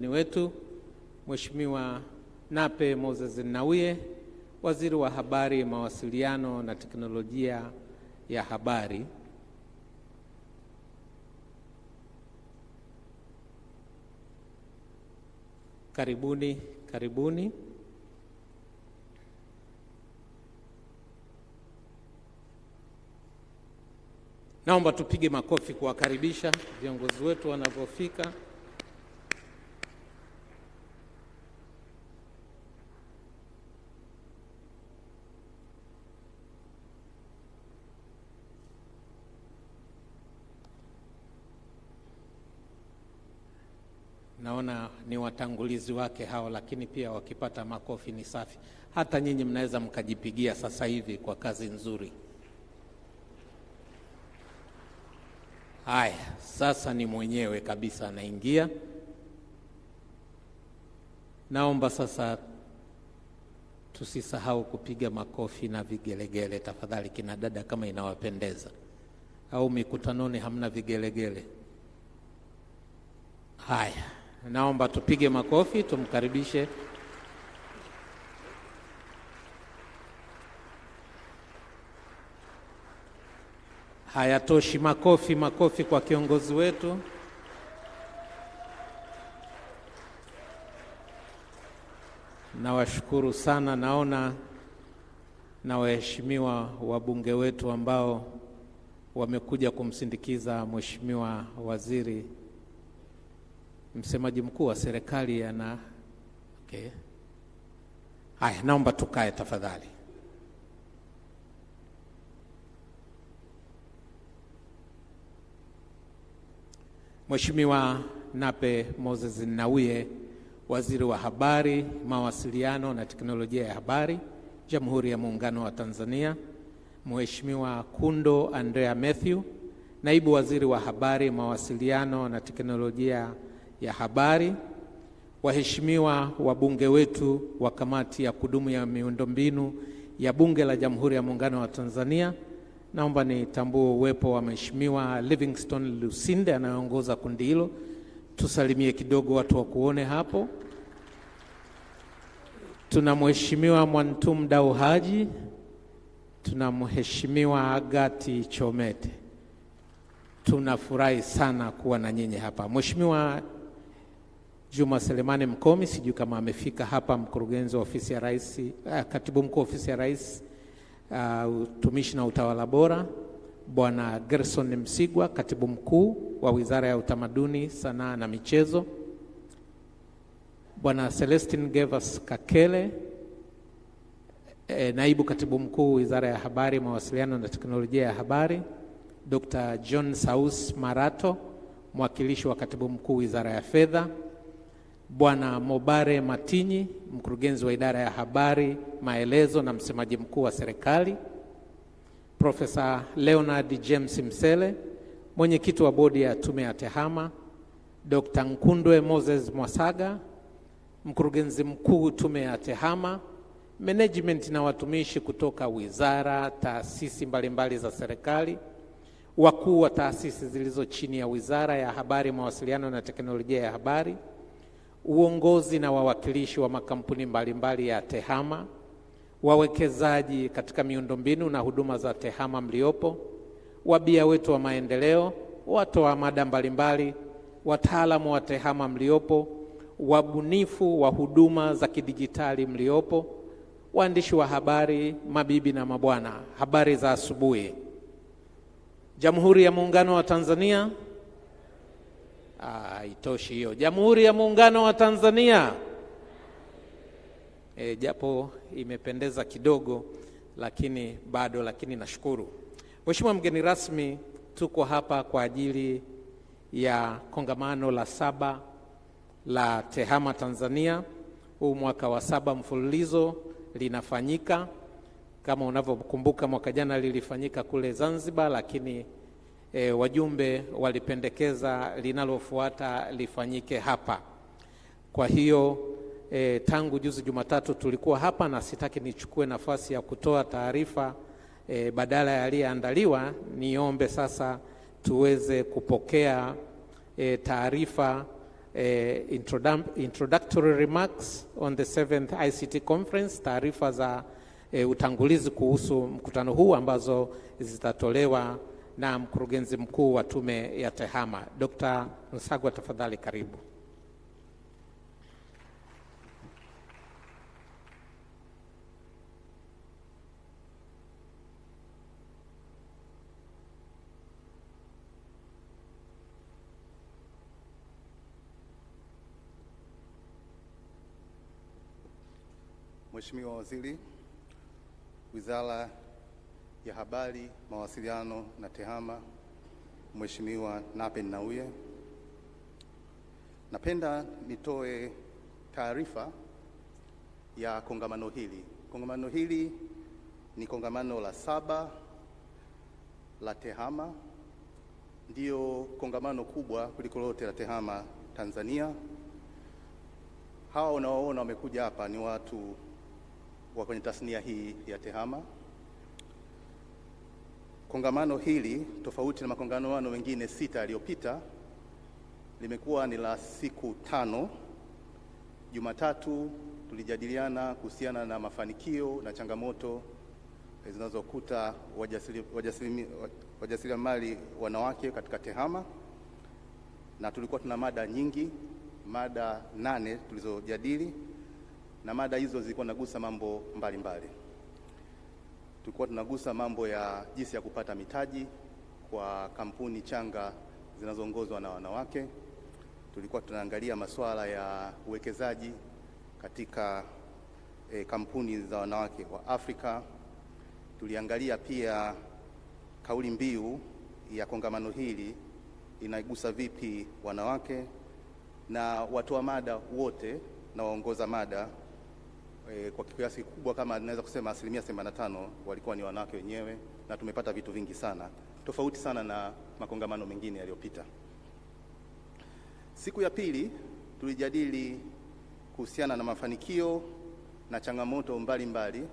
Ni wetu Mheshimiwa Nape Moses Nnauye, Waziri wa Habari, Mawasiliano na Teknolojia ya Habari. Karibuni, karibuni. Naomba tupige makofi kuwakaribisha viongozi wetu wanapofika. Naona ni watangulizi wake hao, lakini pia wakipata makofi ni safi. Hata nyinyi mnaweza mkajipigia sasa hivi kwa kazi nzuri. Haya, sasa ni mwenyewe kabisa anaingia. Naomba sasa tusisahau kupiga makofi na vigelegele tafadhali, kina dada, kama inawapendeza. Au mikutanoni hamna vigelegele? Haya, naomba tupige makofi tumkaribishe. Hayatoshi, makofi kwa kiongozi wetu. Nawashukuru sana. Naona na waheshimiwa wabunge wetu ambao wamekuja kumsindikiza Mheshimiwa Waziri. Msemaji mkuu wa serikali ana okay. Haya, naomba tukae tafadhali. Mheshimiwa Nape Moses Nnauye, Waziri wa Habari, Mawasiliano na Teknolojia ya Habari, Jamhuri ya Muungano wa Tanzania. Mheshimiwa Kundo Andrea Mathew, Naibu Waziri wa Habari, Mawasiliano na Teknolojia ya Habari. Waheshimiwa wabunge wetu wa Kamati ya Kudumu ya Miundombinu ya Bunge la Jamhuri ya Muungano wa Tanzania. Naomba nitambue uwepo wa Mheshimiwa Livingstone Lusinde anayeongoza kundi hilo. Tusalimie kidogo watu wa kuone hapo. Tuna Mheshimiwa Mwantum Dau Haji, tuna Mheshimiwa Agati Chomete. Tunafurahi sana kuwa na nyinyi hapa. Mheshimiwa Juma Selemani Mkomi, sijui kama amefika hapa, mkurugenzi wa ofisi ya Rais, Katibu Mkuu ofisi ya Rais, Utumishi na Utawala Bora. Bwana Gerson Msigwa, Katibu Mkuu wa Wizara ya Utamaduni, Sanaa na Michezo. Bwana Celestine Gevas Kakele, Naibu Katibu Mkuu Wizara ya Habari, Mawasiliano na Teknolojia ya Habari. Dr. John Saus Marato, mwakilishi wa Katibu Mkuu Wizara ya Fedha. Bwana Mobare Matinyi, mkurugenzi wa Idara ya Habari, Maelezo na msemaji mkuu wa serikali. Profesa Leonard James Msele, mwenyekiti wa bodi ya Tume ya TEHAMA. Dr. Nkundwe Moses Mwasaga, mkurugenzi mkuu Tume ya TEHAMA. Management na watumishi kutoka wizara, taasisi mbalimbali za serikali. Wakuu wa taasisi zilizo chini ya Wizara ya Habari, Mawasiliano na Teknolojia ya Habari. Uongozi na wawakilishi wa makampuni mbalimbali ya TEHAMA. Wawekezaji katika miundombinu na huduma za TEHAMA mliopo. Wabia wetu wa maendeleo, watoa mada mbalimbali, wataalamu wa TEHAMA mliopo. Wabunifu wa huduma za kidijitali mliopo. Waandishi wa habari, mabibi na mabwana, habari za asubuhi. Jamhuri ya Muungano wa Tanzania. Itoshi hiyo. Jamhuri ya Muungano wa Tanzania. Japo imependeza kidogo lakini nashukuru. Mheshimiwa mgeni rasmi, tuko hapa kwa ajili ya kongamano la 7 la TEHAMA Tanzania. Huu mwaka wa 7 mfululizo linafanyika. Kama unavyokumbuka, mwaka jana lilifanyika kule Zanzibar, lakini wajumbe walipendekeza linalofuata lifanyike hapa. Kwa hiyo tangu juzi Jumatatu tulikuwa hapa, na sitaki nichukue nafasi ya kutoa taarifa badala ya aliyeandaliwa. Niombe sasa tuweze kupokea taarifa introductory remarks on the 7th ICT Conference, taarifa za utangulizi kuhusu mkutano huu ambazo zitatolewa na mkurugenzi mkuu wa tume ya TEHAMA. Dr. Nsagwa, tafadhali karibu. Mheshimiwa Waziri, Wizara ya Habari, Mawasiliano na TEHAMA, Mheshimiwa Nape Nnauye, napenda nitoe taarifa ya kongamano hili. Kongamano hili ni kongamano la 7 la TEHAMA, ndio kongamano kubwa kuliko lote la TEHAMA Tanzania. Hawa unaoona wamekuja hapa ni watu wa kwenye tasnia hii ya TEHAMA. Kongamano hili tofauti na makongamano mengine 6 yaliyopita limekuwa ni la siku 5. Jumatatu tulijadiliana kuhusiana na mafanikio na changamoto zinazokuta wajasiriamali wanawake katika TEHAMA, na tulikuwa tuna mada nyingi, mada 8 tulizojadili, na mada hizo zilikuwa nagusa mambo mbalimbali. Tulikuwa tunagusa mambo ya jinsi ya kupata mitaji kwa kampuni changa zinazoongozwa na wanawake. Tulikuwa tunaangalia masuala ya uwekezaji katika kampuni za wanawake wa Afrika. Tuliangalia pia kauli mbiu ya kongamano hili inaigusa vipi wanawake, na watoa mada wote na waongoza mada kwa kiasi kubwa, kama naweza kusema 85% walikuwa ni wanawake wenyewe, na tumepata vitu vingi sana tofauti sana na makongamano mengine yaliyopita. Siku ya pili tulijadili kuhusiana na mafanikio na changamoto mbalimbali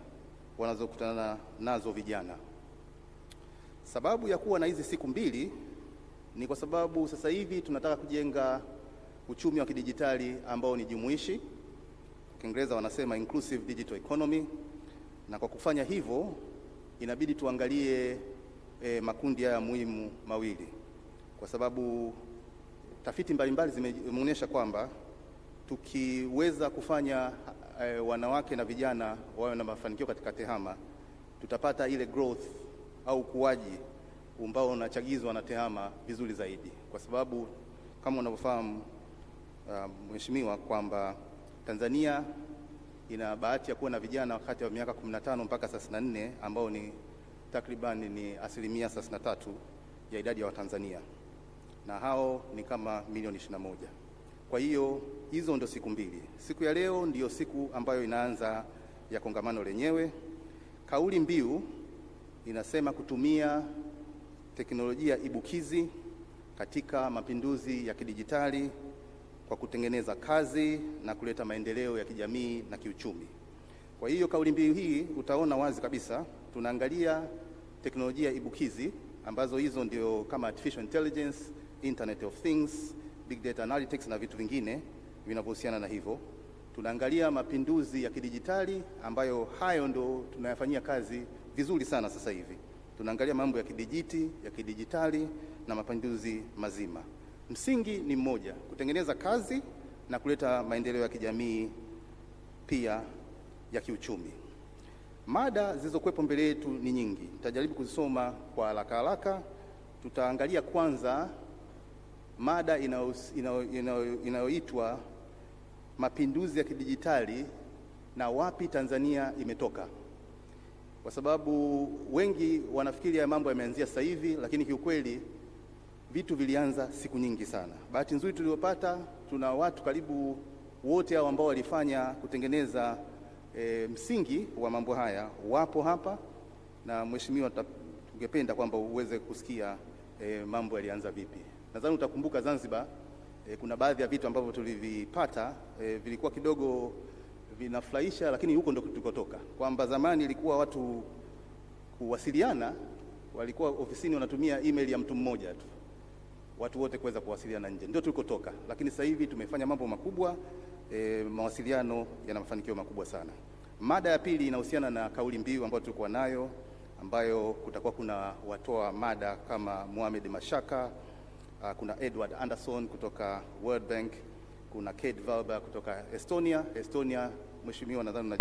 wanazokutana nazo vijana. Sababu ya kuwa na hizi siku mbili ni kwa sababu sasa hivi tunataka kujenga uchumi wa kidijitali ambao ni jumuishi, Kiingereza wanasema inclusive digital economy, na kwa kufanya hivyo inabidi tuangalie makundi haya muhimu mawili, kwa sababu tafiti mbalimbali zimeonyesha kwamba tukiweza kufanya wanawake na vijana wawe na mafanikio katika TEHAMA, tutapata ile growth au ukuaji ambao unachagizwa na TEHAMA vizuri zaidi, kwa sababu kama unavyofahamu Mheshimiwa, kwamba Tanzania ina bahati ya kuwa na vijana wakati wa miaka 15 mpaka 34 ambao ni takriban ni 33% ya idadi ya Watanzania, na hao ni kama milioni 21. Kwa hiyo hizo ndio siku mbili. Siku ya leo ndiyo siku ambayo inaanza ya kongamano lenyewe. Kauli mbiu inasema kutumia teknolojia ibukizi katika mapinduzi ya kidijitali kwa kutengeneza kazi na kuleta maendeleo ya kijamii na kiuchumi. Kwa hiyo kauli mbiu hii utaona wazi kabisa tunaangalia teknolojia ibukizi ambazo hizo ndio kama artificial intelligence, internet of things, big data analytics na vitu vingine vinavyohusiana na hivyo. Tunaangalia mapinduzi ya kidijitali ambayo hayo ndo tunayafanyia kazi vizuri sana sasa hivi. Tunaangalia mambo ya kidijitali na mapinduzi mazima. Msingi ni mmoja, kutengeneza kazi na kuleta maendeleo ya kijamii pia ya kiuchumi. Mada zilizokuwepo mbele yetu ni nyingi. Nitajaribu kuzisoma kwa haraka. Tutaangalia kwanza mada inayoitwa mapinduzi ya kidijitali na wapi Tanzania imetoka. Kwa sababu wengi wanafikiri ya mambo yameanzia sasa hivi, lakini kiukweli vitu vilianza siku nyingi sana. Bahati nzuri tuliyopata, tuna watu karibu wote hao ambao walifanya kutengeneza msingi wa mambo haya wapo hapa, na Mheshimiwa, tungependa kwamba uweze kusikia mambo yalianza vipi. Nadhani utakumbuka Zanzibar kuna baadhi ya vitu ambavyo tulivipata vilikuwa kidogo vinafurahisha, lakini huko ndo tulikotoka. Kwamba zamani ilikuwa watu kuwasiliana walikuwa ofisini wanatumia email ya mtu mmoja tu, watu wote kuweza kuwasiliana nje. Ndio tulikotoka, lakini sasa hivi tumefanya mambo makubwa. Mawasiliano yana mafanikio makubwa sana. Mada ya pili inahusiana na kauli mbiu ambayo tulikuwa nayo, ambayo kutakuwa kuna watoa mada kama Mohamed Mashaka, kuna Edward Anderson kutoka World Bank, kuna Kate Valber kutoka Estonia. Mheshimiwa, nadhani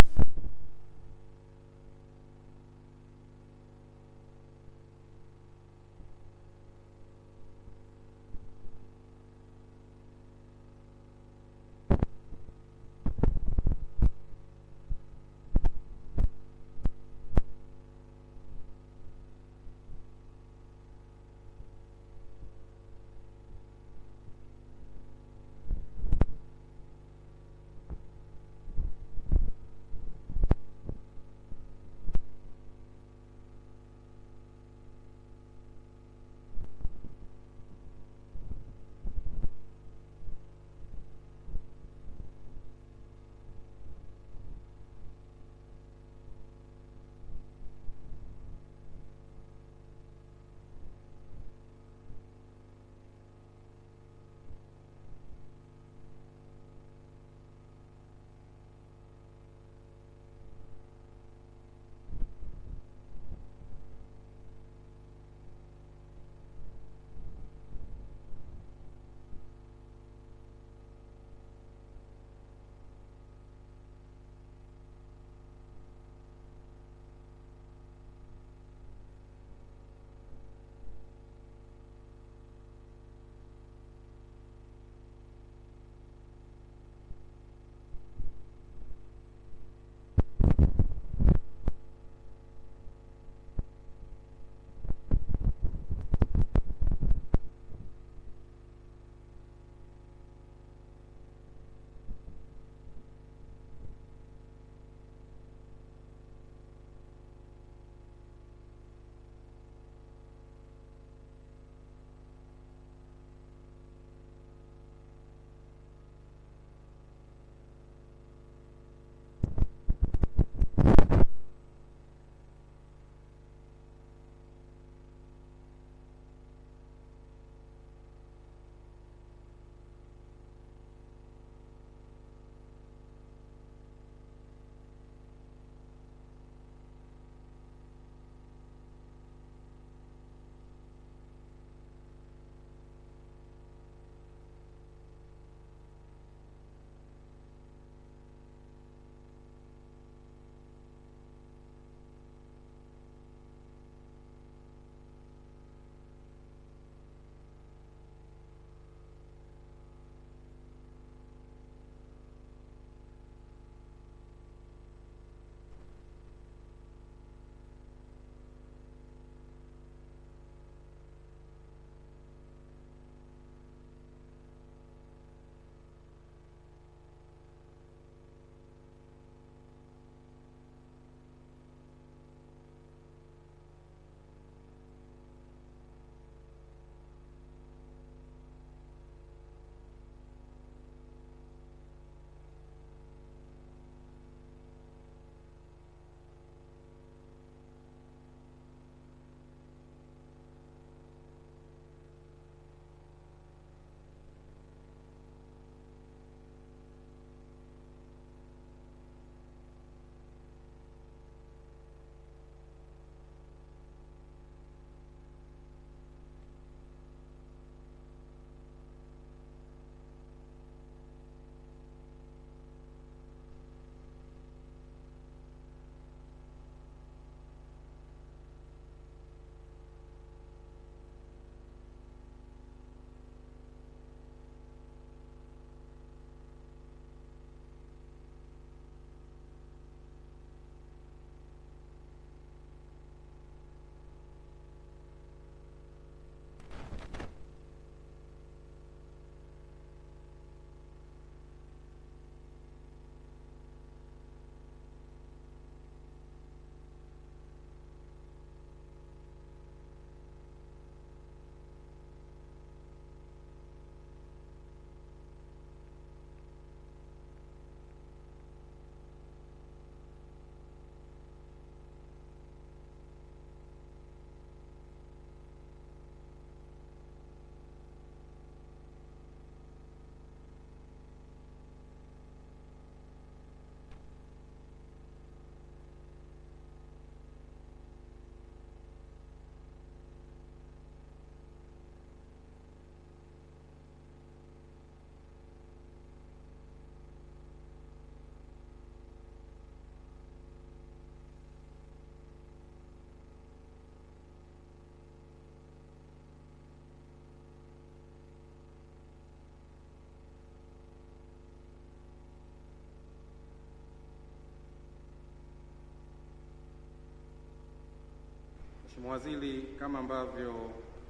Mheshimiwa Waziri, kama ambavyo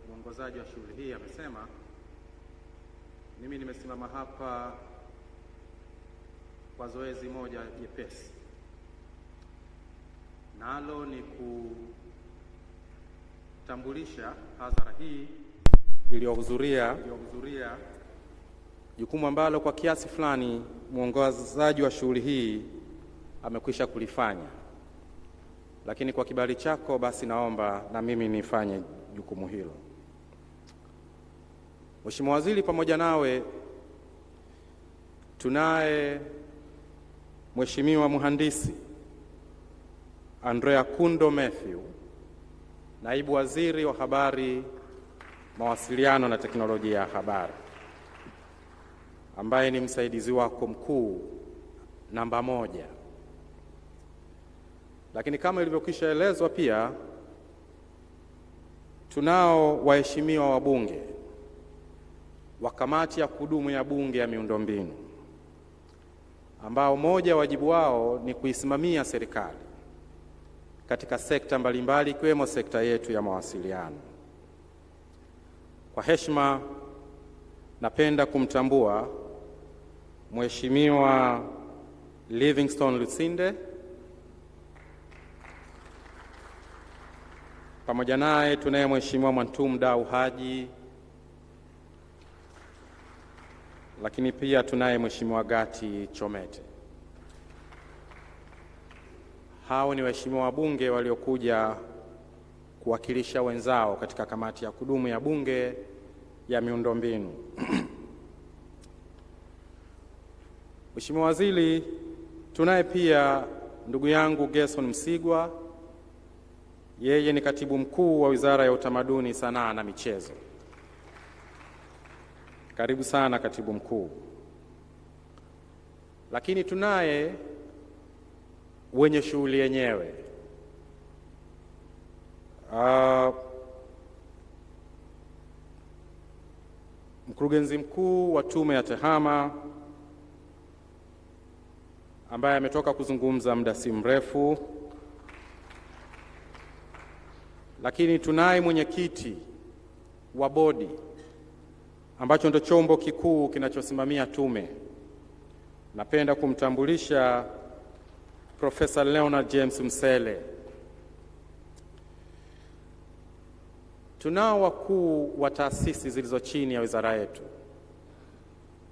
mwongozaji wa shughuli hii amesema, mimi nimesimama hapa kwa zoezi moja jepesi, nalo ni kutambulisha hadhara hii iliyohudhuria jukumu ambalo kwa kiasi fulani mwongozaji wa shughuli hii amekwisha kulifanya, lakini kwa kibali chako basi naomba na mimi nifanye jukumu hilo. Mheshimiwa Waziri, pamoja nawe tunaye Mheshimiwa Mhandisi Andrea Kundo Mathew, Naibu Waziri wa Habari, Mawasiliano na Teknolojia ya Habari, ambaye ni msaidizi wako mkuu namba 1. Lakini kama ilivyokwisha elezwa, pia tunao waheshimiwa wabunge wa kamati ya kudumu ya Bunge ya miundombinu, ambao moja wajibu wao ni kuisimamia serikali katika sekta mbalimbali ikiwemo sekta yetu ya mawasiliano. Kwa heshima napenda kumtambua Mheshimiwa Livingstone Lusinde, pamoja naye tunaye Mheshimiwa Mwantum Dau Haji, lakini pia tunaye Mheshimiwa Gati Chomete. Hao ni waheshimiwa wabunge waliokuja kuwakilisha wenzao katika kamati ya kudumu ya Bunge ya miundombinu. Mheshimiwa Waziri, tunaye pia ndugu yangu Gerson Msigwa, yeye ni Katibu Mkuu wa Wizara ya Utamaduni, Sanaa na Michezo. Karibu sana Katibu Mkuu. Lakini tunaye wenye shughuli yenyewe, Mkurugenzi Mkuu wa Tume ya TEHAMA ambaye ametoka kuzungumza muda si mrefu, lakini tunaye mwenyekiti wa bodi ambacho ndio chombo kikuu kinachosimamia tume. Napenda kumtambulisha Profesa Leonard James Msele. Tunao wakuu wa taasisi zilizo chini ya wizara yetu.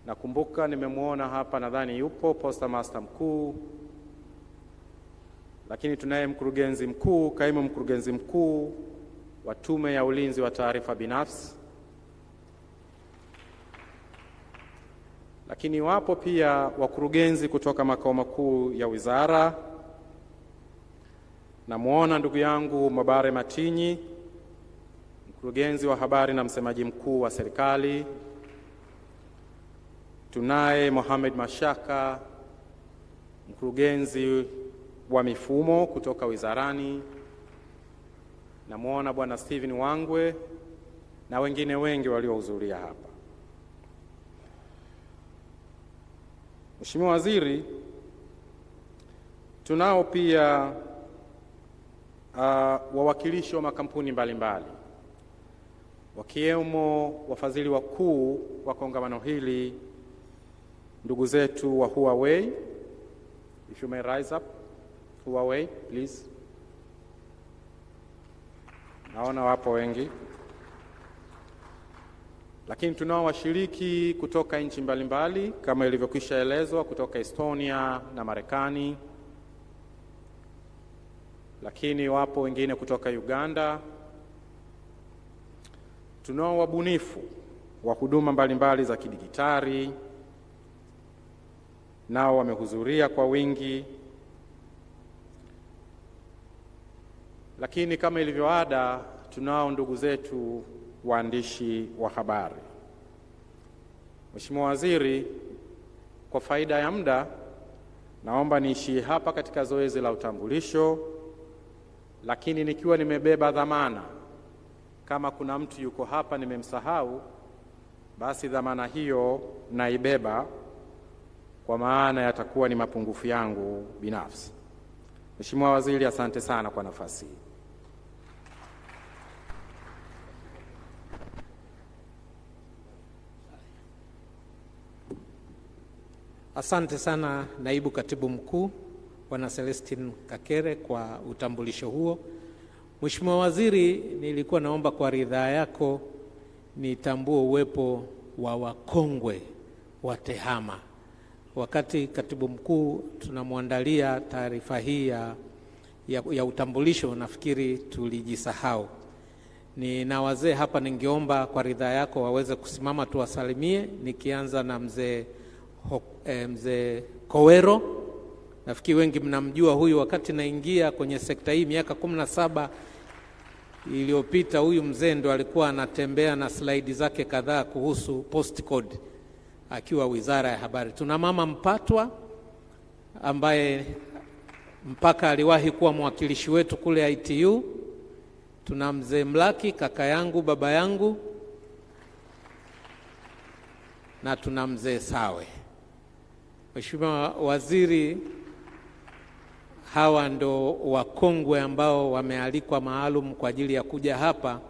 Nakumbuka nimemwona hapa, nadhani yupo Posta Master mkuu, lakini tunaye mkurugenzi mkuu, kaimu mkurugenzi mkuu wa Tume ya Ulinzi wa Taarifa Binafsi, lakini wapo pia wakurugenzi kutoka makao makuu ya wizara. Namuona ndugu yangu Mabare Matinyi, mkurugenzi wa habari na msemaji mkuu wa serikali. Tunaye Mohamed Mashaka, mkurugenzi wa mifumo kutoka wizarani. Namuona Bwana Steven Wangwe na wengine wengi waliohudhuria hapa. Mheshimiwa Waziri, tunao pia wawakilishi wa makampuni mbalimbali, wakiwemo wafadhili wakuu wa kongamano hili, ndugu zetu wa Huawei. If you may rise up, Huawei, please. Naona wapo wengi. Lakini tunao washiriki kutoka nchi mbalimbali kama ilivyokwisha elezwa, kutoka Estonia na Marekani, lakini wapo wengine kutoka Uganda. Tunao wabunifu wa huduma mbalimbali za kidigitali, nao wamehudhuria kwa wingi. Lakini kama ilivyoada, tunao ndugu zetu waandishi wa habari. Mheshimiwa Waziri, kwa faida ya muda naomba niishie hapa katika zoezi la utambulisho, lakini nikiwa nimebeba dhamana, kama kuna mtu yuko hapa nimemsahau, basi dhamana hiyo naibeba, kwa maana yatakuwa ni mapungufu yangu binafsi. Mheshimiwa Waziri, asante sana kwa nafasi hii. Asante sana Naibu Katibu Mkuu Bwana Celestine Kakere kwa utambulisho huo. Mheshimiwa Waziri, nilikuwa naomba kwa ridhaa yako nitambue uwepo wa wakongwe wa TEHAMA. Wakati Katibu Mkuu tunamwandalia taarifa hii ya utambulisho, nafikiri tulijisahau. Na wazee hapa, ningeomba kwa ridhaa yako waweze kusimama tuwasalimie, nikianza na mzee Kowero. Nafikiri wengi mnamjua huyu, wakati naingia kwenye sekta hii miaka 17 iliyopita, huyu mzee ndo alikuwa anatembea na slide zake kadhaa kuhusu postcode akiwa Wizara ya Habari. Tuna mama Mpatwa ambaye mpaka aliwahi kuwa mwakilishi wetu kule ITU. Tuna mzee Mlaki, kaka yangu, baba yangu, na tuna mzee Sawe. Mheshimiwa Waziri, hawa ndo wakongwe ambao wamealikwa maalum kwa ajili ya kuja hapa.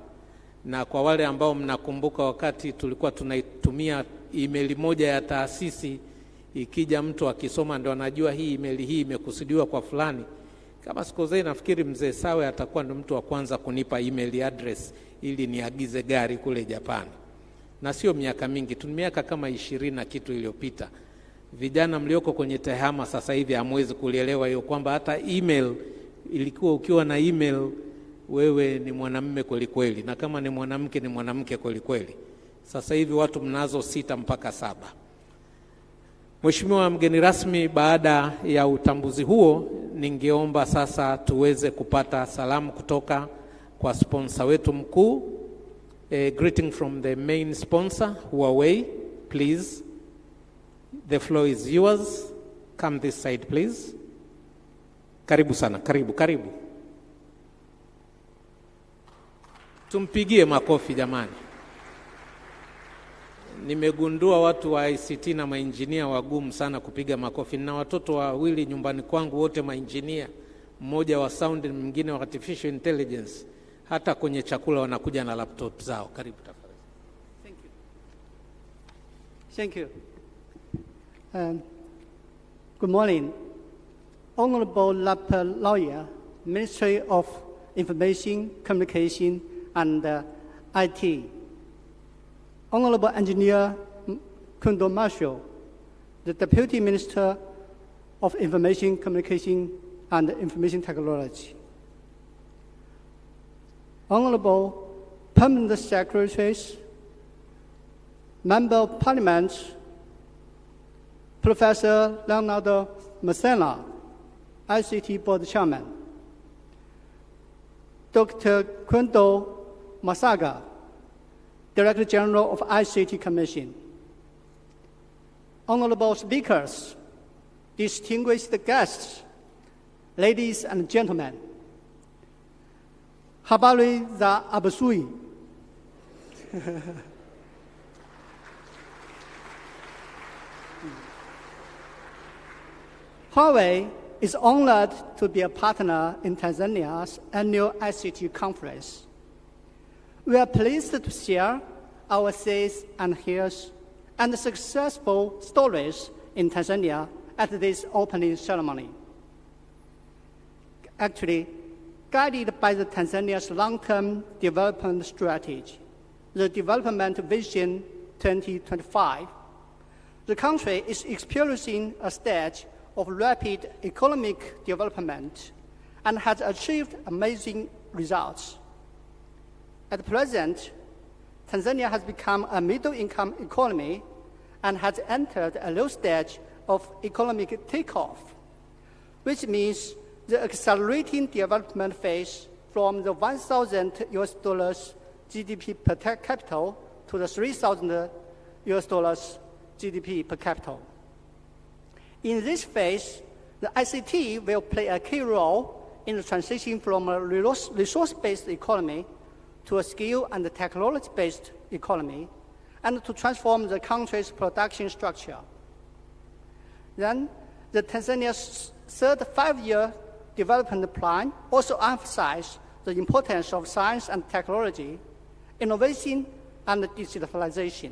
Na kwa wale ambao mnakumbuka, wakati tulikuwa tunaitumia email moja ya taasisi, ikija mtu akisoma ndo anajua hii email hii imekusudiwa kwa fulani. Kama sikosei, nafikiri mzee Sawe atakuwa ndo mtu wa kwanza kunipa email address ili niagize gari kule Japani. Na sio miaka mingi, tu miaka kama 20 na kitu iliyopita. Vijana mlioko kwenye TEHAMA sasa hivi hamwezi kulielewa hiyo, kwamba hata email ilikuwa ukiwa na email wewe ni mwanamume kweli kweli, na kama ni mwanamke ni mwanamke kweli kweli. Sasa hivi watu mnazo 6 mpaka 7. Mheshimiwa mgeni rasmi, baada ya utambuzi huo, ningeomba sasa tuweze kupata salamu kutoka kwa sponsor wetu mkuu. A greeting from the main sponsor, Huawei, please. The floor is yours. Come this side, please. Karibu sana, karibu. Tumpigie makofi jamani. Nimegundua watu wa ICT na mainjinia wagumu sana kupiga makofi. Na watoto wawili nyumbani kwangu, wote mainjinia, mmoja wa sound, mwingine wa artificial intelligence. Hata kwenye chakula wanakuja na laptop zao. Karibu tafadhali. Thank you. Good morning. Honorable Nape Nnauye, Ministry of Information, Communication, and IT. Honorable Engineer Kundo Marshall, the Deputy Minister of Information, Communication, and Information Technology. Honorable Permanent Secretaries, Member of Parliament, Professor Leonardo Messina, ICT Board Chairman, Dr. Kundo Masaga, Director General of ICT Commission. Honorable speakers, distinguished guests, ladies and gentlemen, habari za asubuhi. Huawei is honored to be a partner in Tanzania's Annual ICT Conference. We are pleased to share our sees and hears and successful stories in Tanzania at this opening ceremony. Actually, guided by the Tanzania's long-term development strategy, the Development Vision 2025, the country is experiencing a stage of rapid economic development and has achieved amazing results. At present, Tanzania has become a middle-income economy and has entered a low stage of economic takeoff, which means the accelerating development phase from the $1,000 GDP per capita to the $3,000 GDP per capita. In this phase, the ICT will play a key role in the transition from a resource-based economy to a skill and technology-based economy, and to transform the country's production structure. Then, the Tanzania's third five-year development plan also emphasizes the importance of science and technology, innovation, and digitalization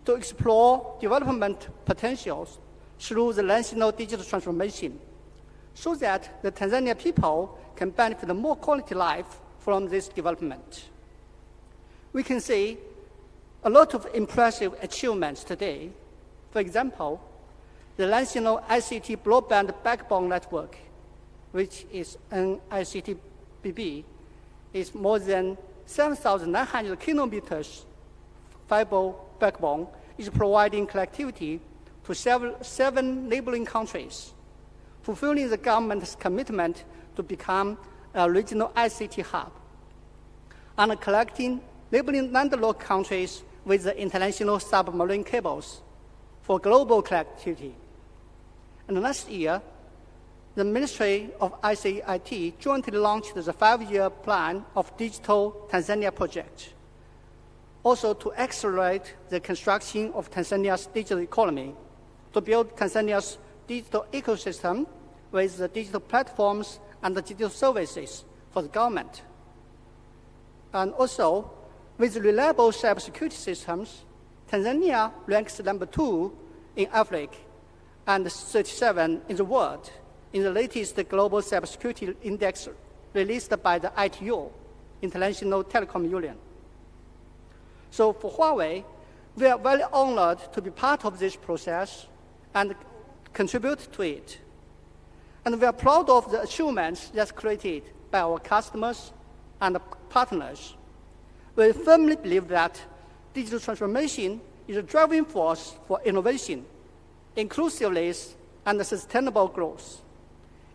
to explore development potentials through the national digital transformation, so that the Tanzanian people can benefit more quality life from this development. We can see a lot of impressive achievements today. For example, the National ICT Broadband Backbone Network, which is an ICTBB, is more than 7,900 kilometers fiber backbone, is providing connectivity to seven neighboring countries, fulfilling the government's commitment to become a regional ICT hub, and collecting neighboring landlocked countries with the international submarine cables for global connectivity. And last year, the Ministry of ICT jointly launched the 5-year plan of Digital Tanzania project, also to accelerate the construction of Tanzania's digital economy, to build Tanzania's digital ecosystem with the digital platforms and the digital services for the government. And also, with reliable cybersecurity systems, Tanzania ranks number 2 in Africa and 37 in the world in the latest Global Cybersecurity Index released by the ITU, International Telecom Union. So for Huawei, we are very honored to be part of this process and contribute to it. And we are proud of the achievements that's created by our customers and partners. We firmly believe that digital transformation is a driving force for innovation, inclusiveness, and sustainable growth.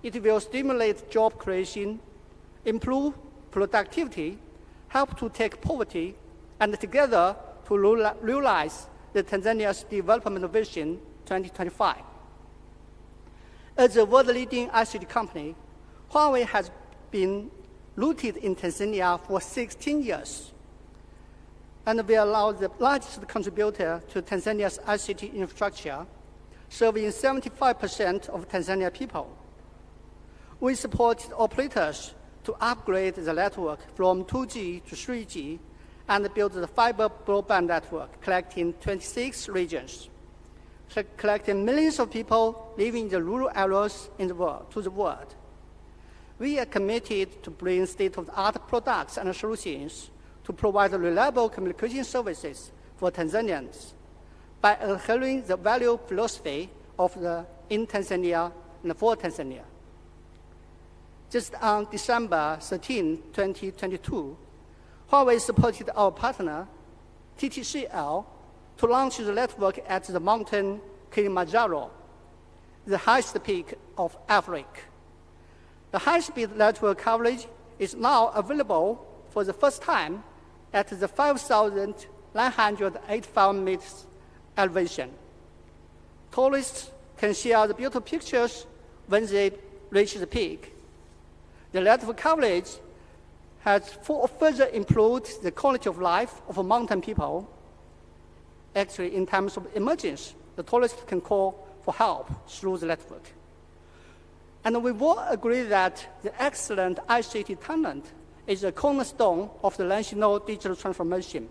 It will stimulate job creation, improve productivity, help to take poverty, and together to realize the Tanzania's Development Vision 2025. As a world-leading ICT company, Huawei has been rooted in Tanzania for 16 years, and we are now the largest contributor to Tanzania's ICT infrastructure, serving 75% of Tanzanian people. We supported operators to upgrade the network from 2G to 3G and build the fiber broadband network, collecting 26 regions, collecting millions of people living in the rural areas in the world, to the world. We are committed to bring state-of-the-art products and solutions to provide reliable communication services for Tanzanians by adhering the value philosophy of the in Tanzania and for Tanzania. Just on December 13, 2022, Huawei supported our partner, TTCL, to launch the network at the mountain Kilimanjaro, the highest peak of Africa. The high-speed network coverage is now available for the first time at the 5,985 meters elevation. Tourists can share the beautiful pictures when they reach the peak. The network coverage has further improved the quality of life of mountain people. Actually, in times of emergency, the tourists can call for help through the network. And we all agree that the excellent ICT talent is a cornerstone of the national digital transformation.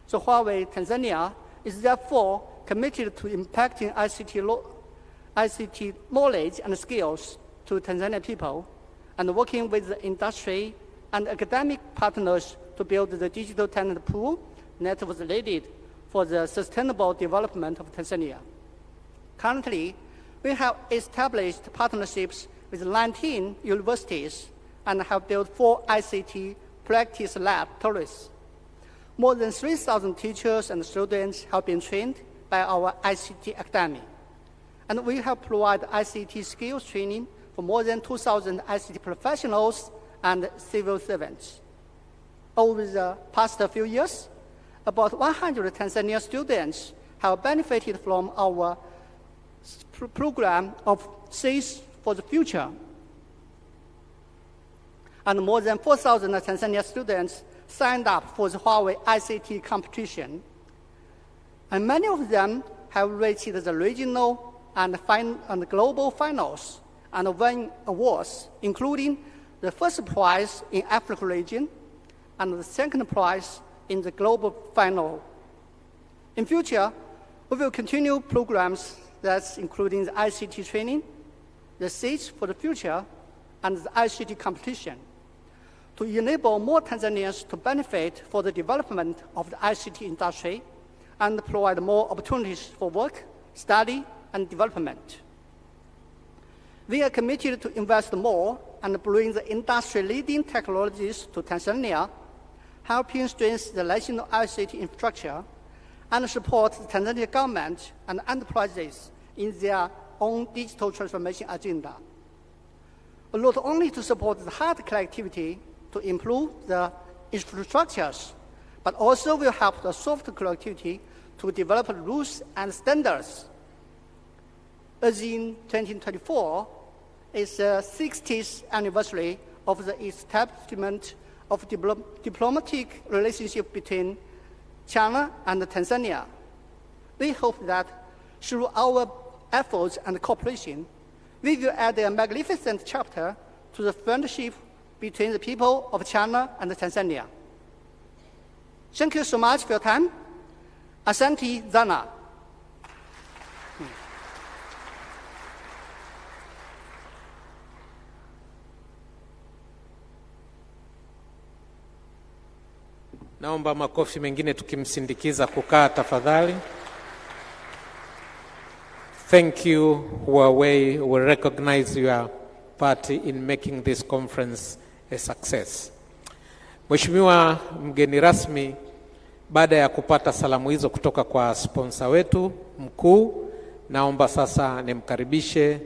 So Huawei Tanzania is therefore committed to impacting ICT knowledge and skills to Tanzanian people, and working with the industry and academic partners to build the digital talent pool that was needed for the sustainable development of Tanzania. Currently, we have established partnerships with 19 universities and have built 4 ICT practice laboratories. More than 3,000 teachers and students have been trained by our ICT Academy. And we have provided ICT skills training for more than 2,000 ICT professionals and civil servants. Over the past few years, about 100 Tanzanian students have benefited from our program of SEAs for the Future. And more than 4,000 Tanzanian students signed up for the Huawei ICT competition. And many of them have reached the regional and global finals and won awards, including the first prize in Africa region and the second prize in the global final. In future, we will continue programs that's including the ICT training, the seeds for the future, and the ICT competition to enable more Tanzanians to benefit for the development of the ICT industry and provide more opportunities for work, study, and development. We are committed to invest more and bring the industry-leading technologies to Tanzania, helping strengthen the national ICT infrastructure and support the Tanzania government and enterprises in their own digital transformation agenda. Not only to support the hard connectivity to improve the infrastructures, but also will help the soft connectivity to develop rules and standards. As in 2024 is the 60th anniversary of the establishment of diplomatic relationship between China and Tanzania. We hope that through our efforts and cooperation, we will add a magnificent chapter to the friendship between the people of China and Tanzania. Thank you so much for your time. Asante Zana. Naomba makofi mengine tukimsindikiza kukaa tafadhali. Thank you, Huawei. We recognize your part in making this conference a success. Mheshimiwa mgeni rasmi, baada ya kupata salamu hizo kutoka kwa sponsor wetu mkuu, naomba sasa nimkaribishe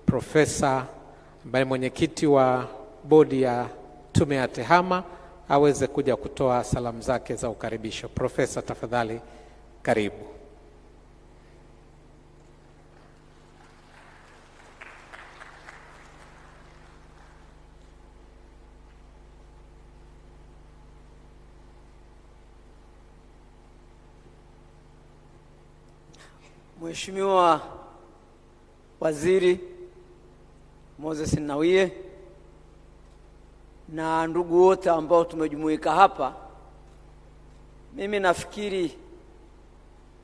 Profesa ambaye mwenyekiti wa bodi ya Tume ya TEHAMA aweze kuja kutoa salamu zake za ukaribisho. Profesa, tafadhali karibu. Mheshimiwa Waziri Moses Nnauye na ndugu wote ambao tumejumuika hapa, mimi nafikiri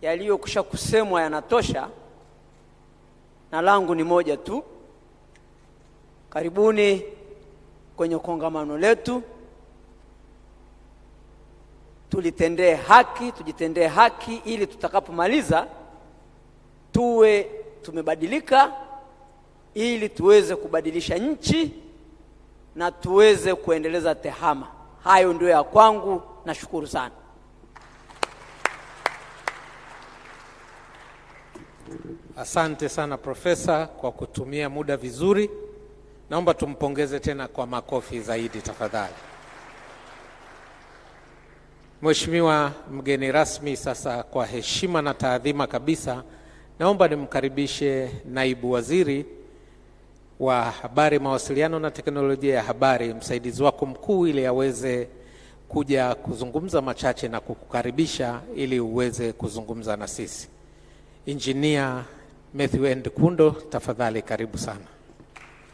yaliyokwisha kusemwa yanatosha, na langu ni moja tu. Karibuni kwenye kongamano letu. Tujitendee haki ili tutakapomaliza tuwe tumebadilika, ili tuweze kubadilisha nchi na tuweze kuendeleza TEHAMA. Hayo ndio ya kwangu. Nashukuru sana. Asante sana Profesa kwa kutumia muda vizuri. Naomba tumpongeze tena kwa makofi zaidi tafadhali. Mheshimiwa mgeni rasmi, sasa kwa heshima na taadhima kabisa, naomba nimkaribishe Naibu Waziri wa Habari, Mawasiliano na Teknolojia ya Habari, msaidizi wako mkuu, ili aweze kuja kuzungumza machache na kukukaribisha ili uweze kuzungumza na sisi. Engineer Matthew Ndikundo, tafadhali karibu sana.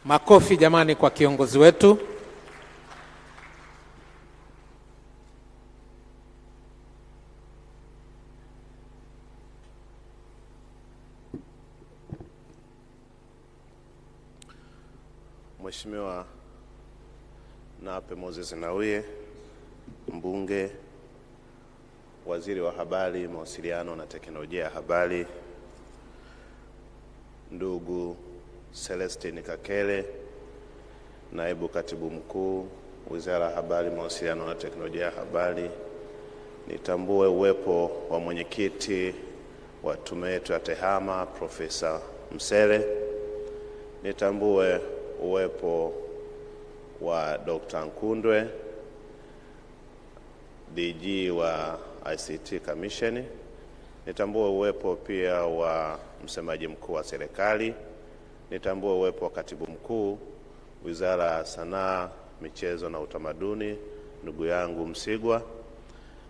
Makofi jamani kwa kiongozi wetu. Mheshimiwa Nape Moses Nnauye, mbunge, waziri wa habari, mawasiliano na teknolojia ya habari, ndugu Celestine Kakele, naibu katibu mkuu, Wizara ya Habari, Mawasiliano na Teknolojia ya Habari, nitambue uwepo wa mwenyekiti wa tume yetu ya TEHAMA Profesa Msele, nitambue uwepo wa Dr. Nkundwe, DG wa ICT Commission, nitambue uwepo pia wa msemaji mkuu wa serikali, nitambue uwepo wa katibu mkuu Wizara ya Sanaa, Michezo na Utamaduni, ndugu yangu Msigwa,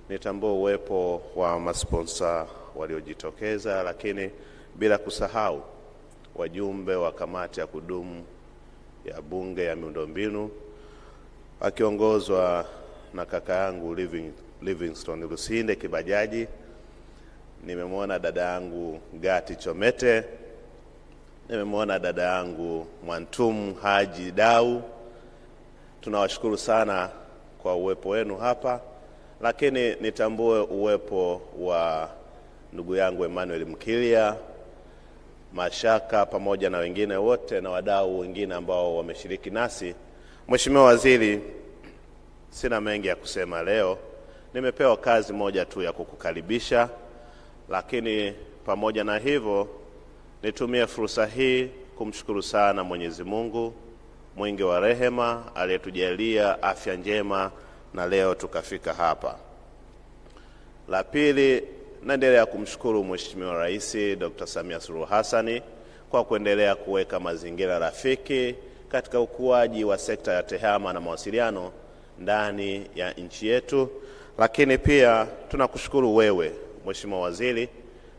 nitambue uwepo wa masponsa waliojitokeza, lakini bila kusahau wajumbe wa kamati ya kudumu ya bunge ya miundombinu akiongozwa na kaka yangu Livingstone Lusinde Kibajaji. Nimemwona dada yangu Gati Chomete nimemwona dada yangu Mwantum Haji Dau. Tunawashukuru sana kwa uwepo wenu hapa, lakini nitambue uwepo wa ndugu yangu Emmanuel Mkilia, Mashaka, pamoja na wengine wote na wadau wengine ambao wameshiriki nasi. Mheshimiwa Waziri, sina mengi ya kusema leo. Nimepewa kazi moja tu ya kukukaribisha, lakini pamoja na hivyo nitumie fursa hii kumshukuru sana Mwenyezi Mungu mwingi wa rehema aliyetujalia afya njema na leo tukafika hapa. La pili, naendelea kumshukuru Mheshimiwa Rais Dr. Samia Suluhu Hassan kwa kuendelea kuweka mazingira rafiki katika ukuaji wa sekta ya tehama na mawasiliano ndani ya nchi yetu. Lakini pia tunakushukuru wewe Mheshimiwa Waziri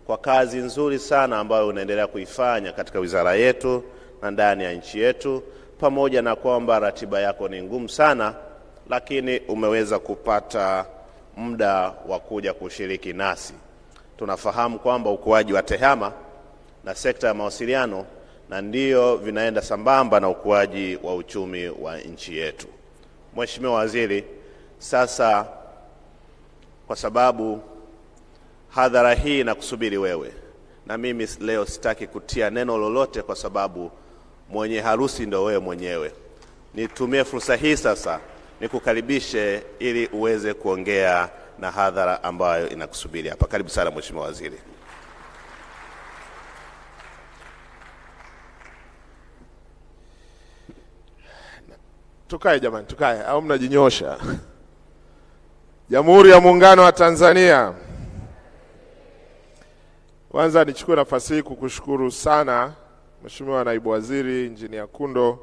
kwa kazi nzuri sana ambayo unaendelea kuifanya katika wizara yetu na ndani ya nchi yetu, pamoja na kwamba ratiba yako ni ngumu sana, lakini umeweza kupata muda wa kuja kushiriki nasi. Tunafahamu kwamba ukuaji wa tehama na sekta ya mawasiliano na ndio vinaenda sambamba na ukuaji wa uchumi wa nchi yetu. Mheshimiwa Waziri, sasa kwa sababu hadhara hii na kusubiri wewe, na mimi leo sitaki kutia neno lolote kwa sababu mwenye harusi ndio wewe mwenyewe. Nitumie fursa hii sasa nikukaribishe ili uweze kuongea na hadhara ambayo inakusubiri hapa. Karibu sana Mheshimiwa Waziri. Tukae jamani, tukae au mnajinyosha? Jamhuri ya Muungano wa Tanzania. Kwanza nichukue nafasi hii kukushukuru sana Mheshimiwa Naibu Waziri Injinia Kundo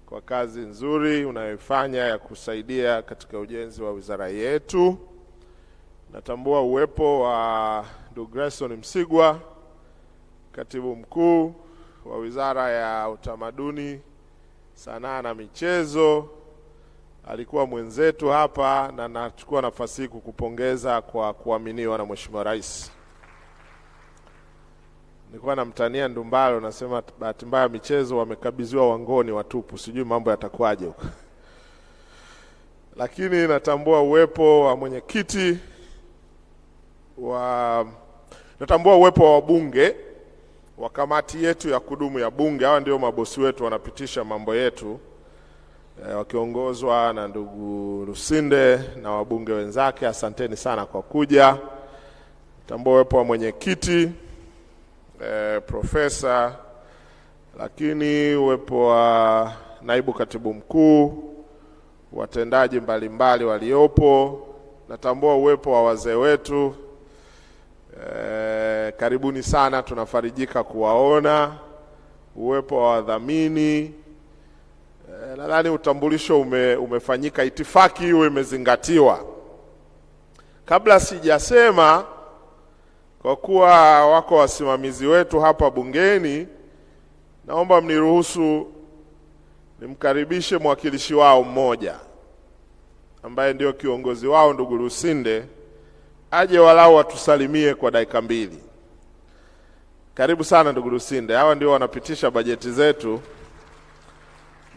kwa kazi nzuri unayoifanya ya kusaidia katika ujenzi wa wizara yetu. Natambua uwepo wa ndugu Grayson Msigwa, Katibu Mkuu wa Wizara ya Utamaduni, Sanaa na Michezo. Alikuwa mwenzetu hapa na nachukua nafasi hii kukupongeza kwa kuaminiwa na Mheshimiwa Rais. Nilikuwa namtania Ndumbalo, nasema bahati mbaya michezo wamekabidhiwa Wangoni watupu, sijui mambo yatakuwaje huko. Lakini natambua uwepo wa mwenyekiti natambua uwepo wa wabunge wa kamati yetu ya kudumu ya bunge. Hawa ndio mabosi wetu, wanapitisha mambo yetu wakiongozwa na ndugu Lusinde na wabunge wenzake. Asanteni sana kwa kuja. Natambua uwepo wa mwenyekiti profesa, lakini uwepo wa naibu katibu mkuu, watendaji mbalimbali waliopo. Natambua uwepo wa wazee wetu. Karibuni sana, tunafarijika kuwaona. Uwepo wa wadhamini. Nadhani utambulisho umefanyika, itifaki hiyo imezingatiwa. Kabla sijasema, kwa kuwa wako wasimamizi wetu hapa bungeni, naomba mniruhusu nimkaribishe mwakilishi wao mmoja ambaye ndio kiongozi wao, ndugu Lusinde, aje walau watusalimie kwa dakika 2. Karibu sana ndugu Lusinde. Hawa ndio wanapitisha bajeti zetu.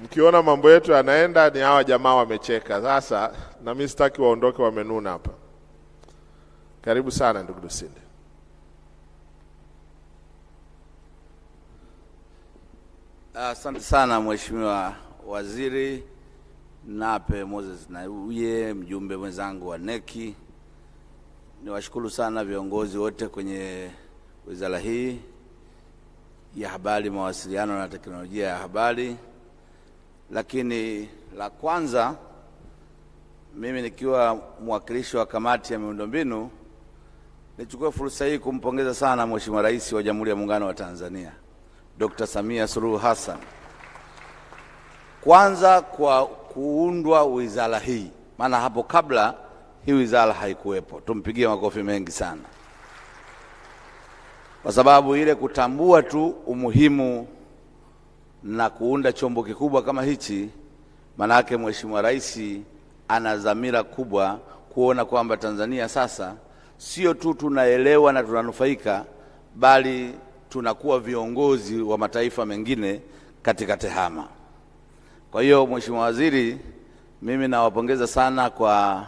Mkiona mambo yetu yanaenda, ni hawa jamaa wamecheka. Sasa na mimi sitaki waondoke wamenuna hapa. Karibu sana ndugu Lusinde. Asante sana Mheshimiwa Waziri Nape Moses Nnauye, mjumbe mwenzangu wa NEC. Niwashukuru sana viongozi wote kwenye wizara hii ya habari, mawasiliano na teknolojia ya habari. Lakini la kwanza, mimi nikiwa mwakilishi wa kamati ya miundombinu, nichukue fursa hii kumpongeza sana Mheshimiwa Rais wa Jamhuri ya Muungano wa Tanzania Dr. Samia Suluhu Hassan, kwanza kwa kuundwa wizara hii, maana hapo kabla hii wizara haikuwepo. Tumpigie makofi mengi sana, kwa sababu ile kutambua tu umuhimu na kuunda chombo kikubwa kama hichi, maana yake Mheshimiwa Rais ana dhamira kubwa kuona kwamba Tanzania sasa sio tu tunaelewa na tunanufaika, bali tunakuwa viongozi wa mataifa mengine katika TEHAMA. Kwa hiyo Mheshimiwa Waziri, mimi nawapongeza sana kwa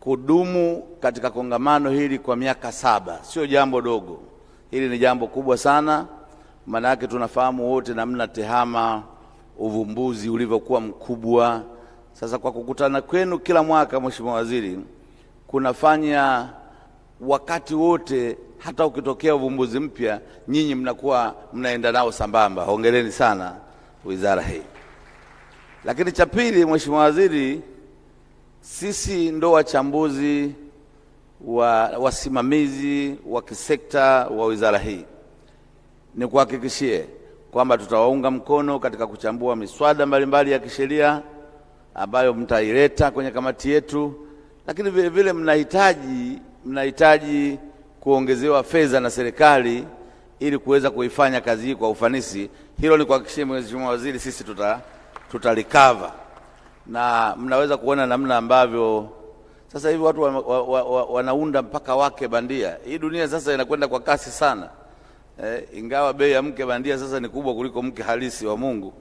kudumu katika kongamano hili kwa miaka 7. Sio jambo dogo. Hili ni jambo kubwa sana. Maana yake tunafahamu wote namna TEHAMA uvumbuzi ulivyokuwa mkubwa. Sasa kwa kukutana kwenu kila mwaka, Mheshimiwa Waziri, kunafanya wakati wote hata ukitokea uvumbuzi mpya nyinyi mnakuwa mnaenda nao sambamba. Hongereni sana wizara hii. Lakini cha pili, Mheshimiwa Waziri, sisi ndo wachambuzi wasimamizi wa kisekta wa wizara hii. Ni kuhakikishie kwamba tutawaunga mkono katika kuchambua miswada mbalimbali ya kisheria ambayo mtaileta kwenye kamati yetu, lakini vile vile mnahitaji kuongezewa fedha na serikali ili kuweza kuifanya kazi hii kwa ufanisi. Hilo ni kuhakikishie Mheshimiwa Waziri, sisi tutalikava. Na mnaweza kuona namna ambavyo sasa hivi watu wanaunda mpaka wake bandia. Hii dunia sasa inakwenda kwa kasi sana. Ingawa bei ya mke bandia sasa ni kubwa kuliko mke halisi wa Mungu.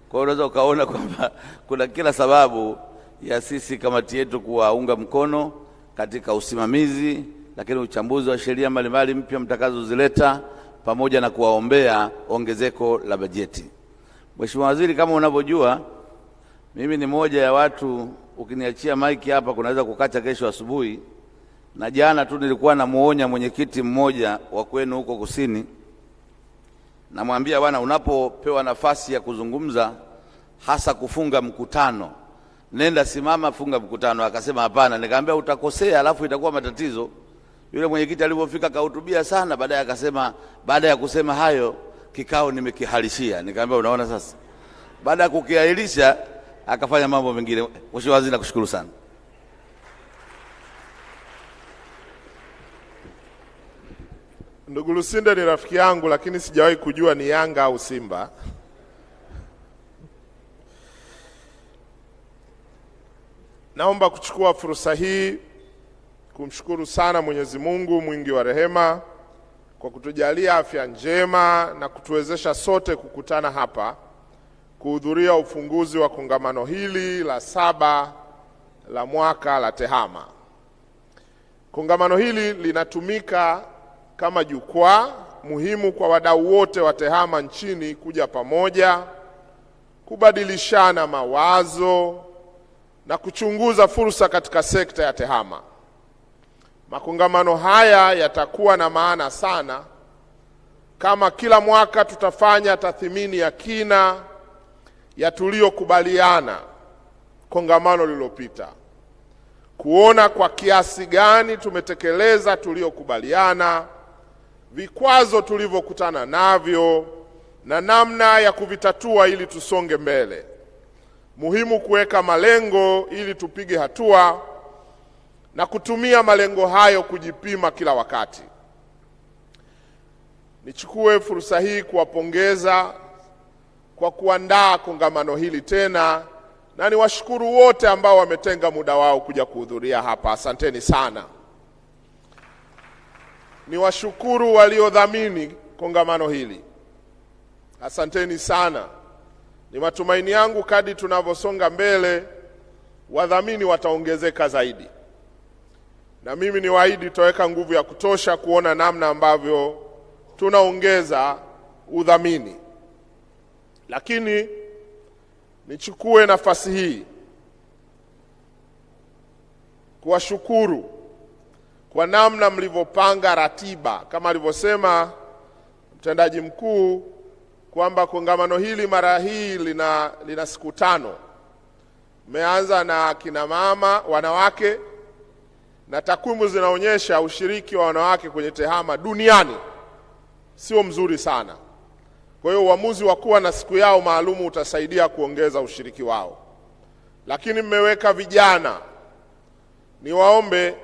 Kwa hiyo unaweza ukaona kwamba kuna kila sababu ya sisi kamati yetu kuwaunga mkono katika usimamizi, lakini uchambuzi wa sheria mbalimbali mpya mtakazozileta, pamoja na kuwaombea ongezeko la bajeti. Mheshimiwa Waziri, kama unavyojua, mimi ni moja ya watu, ukiniachia maiki hapa kunaweza kukacha kesho asubuhi. Na jana tu nilikuwa namuonya mwenyekiti mmoja wa kwenu huko kusini, namwambia bwana, unapopewa nafasi ya kuzungumza, hasa kufunga mkutano, nenda simama funga mkutano. Akasema hapana. Nikamwambia utakosea alafu itakuwa matatizo. Yule mwenyekiti alipofika kahutubia sana, baadaye akasema, baada ya kusema hayo kikao nimekihalishia. Nikamwambia unaona sasa. Baada ya kukiahirisha akafanya mambo mengine. Mheshimiwa Waziri, nakushukuru sana. Ndugu Lusinde ni rafiki yangu, lakini sijawahi kujua ni Yanga au Simba. Naomba kuchukua fursa hii kumshukuru sana Mwenyezi Mungu mwingi wa rehema kwa kutujalia afya njema na kutuwezesha sote kukutana hapa kuhudhuria ufunguzi wa kongamano hili la 7 la mwaka la TEHAMA. Kongamano hili linatumika kama jukwaa muhimu kwa wadau wote wa TEHAMA nchini kuja pamoja, kubadilishana mawazo na kuchunguza fursa katika sekta ya TEHAMA. Makongamano haya yatakuwa na maana sana kama kila mwaka tutafanya tathmini ya kina ya tuliyokubaliana kongamano lililopita, kuona kwa kiasi gani tumetekeleza tuliyokubaliana, vikwazo tulivyokutana navyo na namna ya kuvitatua ili tusonge mbele. Muhimu kuweka malengo ili tupige hatua na kutumia malengo hayo kujipima kila wakati. Nichukue fursa hii kuwapongeza kwa kuandaa kongamano hili tena, na niwashukuru wote ambao wametenga muda wao kuja kuhudhuria hapa. Asanteni sana. Niwashukuru waliodhamini kongamano hili. Asanteni sana. Ni matumaini yangu kadri tunavyosonga mbele wadhamini wataongezeka zaidi. Na mimi niwaahidi tutaweka nguvu ya kutosha kuona namna ambavyo tunaongeza udhamini. Lakini nichukue nafasi hii kuwashukuru kwa namna mlivyopanga ratiba, kama alivyosema mtendaji mkuu kwamba kongamano hili mara hii lina siku 5. Mmeanza na kina mama, wanawake, na takwimu zinaonyesha ushiriki wa wanawake kwenye TEHAMA duniani sio mzuri sana. Kwa hiyo uamuzi wa kuwa na siku yao maalumu utasaidia kuongeza ushiriki wao. Lakini mmeweka vijana. Niwaombe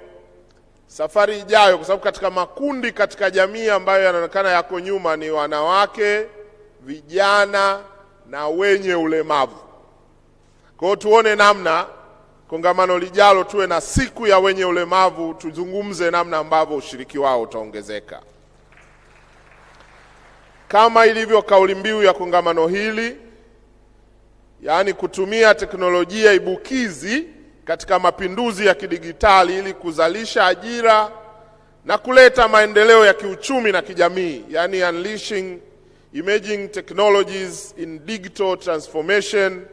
safari ijayo, kwa sababu katika makundi katika jamii ambayo yanaonekana yako nyuma ni wanawake, vijana na wenye ulemavu. Kwa hiyo tuone namna kongamano lijalo tuwe na siku ya wenye ulemavu, tuzungumze namna ambavyo ushiriki wao utaongezeka. kama ilivyo kauli mbiu ya kongamano hili, yaani kutumia teknolojia ibukizi katika mapinduzi ya kidigitali ili kuzalisha ajira na kuleta maendeleo ya kiuchumi na kijamii, yaani unleashing emerging technologies in digital transformation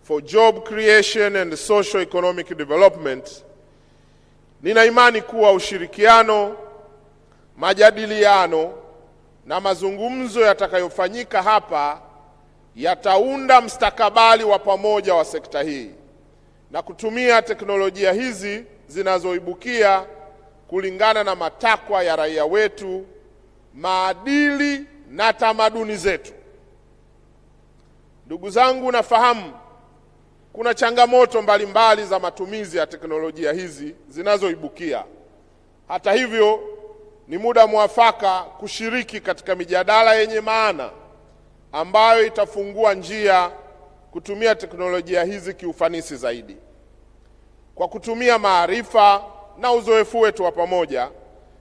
for job creation and socio-economic development. Nina imani kuwa ushirikiano, majadiliano na mazungumzo yatakayofanyika hapa yataunda mustakabali wa pamoja wa sekta hii na kutumia teknolojia hizi zinazoibukia kulingana na matakwa ya raia wetu, maadili na tamaduni zetu. Ndugu zangu, nafahamu kuna changamoto mbalimbali za matumizi ya teknolojia hizi zinazoibukia. Hata hivyo, ni muda mwafaka kushiriki katika mijadala yenye maana ambayo itafungua njia kutumia teknolojia hizi kiufanisi zaidi. Kwa kutumia maarifa na uzoefu wetu wa pamoja,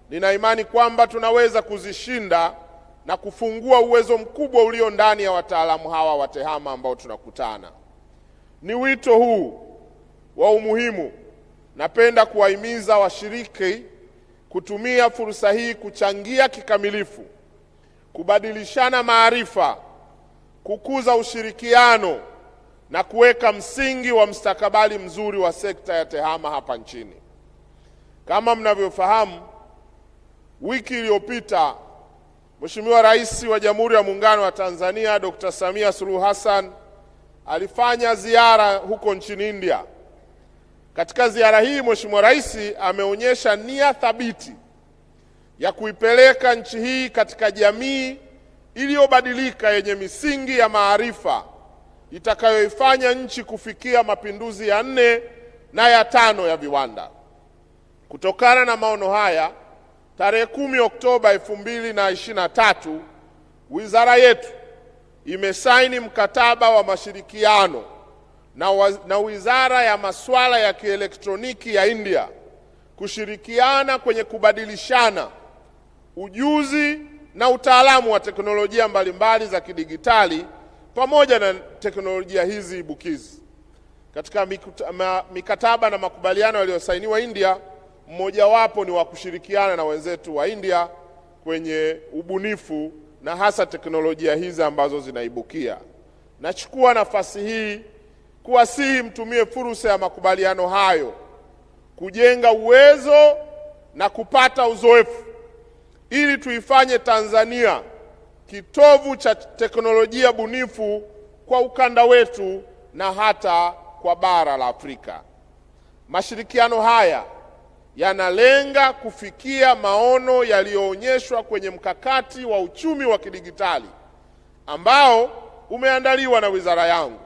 nina imani kwamba tunaweza kuzishinda na kufungua uwezo mkubwa ulio ndani ya wataalamu hawa wa TEHAMA ambao tunakutana. Ni wito huu wa umuhimu, napenda kuwahimiza washiriki kutumia fursa hii kuchangia kikamilifu, kubadilishana maarifa, kukuza ushirikiano na kuweka msingi wa mustakabali mzuri wa sekta ya TEHAMA hapa nchini. Kama mnavyofahamu, wiki iliyopita Mheshimiwa Rais wa Jamhuri ya Muungano wa Tanzania Dr. Samia Suluhu Hassan alifanya ziara huko nchini India. Katika ziara hii, Mheshimiwa Rais ameonyesha nia thabiti ya kuipeleka nchi hii katika jamii iliyobadilika yenye misingi ya maarifa itakayoifanya nchi kufikia mapinduzi ya 4 na ya 5 ya viwanda. Kutokana na maono haya, tarehe 10 Oktoba 2023, wizara yetu imesaini mkataba wa mashirikiano na Wizara ya Masuala ya Kielektroniki ya India kushirikiana kwenye kubadilishana ujuzi na utaalamu wa teknolojia mbalimbali za kidigitali pamoja na teknolojia hizi ibukizi. Katika mikataba na makubaliano yaliyosainiwa India, mmojawapo ni wa kushirikiana na wenzetu wa India kwenye ubunifu na hasa teknolojia hizi ambazo zinaibukia. Nachukua nafasi hii kuwasihi mtumie fursa ya makubaliano hayo kujenga uwezo na kupata uzoefu ili tuifanye Tanzania kitovu cha teknolojia bunifu kwa ukanda wetu na hata kwa bara la Afrika. Mashirikiano haya yanalenga kufikia maono yaliyoonyeshwa kwenye mkakati wa uchumi wa kidigitali ambao umeandaliwa na wizara yangu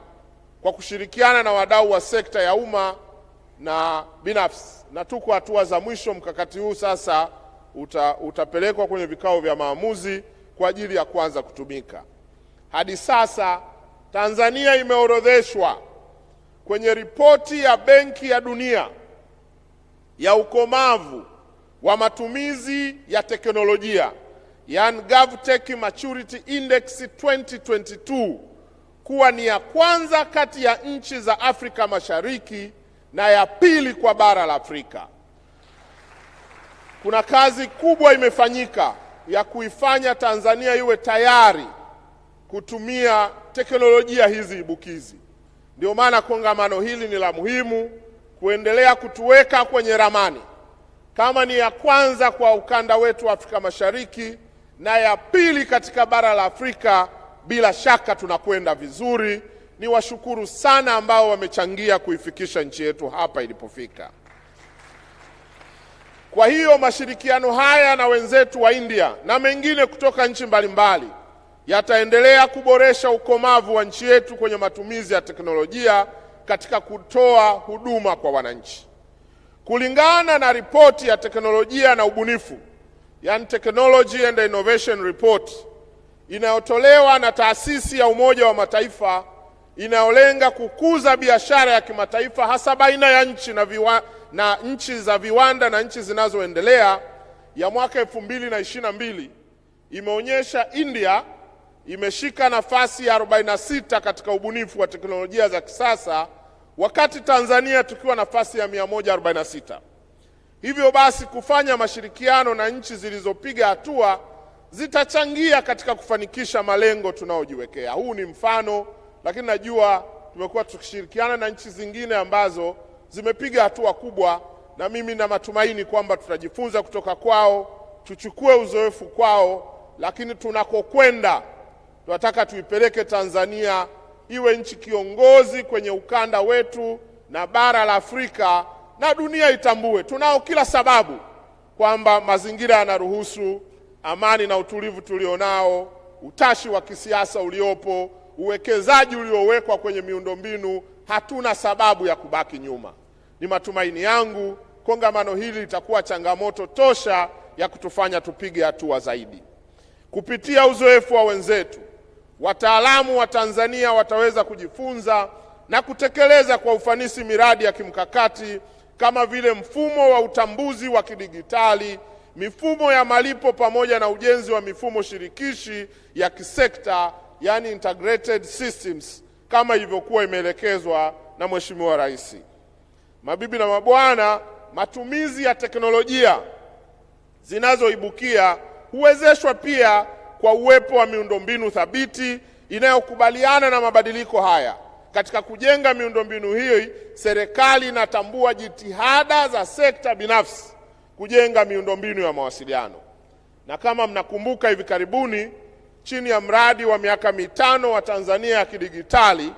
kwa kushirikiana na wadau wa sekta ya umma na binafsi, na tuko hatua za mwisho. Mkakati huu sasa utapelekwa kwenye vikao vya maamuzi kwa ajili ya kuanza kutumika. Hadi sasa Tanzania imeorodheshwa kwenye ripoti ya Benki ya Dunia ya ukomavu wa matumizi ya teknolojia, yani GovTech Maturity Index 2022, kuwa ni ya kwanza kati ya nchi za Afrika Mashariki na ya pili kwa bara la Afrika. Kuna kazi kubwa imefanyika ya kuifanya Tanzania iwe tayari kutumia teknolojia hizi ibukizi. Ndio maana kongamano hili ni la muhimu kuendelea kutuweka kwenye ramani kama ni ya kwanza kwa ukanda wetu wa Afrika Mashariki na ya pili katika bara la Afrika. Bila shaka tunakwenda vizuri. Ni washukuru sana ambao wamechangia kuifikisha nchi yetu hapa ilipofika. Kwa hiyo mashirikiano haya na wenzetu wa India na mengine kutoka nchi mbalimbali yataendelea kuboresha ukomavu wa nchi yetu kwenye matumizi ya teknolojia katika kutoa huduma kwa wananchi. Kulingana na ripoti ya teknolojia na ubunifu, yani Technology and Innovation Report, inayotolewa na taasisi ya Umoja wa Mataifa inayolenga kukuza biashara ya kimataifa hasa baina ya nchi na nchi za viwanda na nchi zinazoendelea, ya mwaka 2022, imeonyesha India imeshika nafasi ya 46 katika ubunifu wa teknolojia za kisasa, wakati Tanzania tukiwa nafasi ya 146. Hivyo basi kufanya mashirikiano na nchi zilizopiga hatua zitachangia katika kufanikisha malengo tunayojiwekea. Huu ni mfano, lakini najua tumekuwa tukishirikiana na nchi zingine ambazo zimepiga hatua kubwa, na mimi na matumaini kwamba tutajifunza kutoka kwao, tuchukue uzoefu kwao, lakini tunakokwenda tunataka tuipeleke Tanzania iwe nchi kiongozi kwenye ukanda wetu na bara la Afrika, na dunia itambue tunao kila sababu kwamba mazingira yanaruhusu, amani na utulivu tulionao, utashi wa kisiasa uliopo, uwekezaji uliowekwa kwenye miundombinu, hatuna sababu ya kubaki nyuma. Ni matumaini yangu kongamano hili litakuwa changamoto tosha ya kutufanya tupige hatua zaidi. Kupitia uzoefu wa wenzetu, wataalamu wa Tanzania wataweza kujifunza na kutekeleza kwa ufanisi miradi ya kimkakati kama vile mfumo wa utambuzi wa kidigitali, mifumo ya malipo pamoja na ujenzi wa mifumo shirikishi ya kisekta, yani integrated systems, kama ilivyokuwa imeelekezwa na Mheshimiwa Rais. Mabibi na mabwana, matumizi ya teknolojia zinazoibukia huwezeshwa pia kwa uwepo wa miundombinu thabiti inayokubaliana na mabadiliko haya. Katika kujenga miundombinu hii, serikali inatambua jitihada za sekta binafsi kujenga miundombinu ya mawasiliano. Na kama mnakumbuka, hivi karibuni chini ya mradi wa miaka 5 wa Tanzania ya kidigitali,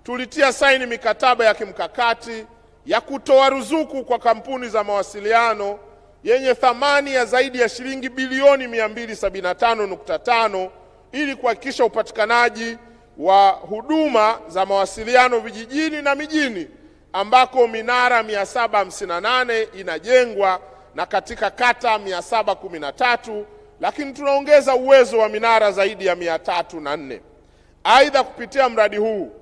tulitia saini mikataba ya kimkakati ya kutoa ruzuku kwa kampuni za mawasiliano yenye thamani ya zaidi ya shilingi bilioni 275.5 ili kuhakikisha upatikanaji wa huduma za mawasiliano vijijini na mijini, ambako minara 758 inajengwa na katika kata 713, lakini tunaongeza uwezo wa minara zaidi ya 304. Aidha, kupitia mradi huu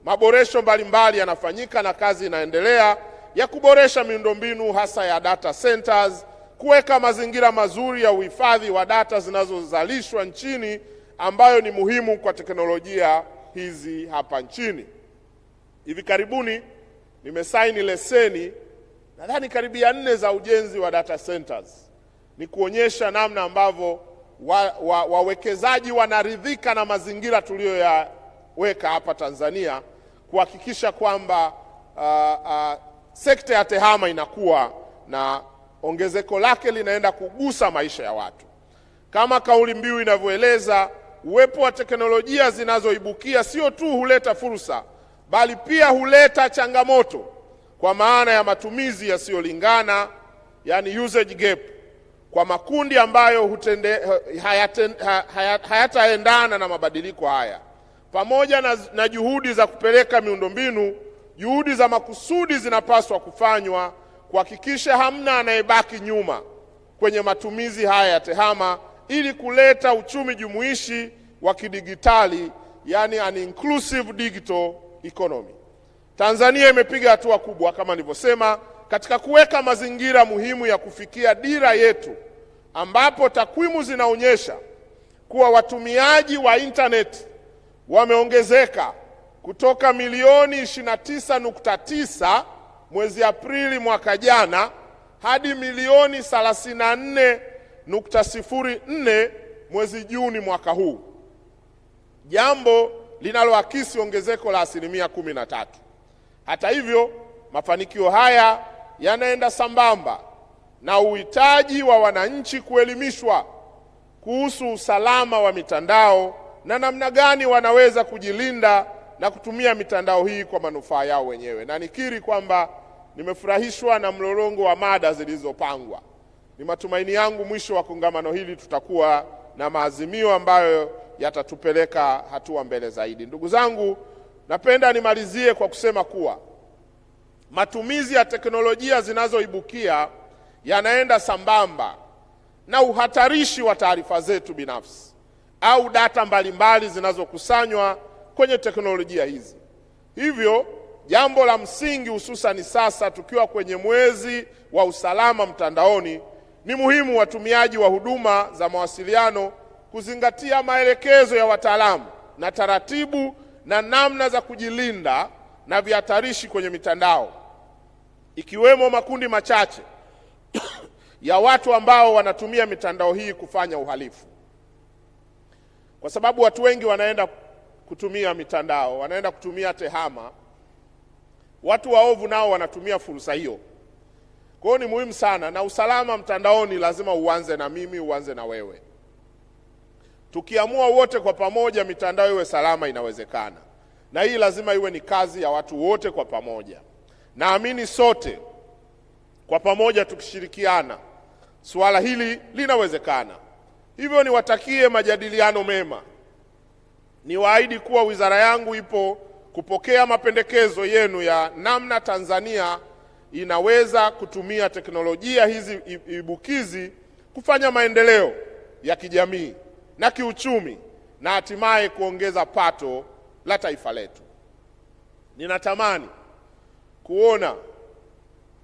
maboresho mbalimbali yanafanyika na kazi inaendelea ya kuboresha miundombinu hasa ya data centers, kuweka mazingira mazuri ya uhifadhi wa data zinazozalishwa nchini ambayo ni muhimu kwa teknolojia hizi hapa nchini. Hivi karibuni nimesaini leseni nadhani karibia 4 za ujenzi wa data centers. Ni kuonyesha namna ambavyo wawekezaji wanaridhika na mazingira tuliyoyaweka hapa Tanzania, kuhakikisha kwamba sekta ya tehama inakuwa na ongezeko lake linaenda kugusa maisha ya watu. Kama kauli mbiu inavyoeleza, uwepo wa teknolojia zinazoibukia sio tu huleta fursa, bali pia huleta changamoto kwa maana ya matumizi yasiyolingana, yani usage gap, kwa makundi ambayo hayataendana na mabadiliko haya. Pamoja na juhudi za kupeleka miundombinu, juhudi za makusudi zinapaswa kufanywa kuhakikisha hamna anayebaki nyuma kwenye matumizi haya ya tehama, ili kuleta uchumi jumuishi wa kidigitali, yani an inclusive digital economy. Tanzania imepiga hatua kubwa kama nilivyosema katika kuweka mazingira muhimu ya kufikia dira yetu, ambapo takwimu zinaonyesha kuwa watumiaji wa internet wameongezeka kutoka milioni 29.9 mwezi Aprili mwaka jana hadi milioni 34.04 mwezi Juni mwaka huu, jambo linaloakisi ongezeko la 13%. Hata hivyo, mafanikio haya yanaenda sambamba na uhitaji wa wananchi kuelimishwa kuhusu usalama wa mitandao na namna gani wanaweza kujilinda na kutumia mitandao hii kwa manufaa yao wenyewe. Na nikiri kwamba nimefurahishwa na mlolongo wa mada zilizopangwa. Ni matumaini yangu mwisho wa kongamano hili tutakuwa na maazimio ambayo yatatupeleka hatua mbele zaidi. Ndugu zangu, napenda nimalizie kwa kusema kuwa matumizi ya teknolojia zinazoibukia yanaenda sambamba na uhatarishi wa taarifa zetu binafsi au data mbalimbali zinazokusanywa kwenye teknolojia hizi. Hivyo, jambo la msingi, hususan sasa tukiwa kwenye mwezi wa usalama mtandaoni, ni muhimu watumiaji wa huduma za mawasiliano kuzingatia maelekezo ya wataalamu na taratibu na namna za kujilinda na vihatarishi kwenye mitandao, ikiwemo makundi machache ya watu ambao wanatumia mitandao hii kufanya uhalifu. Kwa sababu watu wengi wanaenda kutumia mitandao, wanaenda kutumia tehama, watu waovu nao wanatumia fursa hiyo. Kwa hiyo ni muhimu sana, na usalama mtandaoni lazima uanze na mimi, uanze na wewe. Tukiamua wote kwa pamoja mitandao iwe salama, inawezekana. Na hii lazima iwe ni kazi ya watu wote kwa pamoja. Naamini sote kwa pamoja tukishirikiana, suala hili linawezekana. Hivyo niwatakie majadiliano mema. Niwaahidi kuwa wizara yangu ipo kupokea mapendekezo yenu ya namna Tanzania inaweza kutumia teknolojia hizi ibukizi kufanya maendeleo ya kijamii na kiuchumi na hatimaye kuongeza pato la taifa letu. Ninatamani kuona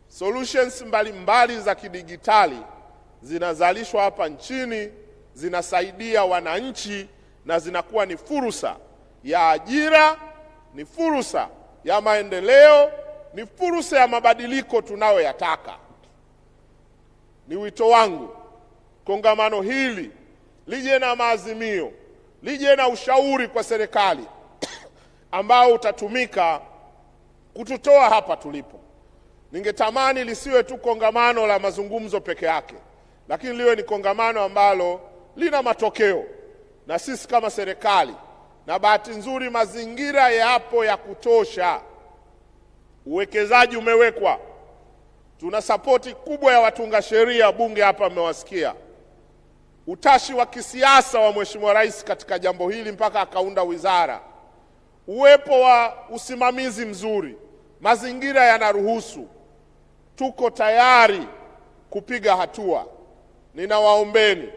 solutions mbalimbali za kidigitali zinazalishwa hapa nchini, zinasaidia wananchi na zinakuwa ni fursa ya ajira, ni fursa ya maendeleo, ni fursa ya mabadiliko tunayoyataka. Ni wito wangu kongamano hili lije na maazimio, lije na ushauri kwa serikali ambao utatumika kututoa hapa tulipo. Ningetamani lisiwe tu kongamano la mazungumzo peke yake, lakini liwe ni kongamano ambalo lina matokeo. Na sisi kama serikali, na bahati nzuri mazingira yapo ya kutosha, uwekezaji umewekwa, tuna sapoti kubwa ya watunga sheria, bunge hapa mmewasikia, utashi wa kisiasa wa Mheshimiwa Rais katika jambo hili mpaka akaunda wizara, uwepo wa usimamizi mzuri, mazingira yanaruhusu, tuko tayari kupiga hatua. Ninawaombeni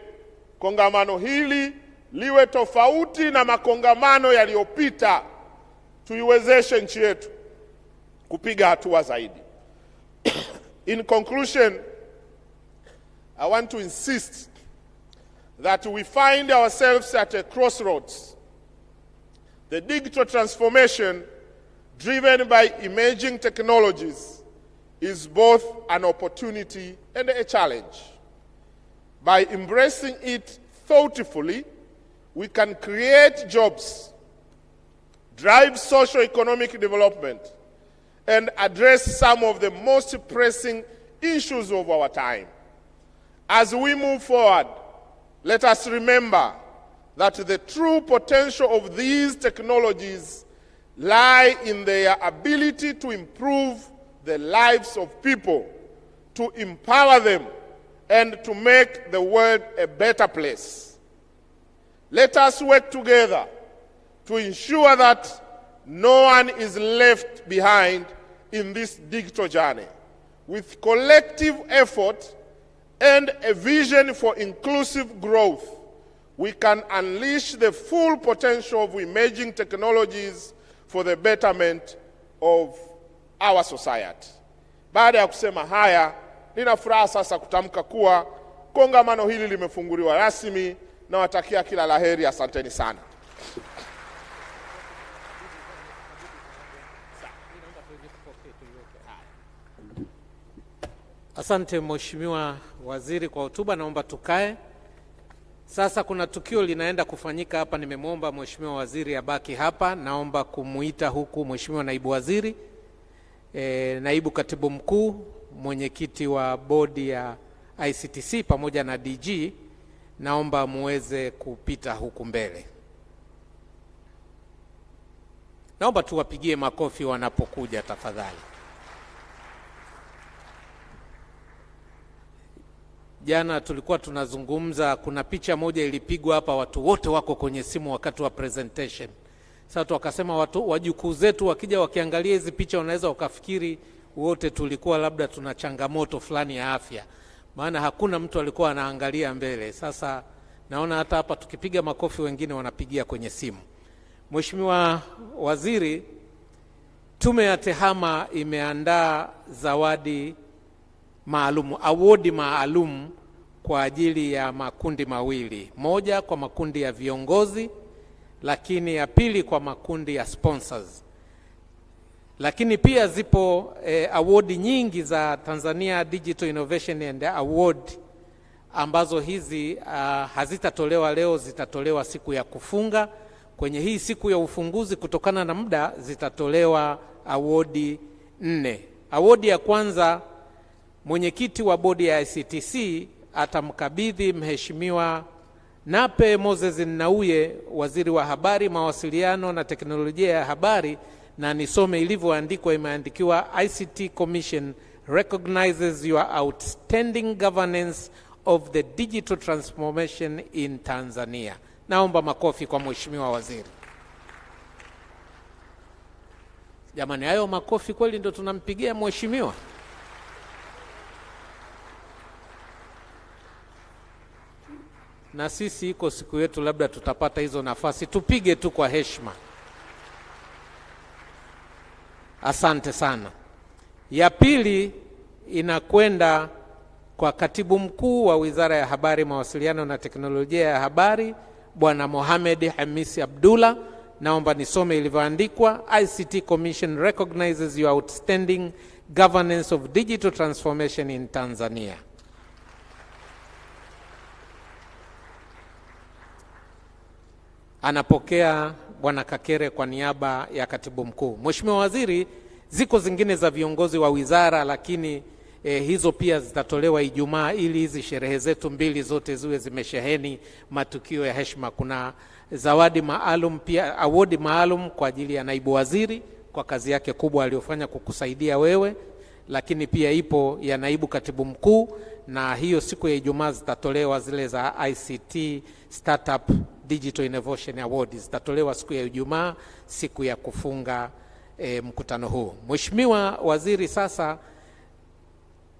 kongamano hili liwe tofauti na makongamano yaliyopita, tuiwezeshe nchi yetu kupiga hatua zaidi. In conclusion, I want to insist that we find ourselves at a crossroads. The digital transformation driven by emerging technologies is both an opportunity and a challenge. By embracing it thoughtfully, we can create jobs, drive socio-economic development, and address some of the most pressing issues of our time. As we move forward, let us remember that the true potential of these technologies lie in their ability to improve the lives of people, to empower them, and to make the world a better place. Let us work together to ensure that no one is left behind in this digital journey. With collective effort and a vision for inclusive growth, we can unleash the full potential of emerging technologies for the betterment of our society. Baada ya kusema haya, nina furaha sasa kutamka kuwa kongamano hili limefunguliwa rasmi, na watakia kila laheri. Asanteni sana. Asante Mheshimiwa Waziri kwa hotuba. Naomba tukae. Sasa kuna tukio linaenda kufanyika hapa. Nimemwomba Mheshimiwa Waziri abaki hapa. Naomba kumuita huku Mheshimiwa Naibu Waziri, Naibu Katibu Mkuu, mwenyekiti wa bodi ya ICTC pamoja na DG. Naomba muweze kupita huku mbele. Naomba tuwapigie makofi wanapokuja tafadhali. Jana tulikuwa tunazungumza, kuna picha moja ilipigwa hapa, watu wote wako kwenye simu wakati wa presentation. Sasa wakasema watu wajukuu zetu wakija wakiangalia hizi picha wanaweza wakafikiri wote tulikuwa labda tuna changamoto fulani ya afya, maana hakuna mtu alikuwa anaangalia mbele. Sasa naona hata hapa tukipiga makofi wengine wanapigia kwenye simu. Mheshimiwa Waziri, Tume ya TEHAMA imeandaa zawadi maalum, award maalum kwa ajili ya makundi mawili. Moja kwa makundi ya viongozi, lakini ya pili kwa makundi ya sponsors. Lakini pia zipo award nyingi za Tanzania Digital Innovation and Award ambazo hizi hazitatolewa leo, zitatolewa siku ya kufunga. Kwenye hii siku ya ufunguzi, kutokana na muda, zitatolewa award 4. Award ya kwanza, mwenyekiti wa bodi ya ICTC atamkabidhi Mheshimiwa Nape Moses Nnauye, waziri wa habari, mawasiliano na teknolojia ya habari, na nisome ilivyoandikwa, imeandikiwa ICT Commission recognizes your outstanding governance of the digital transformation in Tanzania. Naomba makofi kwa Mheshimiwa Waziri. Jamani, hayo makofi kweli ndio tunampigia mheshimiwa? Na sisi iko siku yetu, labda tutapata hizo nafasi, tupige tu kwa heshima. Asante sana. Ya pili inakwenda kwa Katibu Mkuu wa Wizara ya Habari, Mawasiliano na Teknolojia ya Habari, Bwana Mohamed Hamisi Abdullah. Naomba nisome ilivyoandikwa. ICT Commission recognizes your outstanding governance of digital transformation in Tanzania. Anapokea Bwana Kakere kwa niaba ya Katibu Mkuu. Mheshimiwa Waziri, ziko zingine za viongozi wa wizara, lakini hizo pia zitatolewa Ijumaa ili hizi sherehe zetu mbili zote ziwe zimesheheni matukio ya heshima. Kuna zawadi maalum pia, award maalum kwa ajili ya naibu waziri kwa kazi yake kubwa aliyofanya kukusaidia wewe, lakini pia ipo ya naibu katibu mkuu, na hiyo siku ya Ijumaa zitatolewa zile za ICT Startup Digital Innovation Awards, zitatolewa siku ya Ijumaa, siku ya kufunga mkutano huu. Mheshimiwa Waziri, sasa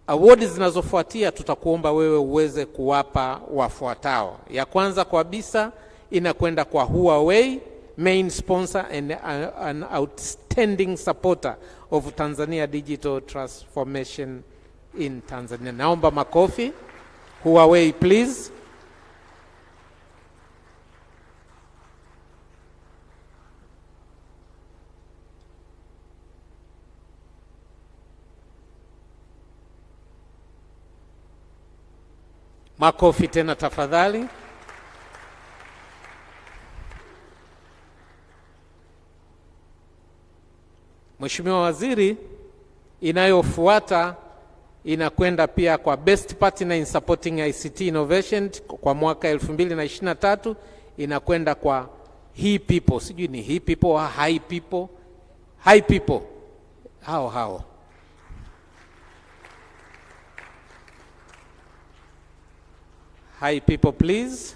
award zinazofuatia tutakuomba wewe uweze kuwapa wafuatao. Ya kwanza kabisa inakwenda kwa Huawei, main sponsor and an outstanding supporter of Tanzania digital transformation in Tanzania. Naomba makofi. Huawei, please. Makofi tena tafadhali. Mheshimiwa Waziri, inayofuata inakwenda pia kwa Best Partner in Supporting ICT Innovation kwa mwaka 2023, inakwenda kwa He People. Sijui ni He People au High People. High People. Hao. High People, please.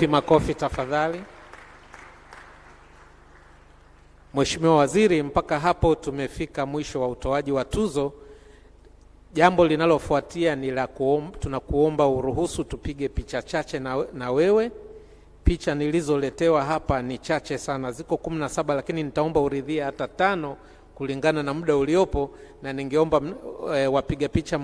Makofi tafadhali. Mheshimiwa Waziri, mpaka hapo tumefika mwisho wa utoaji wa tuzo. Jambo linalofuatia ni la tunakuomba uruhusu tupige picha chache na wewe. Picha nilizoletewa hapa ni chache sana, ziko 17, lakini nitaomba uridhia hata 5 kulingana na muda uliopo, na ningeomba wapiga picha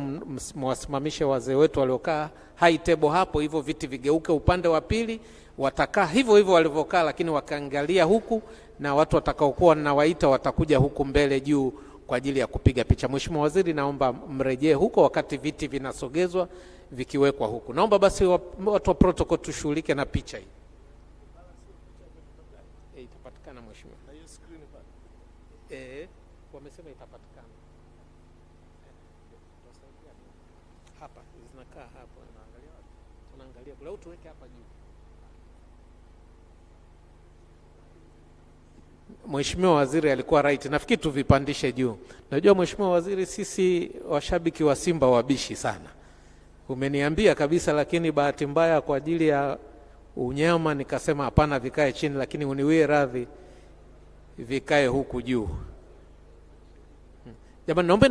mwasimamishe wazee wetu waliokaa high table hapo, hivyo viti vigeuke upande wa pili, watakaa hivyo walivyokaa, lakini wakaangalia huku, na watu watakaokuwa nawaita watakuja huku mbele juu kwa ajili ya kupiga picha. Mheshimiwa Waziri, naomba mrejee huko wakati viti vinasogezwa vikiwekwa huku. Naomba basi watu wa protocol tushughulike na picha hii. Itapatikana Mheshimiwa. Na hiyo screen pale. Wamesema itapatikana. Hapa zinakaa hapo, naangalia wapi? Tunaangalia leo, tuweke hapa juu. Mheshimiwa Waziri alikuwa right. Nafikiri tuvipandishe juu. Najua Mheshimiwa Waziri, sisi washabiki wa Simba wabishi sana. Umeniambia kabisa, lakini bahati mbaya kwa ajili ya unyama, nikasema hapana, vikae chini, lakini uniwie radhi vikae huku juu. Jamani, naomba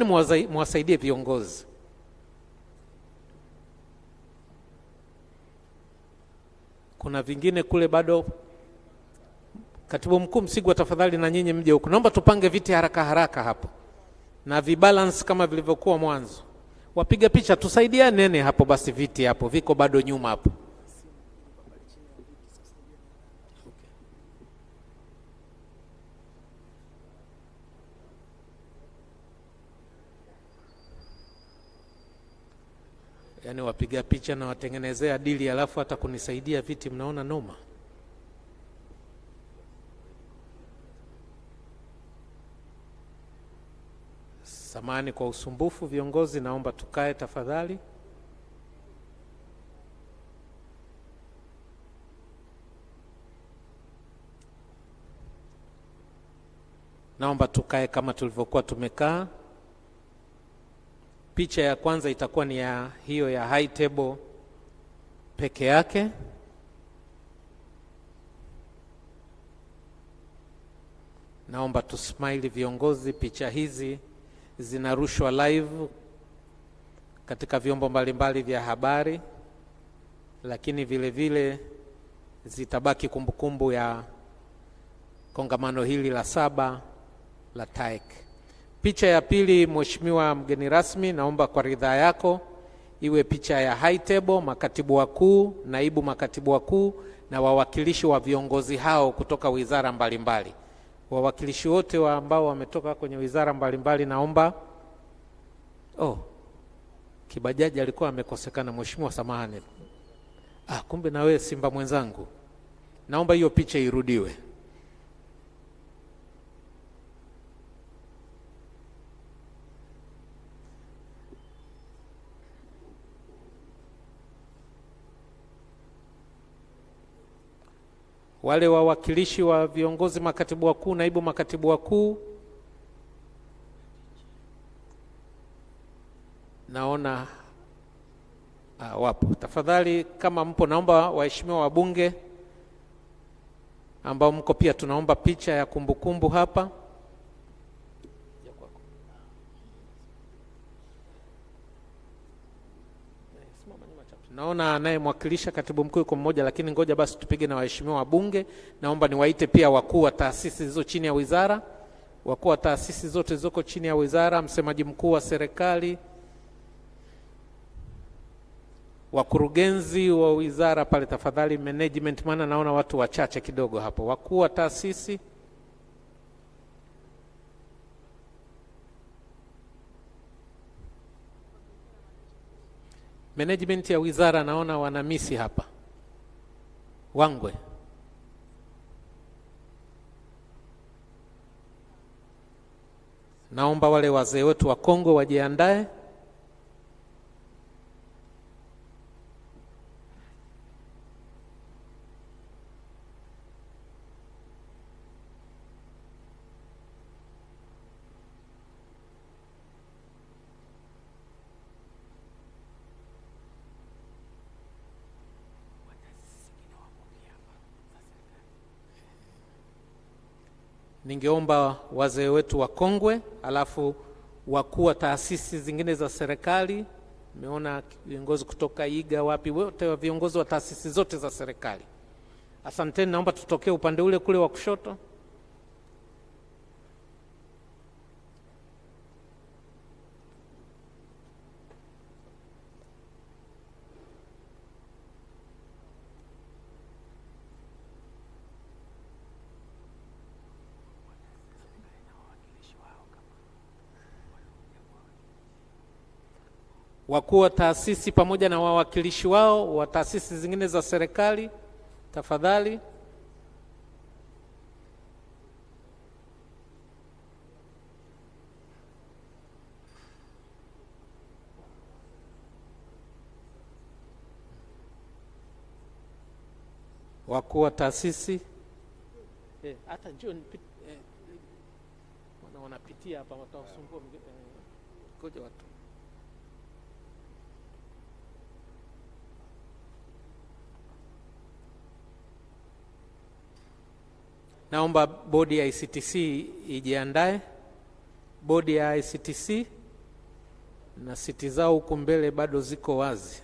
muwasaidie viongozi. Kuna vingine kule bado. Katibu Mkuu Msigwa, tafadhali na nyinyi mje huku. Naomba tupange viti haraka haraka hapo na vibalance kama vilivyokuwa mwanzo. Wapiga picha tusaidiane hapo basi, viti hapo viko bado nyuma hapo. Yaani wapiga picha na watengenezea dili alafu hata kunisaidia viti, mnaona noma. Samahani kwa usumbufu viongozi, naomba tukae tafadhali. Naomba tukae kama tulivyokuwa tumekaa. Picha ya kwanza itakuwa ni ya hiyo ya high table peke yake. Naomba tusmile viongozi. Picha hizi zinarushwa live katika vyombo mbalimbali vya habari, lakini vile vile zitabaki kumbukumbu ya kongamano hili la 7 la TAIC. Picha ya pili, Mheshimiwa mgeni rasmi, naomba kwa ridhaa yako iwe picha ya high table, makatibu wakuu, naibu makatibu wakuu na wawakilishi wa viongozi hao kutoka wizara mbalimbali. Wawakilishi wote ambao wametoka kwenye wizara mbalimbali naomba. Kibajaji alikuwa amekosekana, Mheshimiwa, samahani. Kumbe na wewe Simba mwenzangu. Naomba hiyo picha irudiwe. Wale wawakilishi wa viongozi, makatibu wakuu, naibu makatibu wakuu, naona wapo. Tafadhali kama mpo, naomba waheshimiwa wabunge ambao mko pia, tunaomba picha ya kumbukumbu hapa. Naona anayemwakilisha katibu mkuu yuko mmoja, lakini ngoja basi tupige na waheshimiwa wabunge. Naomba niwaite pia wakuu wa taasisi zilizo chini ya wizara, wakuu wa taasisi zote zilizoko chini ya wizara, msemaji mkuu wa serikali, wakurugenzi wa wizara pale tafadhali, management, maana naona watu wachache kidogo hapo. Wakuu wa taasisi, management ya wizara naona wanamisi hapa. Wangwe, naomba wale wazee wetu wa Kongo wajiandae. Ningeomba wazee wetu wa Kongwe, alafu wakuu wa taasisi zingine za serikali. Nimeona viongozi kutoka IGA wapi, wote wa viongozi wa taasisi zote za serikali. Asanteni, naomba tutokee upande ule kule wa kushoto. Wakuu wa taasisi pamoja na wawakilishi wao wa taasisi zingine za serikali tafadhali. Wakuu wa taasisi hata njoo wanapitia hapa, watawasumbua ngoja watu. Naomba bodi ya ICTC ijiandae. Bodi ya ICTC na siti zao huko mbele bado ziko wazi.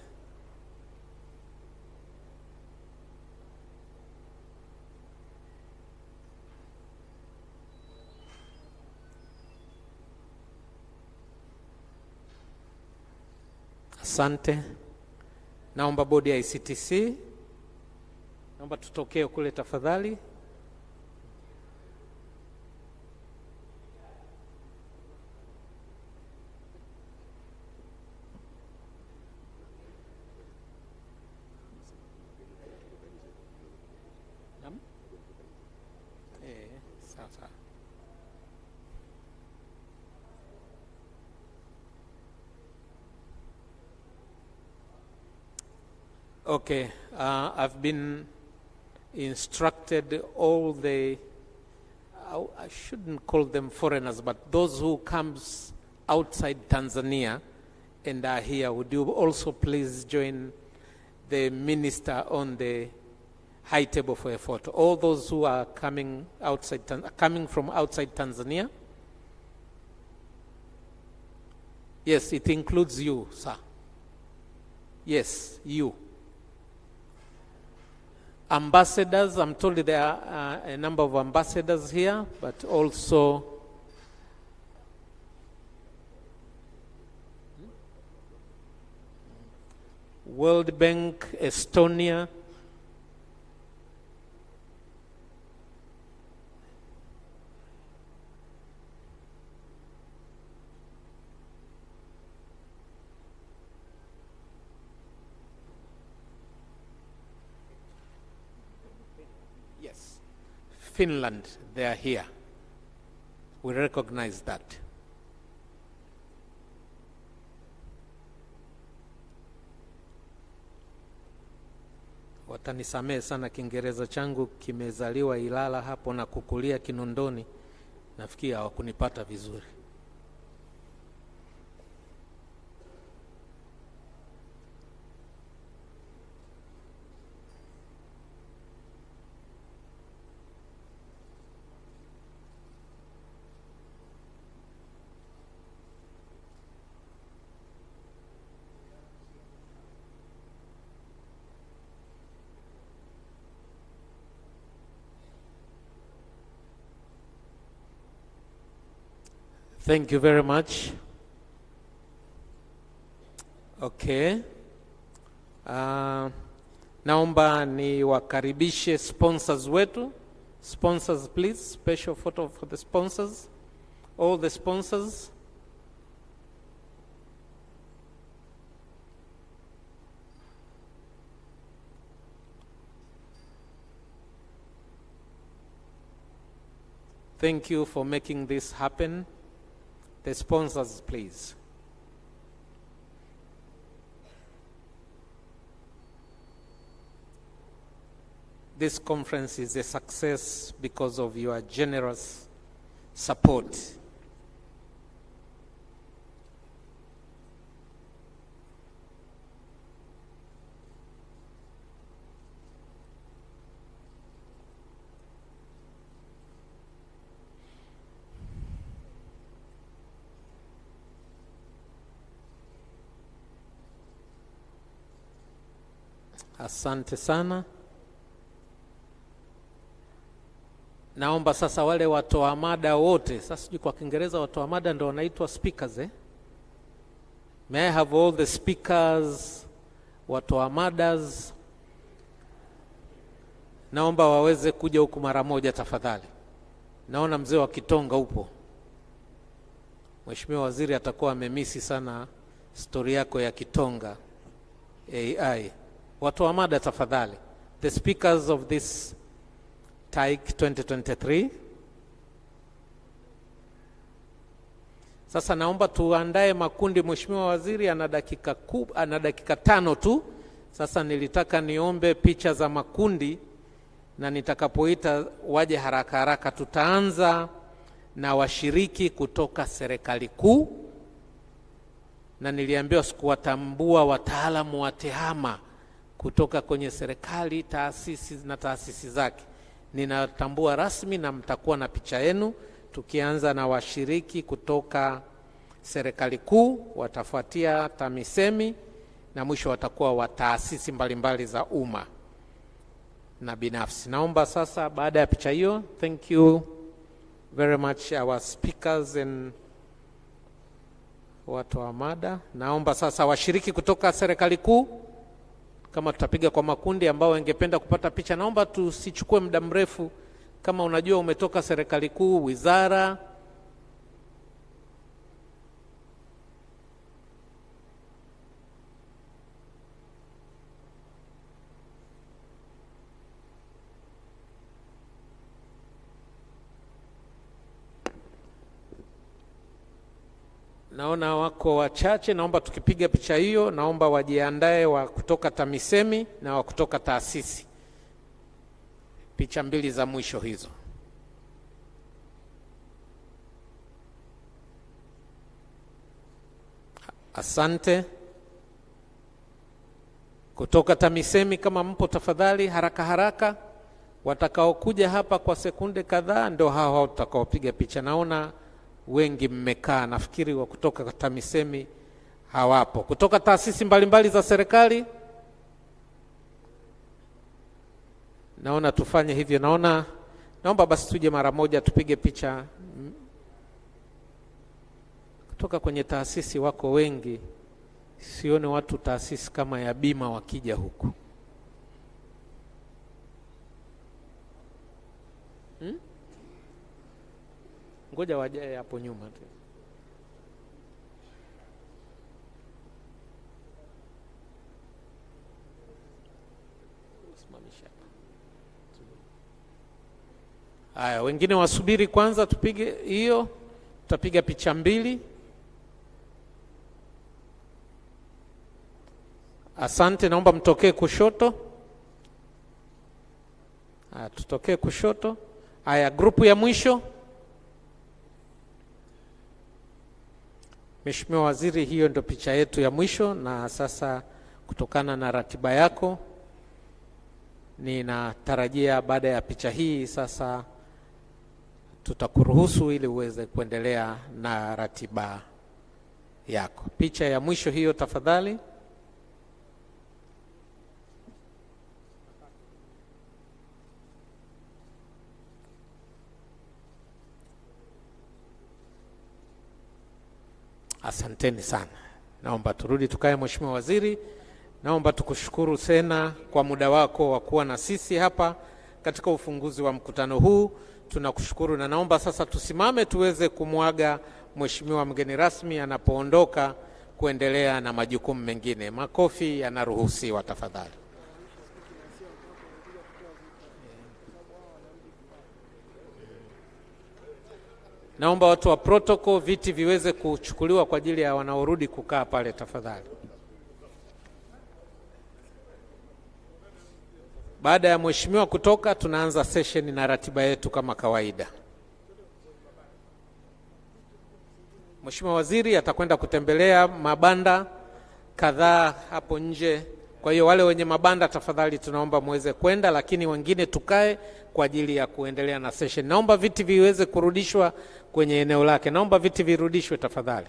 Asante. Naomba bodi ya ICTC, naomba tutokee kule tafadhali. Sawa. Okay, I've been instructed all the, I shouldn't call them foreigners, but those who comes outside Tanzania and are here, would you also please join the minister on the high table for a photo? All those who are coming from outside Tanzania. Yes, it includes you, sir. Yes, you. Ambassadors, I'm told there are a number of ambassadors here, but also World Bank, Estonia, Finland, they are here. We recognize that. Watanisamehe sana, Kiingereza changu kimezaliwa Ilala hapo na kukulia Kinondoni. Nafikiri hawakunipata vizuri. Thank you very much. Okay. Naomba ni wakaribishe sponsors wetu. Sponsors, please. Special photo for the sponsors. All the sponsors. Thank you for making this happen. The sponsors, please. This conference is a success because of your generous support. Asante sana. Naomba sasa wale watoa mada wote, sasa sijui kwa Kiingereza watoa mada ndio wanaitwa speakers May I have all the speakers, watoa madas, naomba waweze kuja huku mara moja tafadhali. Naona mzee wa Kitonga upo. Mheshimiwa Waziri atakuwa amemisi sana story yako ya Kitonga AI. Watoa mada tafadhali. The speakers of this TAIC 2023. Sasa naomba tuandae makundi. Mheshimiwa Waziri ana dakika 5 tu. Sasa nilitaka niombe picha za makundi na nitakapoita waje haraka haraka. Tutaanza na washiriki kutoka serikali kuu, na niliambiwa sikuwatambua wataalamu wa tehama kutoka kwenye serikali, taasisi na taasisi zake. ninatambua rasmi na mtakuwa na picha yenu, tukianza na washiriki kutoka serikali kuu, watafuatia TAMISEMI na mwisho watakuwa wa taasisi mbalimbali za umma na binafsi. Naomba sasa baada ya picha hiyo, thank you very much our speakers and watu wa mada. Naomba sasa washiriki kutoka serikali kuu, kama tutapiga kwa makundi ambao wangependa kupata picha, naomba tusichukue muda mrefu. Kama unajua umetoka serikali kuu, wizara, naona wako wachache. Naomba tukipiga picha hiyo, naomba wajiandae wa kutoka TAMISEMI na wa kutoka taasisi. Picha mbili za mwisho hizo. Asante. Kutoka TAMISEMI kama mpo tafadhali haraka haraka. Watakaokuja hapa kwa sekunde kadhaa ndio hao tutakaopiga picha. Naona wengi mmekaa, nafikiri wa kutoka TAMISEMI hawapo. Kutoka taasisi mbalimbali za serikali, naona tufanye hivyo. Naomba basi tuje mara moja tupige picha. Kutoka kwenye taasisi wako wengi, sione watu taasisi kama ya bima wakija huku. Ngoja wajae hapo nyuma tu. Haya, wengine wasubiri kwanza tupige hiyo. Tutapiga picha mbili. Asante, naomba mtokee kushoto. Haya, tutokee kushoto. Haya, grupu ya mwisho. Mheshimiwa Waziri, hiyo ndio picha yetu ya mwisho, na sasa kutokana na ratiba yako ninatarajia baada ya picha hii sasa tutakuruhusu ili uweze kuendelea na ratiba yako. Picha ya mwisho hiyo tafadhali. Asanteni sana. Naomba turudi tukae. Mheshimiwa Waziri, naomba tukushukuru tena kwa muda wako wa kuwa na sisi hapa katika ufunguzi wa mkutano huu. Tunakushukuru na naomba sasa tusimame tuweze kumwaga Mheshimiwa mgeni rasmi anapoondoka kuendelea na majukumu mengine. Makofi yanaruhusiwa tafadhali. Naomba watu wa protocol viti viweze kuchukuliwa kwa ajili ya wanaorudi kukaa pale tafadhali. Baada ya mheshimiwa kutoka, tunaanza session na ratiba yetu kama kawaida. Mheshimiwa Waziri atakwenda kutembelea mabanda kadhaa hapo nje. Kwa hiyo wale wenye mabanda tafadhali tunaomba muweze kwenda, lakini wengine tukae kwa ajili ya kuendelea na session. Naomba viti viweze kurudishwa kwenye eneo lake. Naomba viti virudishwe tafadhali.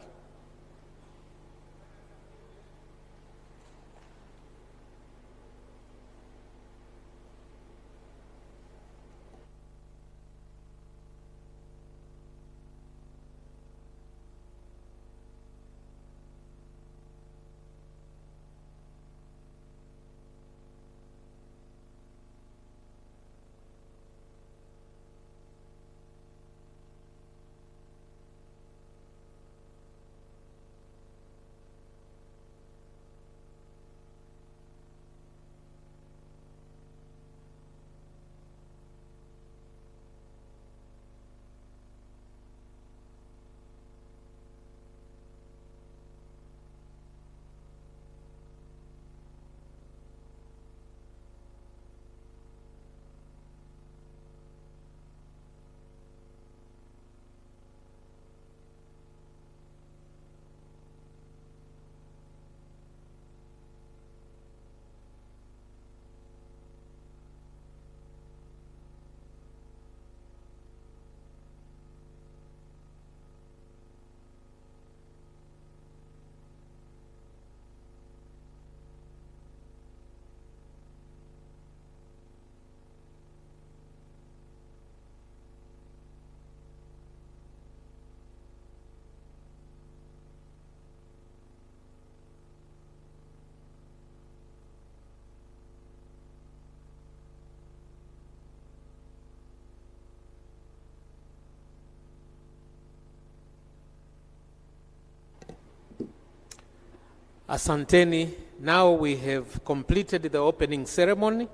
Asanteni. Now we have completed the opening ceremony.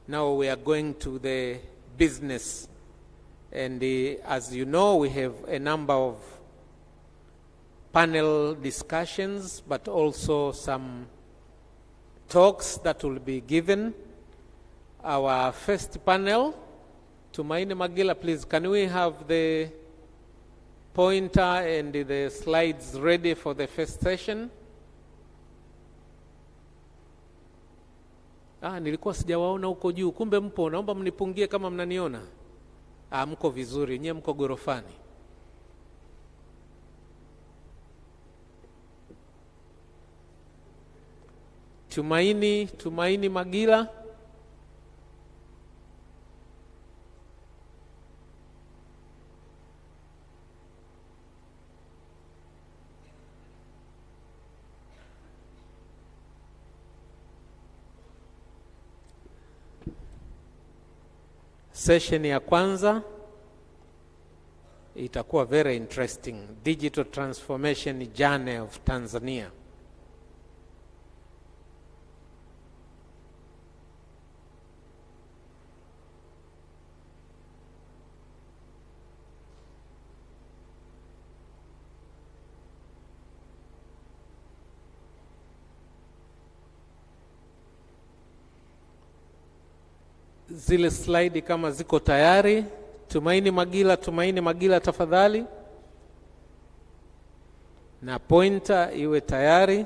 Now we are going to the business. And as you know, we have a number of panel discussions, but also some talks that will be given. Our first panel, Tumaini Magila, please, can we have the pointer and the slides ready for the first session? Nilikuwa sijawaona huko juu. Kumbe mpo, naomba mnipungie kama mnaniona. Mko vizuri, nyie mko gorofani. Tumaini Magila. Session ya kwanza itakuwa very interesting. Digital Transformation Journey of Tanzania. Zile slide kama ziko tayari. Tumaini Magila tafadhali. Na pointer iwe tayari.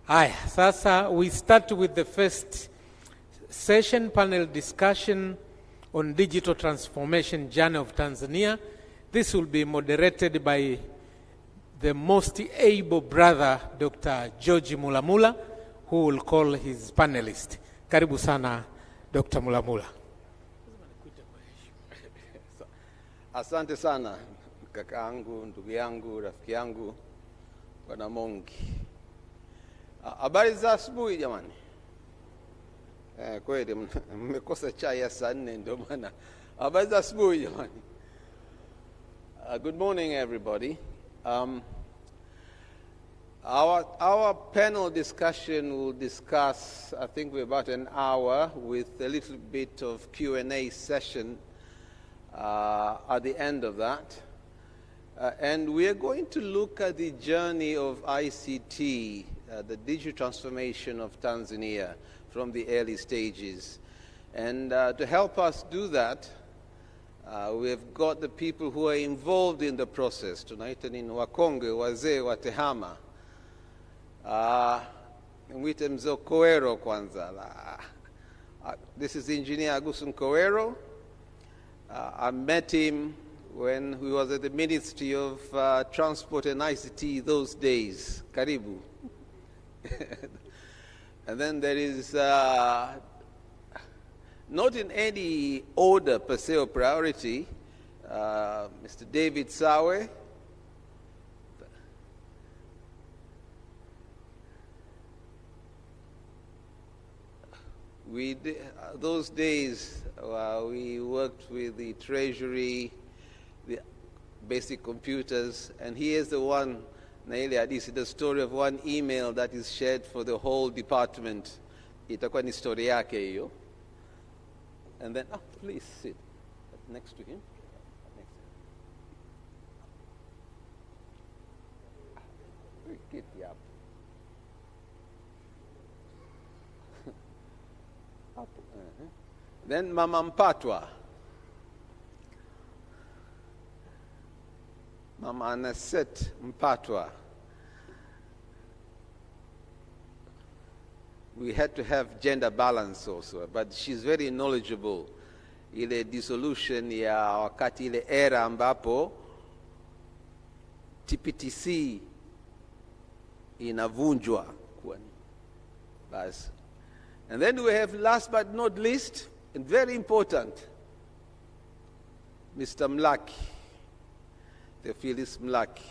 Haya, sasa we start with the first session, panel discussion on digital transformation journey of Tanzania. This will be moderated by the most able brother, Dr. George Mulamula, who will call his panelist. Karibu sana, Dr. Mulamula. Asante sana, kaka yangu, ndugu yangu, rafiki yangu, Bwana Mongi. Habari za asubuhi jamani. Kweli mmekosa chai ya saa 4 ndio maana. Habari za asubuhi jamani. Good morning everybody. Our panel discussion will discuss, I think we're about an hour, with a little bit of Q&A session at the end of that. And we are going to look at the journey of ICT, the digital transformation of Tanzania from the early stages. And to help us do that, we've got the people who are involved in the process. Tunaita ni wakongwe wazee wa tehama. Mwite Mzee Kowero kwanza. This is Engineer Agusun Kowero. I met him when he was at the Ministry of Transport and ICT those days. Karibu. And then there is, not in any order per se or priority, Mr. David Nnauye. Those days, we worked with the Treasury, the basic computers, and he is the one, Naili Hadisi, the story of one email that is shared for the whole department. Itakuwa ni story yake hiyo. And then, please sit next to him. Get up. Then Mama Mpatwa. Mama Anaset Mpatwa. We had to have gender balance also, but she's very knowledgeable. Ile dissolution ya wakati ile era ambapo TPTC inavunjwa. Basi. And then we have, last but not least, and very important, Mr. Mlaki, Theophilus Mlaki.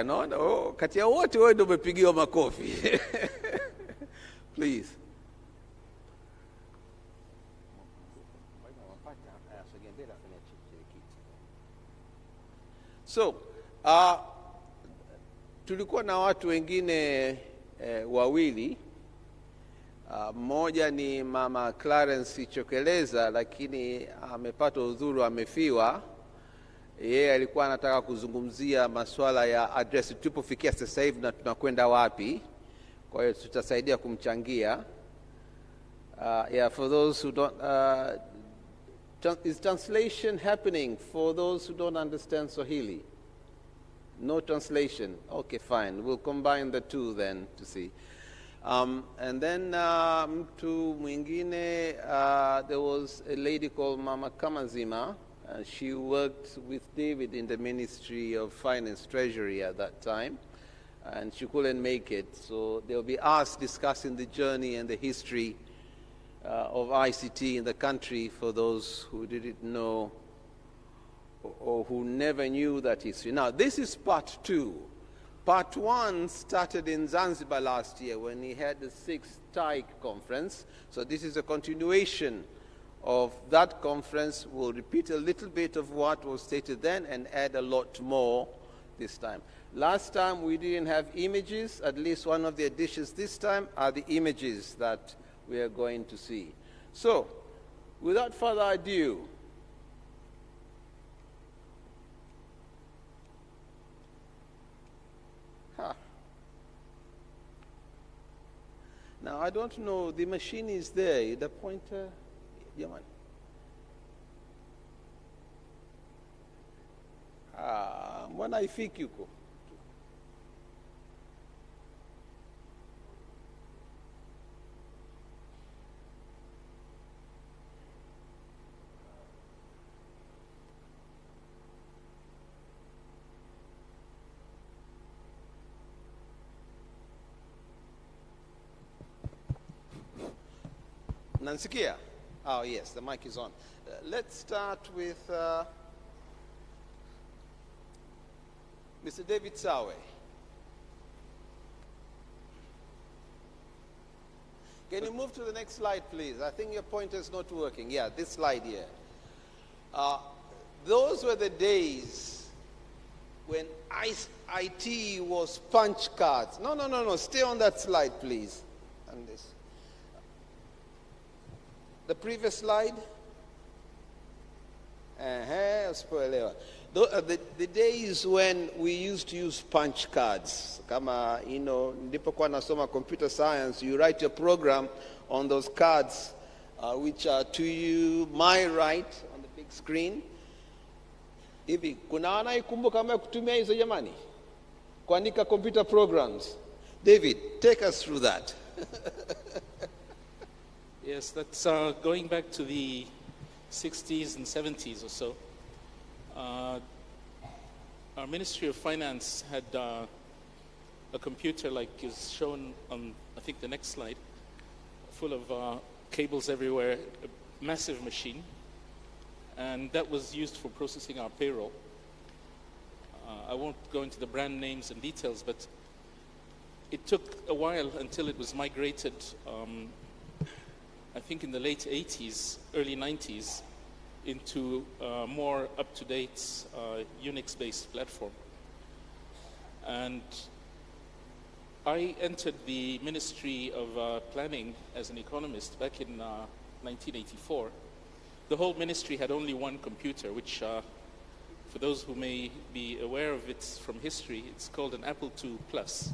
No, kati ya wote wewe ndio umepigiwa makofi. Please. So, tulikuwa na watu wengine wawili. Mmoja ni Mama Clarence Chokeleza, lakini amepata udhuru, amefiwa. Yeye alikuwa anataka kuzungumzia masuala ya address, tupofikia sasa hivi na tunakwenda wapi. Kwa hiyo tutasaidia kumchangia. Yeah, for those who don't, is translation happening for those who don't understand Swahili? No translation. Okay, fine. We'll combine the two then to see. And then mtu mwingine, there was a lady called Mama Kamazima. She worked with David in the Ministry of Finance, Treasury at that time, and she couldn't make it. So there will be us discussing the journey and the history of ICT in the country for those who didn't know or who never knew that history. Now, this is part 2. Part 1 started in Zanzibar last year when he had the 6th TAIC conference. So this is a continuation of that conference. We'll repeat a little bit of what was stated then and add a lot more this time. Last time we didn't have images. At least one of the additions this time are the images that we are going to see. So, without further ado, now I don't know, the machine is there, the pointer, yeah, man. Mbona haifiki huko? Nansikia? Oh, yes, the mic is on. Let's start with Mr. David Nnauye. Can you move to the next slide, please? I think your pointer is not working. Yeah, this slide here. Those were the days when IT was punch cards. No. Stay on that slide, please. And this. The previous slide. The days when we used to use punch cards. Kama, nilipokuwa nasoma computer science, you write your program on those cards, which are to you, my right, on the big screen. Hivi, kuna anaikumbuka kama kutumia hizo jamani? Kuandika computer programs. David, take us through that. Yes, that's going back to the 60s and 70s or so. Our Ministry of Finance had a computer like is shown on, I think, the next slide, full of cables everywhere, a massive machine. And that was used for processing our payroll. I won't go into the brand names and details, but it took a while until it was migrated, I think in the late 80s, early 90s, into a more up-to-date Unix-based platform. And I entered the Ministry of Planning as an economist back in 1984. The whole ministry had only one computer, which, for those who may be aware of it from history, it's called an Apple II Plus.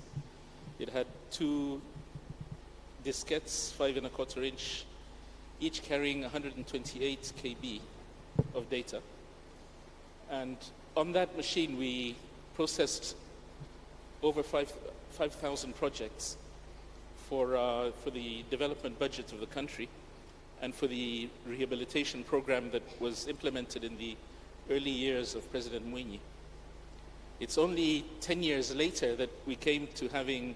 It had 2 diskettes, 5¼ inch, each carrying 128 KB of data. And on that machine, we processed over 5,000 projects for the development budget of the country, and for the rehabilitation program that was implemented in the early years of President Mwinyi. It's only 10 years later that we came to having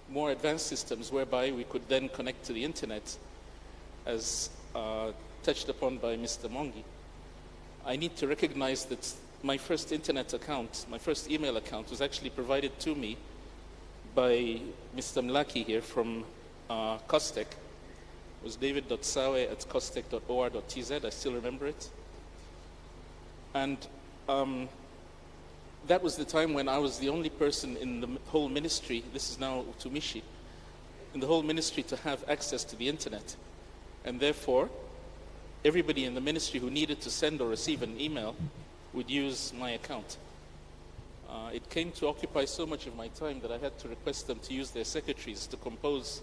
more advanced systems whereby we could then connect to the internet, as touched upon by Mr. Mongi. I need to recognize that my first internet account, my first email account, was actually provided to me by Mr. Mlaki here from COSTECH. It was david.sawe@costech.or.tz. I still remember it. And that was the time when I was the only person in the whole ministry, this is now Utumishi, in the whole ministry to have access to the internet. And therefore, everybody in the ministry who needed to send or receive an email would use my account. It came to occupy so much of my time that I had to request them to use their secretaries to compose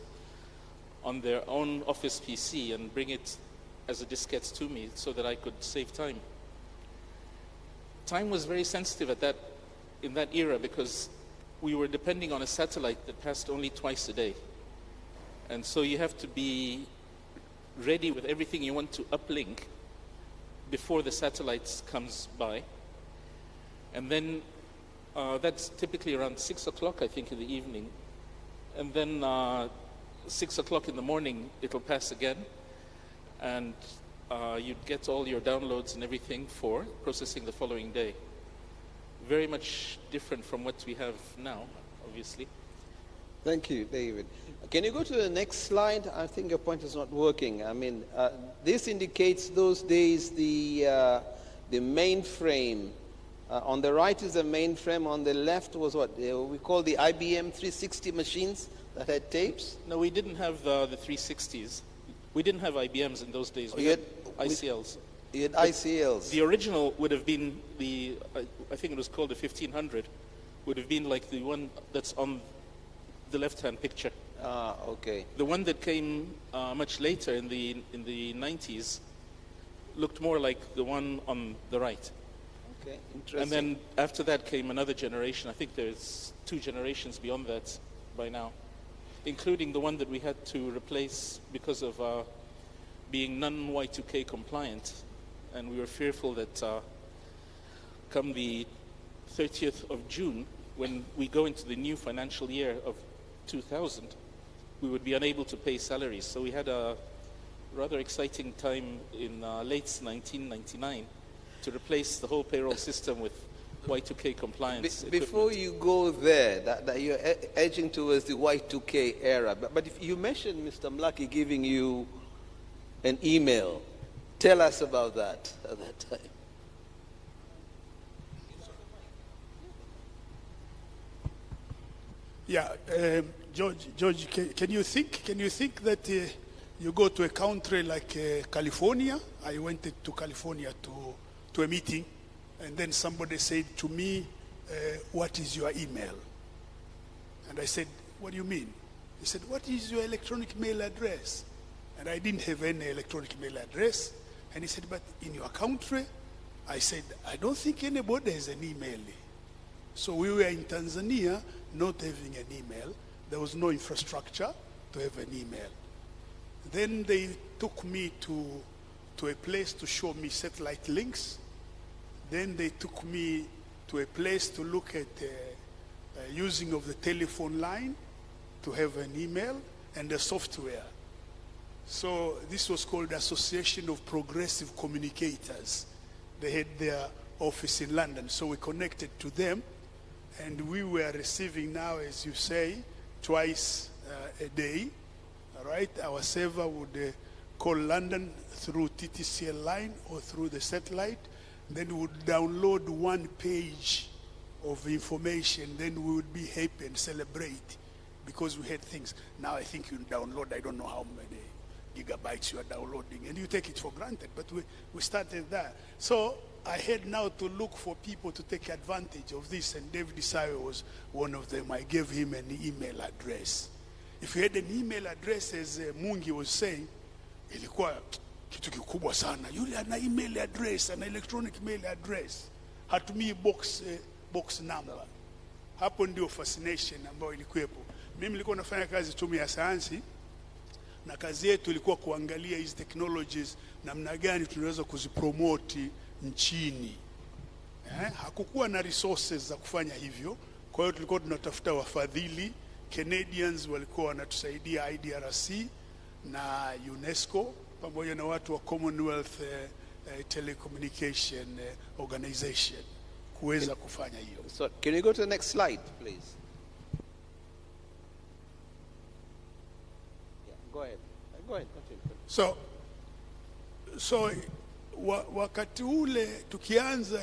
on their own office PC and bring it as a diskette to me so that I could save time. Time was very sensitive in that era because we were depending on a satellite that passed only twice a day. And so you have to be ready with everything you want to uplink before the satellite comes by. And then that's typically around 6 o'clock, I think, in the evening. And then 6 o'clock in the morning, it'll pass again. And you'd get all your downloads and everything for processing the following day. Very much different from what we have now, obviously. Thank you, David. Can you go to the next slide? I think your point is not working. I mean, this indicates those days the mainframe. On the right is the mainframe. On the left was what we call the IBM 360 machines that had tapes. No, we didn't have the 360s. We didn't have IBMs in those days. We had ICLs. You had ICLs. The original would have been I think it was called the 1500, would have been like the one that's on the left-hand picture. Ah, okay. The one that came much later in the 90s looked more like the one on the right. Okay, interesting. And then after that came another generation. I think there's 2 generations beyond that by now, including the one that we had to replace because of being non-Y2K compliant. And we were fearful that come the 30th of June, when we go into the new financial year of 2000, we would be unable to pay salaries. So we had a rather exciting time in late 1999 to replace the whole payroll system with Y2K compliance. Before you go there, that you're edging towards the Y2K era, but if you mentioned Mr. Mlaki giving you an email, tell us about that at that time. Yeah, George, can you think that you go to a country like California? I went to California to a meeting, and then somebody said to me, what is your email? And I said, what do you mean? He said, what is your electronic mail address? And I didn't have any electronic mail address. And he said, but in your country? I said, I don't think anybody has an email. So we were in Tanzania not having an email. There was no infrastructure to have an email. Then they took me to a place to show me satellite links. Then they took me to a place to look at using of the telephone line to have an email and the software. So this was called Association of Progressive Communicators. They had their office in London, so we connected to them, and we were receiving now, as you say, twice a day. All right, our server would call London through TTCL line or through the satellite. Then we would download one page of information. Then we would be happy and celebrate because we had things. Now I think you download, I don't know how many gigabytes you are downloading, and you take it for granted, but we started that. So I had now to look for people to take advantage of this, and David Isawe was one of them. I gave him an email address. If you had an email address, as Mungi was saying, ilikuwa kitu kikubwa sana. Yule ana email address, ana electronic mail address, hatumii box number. Hapo ndio fascination ambayo ilikuwepo. Mimi nilikuwa nafanya kazi tume ya sayansi, na kazi yetu ilikuwa kuangalia hizi technologies namna gani tunaweza kuzipromote nchini. Hakukuwa na resources za kufanya hivyo, kwa hiyo tulikuwa tunatafuta wafadhili. Canadians walikuwa wanatusaidia, IDRC na UNESCO pamoja na watu wa Commonwealth Telecommunication Organization kuweza kufanya hiyo. So can you go to the next slide, please? Yeah, go ahead. Go ahead, continue. So wakati ule tukianza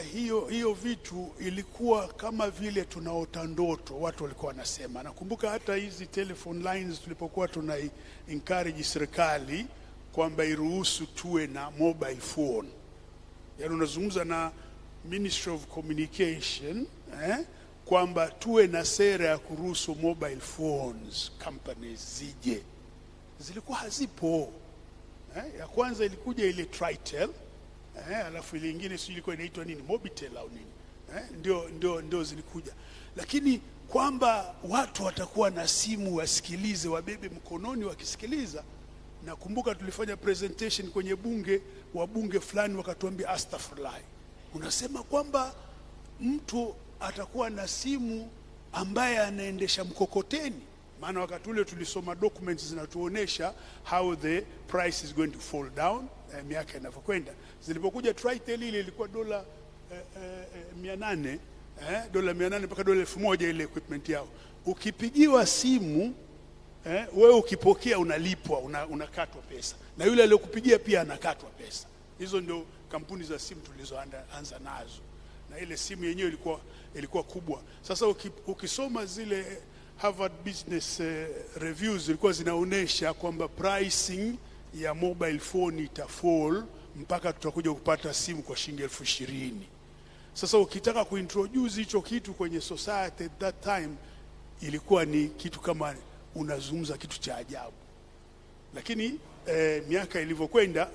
hiyo vitu ilikuwa kama vile tunaota ndoto, watu walikuwa wanasema. Nakumbuka hata hizi telephone lines tulipokuwa tuna encourage serikali kwamba iruhusu tuwe na mobile phone. Yaani unazungumza na Ministry of Communication kwamba tuwe na sera ya kuruhusu mobile phones companies zije. Zilikuwa hazipo. Ya kwanza ilikuja ile Tritel, alafu ile nyingine sio ilikuwa inaitwa nini, Mobitel au nini, ndio zilikuja. Lakini kwamba watu watakuwa na simu wasikilize, wabebe mkononi wakisikiliza. Nakumbuka tulifanya presentation kwenye bunge, wabunge fulani wakatuambia astaghfirullah, unasema kwamba mtu atakuwa na simu ambaye anaendesha mkokoteni? Maana wakati ule tulisoma documents zinatuonesha how the price is going to fall down miaka inavyokwenda. Zilipokuja Tritel ile ilikuwa dola 800, dola 800 mpaka dola 1000 ile equipment yao. Ukipigiwa simu wewe ukipokea unalipwa, unakatwa pesa, na yule aliyokupigia pia anakatwa pesa. Hizo ndio kampuni za simu tulizoanza nazo, na ile simu yenyewe ilikuwa kubwa. Sasa ukisoma zile Harvard Business Reviews zilikuwa zinaonesha kwamba pricing ya mobile phone itafall mpaka tutakuja kupata simu kwa shilingi 20,000. Sasa ukitaka kuintroduce hicho kitu kwenye society at that time ilikuwa ni kitu kama unazungumza kitu cha ajabu. Lakini miaka ilivyokwenda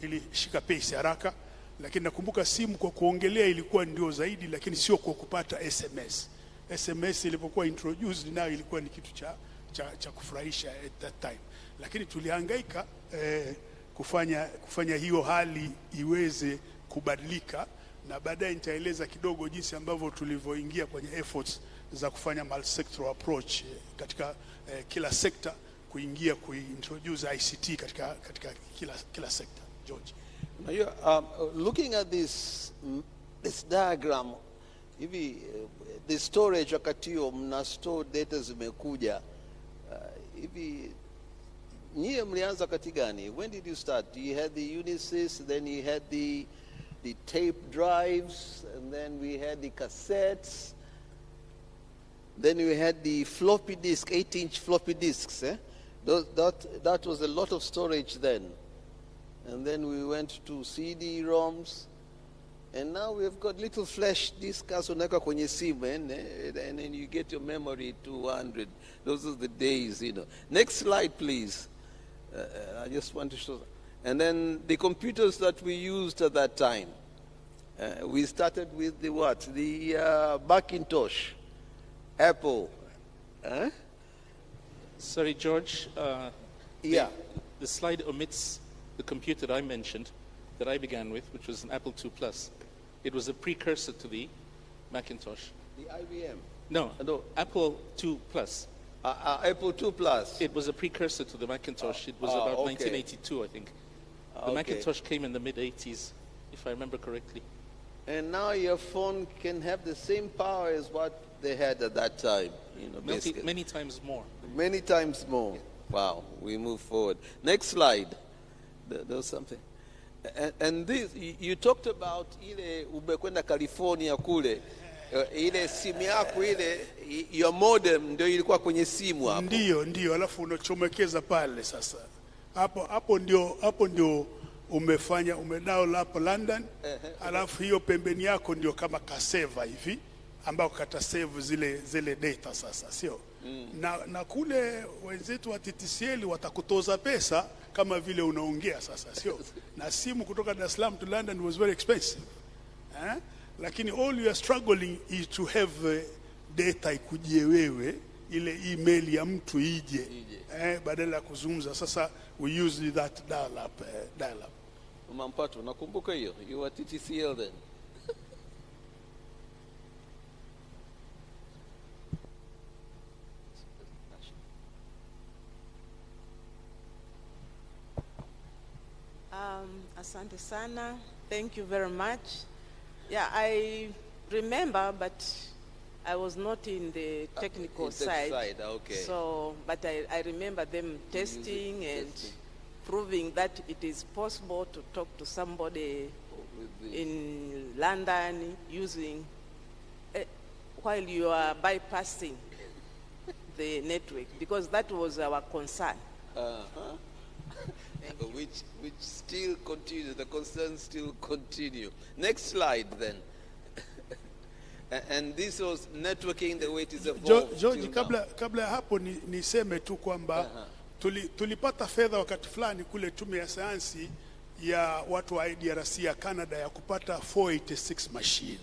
ilishika pace haraka, lakini nakumbuka simu kwa kuongelea ilikuwa ndio zaidi, lakini sio kwa kupata SMS. SMS ilipokuwa introduced nayo ilikuwa ni kitu cha kufurahisha at that time. Lakini tulihangaika kufanya hiyo hali iweze kubadilika, na baadaye nitaeleza kidogo jinsi ambavyo tulivyoingia kwenye efforts za kufanya multi-sectoral approach katika kila sector, kuingia kuintroduce ICT katika kila sector. George, looking at this diagram, hivi the storage wakati huo mna store data zimekuja, hivi nyie mlianza wakati gani? When did you start? You had the UNICEF, then you had the tape drives, and then we had the cassettes. Then we had the floppy disk, 8-inch floppy disks. That was a lot of storage then. And then we went to CD-ROMs. And now we've got little flash disks unaweka kwenye simu, and then you get your memory 200. Those are the days, you know. Next slide, please. I just want to show. And then the computers that we used at that time. We started with the what? The Macintosh, Apple. Sorry, George. Yeah. The slide omits the computer I mentioned that I began with, which was an Apple II Plus. It was a precursor to the Macintosh. The IBM? No, Apple II Plus. Apple II Plus. It was a precursor to the Macintosh. It was about 1982, I think. The Macintosh came in the mid-80s, if I remember correctly. And now your phone can have the same power as what they had at that time. You know, Many times more. Many times more. Wow, we move forward. Next slide. There was something. And this, you talked about ile umekwenda California kule, ile simu yako ile, your modem ndio ilikuwa kwenye simu hapo. Ndio, alafu unachomekeza pale sasa. Hapo ndio umedownload hapo London, alafu hiyo pembeni yako ndio kama kaseva hivi ambao katasave zile data sasa, sio? Na kule wenzetu wa TTCL watakutoza pesa kama vile unaongea sasa, sio? Na simu kutoka Dar es Salaam to London was very expensive. Lakini all you are struggling is to have data ikujie wewe, ile email ya mtu ije. Badala ya kuzungumza. Sasa we use that dial up. Mampato, nakumbuka hiyo. You were TTCL then. Asante sana. Thank you very much. Yeah, I remember, but I was not in the technical side. Okay. So, but I remember them testing and proving that it is possible to talk to somebody in London using, while you are bypassing the network, because that was our concern. Which still continue, the concerns still continue. Next slide then. And this was networking the way it is evolved. George, kabla ya hapo niseme tu kwamba tulipata fedha wakati fulani kule tume ya sayansi ya watu wa IDRC ya Canada ya kupata 486 machine.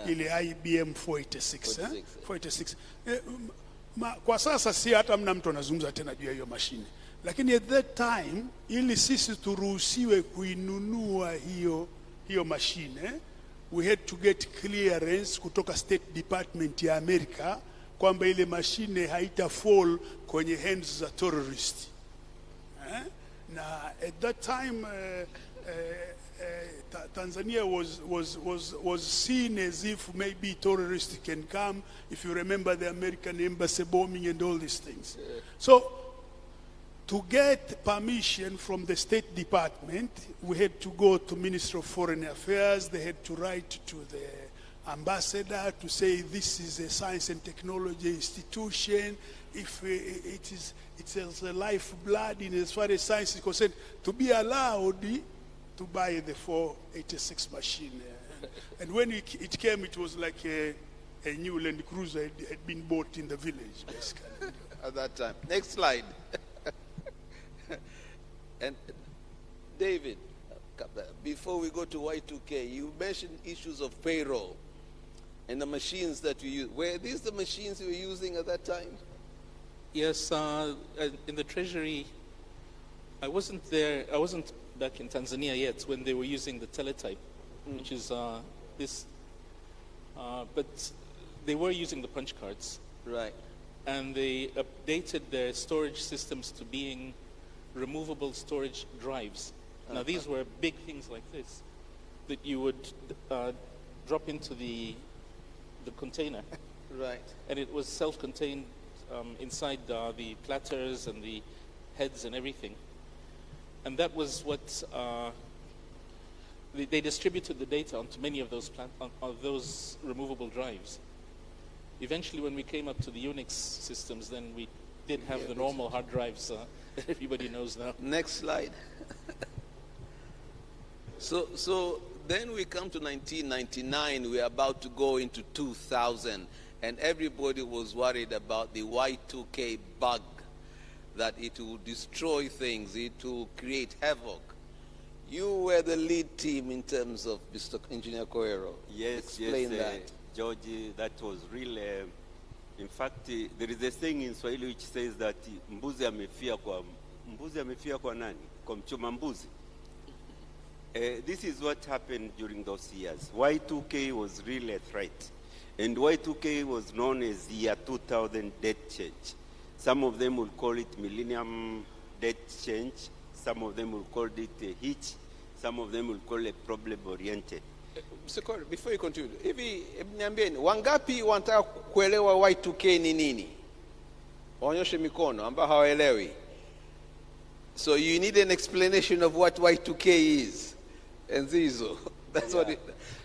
Ile IBM 486. Kwa sasa si hata mna mtu anazungumza tena juu ya hiyo mashine. Lakini at that time, ili sisi turuhusiwe kuinunua hiyo mashine, we had to get clearance kutoka State Department ya Amerika kwamba ile mashine haita fall kwenye hands za terrorist. Na at that time Tanzania was seen as if maybe terrorists can come, if you remember the American embassy bombing and all these things. So to get permission from the State Department, we had to go to Ministry of Foreign Affairs. They had to write to the ambassador to say this is a science and technology institution. If it has a lifeblood in as far as science is concerned, to be allowed to buy the 486 machine. And when it came, it was like a new Land Cruiser had been bought in the village, basically. At that time. Next slide. And David, before we go to Y2K, you mentioned issues of payroll and the machines that we use. Were these the machines you were using at that time? Yes, in the Treasury, I wasn't there. I wasn't back in Tanzania yet when they were using the teletype, which is this. But they were using the punch cards. Right. And they updated their storage systems to being removable storage drives. Now these were big things like this that you would drop into the container. Right. And it was self-contained inside the platters and the heads and everything. And that was what they distributed the data onto many of those removable drives. Eventually, when we came up to the Unix systems, then we did have the normal hard drives that everybody knows now. Next slide. So then we come to 1999, we're about to go into 2000, and everybody was worried about the Y2K bug, that it will destroy things, it will create havoc. You were the lead team in terms of Mr. Engineer Koero. Yes, explain that. George, that was really, in fact, there is a saying in Swahili which says that mbuzi amefia kwa nani? Kwa mchoma mbuzi. This is what happened during those years. Y2K was really a threat. And Y2K was known as year 2000 date change. Some of them will call it millennium date change. Some of them will call it a hitch. Some of them will call it problem-oriented. Mr. Koero, before you continue, hivi niambieni, wangapi wanataka kuelewa Y2K ni nini? Waonyeshe mikono ambao hawaelewi. So you need an explanation of what Y2K is. And Zizo, that's what it,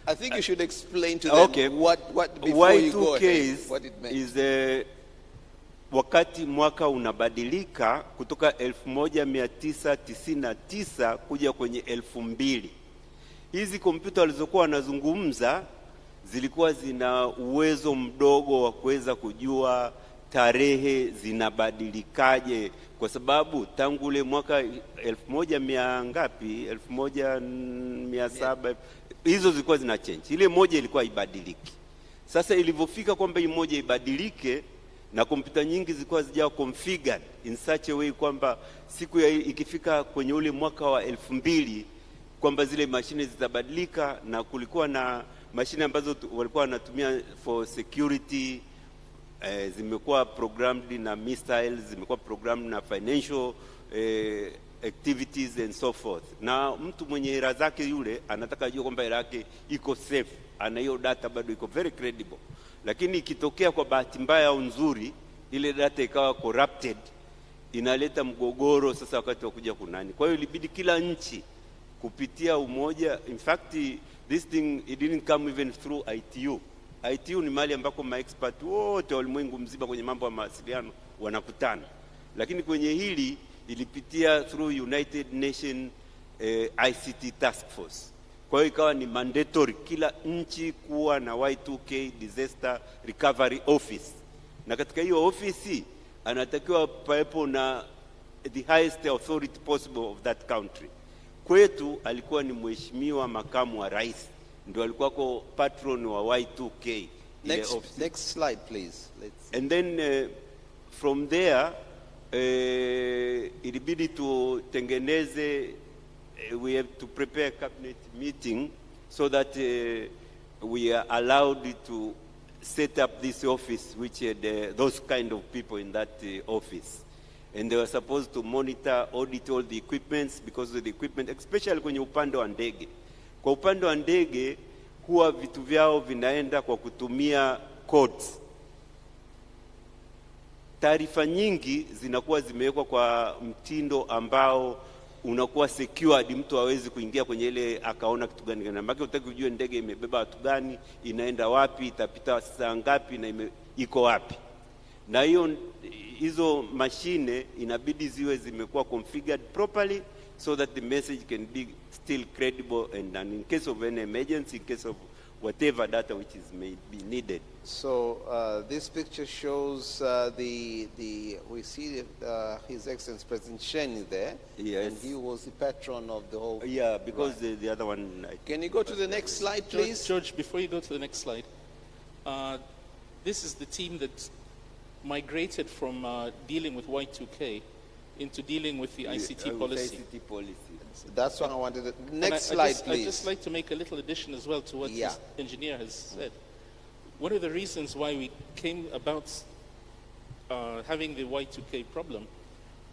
I think you should explain to them what before Y2K you go ahead, what it meant. Is wakati mwaka unabadilika kutoka 1999 kuja kwenye 2000. Hizi kompyuta walizokuwa wanazungumza zilikuwa zina uwezo mdogo wa kuweza kujua tarehe zinabadilikaje, kwa sababu tangu ule mwaka 1700 hizo zilikuwa zina change. Ile moja ilikuwa ibadiliki. Sasa ilivyofika kwamba hii moja ibadilike, na kompyuta nyingi zilikuwa zijawa configured in such a way kwamba siku ya ikifika kwenye ule mwaka wa 2000 kwamba zile mashine zitabadilika, na kulikuwa na mashine ambazo walikuwa wanatumia for security, zimekuwa programmed na missiles, zimekuwa programmed na financial activities and so forth. Na mtu mwenye hela zake yule anataka ajue kwamba hela yake iko safe, ana hiyo data bado iko very credible. Lakini ikitokea kwa bahati mbaya au nzuri ile data ikawa corrupted, inaleta mgogoro sasa wakati wa kuja kunani. Kwa hiyo ilibidi kila nchi kupitia umoja. In fact, this thing, it didn't come even through ITU. ITU ni mahali ambako maexpert wote ulimwengu mzima kwenye mambo ya mawasiliano wanakutana. Lakini kwenye hili ilipitia through United Nations ICT Task Force. Kwa hiyo ikawa ni mandatory kila nchi kuwa na Y2K Disaster Recovery Office. Na katika hiyo office anatakiwa pawepo na the highest authority possible of that country. Kwetu alikuwa ni mheshimiwa makamu wa rais, ndio alikuwa kwa patron wa Y2K. Next slide please. And then from there ilibidi tutengeneze, we have to prepare a cabinet meeting so that we are allowed to set up this office which had those kind of people in that office. And they were supposed to monitor, audit all the equipments, because of the equipment, especially kwenye upande wa ndege. Kwa upande wa ndege, huwa vitu vyao vinaenda kwa kutumia codes. Taarifa nyingi zinakuwa zimewekwa kwa mtindo ambao unakuwa secured, mtu hawezi kuingia kwenye ile akaona kitu gani gani. Maana unataka kujua ndege imebeba watu gani, inaenda wapi, itapita saa ngapi na iko wapi. Na hizo mashine inabidi ziwe zimekuwa configured properly so that the message can be still credible, and in case of an emergency, in case of whatever data which is may be needed. So this picture shows we see His Excellency President Sheni there. Yes. And he was the patron of the whole. Yeah, because the other one. Can you go to the next slide, please? George, before you go to the next slide, this is the team that migrated from dealing with Y2K into dealing with the ICT policy. ICT policy. That's what I wanted. Next slide, please. I'd just like to make a little addition as well to what this engineer has said. One of the reasons why we came about having the Y2K problem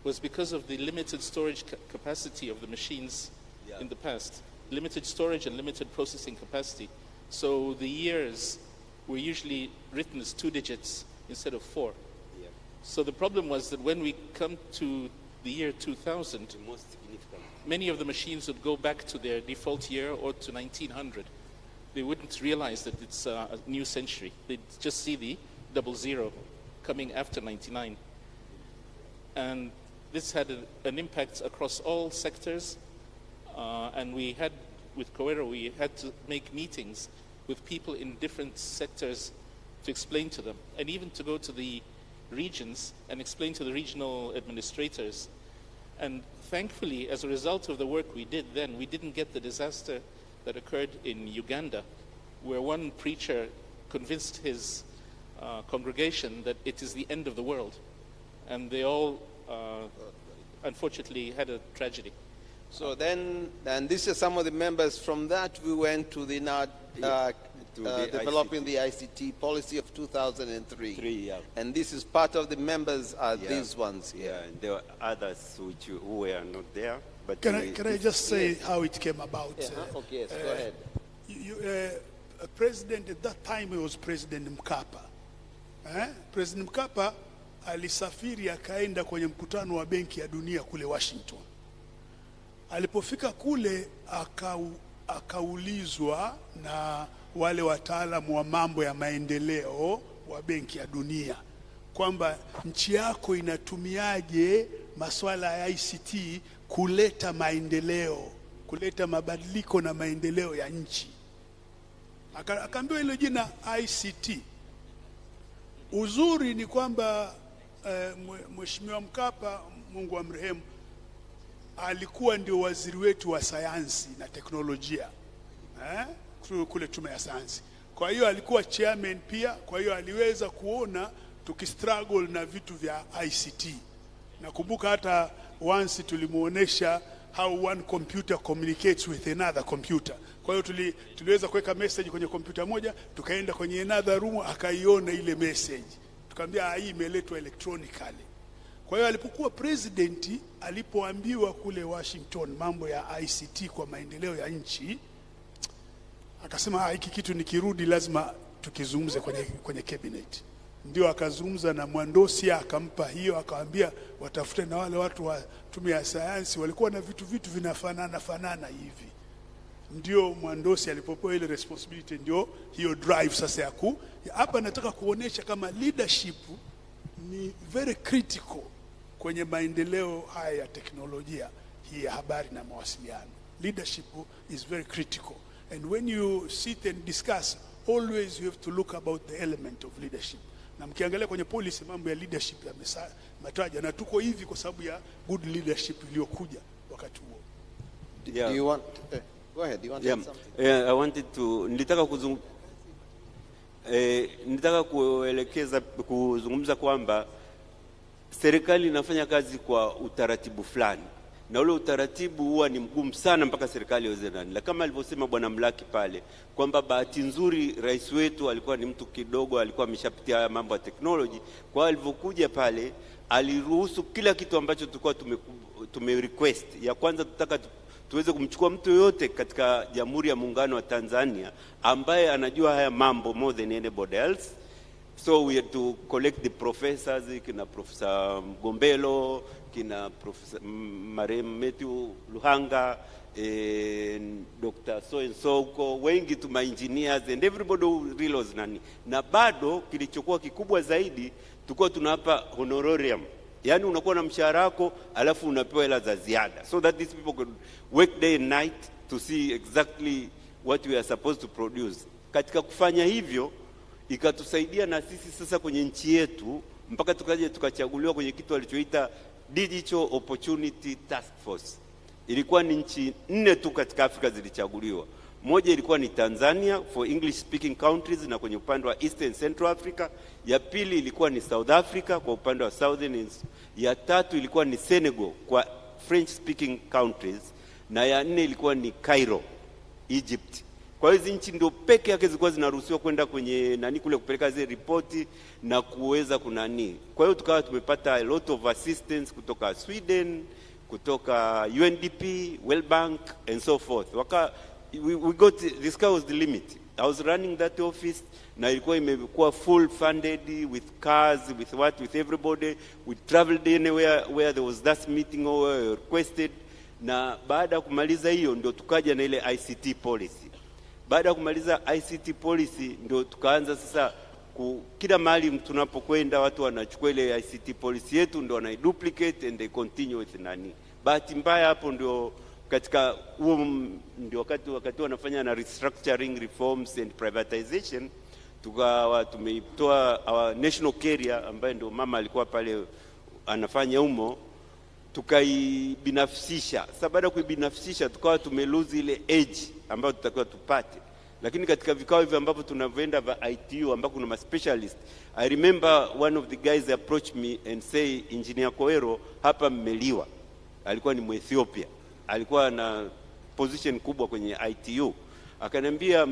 was because of the limited storage capacity of the machines in the past. Limited storage and limited processing capacity. So the years were usually written as 2 digits instead of 4. Yeah. So the problem was that when we come to the year 2000, The most significant. many of the machines would go back to their default year or to 1900. They wouldn't realize that it's a new century. They'd just see the 00 coming after 99. And this had an impact across all sectors. And we had, with COERA, we had to make meetings with people in different sectors to explain to them, and even to go to the regions and explain to the regional administrators. And thankfully, as a result of the work we did then, we didn't get the disaster that occurred in Uganda, where one preacher convinced his congregation that it is the end of the world. And they all, unfortunately, had a tragedy. So then, and these are some of the members. From that, we went to the developing the ICT policy of 2003. And this is part of the members are these ones here. Yeah, and there were others who were not there. But can I just say how it came about? Okay, yes, go ahead. President at that time, he was President Mkapa. President Mkapa alisafiri akaenda kwenye mkutano wa Benki ya Dunia kule Washington. Alipofika kule akaulizwa na wale wataalamu wa mambo ya maendeleo wa Benki ya Dunia kwamba nchi yako inatumiaje masuala ya ICT kuleta maendeleo, kuleta mabadiliko na maendeleo ya nchi. Akaambiwa ile jina ICT. Uzuri ni kwamba Mheshimiwa Mkapa, Mungu amrehemu, alikuwa ndio waziri wetu wa sayansi na teknolojia kule tume ya sayansi. Kwa hiyo alikuwa chairman pia, kwa hiyo aliweza kuona tukistruggle na vitu vya ICT. Nakumbuka hata once tulimuonesha how one computer communicates with another computer. Kwa hiyo tuliweza kuweka message kwenye kompyuta moja, tukaenda kwenye another room, akaiona ile message. Tukamwambia hii imeletwa electronically. Kwa hiyo alipokuwa president, alipoambiwa kule Washington mambo ya ICT kwa maendeleo ya nchi, akasema hiki kitu nikirudi lazima tukizungumze kwenye cabinet. Ndio akazungumza na Mwandosi, akampa hiyo, akamwambia watafute na wale watu wa tume ya sayansi walikuwa na vitu vinafanana hivi. Ndio Mwandosi alipopewa ile responsibility, ndio hiyo drive sasa ya hapa nataka kuonesha kama leadership ni very critical kwenye maendeleo haya ya teknolojia hii ya habari na mawasiliano. Leadership is very critical, and when you sit and discuss, always you have to look about the element of leadership. Na mkiangalia kwenye policy mambo ya leadership yametaja, na tuko hivi kwa sababu ya good leadership iliyokuja wakati huo. Do you want go ahead, do you want to say something? I wanted to nilitaka kuzungumza kwamba serikali inafanya kazi kwa utaratibu fulani, na ule utaratibu huwa ni mgumu sana mpaka serikali iweze ndani. Kama alivyosema Bwana Mlaki pale kwamba bahati nzuri rais wetu alikuwa ni mtu kidogo, alikuwa ameshapitia mambo ya technology. Kwa alivyokuja pale aliruhusu kila kitu ambacho tulikuwa tume request. Ya kwanza tutaka tuweze kumchukua mtu yote katika Jamhuri ya Muungano wa Tanzania ambaye anajua haya mambo more than anybody else. So we had to collect the professors, kina Professor Mgombelo, kina Professor Matthew Luhanga, Dr. So-and-so, wengi tu engineers and everybody who really was nani. Na bado kilichokuwa kikubwa zaidi, tulikuwa tunapa honorarium. Yani unakuwa na mshahara wako alafu unapewa hela za ziada, so that these people could work day and night to see exactly what we are supposed to produce. Katika kufanya hivyo ikatusaidia na sisi sasa kwenye nchi yetu mpaka tukaje tukachaguliwa kwenye kitu alichoita Digital Opportunity Task Force. Ilikuwa ni nchi 4 tu katika Afrika zilichaguliwa. Moja ilikuwa ni Tanzania for English speaking countries na kwenye upande wa East and Central Africa. Ya pili ilikuwa ni South Africa kwa upande wa Southern. Ya tatu ilikuwa ni Senegal kwa French speaking countries, na ya 4 ilikuwa ni Cairo, Egypt. Kwa hizo nchi ndio peke yake zilikuwa zinaruhusiwa kwenda kwenye nani kule kupeleka zile ripoti na kuweza kunani. Kwa hiyo tukawa tumepata a lot of assistance kutoka Sweden, kutoka UNDP, World Bank and so forth. We got, the sky was the limit. I was running that office na ilikuwa imekuwa full funded with cars, with everybody. We traveled anywhere where there was that meeting or requested. Na baada ya kumaliza hiyo ndio tukaja na ile ICT policy. Baada ya kumaliza ICT policy ndio tukaanza sasa kila mahali tunapokwenda watu wanachukua ile ICT policy yetu ndio wanaiduplicate and they continue with nani. Bahati mbaya hapo ndio katika huo ndio wakati wanafanya na restructuring, reforms and privatization, tukawa tumeitoa our national carrier ambaye ndio mama alikuwa pale anafanya humo, tukaibinafsisha. Sasa baada ya kuibinafsisha tukawa tumelose ile edge ambayo tutakiwa tupate. Lakini katika vikao hivi ambapo tunavyoenda vya ITU ambako kuna specialist, I remember one of the guys approached me and say, Engineer Koero, hapa mmeliwa. Alikuwa ni Mwethiopia, alikuwa na position kubwa kwenye ITU. Akaniambia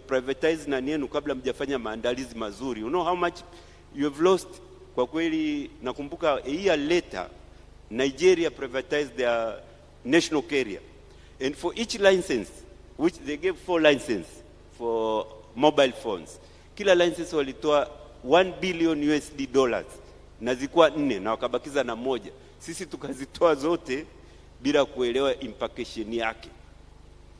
privatize nani yenu kabla mjafanya maandalizi mazuri. You know how much you have lost? Kwa kweli nakumbuka a year later Nigeria privatized their national carrier, and for each license, which they gave 4 licenses for mobile phones, kila license walitoa $1 billion USD na zilikuwa 4 na wakabakiza na moja. Sisi tukazitoa zote bila kuelewa implication yake.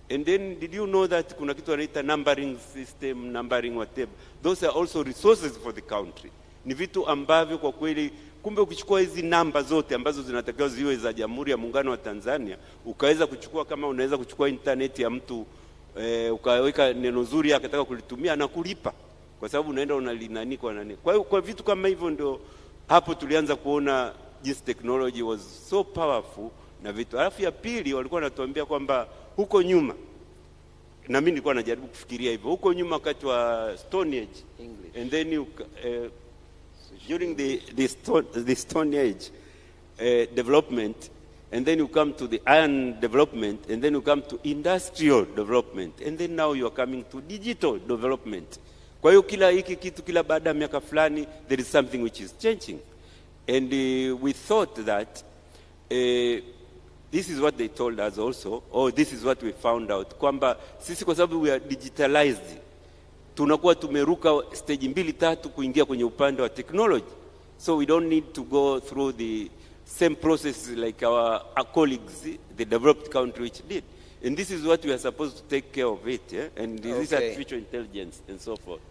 And then did you know that kuna kitu wanaita numbering system, numbering whatever, those are also resources for the country. Ni vitu ambavyo kwa kweli kumbe ukichukua hizi namba zote ambazo zinatakiwa ziwe za Jamhuri ya Muungano wa Tanzania, ukaweza kuchukua, kama unaweza kuchukua internet ya mtu ukaweka neno zuri akataka kulitumia na kulipa, kwa sababu unaenda unalinani kwa nani. Kwa hiyo kwa vitu kama hivyo ndio hapo tulianza kuona jinsi technology was so powerful na vitu. Alafu ya pili walikuwa wanatuambia kwamba huko nyuma, na mimi nilikuwa najaribu kufikiria hivyo, huko nyuma wakati wa Stone Age English, and then during the Stone Age development, and then you come to the iron development, and then you come to industrial development, and then now you are coming to digital development. Kwa hiyo kila hiki kitu kila baada ya miaka fulani there is something which is changing, and we thought that this is what they told us also, or this is what we found out, kwamba sisi kwa sababu we are digitalized tunakuwa tumeruka stage 2-3 kuingia kwenye upande wa technology, so we don't need to go through the same process like our colleagues, the developed country which did. And this is what we are supposed to take care of it, and this is artificial intelligence and so forth.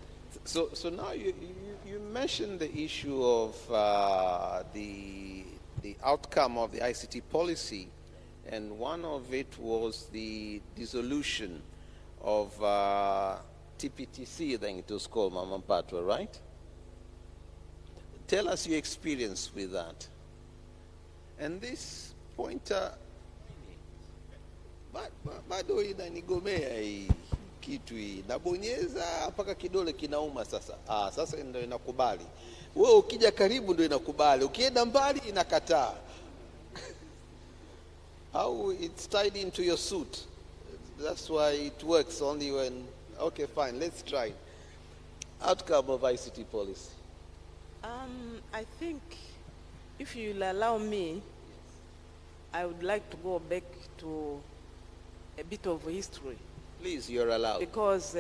So now you mentioned the issue of the outcome of the ICT policy, and one of it was the dissolution of TPTC, I think it was called, Mama Patwa, right? Tell us your experience with that. And this pointer, bado inanigomea hii kitu hii. Nabonyeza mpaka kidole kinauma sasa. Sasa ndio inakubali. Wewe ukija karibu ndio inakubali. Ukienda mbali inakataa. How it's tied into your suit. That's why it works only when, okay, fine, let's try. Outcome of ICT policy. I think if you'll allow me, I would like to go back to a bit of history. Please, you're allowed. Because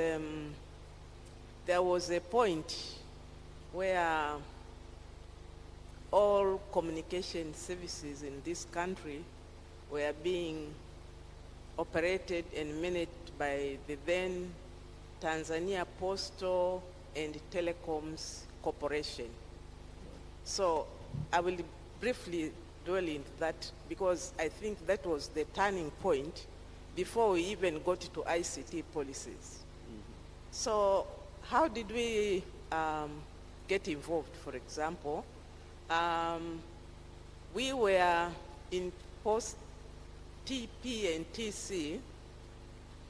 there was a point where all communication services in this country were being operated and managed by the then Tanzania Postal and Telecoms Corporation. So I will briefly dwell into that because I think that was the turning point before we even got to ICT policies. So how did we get involved? For example, we were in post TP and TC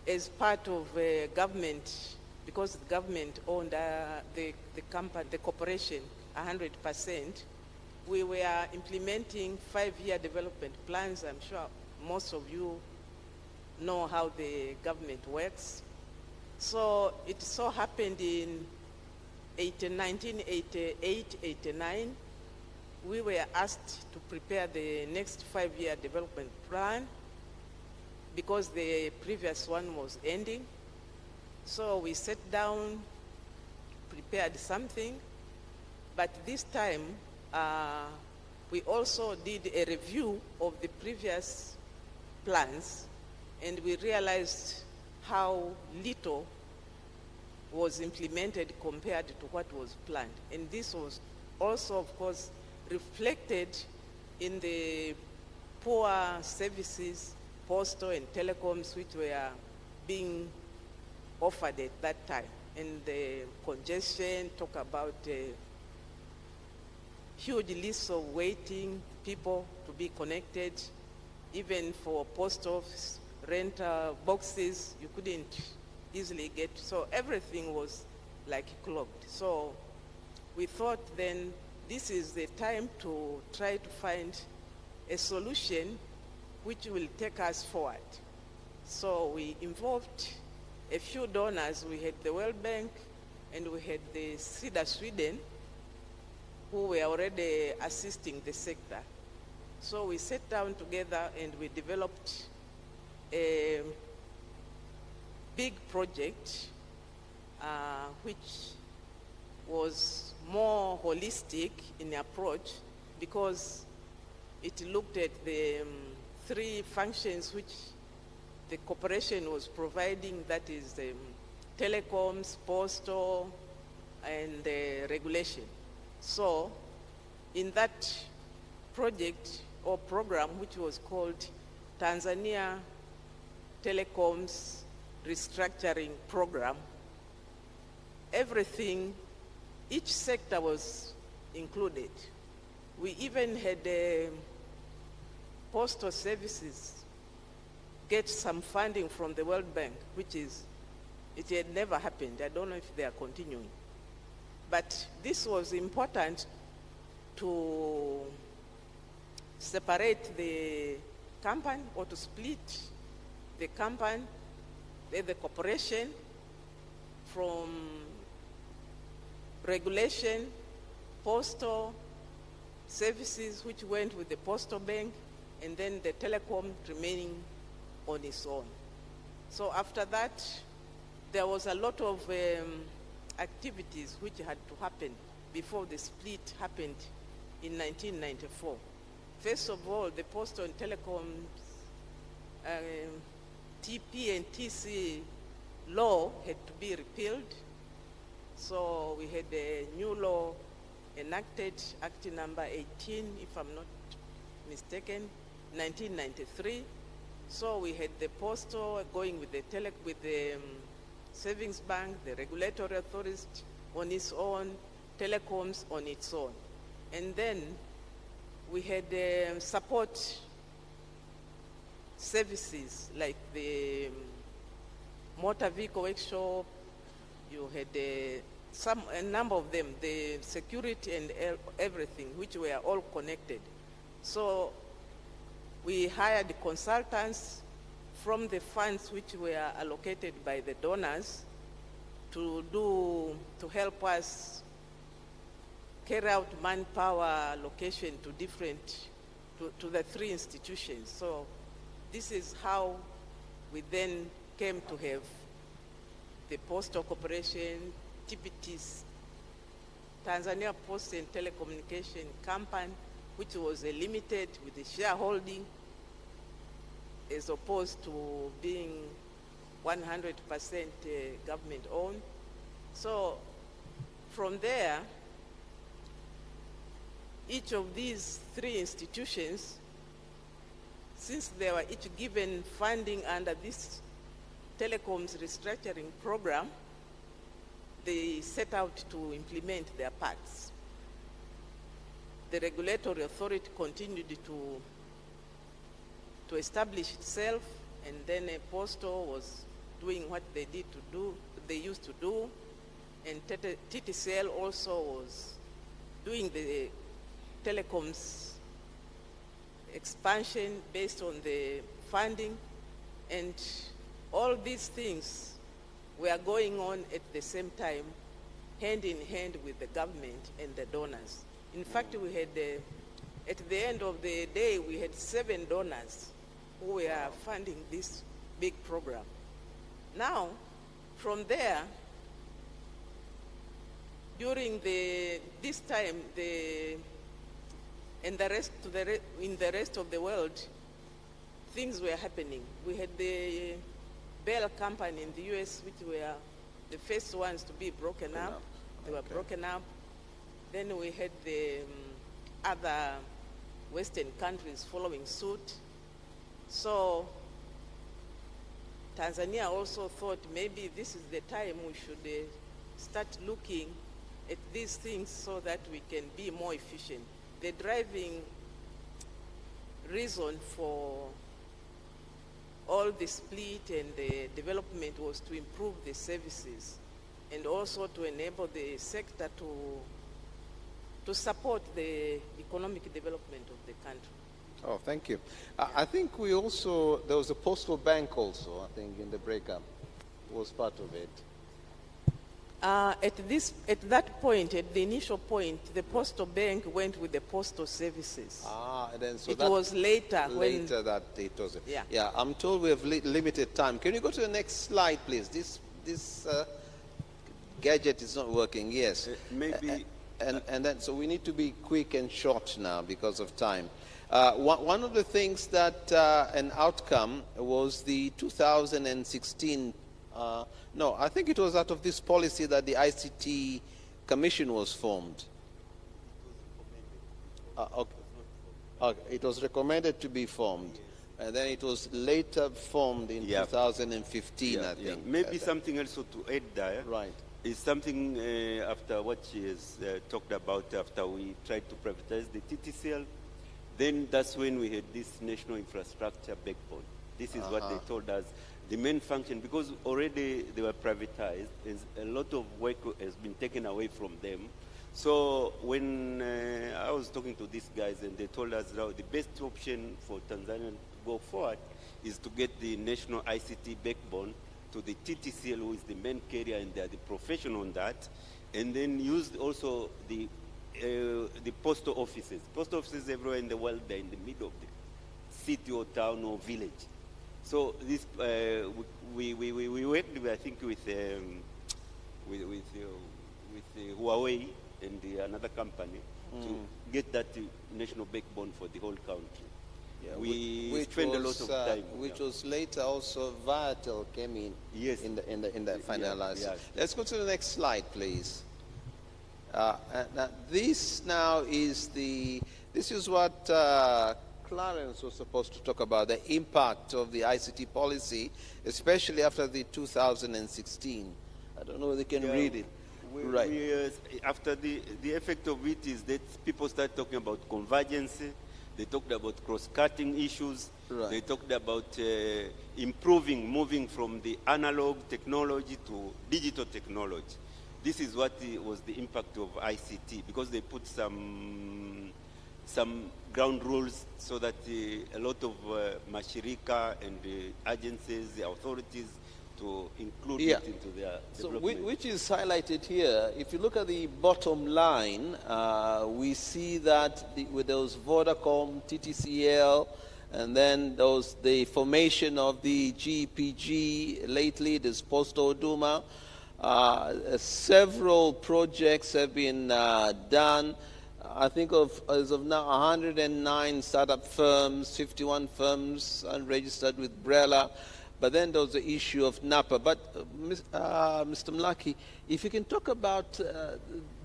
as part of government, because the government owned the company, the corporation 100%. We were implementing 5-year development plans. I'm sure most of you know how the government works. So it so happened in 1988-89, we were asked to prepare the next 5-year development plan because the previous one was ending. So we sat down, prepared something, but this time we also did a review of the previous plans, and we realized how little was implemented compared to what was planned. And this was also, of course, reflected in the poor services, postal and telecoms, which were being offered at that time. And the congestion, talk about huge lists of waiting people to be connected, even for post office, rent boxes, you couldn't easily get. So everything was like clogged. So we thought then this is the time to try to find a solution which will take us forward. So we involved a few donors. We had the World Bank and we had the CEDA Sweden, who were already assisting the sector. So we sat down together and we developed a big project which was more holistic in approach, because it looked at the three functions which the corporation was providing, that is telecoms, postal, and regulation. So in that project or program, which was called Tanzania Telecoms Restructuring Program, everything, each sector was included. We even had postal services get some funding from the World Bank, which is, it had never happened. I don't know if they are continuing. But this was important to separate the company, or to split the company, the corporation, from regulation, postal services, which went with the postal bank, and then the telecom remaining on its own. So after that, there was a lot of activities which had to happen before the split happened in 1994. First of all, the postal and telecoms TP and TC law had to be repealed. So we had a new law enacted, Act number 18, if I'm not mistaken, 1993. So we had the postal going with the savings bank, the regulatory authorities on its own, telecoms on its own. And then we had support services like the motor vehicle workshop. You had a number of them, the security and everything, which were all connected. So we hired consultants from the funds which were allocated by the donors to help us carry out manpower allocation to the three institutions. So this is how we then came to have the Postal Corporation, TPTs, Tanzania Post and Telecommunication Company, which was a limited with the shareholding, as opposed to being 100% government owned. So from there, each of these three institutions, since they were each given funding under this telecoms restructuring program, they set out to implement their parts. The regulatory authority continued to establish itself, and then a postal was doing what they used to do, and TTCL also was doing the telecoms expansion based on the funding, and all these things were going on at the same time, hand in hand with the government and the donors. In fact, we had, at the end of the day, we had 7 donors who were funding this big program. Now, from there, during this time, in the rest of the world, things were happening. We had the Bell company in the US, which were the first ones to be broken up. They were broken up. Then we had the other Western countries following suit. So Tanzania also thought maybe this is the time we should start looking at these things so that we can be more efficient. The driving reason for all the split and the development was to improve the services and also to enable the sector to support the economic development of the country. Oh, thank you. I think we also, there was a postal bank also, I think, in the breakup, was part of it. At that point, at the initial point, the postal bank went with the postal services. And then so it was later when that it was. Yeah. Yeah. I'm told we have limited time. Can you go to the next slide, please? This gadget is not working. Yes. Maybe. And then so we need to be quick and short now because of time. One of the things that an outcome was the 2016. No, I think it was out of this policy that the ICT Commission was formed. Okay. It was recommended to be formed, and then it was later formed in 2015, I think. Maybe something also to add there. Right. Is something after what she has talked about after we tried to privatize the TTCL, then that's when we had this national infrastructure backbone. This is what they told us. The main function, because already they were privatized, a lot of work has been taken away from them. So when I was talking to these guys and they told us now the best option for Tanzania to go forward is to get the national ICT backbone to the TTCL, who is the main carrier, and they are the professional on that, and then use also the postal offices. Post offices everywhere in the world, they're in the middle of the city or town or village. So this we worked, I think, with Huawei and another company to get that national backbone for the whole country. Yeah, we spend a lot of time. Which was later also Viatel came in. Yes. In the finalized. Yeah. Let's go to the next slide, please. Now this now is this is what Clarence was supposed to talk about, the impact of the ICT policy, especially after the 2016. I don't know if they can read it. After the effect of it is that people start talking about convergence. They talked about cross-cutting issues. Right. They talked about moving from the analog technology to digital technology. This is what was the impact of ICT, because they put some ground rules so that a lot of mashirika and agencies, the authorities, to include it into their development. Which is highlighted here. If you look at the bottom line, we see that with those Vodacom, TTCL, and then the formation of the GPG lately, this Postal Duma, several projects have been done. I think as of now, 109 startup firms, 51 firms unregistered with BRELA. But then there was the issue of Napa. But Mr. Mlaki, if you can talk about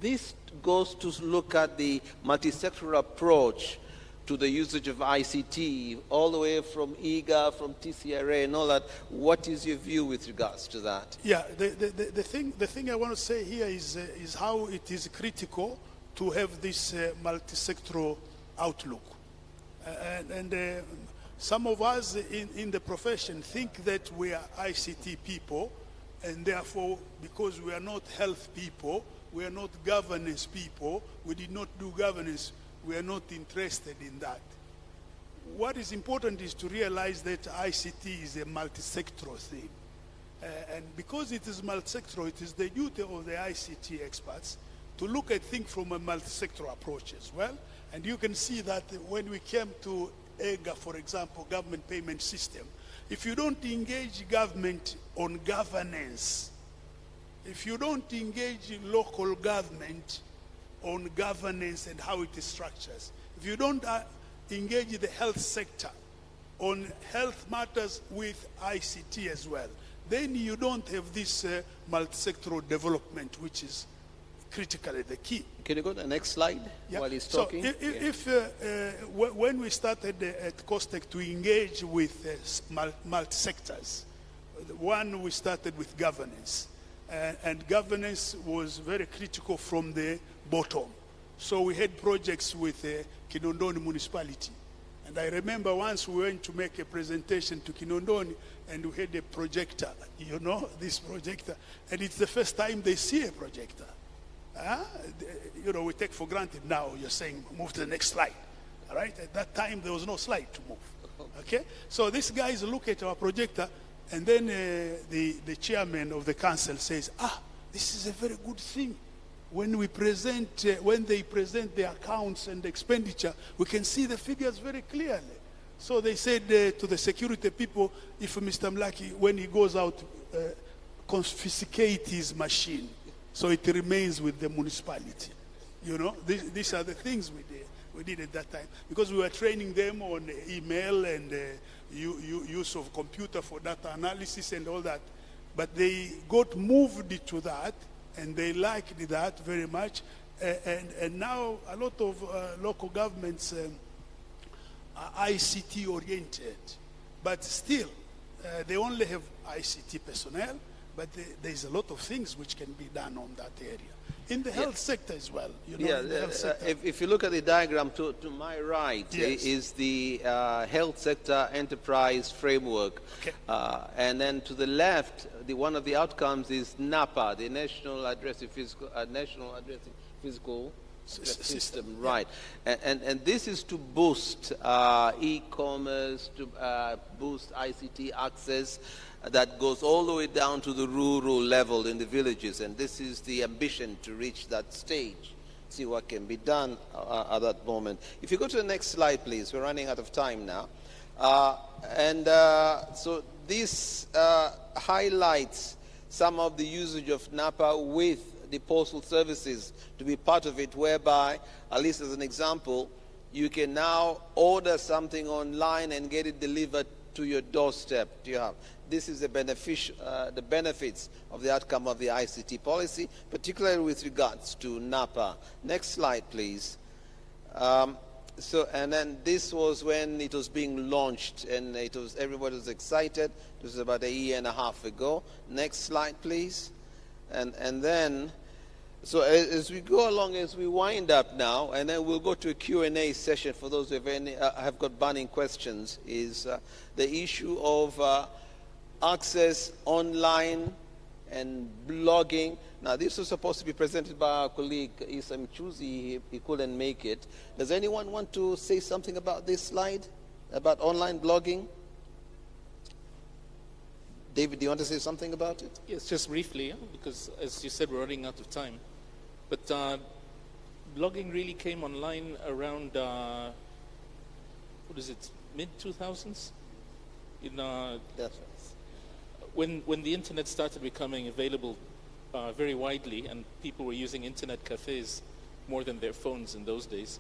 this goes to look at the multi-sectoral approach to the usage of ICT, all the way from IGA, from TCRA and all that. What is your view with regards to that? Yeah, the thing I want to say here is how it is critical to have this multi-sectoral outlook. Some of us in the profession think that we are ICT people, and therefore, because we are not health people, we are not governance people, we did not do governance, we are not interested in that. What is important is to realize that ICT is a multi-sectoral thing. And because it is multi-sectoral, it is the duty of the ICT experts to look at things from a multi-sectoral approach as well. And you can see that when we came to EGA, for example, government payment system, if you don't engage government on governance, if you don't engage local government on governance and how it is structured, if you don't engage the health sector on health matters with ICT as well, then you don't have this multi-sectoral development, which is critically the key. Can you go to the next slide while he's talking? So when we started at COSTECH to engage with multi-sectors, one, we started with governance. And governance was very critical from the bottom. So we had projects with Kinondoni municipality. And I remember once we went to make a presentation to Kinondoni, and we had a projector, you know, this projector. And it's the first time they see a projector. You know, we take for granted now, you're saying, move to the next slide. All right? At that time, there was no slide to move. Okay? So these guys look at our projector, and then the chairman of the council says, this is a very good thing. When we present, when they present the accounts and the expenditure, we can see the figures very clearly. So they said to the security people, if Mr. Mlaki, when he goes out, confiscate his machine, so it remains with the municipality. You know, these are the things we did at that time, because we were training them on email and use of computer for data analysis and all that. But they got moved to that, and they liked that very much. And now a lot of local governments are ICT oriented, but still they only have ICT personnel, but there's a lot of things which can be done on that area. In the health sector as well. You know, in the health sector. If you look at the diagram to my right, is the health sector enterprise framework. Okay. And then to the left, one of the outcomes is NAPA, the National Addressing Physical System. Right. And this is to boost e-commerce, to boost ICT access, that goes all the way down to the rural level in the villages. And this is the ambition, to reach that stage, see what can be done at that moment. If you go to the next slide, please. We're running out of time now. So this highlights some of the usage of NAPA with the postal services to be part of it, whereby, at least as an example, you can now order something online and get it delivered to your doorstep. This is the benefits of the outcome of the ICT policy, particularly with regards to NAPA. Next slide, please. And then this was when it was being launched, and everybody was excited. This was about 1.5 years ago. Next slide, please. And then, so as we go along, as we wind up now, and then we'll go to a Q&A session for those who have got burning questions, is the issue of access online and blogging. Now, this was supposed to be presented by our colleague Isa Mchuzi. He couldn't make it. Does anyone want to say something about this slide, about online blogging? David, do you want to say something about it? Yes, just briefly, because as you said, we're running out of time. But blogging really came online around, mid-2000s? When the internet started becoming available very widely, and people were using internet cafes more than their phones in those days.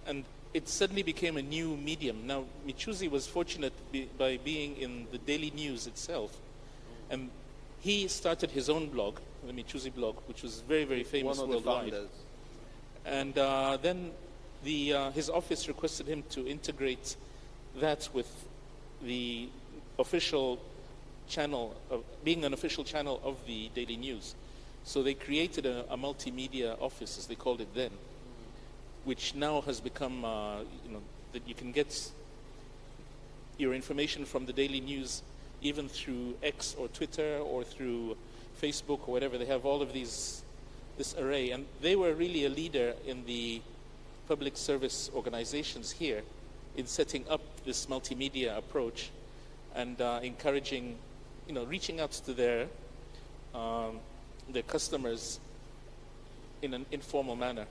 And it suddenly became a new medium. Now, Michuzi was fortunate by being in the daily news itself. And he started his own blog, the Michuzi blog, which was very, very famous worldwide. And then his office requested him to integrate that with the official channel, being an official channel of the daily news. So they created a multimedia office, as they called it then, which now has become, that you can get your information from the daily news even through X or Twitter or through Facebook or whatever. They have all of this array. And they were really a leader in the public service organizations here in setting up this multimedia approach and encouraging, reaching out to their customers in an informal manner.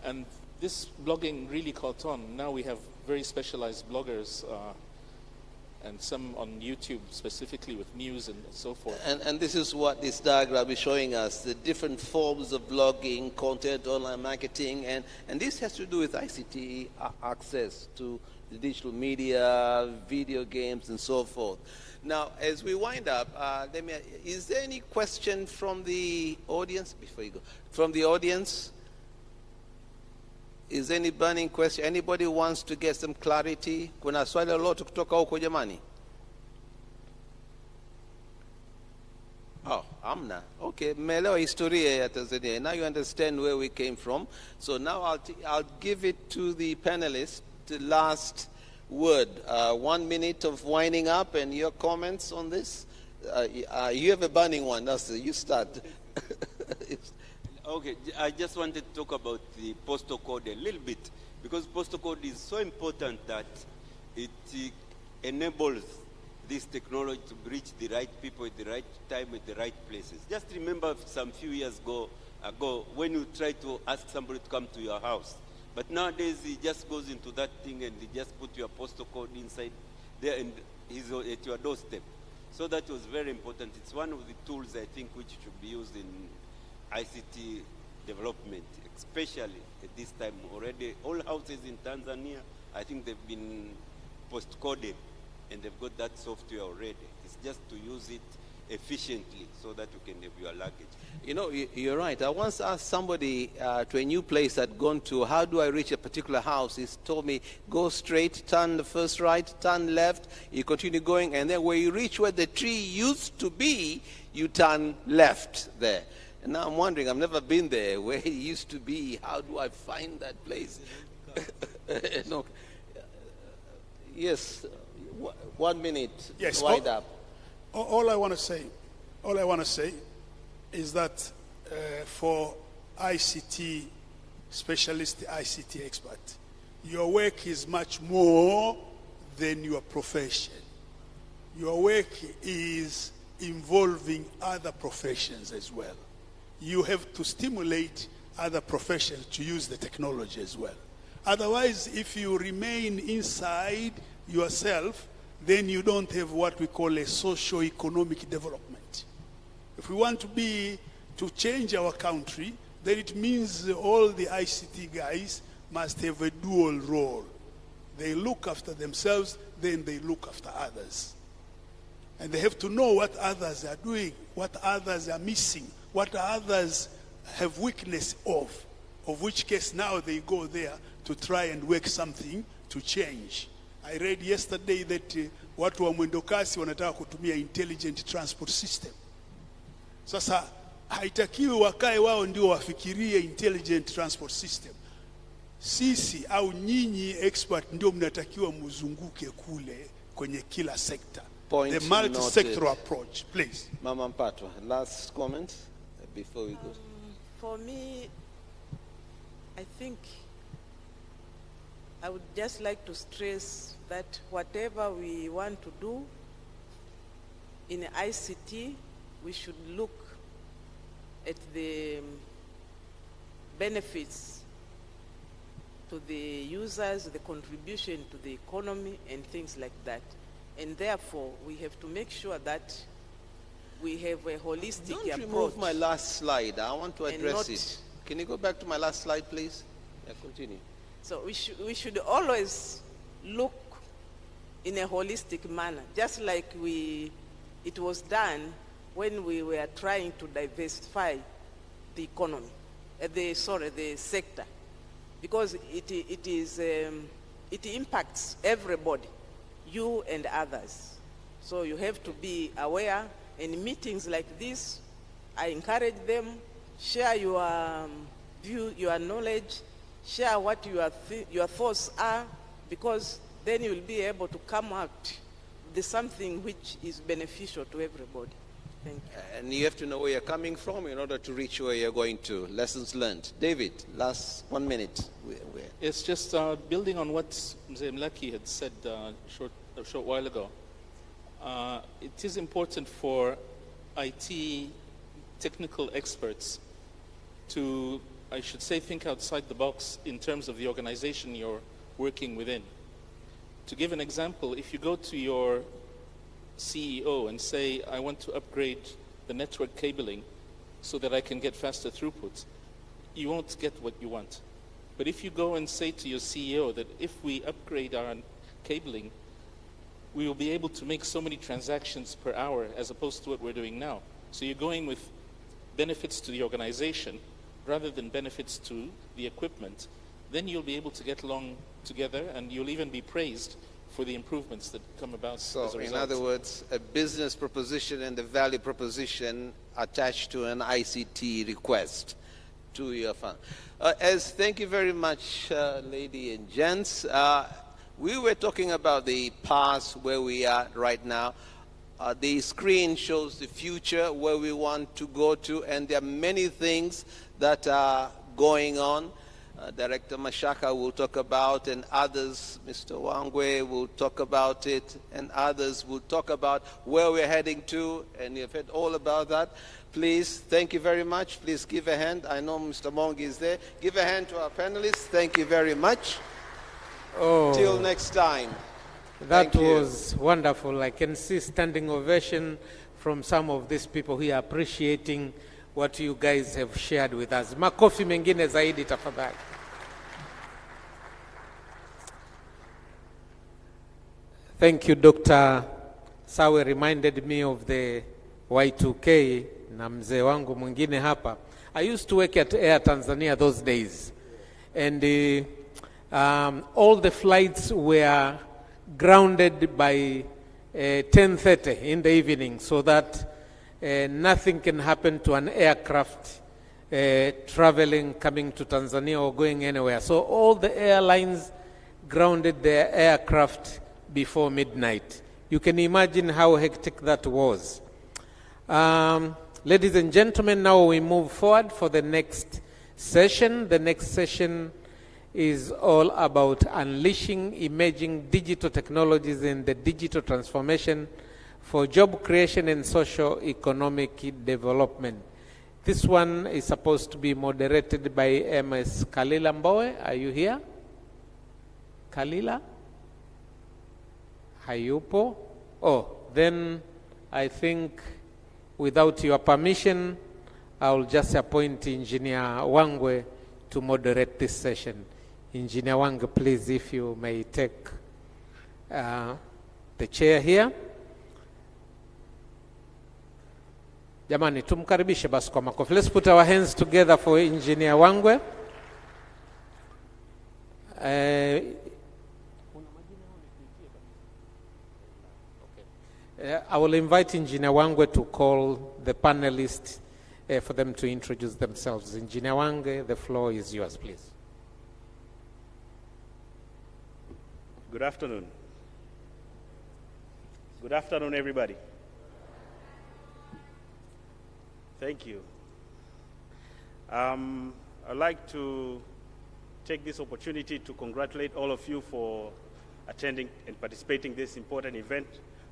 And this blogging really caught on. Now we have very specialized bloggers and some on YouTube specifically with news and so forth. And this is what this diagram is showing us, the different forms of blogging, content, online marketing, and this has to do with ICT access to the digital media, video games, and so forth. Now, as we wind up, is there any question from the audience, before you go, from the audience? Is any burning question? Anybody wants to get some clarity? Kuna swali lolote kutoka huko jamani? Oh, amna. Okay, mmeelewa historia ya Tanzania. Now you understand where we came from. So now I'll give it to the panelists, the last word. 1 minute of winding up and your comments on this. You have a burning one. You start. Okay, I just wanted to talk about the postal code a little bit, because postal code is so important that it enables this technology to reach the right people at the right time at the right places. Just remember some few years ago when you try to ask somebody to come to your house. But nowadays he just goes into that thing and he just put your postal code inside there and he's at your doorstep. So that was very important. It's one of the tools I think which should be used in ICT development, especially at this time. Already all houses in Tanzania, I think they've been post-coded and they've got that software already. It's just to use it efficiently so that you can have your luggage. You know, you're right. I once asked somebody to a new place I'd gone to, how do I reach a particular house? He told me, go straight, turn the first right, turn left, you continue going, and then when you reach where the tree used to be, you turn left there. And now I'm wondering, I've never been there, where it used to be. How do I find that place? No. Yes, 1 minute. Yes. Wind up. All I want to say is that for ICT specialist, ICT expert, your work is much more than your profession. Your work is involving other professions as well. You have to stimulate other professions to use the technology as well. Otherwise, if you remain inside yourself, then you don't have what we call a socio-economic development. If we want to change our country, then it means all the ICT guys must have a dual role. They look after themselves, then they look after others. And they have to know what others are doing, what others are missing, what others have weakness of which case now they go there to try and work something to change. I read yesterday that watu wa mwendokasi wanataka kutumia intelligent transport system. Sasa haitakiwi wakae wao ndio wafikirie intelligent transport system. Sisi au nyinyi expert ndio mnatakiwa muzunguke kule kwenye kila sector. The multi-sectoral approach, please. Mama Mpatwa, last comment before we go. For me, I think I would just like to stress that whatever we want to do in ICT, we should look at the benefits to the users, the contribution to the economy, and things like that. And therefore, we have to make sure that we have a holistic approach. Don't remove my last slide. I want to address it. Can you go back to my last slide, please? Yeah, continue. So we should always look in a holistic manner, just like it was done when we were trying to diversify the economy, the sector, because it impacts everybody, you and others. So you have to be aware. In meetings like this, I encourage them, share your view, your knowledge, share what your thoughts are, because then you will be able to come out with something which is beneficial to everybody. Thank you. And you have to know where you're coming from in order to reach where you're going to. Lessons learned. David, last 1 minute. It's just building on what Mzee Mlaki had said a short while ago. It is important for IT technical experts to, I should say, think outside the box in terms of the organization you're working within. To give an example, if you go to your CEO and say, I want to upgrade the network cabling so that I can get faster throughput, you won't get what you want. But if you go and say to your CEO that if we upgrade our cabling, we will be able to make so many transactions per hour as opposed to what we're doing now. So you're going with benefits to the organization rather than benefits to the equipment. Then you'll be able to get along together, and you'll even be praised for the improvements that come about as a result. So in other words, a business proposition and the value proposition attached to an ICT request to your fund. Thank you very much, ladies and gents. We were talking about the past, where we are right now. The screen shows the future, where we want to go to, and there are many things that are going on. Director Mashaka will talk about, and others, Mr. Wangwe will talk about it, and others will talk about where we're heading to, and you've heard all about that. Please, thank you very much. Please give a hand. I know Mr. Mongi is there. Give a hand to our panelists. Thank you very much. Oh, till next time. That was wonderful. I can see standing ovation from some of these people here appreciating what you guys have shared with us. Makofi mengine zaidi tafadhali. Thank you, Dr. Sawe reminded me of the Y2K na mzee wangu mwingine hapa. I used to work at Air Tanzania those days, and all the flights were grounded by 10:30 in the evening, so that nothing can happen to an aircraft traveling, coming to Tanzania or going anywhere. So all the airlines grounded their aircraft before midnight. You can imagine how hectic that was. Ladies and gentlemen, now we move forward for the next session. The next session is all about unleashing emerging digital technologies in the digital transformation for job creation and socio-economic development. This one is supposed to be moderated by MS Kalila Mbowe. Are you here? Kalila? Hayupo? Oh, then I think without your permission, I'll just appoint Engineer Wangwe to moderate this session. Engineer Wangwe, please, if you may take the chair here. Jamani, tumkaribishe basi kwa makofi. Let's put our hands together for Engineer Wangwe. I will invite Engineer Wangwe to call the panelists for them to introduce themselves. Engineer Wangwe, the floor is yours, please. Good afternoon. Good afternoon, everybody. Thank you. I'd like to take this opportunity to congratulate all of you for attending and participating in this important event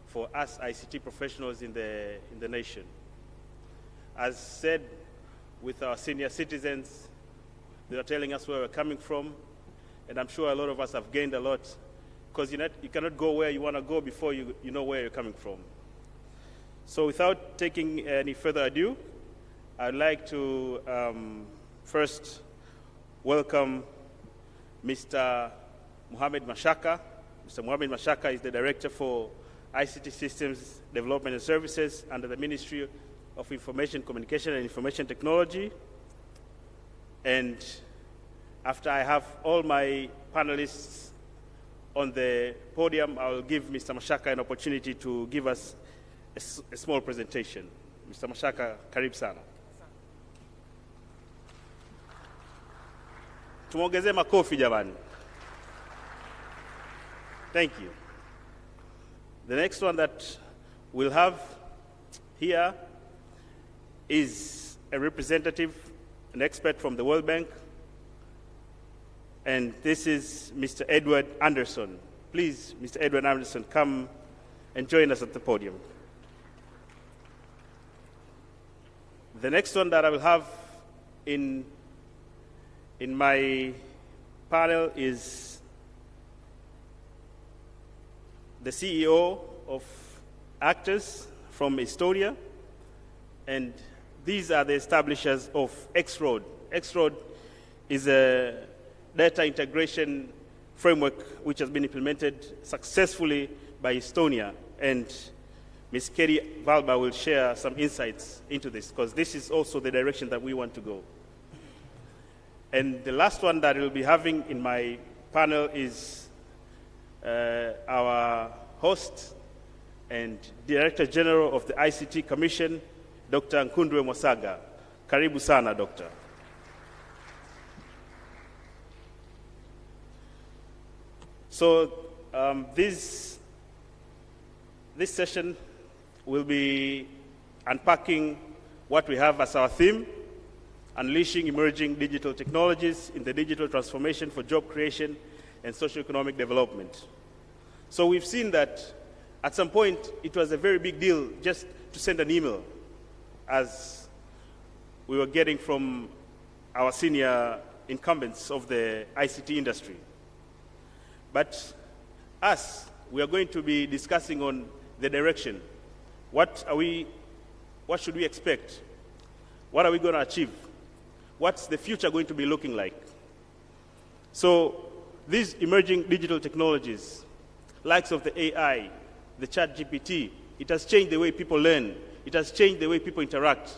for us ICT professionals in the nation. As said, with our senior citizens, they are telling us where we're coming from, and I'm sure a lot of us have gained a lot, because you cannot go where you want to go before you know where you're coming from. So without taking any further ado, I'd like to first welcome Mr. Mohamed Mashaka. Mr. Mohamed Mashaka is the Director for ICT Systems Development and Services under the Ministry of Information, Communication and Information Technology. And after I have all my panelists on the podium, I will give Mr. Mashaka an opportunity to give us a small presentation. Mr. Mashaka, karibu sana. Tumongeze makofi jamani. Thank you. The next one that we'll have here is a representative, an expert from the World Bank, and this is Mr. Edward Anderson. Please, Mr. Edward Anderson, come and join us at the podium. The next one that I will have in my panel is the CEO of Actors from Estonia, and these are the establishers of X-Road. X-Road is a data integration framework which has been implemented successfully by Estonia, and Ms. Keri Valba will share some insights into this, because this is also the direction that we want to go. And the last one that we'll be having in my panel is our host and Director General of the ICT Commission, Dr. Nkundwe Mwasaga. Karibu sana, Doctor. So this session will be unpacking what we have as our theme, unleashing emerging digital technologies in the digital transformation for job creation and socio-economic development. So we've seen that at some point it was a very big deal just to send an email, as we were getting from our senior incumbents of the ICT industry. But we are going to be discussing on the direction. What should we expect? What are we going to achieve? What's the future going to be looking like? So these emerging digital technologies, likes of the AI, the ChatGPT, it has changed the way people learn. It has changed the way people interact.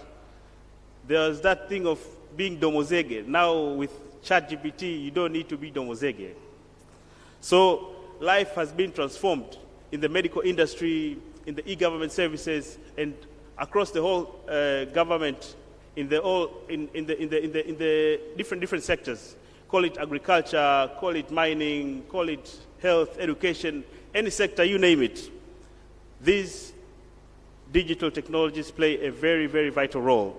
There's that thing of being domozege. Now with ChatGPT, you don't need to be domozege. So life has been transformed in the medical industry, in the e-government services, and across the whole government, in the different sectors. Call it agriculture, call it mining, call it health, education, any sector, you name it. These digital technologies play a very, very vital role.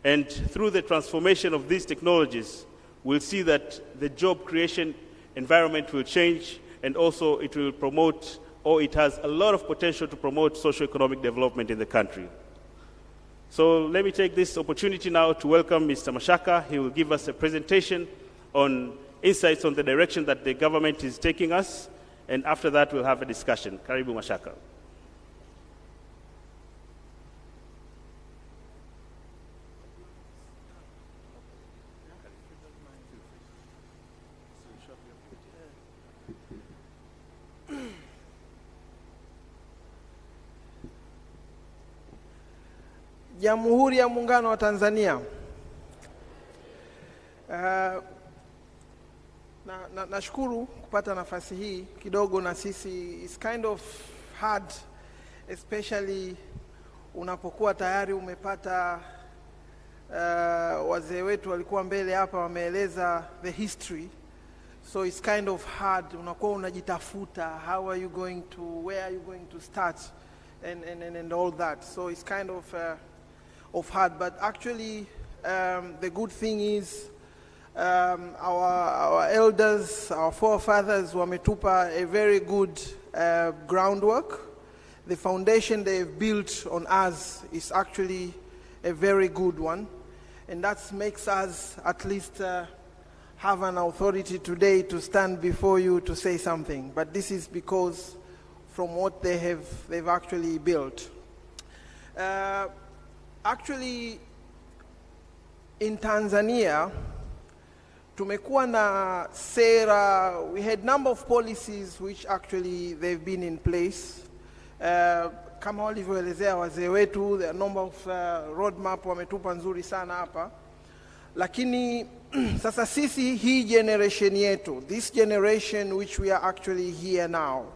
And through the transformation of these technologies, we'll see that the job creation environment will change, and also it will promote, or it has a lot of potential to promote socio-economic development in the country. So let me take this opportunity now to welcome Mr. Mashaka. He will give us a presentation on insights on the direction that the government is taking us, and after that we'll have a discussion. Karibu Mashaka. Jamhuri ya Muungano wa Tanzania. Nashukuru kupata nafasi hii kidogo na sisi. It's kind of hard, especially unapokuwa tayari umepata wazee wetu walikuwa mbele hapa wameeleza the history. So it's kind of hard, unakuwa unajitafuta, how are you going to, where are you going to start, and all that. So it's kind of hard, but actually the good thing is our elders, our forefathers wametupa a very good groundwork. The foundation they've built on us is actually a very good one, and that makes us at least have an authority today to stand before you to say something. But this is because from what they've actually built. Actually, in Tanzania, tumekuwa na sera, we had number of policies which actually they've been in place. Kama walivyoelezea wazee wetu, there are number of roadmap wametupa nzuri sana hapa. Lakini sasa sisi hii generation yetu, this generation which we are actually here now,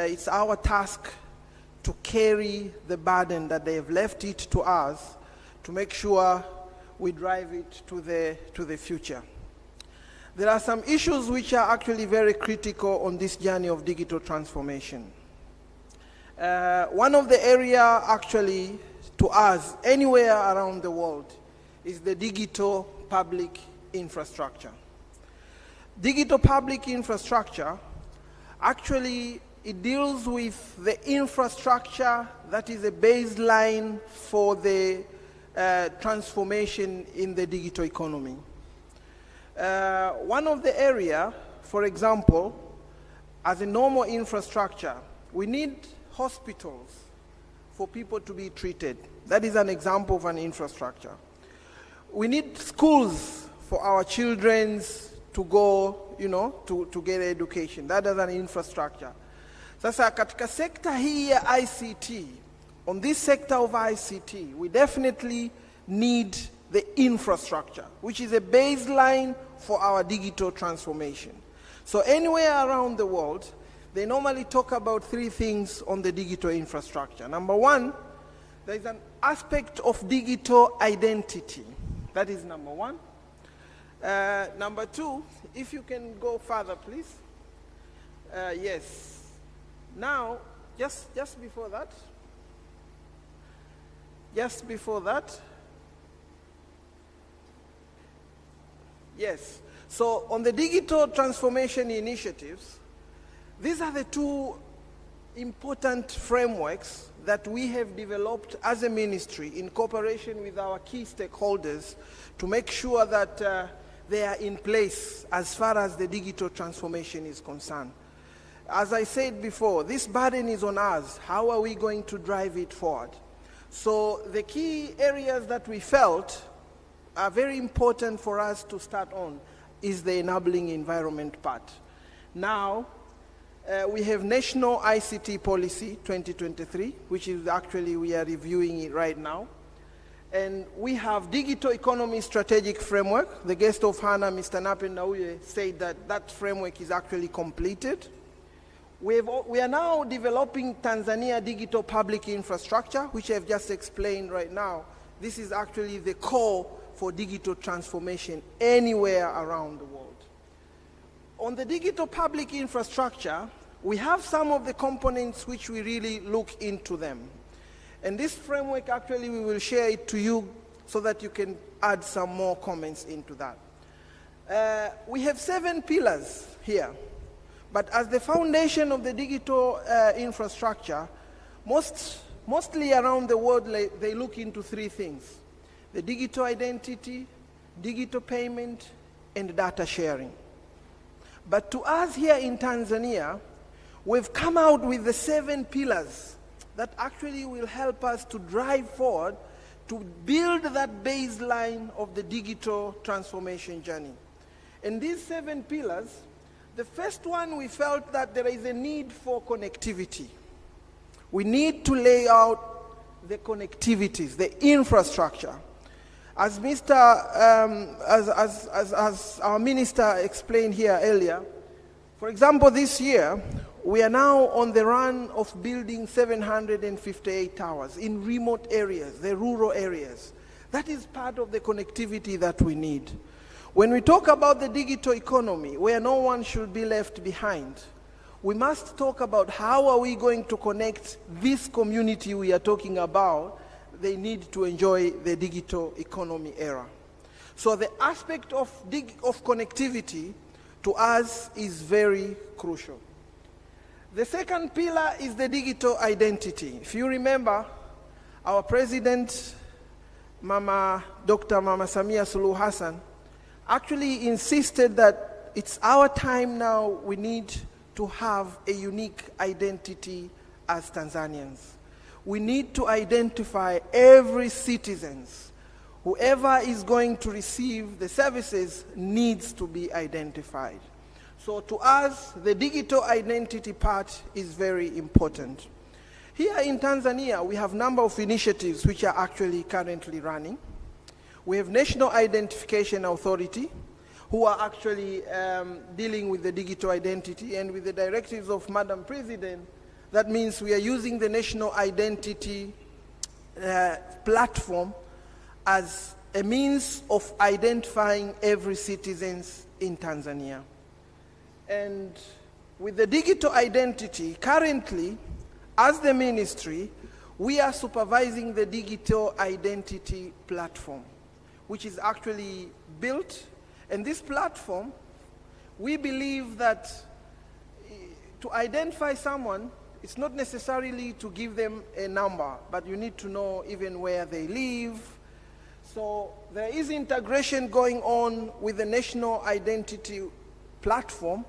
it's our task to carry the burden that they have left it to us, to make sure we drive it to the future. There are some issues which are actually very critical on this journey of digital transformation. One of the area actually to us anywhere around the world is the digital public infrastructure. Digital public infrastructure actually it deals with the infrastructure that is a baseline for the transformation in the digital economy. One of the area, for example, as a normal infrastructure, we need hospitals for people to be treated. That is an example of an infrastructure. We need schools for our children to go, to get education. That is an infrastructure. Sasa katika sekta hii ya ICT, on this sector of ICT, we definitely need the infrastructure, which is a baseline for our digital transformation. So anywhere around the world, they normally talk about three things on the digital infrastructure. Number one, there is an aspect of digital identity. That is number one. Number two, if you can go further, please. Yes. Now, just before that. Just before that. Yes. So on the digital transformation initiatives, these are the two important frameworks that we have developed as a ministry in cooperation with our key stakeholders to make sure that they are in place as far as the digital transformation is concerned. As I said before, this burden is on us. How are we going to drive it forward? So the key areas that we felt are very important for us to start on is the enabling environment part. Now, we have National ICT Policy 2023, which is actually, we are reviewing it right now. And we have Digital Economy Strategic Framework. The guest of honor, Mr. Nape Nnauye, said that that framework is actually completed. We are now developing Tanzania Digital Public Infrastructure, which I've just explained right now. This is actually the core for digital transformation anywhere around the world. On the digital public infrastructure, we have some of the components which we really look into them. And this framework, actually, we will share it to you so that you can add some more comments into that. We have 7 pillars here. But as the foundation of the digital infrastructure, mostly around the world, they look into 3 things: the digital identity, digital payment, and data sharing. But to us here in Tanzania, we've come out with the 7 pillars that actually will help us to drive forward to build that baseline of the digital transformation journey. And these 7 pillars, the first one, we felt that there is a need for connectivity. We need to lay out the connectivities, the infrastructure. As as our minister explained here earlier, for example, this year, we are now on the run of building 758 towers in remote areas, the rural areas. That is part of the connectivity that we need. When we talk about the digital economy, where no one should be left behind, we must talk about how are we going to connect this community we are talking about. They need to enjoy the digital economy era. So the aspect of connectivity to us is very crucial. The second pillar is the digital identity. If you remember, our president, Dr. Mama Samia Suluhu Hassan, actually insisted that it's our time now, we need to have a unique identity as Tanzanians. We need to identify every citizen. Whoever is going to receive the services needs to be identified. So to us, the digital identity part is very important. Here in Tanzania, we have a number of initiatives which are actually currently running. We have National Identification Authority, who are actually dealing with the digital identity, and with the directives of Madam President, that means we are using the national identity platform as a means of identifying every citizen in Tanzania. And with the digital identity, currently, as the ministry, we are supervising the digital identity platform, which is actually built. And this platform, we believe that to identify someone, it's not necessarily to give them a number, but you need to know even where they live. So there is integration going on with the national identity platform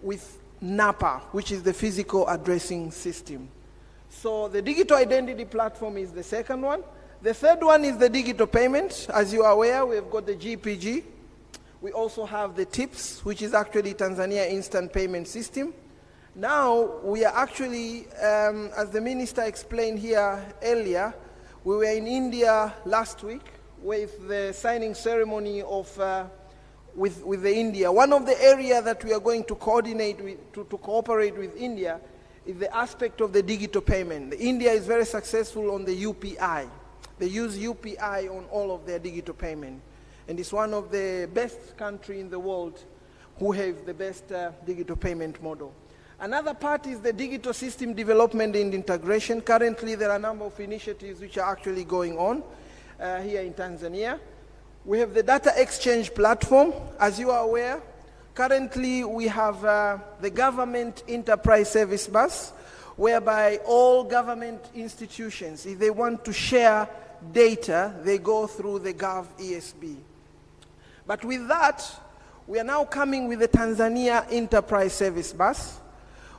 with NAPA, which is the physical addressing system. So the digital identity platform is the second one. The third one is the digital payment. As you are aware, we've got the GPG. We also have the TIPS, which is actually Tanzania Instant Payment System. Now, we are actually, as the minister explained here earlier, we were in India last week with the signing ceremony of with the India. One of the areas that we are going to coordinate with, to cooperate with India is the aspect of the digital payment. India is very successful on the UPI. They use UPI on all of their digital payment. And it's one of the best countries in the world who have the best digital payment model. Another part is the digital system development and integration. Currently, there are a number of initiatives which are actually going on here in Tanzania. We have the data exchange platform. As you are aware, currently we have the government enterprise service bus, whereby all government institutions, if they want to share data, they go through the Gov ESB. But with that, we are now coming with the Tanzania Enterprise Service Bus,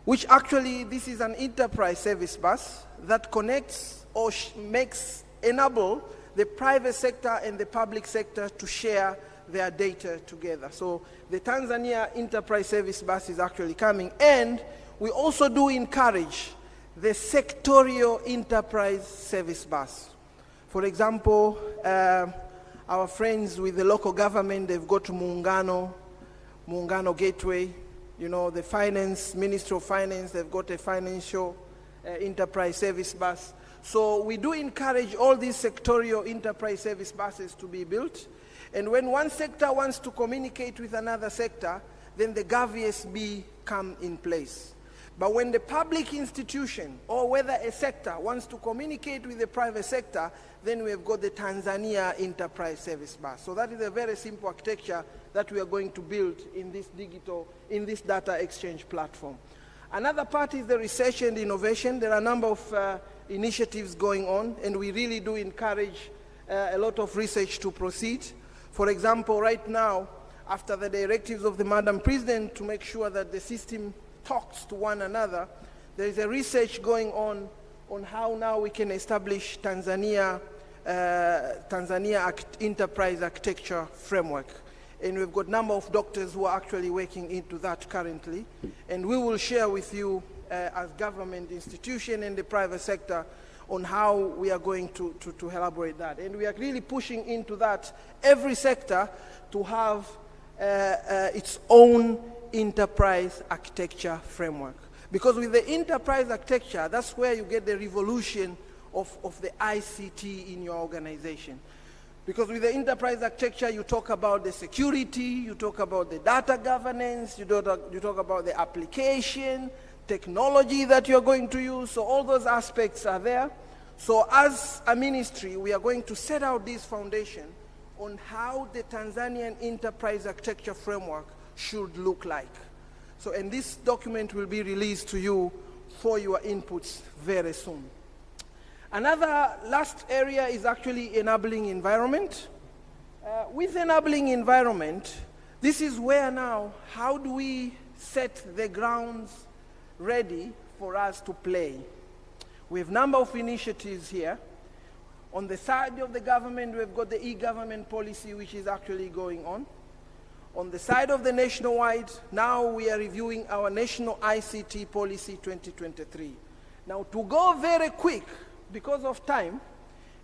which actually, this is an enterprise service bus that connects or enable the private sector and the public sector to share their data together. So the Tanzania Enterprise Service Bus is actually coming, and we also do encourage the sectorial enterprise service bus. For example, our friends with the local government, they've got Muungano Gateway. You know, the finance, Ministry of Finance, they've got a financial enterprise service bus. So we do encourage all these sectorial enterprise service buses to be built. And when one sector wants to communicate with another sector, then the GovESB come in place. But when the public institution or whether a sector wants to communicate with the private sector, then we've got the Tanzania Enterprise Service Bus. So that is a very simple architecture that we are going to build in this data exchange platform. Another part is the research and innovation. There are a number of initiatives going on, and we really do encourage a lot of research to proceed. For example, right now, after the directives of the Madam President to make sure that the system talks to one another, there is a research going on how now we can establish Tanzania Enterprise Architecture Framework. And we've got a number of doctors who are actually working into that currently. And we will share with you as government institution and the private sector on how we are going to elaborate that. And we are really pushing into that, every sector to have its own enterprise architecture framework. Because with the enterprise architecture, that's where you get the revolution of the ICT in your organization. Because with the enterprise architecture, you talk about the security, you talk about the data governance, you talk about the application, technology that you're going to use. So all those aspects are there. So as a ministry, we are going to set out this foundation on how the Tanzanian enterprise architecture framework should look like. So, and this document will be released to you for your inputs very soon. Another last area is actually enabling environment. With enabling environment, this is where now, how do we set the grounds ready for us to play? We have a number of initiatives here. On the side of the government, we've got the e-government policy, which is actually going on. On the side of the nationwide, now we are reviewing our National ICT Policy 2023. Now, to go very quick, because of time,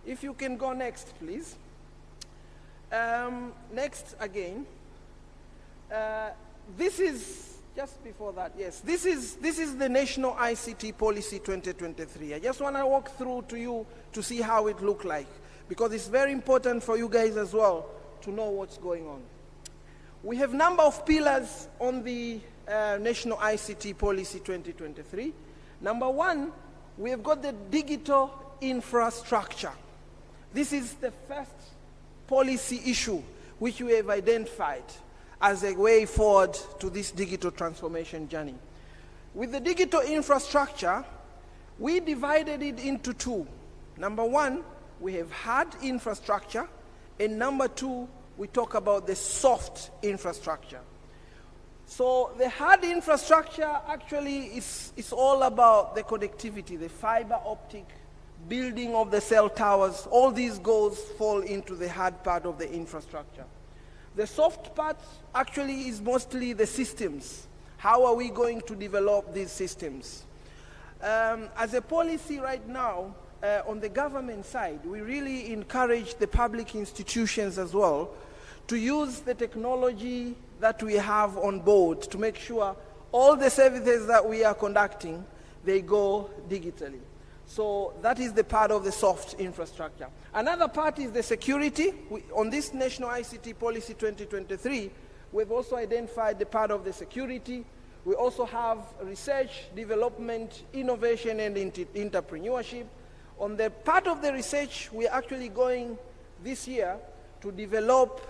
if you can go next, please. Next again. This is, just before that, yes. This is the National ICT Policy 2023. I just want to walk through to you to see how it looks like, because it's very important for you guys as well to know what's going on. We have a number of pillars on the National ICT Policy 2023. Number one, we have got the digital infrastructure. This is the first policy issue which we have identified as a way forward to this digital transformation journey. With the digital infrastructure, we divided it into two. Number one, we have hard infrastructure, and number two, we talk about the soft infrastructure. So the hard infrastructure actually is all about the connectivity, the fiber optic, building of the cell towers. All these goals fall into the hard part of the infrastructure. The soft part actually is mostly the systems. How are we going to develop these systems? As a policy right now, on the government side, we really encourage the public institutions as well to use the technology that we have on board to make sure all the services that we are conducting, they go digitally. So that is the part of the soft infrastructure. Another part is the security. On this National ICT Policy 2023, we've also identified the part of the security. We also have research, development, innovation, and entrepreneurship. On the part of the research, we're actually going this year to develop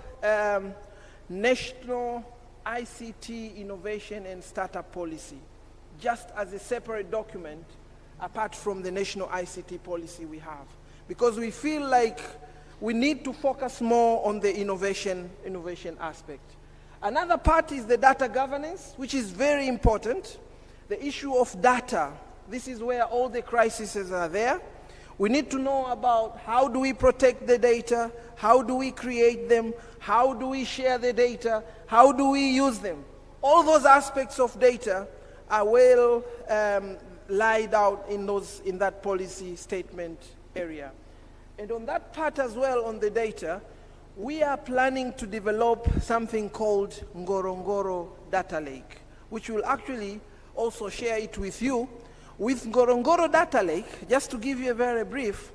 National ICT Innovation and Startup Policy, just as a separate document apart from the National ICT Policy we have. Because we feel like we need to focus more on the innovation aspect. Another part is the data governance, which is very important. The issue of data, this is where all the crises are there. We need to know about how do we protect the data, how do we create them, how do we share the data, how do we use them. All those aspects of data are well laid out in that policy statement area. And on that part as well, on the data, we are planning to develop something called Ngorongoro Data Lake, which will actually also share it with you. With Ngorongoro Data Lake, just to give you a very brief,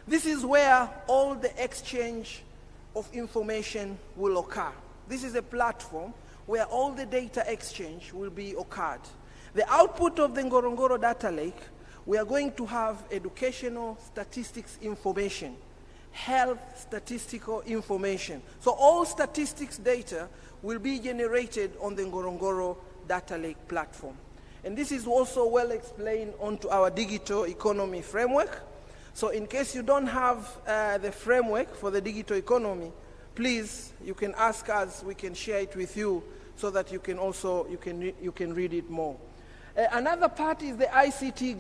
this is where all the exchange of information will occur. This is a platform where all the data exchange will be occurred. The output of the Ngorongoro Data Lake, we are going to have educational statistics information, health statistical information. So all statistics data will be generated on the Ngorongoro Data Lake platform. And this is also well explained onto our digital economy framework. So in case you don't have the framework for the digital economy, please, you can ask us, we can share it with you so that you can also, you can read it more. Another part is the ICT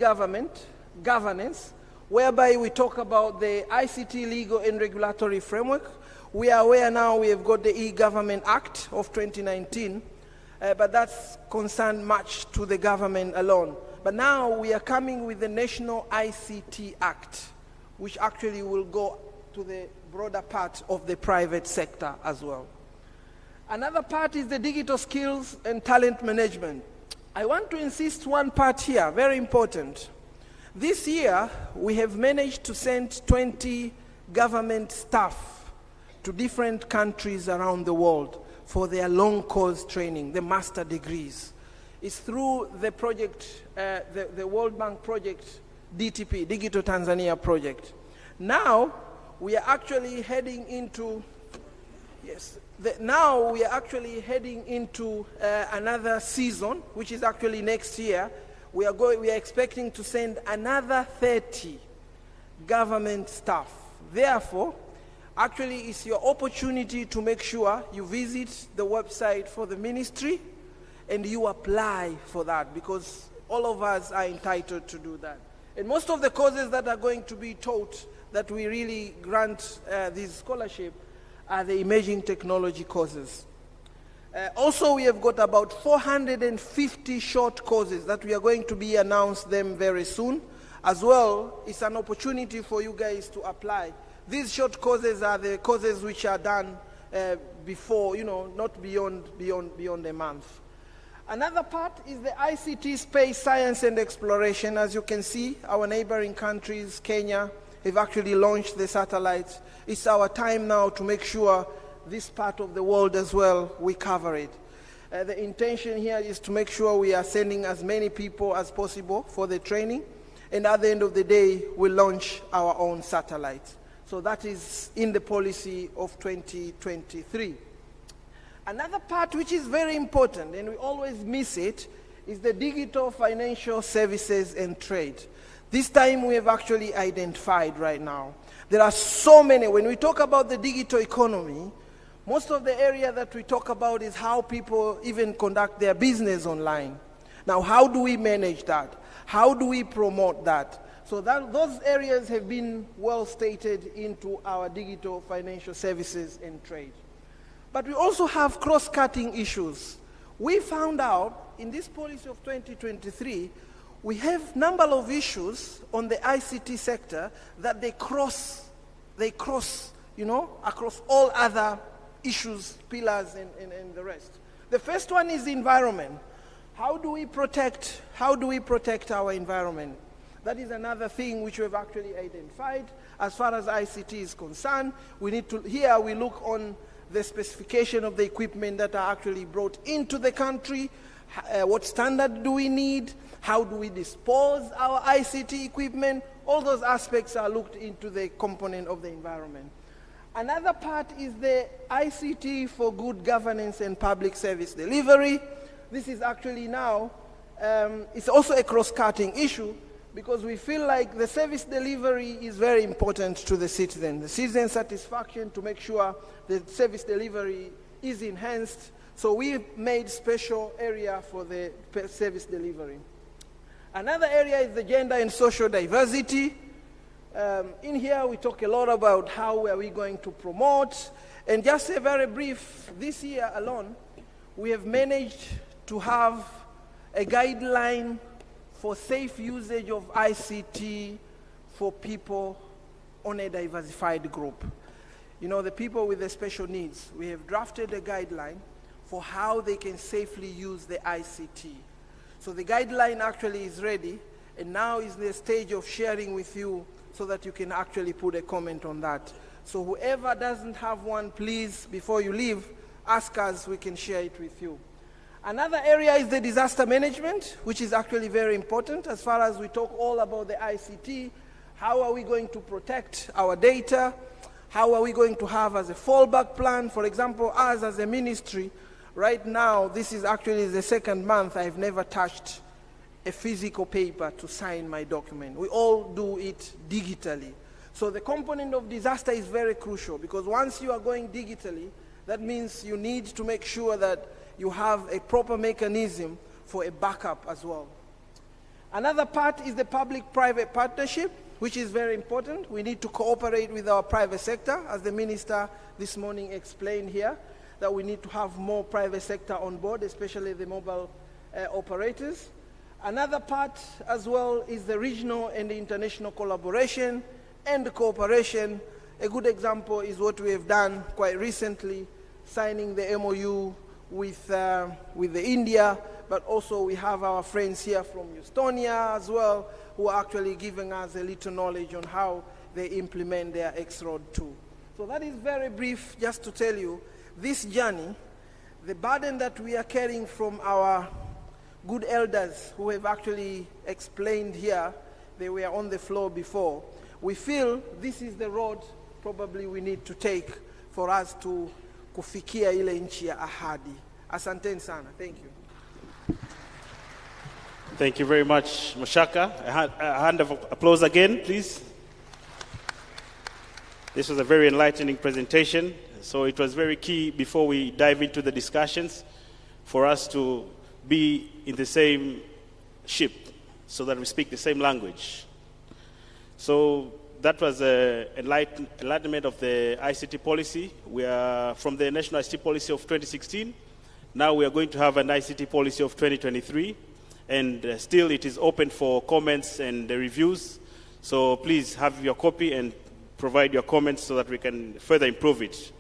governance, whereby we talk about the ICT legal and regulatory framework. We are aware now we have got the E-Government Act of 2019, but that's concerned much to the government alone. But now we are coming with the National ICT Act, which actually will go to the broader part of the private sector as well. Another part is the digital skills and talent management. I want to insist one part here, very important. This year, we have managed to send 20 government staff to different countries around the world for their long course training, the master degrees. It's through the project, the World Bank project, DTP, Digital Tanzania project. Now, we are actually heading into, another season, which is actually next year. We are expecting to send another 30 government staff. Therefore, actually, it's your opportunity to make sure you visit the website for the ministry and you apply for that, because all of us are entitled to do that. And most of the courses that are going to be taught that we really grant this scholarship are the emerging technology courses. Also, we have got about 450 short courses that we are going to be announced them very soon. As well, it's an opportunity for you guys to apply. These short courses are the courses which are done before, not beyond a month. Another part is the ICT space science and exploration. As you can see, our neighboring countries, Kenya, have actually launched the satellites. It's our time now to make sure this part of the world as well, we cover it. The intention here is to make sure we are sending as many people as possible for the training, and at the end of the day, we launch our own satellites. So that is in the policy of 2023. Another part which is very important, and we always miss it, is the digital financial services and trade. This time we have actually identified right now. There are so many. When we talk about the digital economy, Most of the area that we talk about is how people even conduct their business online. Now, how do we manage that? How do we promote that? So those areas have been well stated into our digital financial services and trade. But we also have cross-cutting issues. We found out in this policy of 2023, we have number of issues on the ICT sector that they cross, you know, across all other issues, pillars, and the rest. The first one is the environment. How do we protect our environment? That is another thing which we've actually identified. As far as ICT is concerned, we need to, here we look on the specification of the equipment that are actually brought into the country. What standard do we need? How do we dispose our ICT equipment? All those aspects are looked into the component of the environment. Another part is the ICT for good governance and public service delivery. This is actually now, it's also a cross-cutting issue because we feel like the service delivery is very important to the citizen. The citizen satisfaction to make sure the service delivery is enhanced. So we made special area for the service delivery. Another area is the gender and social diversity. In here we talk a lot about how are we going to promote. And just a very brief, this year alone, we have managed to have a guideline for safe usage of ICT for people on a diversified group. You know, the people with the special needs, we have drafted a guideline for how they can safely use the ICT. So the guideline actually is ready, and now is the stage of sharing with you so that you can actually put a comment on that. So whoever doesn't have one, please, before you leave, ask us, we can share it with you. Another area is the disaster management, which is actually very important as far as we talk all about the ICT. How are we going to protect our data? How are we going to have as a fallback plan? For example, us as a ministry, right now, this is actually the second month I've never touched a physical paper to sign my document. We all do it digitally. So the component of disaster is very crucial because once you are going digitally, that means you need to make sure that you have a proper mechanism for a backup as well. Another part is the public-private partnership, which is very important. We need to cooperate with our private sector, as the minister this morning explained here, that we need to have more private sector on board, especially the mobile operators. Another part as well is the regional and the international collaboration and the cooperation. A good example is what we have done quite recently, signing the MOU with the India, but also we have our friends here from Estonia as well, who are actually giving us a little knowledge on how they implement their X-Road too. So that is very brief, just to tell you, this journey, the burden that we are carrying from our good elders who have actually explained here, they were on the floor before, we feel this is the road probably we need to take for us to kufikia ile nchi ya ahadi. Asanteni sana. Thank you. Thank you very much, Mashaka. A hand of applause again, please. This was a very enlightening presentation. So it was very key before we dive into the discussions for us to be in the same ship so that we speak the same language. So that was an enlightenment of the ICT policy. We are from the National ICT Policy of 2016. Now we are going to have an ICT policy of 2023. And still it is open for comments and reviews. So please have your copy and provide your comments so that we can further improve it.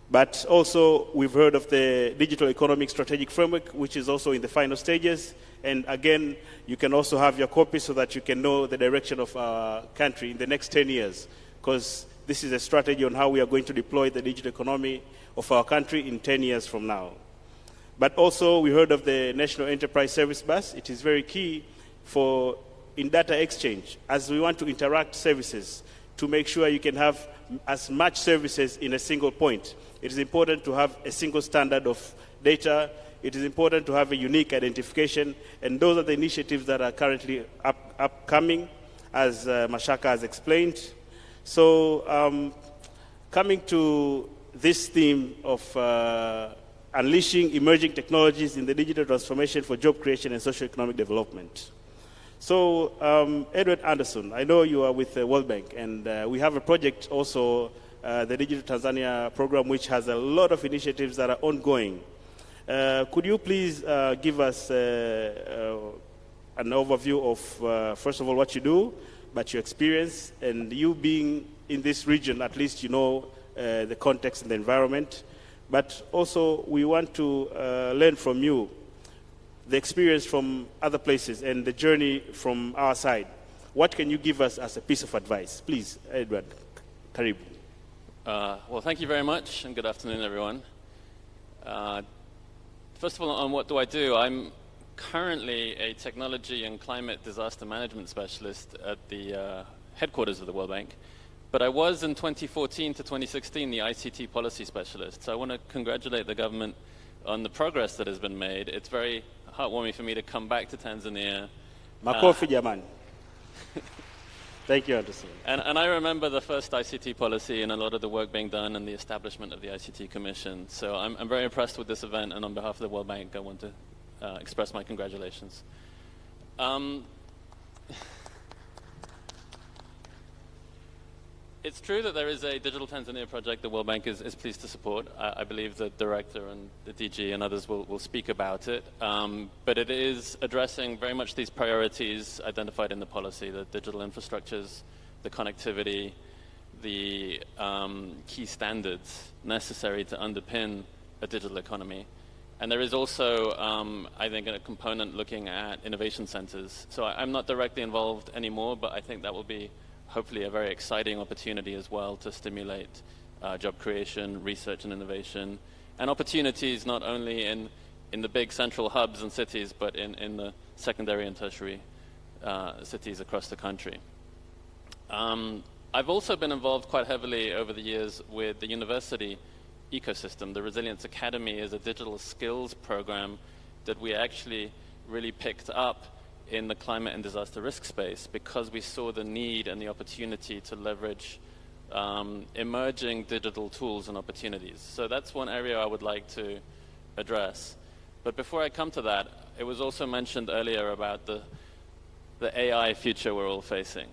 But also we've heard of the Digital Economic Strategic Framework, which is also in the final stages. And again, you can also have your copy so that you can know the direction of our country in the next 10 years. Because this is a strategy on how we are going to deploy the digital economy of our country in 10 years from now. But also we heard of the National Enterprise Service Bus. It is very key for in data exchange, as we want to interact services to make sure you can have as much services in a single point. It is important to have a single standard of data. It is important to have a unique identification, and those are the initiatives that are currently upcoming, as Mashaka has explained. So coming to this theme of unleashing emerging technologies in the digital transformation for job creation and socio-economic development. So, Edward Anderson, I know you are with the World Bank, and we have a project also, the Digital Tanzania program, which has a lot of initiatives that are ongoing. Could you please give us an overview of, first of all, what you do, but your experience, and you being in this region, at least you know the context and the environment. But also, we want to learn from you the experience from other places and the journey from our side. What can you give us as a piece of advice? Please, Edward, Karibu. Well, thank you very much, and good afternoon, everyone. First of all, on what do I do? I'm currently a technology and climate disaster management specialist at the headquarters of the World Bank. But I was in 2014 to 2016 the ICT policy specialist. So I want to congratulate the government on the progress that has been made. It's very heartwarming for me to come back to Tanzania. Makofi jamani. Thank you, Anderson. And I remember the first ICT policy and a lot of the work being done and the establishment of the ICT Commission. So I'm very impressed with this event, and on behalf of the World Bank, I want to express my congratulations. It's true that there is a Digital Tanzania project the World Bank is pleased to support. I believe the director and the DG and others will speak about it. But it is addressing very much these priorities identified in the policy, the digital infrastructures, the connectivity, the key standards necessary to underpin a digital economy. And there is also, I think, a component looking at innovation centers. So I'm not directly involved anymore, but I think that will be hopefully a very exciting opportunity as well to stimulate job creation, research and innovation, and opportunities not only in the big central hubs and cities, but in the secondary and tertiary cities across the country. I've also been involved quite heavily over the years with the university ecosystem. The Resilience Academy is a digital skills program that we actually really picked up in the climate and disaster risk space because we saw the need and the opportunity to leverage emerging digital tools and opportunities. So that's one area I would like to address. But before I come to that, it was also mentioned earlier about the AI future we're all facing.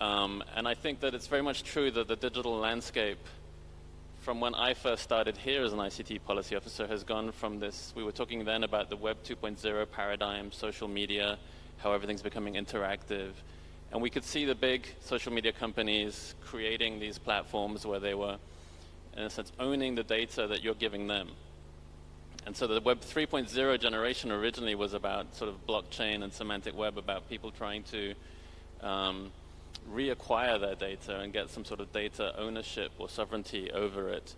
And I think that it's very much true that the digital landscape from when I first started here as an ICT policy officer has gone from this, we were talking then about the Web 2.0 paradigm, social media, how everything's becoming interactive. And we could see the big social media companies creating these platforms where they were, in a sense, owning the data that you're giving them. And so the Web 3.0 generation originally was about sort of blockchain and semantic web, about people trying to reacquire their data and get some sort of data ownership or sovereignty over it.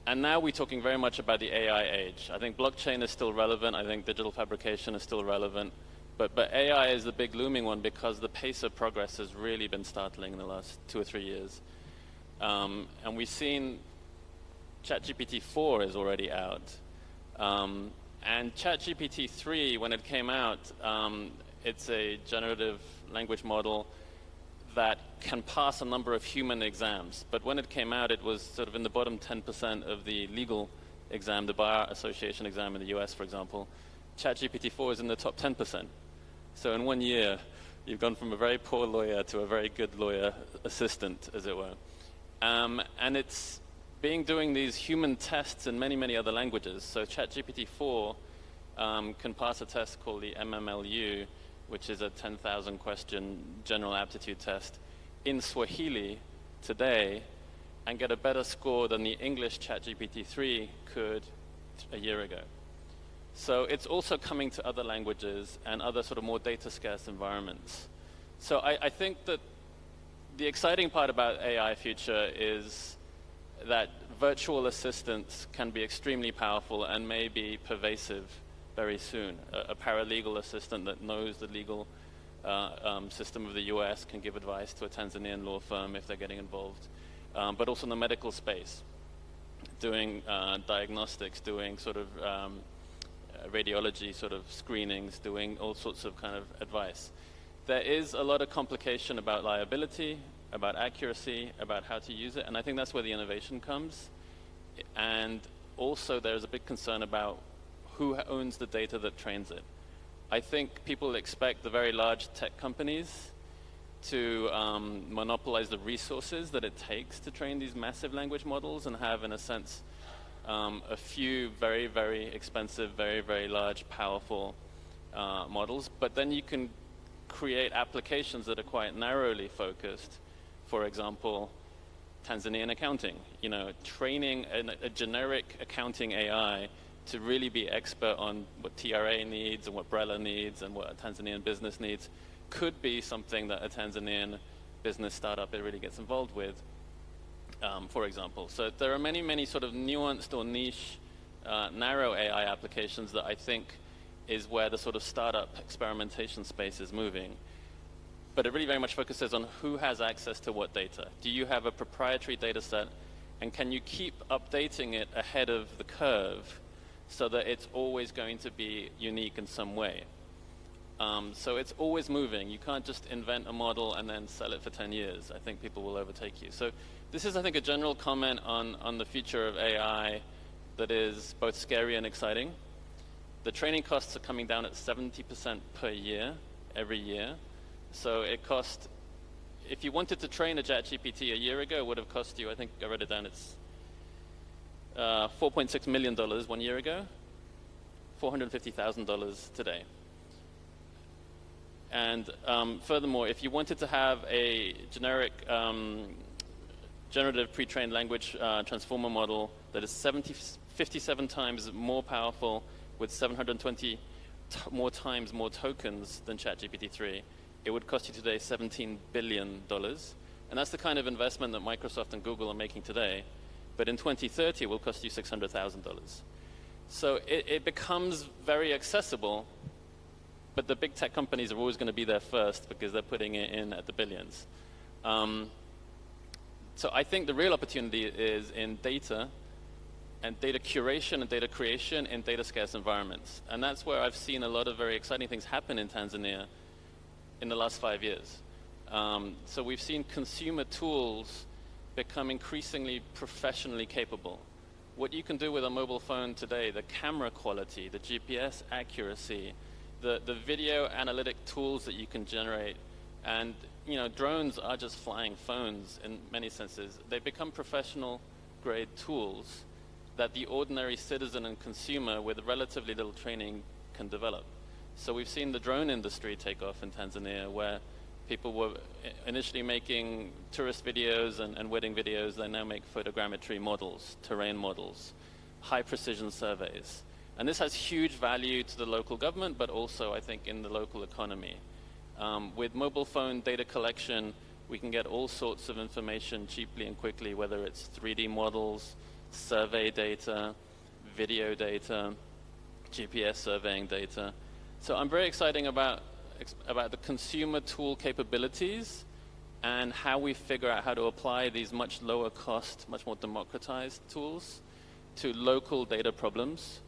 And now we're talking very much about the AI age. I think blockchain is still relevant. I think digital fabrication is still relevant. But AI is the big looming one because the pace of progress has really been startling in the last 2 or 3 years. And we've seen ChatGPT 4 is already out. And ChatGPT 3, when it came out, it's a generative language model that can pass a number of human exams. But when it came out, it was sort of in the bottom 10% of the legal exam, the Bar Association exam in the US, for example. ChatGPT 4 is in the top 10%. So in 1 year, you've gone from a very poor lawyer to a very good lawyer assistant, as it were. And it's doing these human tests in many, many other languages. So ChatGPT 4 can pass a test called the MMLU, which is a 10,000 question general aptitude test in Swahili today, and get a better score than the English ChatGPT 3 could a year ago. So it's also coming to other languages and other sort of more data scarce environments. So I think that the exciting part about AI future is that virtual assistants can be extremely powerful and may be pervasive very soon. A paralegal assistant that knows the legal system of the US can give advice to a Tanzanian law firm if they're getting involved. But also in the medical space, doing diagnostics, doing sort of radiology sort of screenings, doing all sorts of kind of advice. There is a lot of complication about liability about accuracy, about how to use it, and I think that's where the innovation comes. And also there's a big concern about who owns the data that trains it. I think people expect the very large tech companies to monopolize the resources that it takes to train these massive language models and have, in a sense, a few very, very expensive, very, very large, powerful models. But then you can create applications that are quite narrowly focused. For example, Tanzanian accounting, training a generic accounting AI to really be expert on what TRA needs and what BRELA needs and what a Tanzanian business needs could be something that a Tanzanian business startup really gets involved with, for example. So there are many, many sort of nuanced or niche, narrow AI applications that I think is where the sort of startup experimentation space is moving. But it really very much focuses on who has access to what data. Do you have a proprietary data set, and can you keep updating it ahead of the curve so that it's always going to be unique in some way? So it's always moving. You can't just invent a model and then sell it for 10 years. I think people will overtake you. So this is, I think, a general comment on the future of AI that is both scary and exciting. The training costs are coming down at 70% per year, every year. So it cost, if you wanted to train a ChatGPT a year ago, it would have cost you, I think I read it down, it's $4.6 million 1 year ago, $450,000 today. And furthermore, if you wanted to have a generic generative pre-trained language transformer model that is 57 times more powerful with 720 more times more tokens than ChatGPT-3, it would cost you today $17 billion. And that's the kind of investment that Microsoft and Google are making today. But in 2030, it will cost you $600,000. So it becomes very accessible, but the big tech companies are always going to be there first because they're putting it in at the billions. So I think the real opportunity is in data and data curation and data creation in data scarce environments. And that's where I've seen a lot of very exciting things happen in Tanzania in the last 5 years. So we've seen consumer tools become increasingly professionally capable. What you can do with a mobile phone today, the camera quality, the GPS accuracy, the video analytic tools that you can generate, and drones are just flying phones in many senses. They become professional grade tools that the ordinary citizen and consumer with relatively little training can develop. So we've seen the drone industry take off in Tanzania, where people were initially making tourist videos and wedding videos. They now make photogrammetry models, terrain models, high precision surveys. And this has huge value to the local government, but also, I think, in the local economy. With mobile phone data collection, we can get all sorts of information cheaply and quickly, whether it's 3D models, survey data, video data, GPS surveying data. So I'm very excited about the consumer tool capabilities and how we figure out how to apply these much lower cost, much more democratized tools to local data problems,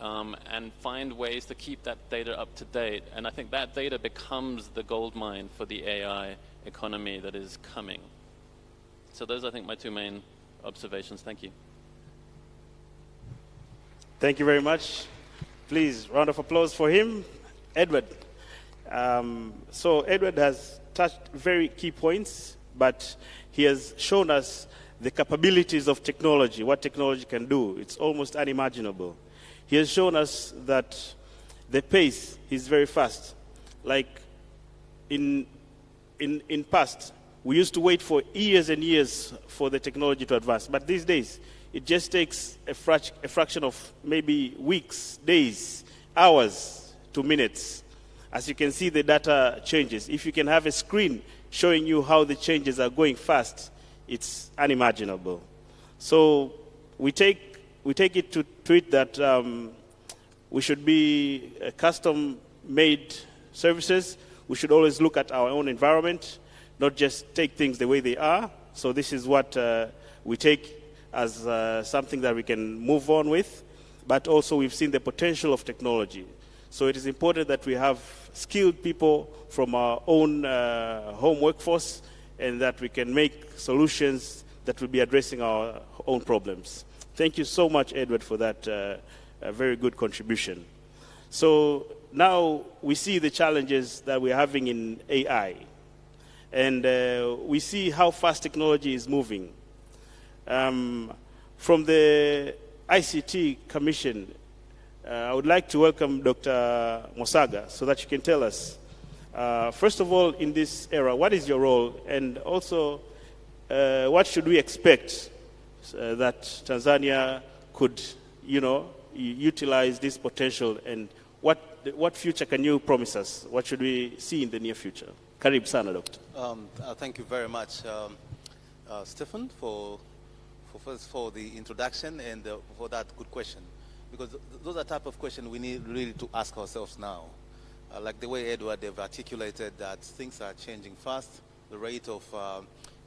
and find ways to keep that data up to date. And I think that data becomes the gold mine for the AI economy that is coming. So those are, I think, my two main observations. Thank you. Thank you very much. Please, round of applause for him. Edward. So Edward has touched very key points, but he has shown us the capabilities of technology, what technology can do. It's almost unimaginable. He has shown us that the pace is very fast. Like in past, we used to wait for years and years for the technology to advance, but these days, it just takes a fraction of maybe weeks, days, hours to minutes. As you can see, the data changes. If you can have a screen showing you how the changes are going fast, it's unimaginable. So we take it to it that we should be custom-made services. We should always look at our own environment, not just take things the way they are. So this is what we take as something that we can move on with, but also we've seen the potential of technology. So it is important that we have skilled people from our own home workforce and that we can make solutions that will be addressing our own problems. Thank you so much, Edward, for that very good contribution. So now we see the challenges that we're having in AI, and we see how fast technology is moving. From the ICT Commission, I would like to welcome Dr. Mosaga so that you can tell us, first of all, in this era, what is your role, and also what should we expect that Tanzania could, utilize this potential, and what future can you promise us? What should we see in the near future? Karibu sana, Doctor. Thank you very much, Stephen, for the introduction and for that good question, because those are type of questions we need really to ask ourselves now. Like the way Edward have articulated that things are changing fast, the rate of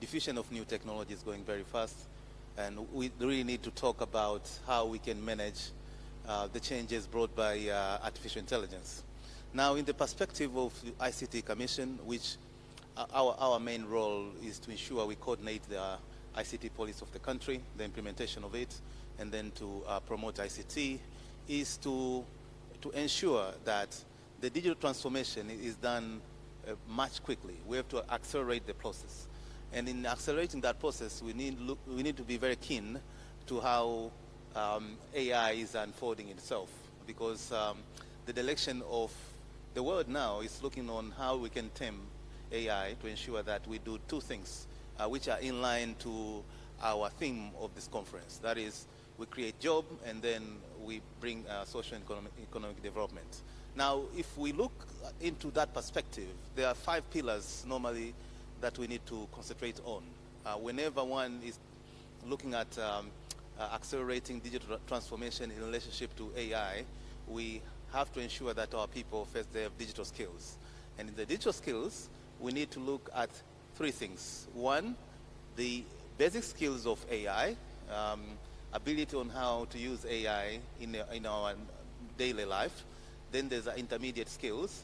diffusion of new technology is going very fast, and we really need to talk about how we can manage the changes brought by artificial intelligence. Now, in the perspective of the ICT Commission, which our main role is to ensure we coordinate the ICT policy of the country, the implementation of it, and then to promote ICT, is to ensure that the digital transformation is done much quickly. We have to accelerate the process. And in accelerating that process, we need to be very keen to how AI is unfolding itself, because the direction of the world now is looking on how we can tame AI to ensure that we do two things which are in line to our theme of this conference. That is, we create job and then we bring social and economic development. Now, if we look into that perspective, there are 5 pillars normally that we need to concentrate on. Whenever one is looking at accelerating digital transformation in relationship to AI, we have to ensure that our people first they have digital skills. And in the digital skills, we need to look at 3 things. One, the basic skills of AI, ability on how to use AI in our daily life. Then there's intermediate skills,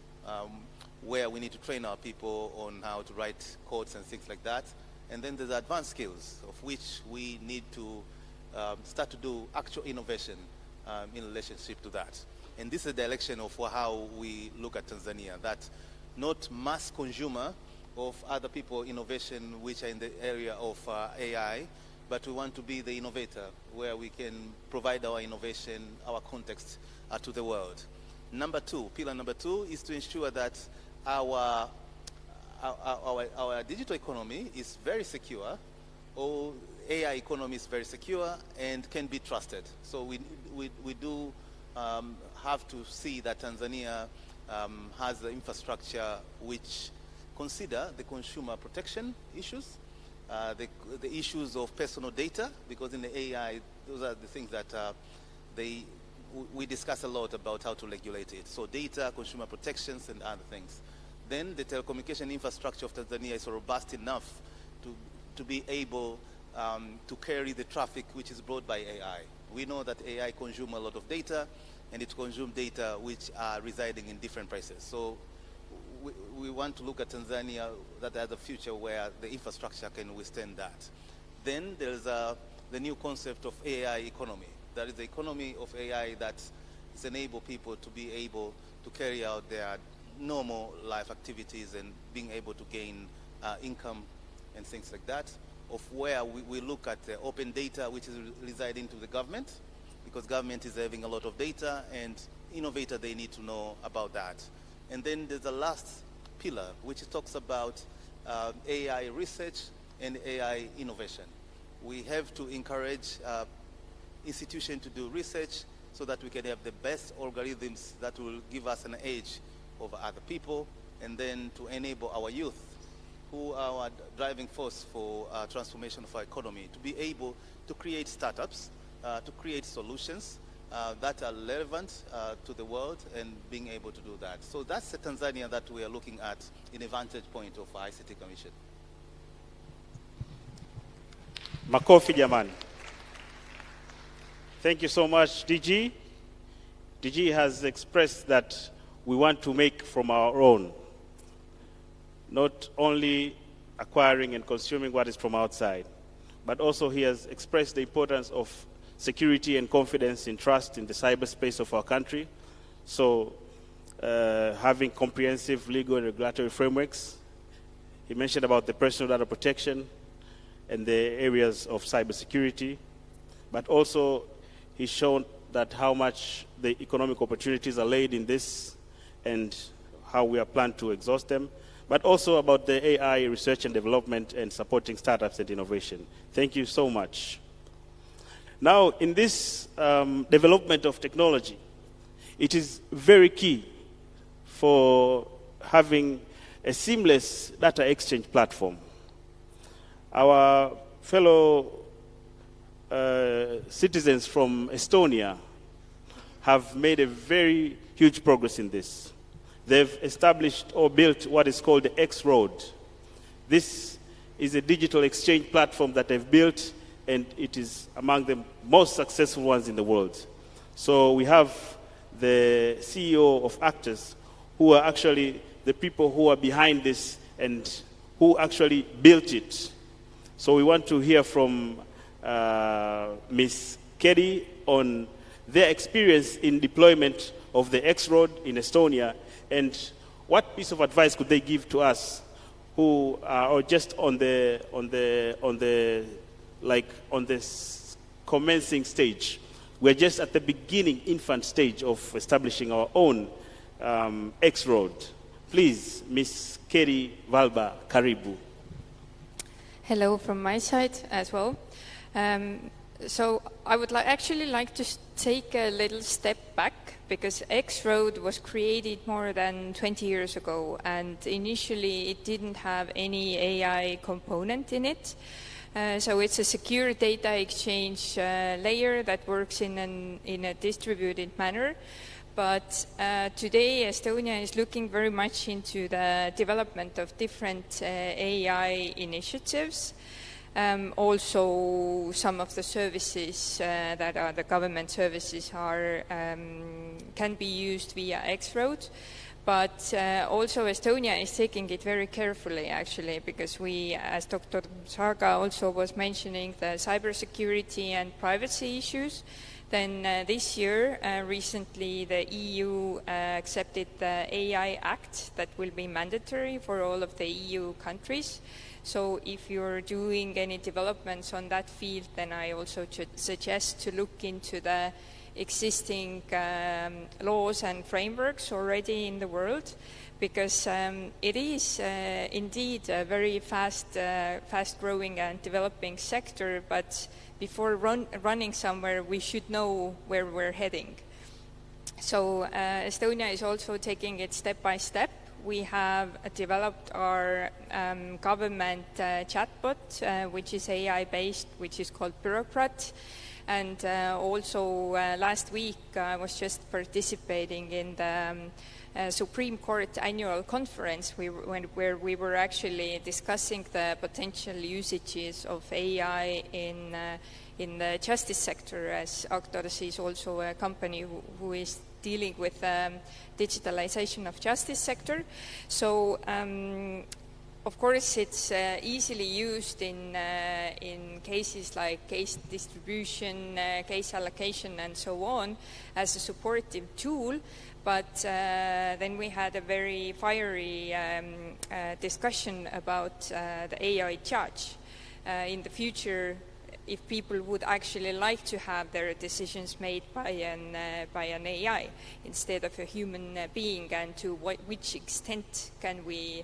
where we need to train our people on how to write codes and things like that. And then there's advanced skills, of which we need to start to do actual innovation in relationship to that. And this is the direction of how we look at Tanzania, that not mass consumer of other people innovation which are in the area of AI, but we want to be the innovator where we can provide our innovation, our context to the world. Pillar number 2 is to ensure that our digital economy is very secure, or AI economy is very secure and can be trusted. So we do have to see that Tanzania has the infrastructure which consider the consumer protection issues, the issues of personal data, because in the AI, those are the things that we discuss a lot about how to regulate it. So data, consumer protections, and other things. Then the telecommunication infrastructure of Tanzania is robust enough to be able to carry the traffic which is brought by AI. We know that AI consumes a lot of data, and it consumes data which are residing in different places. So we want to look at Tanzania that has a future where the infrastructure can withstand that. Then there's the new concept of AI economy. That is the economy of AI that is enable people to be able to carry out their normal life activities and being able to gain income and things like that, of where we look at the open data which is residing to the government, because government is having a lot of data, and innovator, they need to know about that. And then there's the last pillar, which talks about AI research and AI innovation. We have to encourage institutions to do research so that we can have the best algorithms that will give us an edge over other people, and then to enable our youth, who are our driving force for transformation of our economy, to be able to create startups, to create solutions that are relevant to the world, and being able to do that. So that's the Tanzania that we are looking at in a vantage point of our ICT Commission. Makofi jamani. Thank you so much, DG. DG has expressed that we want to make from our own, not only acquiring and consuming what is from outside. But also he has expressed the importance of security and confidence and trust in the cyberspace of our country. So having comprehensive legal and regulatory frameworks. He mentioned about the personal data protection and the areas of cybersecurity, but also he's shown that how much the economic opportunities are laid in this and how we are planned to exhaust them, but also about the AI research and development and supporting startups and innovation. Thank you so much. Now, in this development of technology, it is very key for having a seamless data exchange platform. Our fellow citizens from Estonia have made a very huge progress in this. They've established or built what is called the X Road. This is a digital exchange platform that they've built, and it is among the most successful ones in the world. So we have the CEO of Actors, who are actually the people who are behind this and who actually built it. So we want to hear from Ms. Kedi on their experience in deployment of the X Road in Estonia, and what piece of advice could they give to us who are just on the commencing stage. We're just at the beginning, infant stage of establishing our own X Road. Please, Ms. Kedi Valba, Karibu. Hello from my side as well. So I would actually like to take a little step back, because X Road was created more than 20 years ago, and initially it didn't have any AI component in it. So it's a secure data exchange layer that works in a distributed manner. But today Estonia is looking very much into the development of different AI initiatives. Also, some of the services that are the government services can be used via X Road. But also Estonia is taking it very carefully, actually, because we, as Dr. Saga also was mentioning, the cybersecurity and privacy issues. Then this year, recently, the EU accepted the AI Act that will be mandatory for all of the EU countries. So if you're doing any developments on that field, then I also suggest to look into the existing laws and frameworks already in the world, because it is indeed a very fast-growing and developing sector, but before running somewhere, we should know where we're heading. So Estonia is also taking it step by step. We have developed our government chatbot, which is AI-based, which is called Bureaucrat. And also last week I was just participating in the Supreme Court Annual Conference where we were actually discussing the potential usages of AI in the justice sector, as Actors is also a company who is dealing with digitalization of justice sector. So of course, it's easily used in cases like case distribution, case allocation, and so on, as a supportive tool. But then we had a very fiery discussion about the AI judge. In the future, if people would actually like to have their decisions made by an AI instead of a human being, and to which extent can we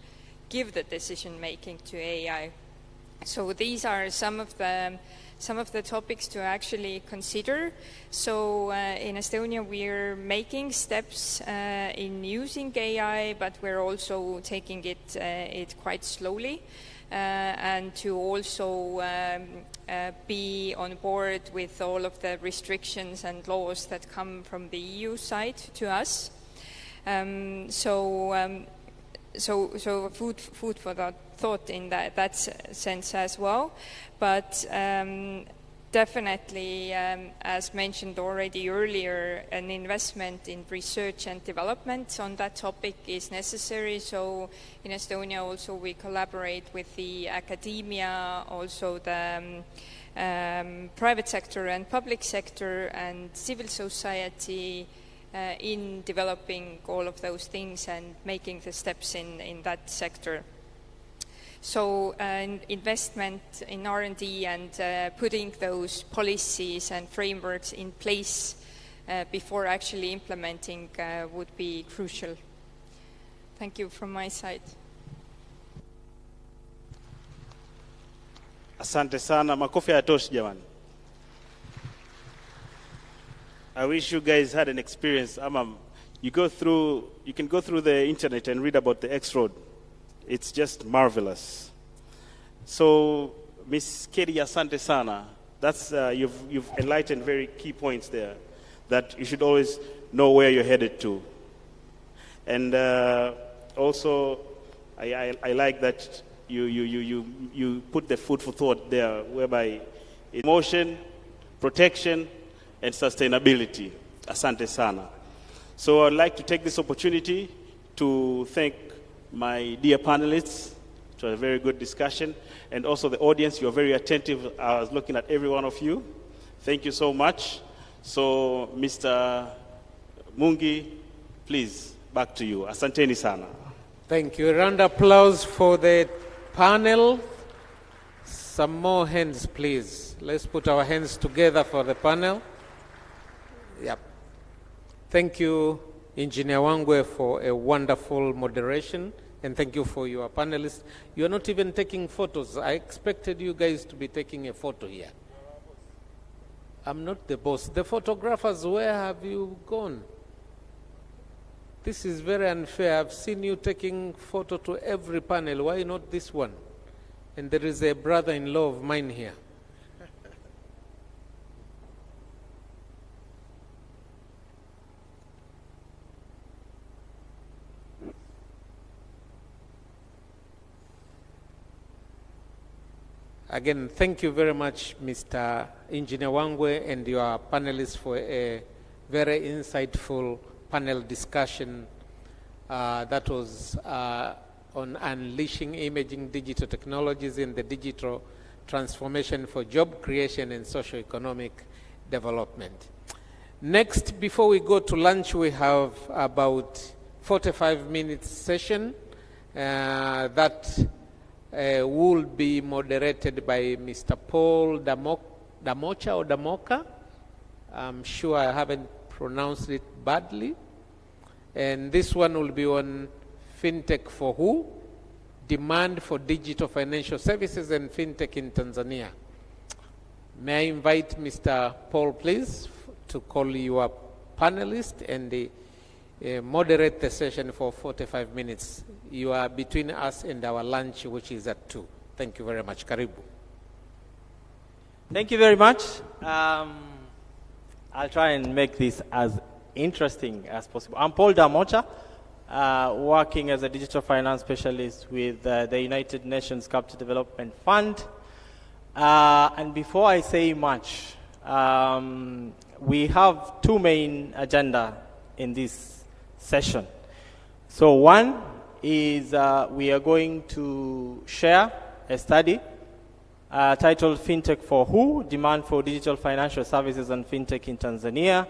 give the decision making to AI. So these are some of the topics to actually consider. So in Estonia we're making steps in using AI, but we're also taking it quite slowly, and to also be on board with all of the restrictions and laws that come from the EU side to us. So food for that thought in that sense as well. But definitely, as mentioned already earlier, an investment in research and development on that topic is necessary. So in Estonia also we collaborate with the academia, also the private sector and public sector and civil society in developing all of those things and making the steps in that sector. So investment in R&D and putting those policies and frameworks in place before actually implementing would be crucial. Thank you from my side. Asante sana, makofi hayatoshi jamani. I wish you guys had an experience. You can go through the internet and read about the X Road. It's just marvelous. So, Ms. Keri, asante sana. That's you've enlightened very key points there, that you should always know where you're headed to. And also, I like that you put the food for thought there, whereby emotion, protection, and sustainability. Asante sana. So I'd like to take this opportunity to thank my dear panelists. It was a very good discussion. And also the audience, you're very attentive. I was looking at every one of you. Thank you so much. So Mr. Mungi, please, back to you. Asanteni sana. Thank you. A round of applause for the panel. Some more hands, please. Let's put our hands together for the panel. Yep. Thank you, Engineer Nnauye, for a wonderful moderation, and thank you for your panelists. You're not even taking photos. I expected you guys to be taking a photo here. I'm not the boss. The photographers, where have you gone? This is very unfair. I've seen you taking photo to every panel. Why not this one? And there is a brother-in-law of mine here. Again, thank you very much, Mr. Engineer Nnauye, and your panelists for a very insightful panel discussion that was on unleashing imaging digital technologies in the digital transformation for job creation and socio-economic development. Next, before we go to lunch, we have about 45 minutes session that will be moderated by Mr. Paul Damocha or Damoka. I'm sure I haven't pronounced it badly. And this one will be on FinTech for Who? Demand for Digital Financial Services and FinTech in Tanzania. May I invite Mr. Paul, please, to call your panelist and moderate the session for 45 minutes. You are between us and our lunch, which is at 2. Thank you very much. Karibu. Thank you very much. I'll try and make this as interesting as possible. I'm Paul Damocha, working as a digital finance specialist with the United Nations Capital Development Fund. And before I say much, we have two main agenda in this session. So one is we are going to share a study titled FinTech for Who? Demand for Digital Financial Services and FinTech in Tanzania,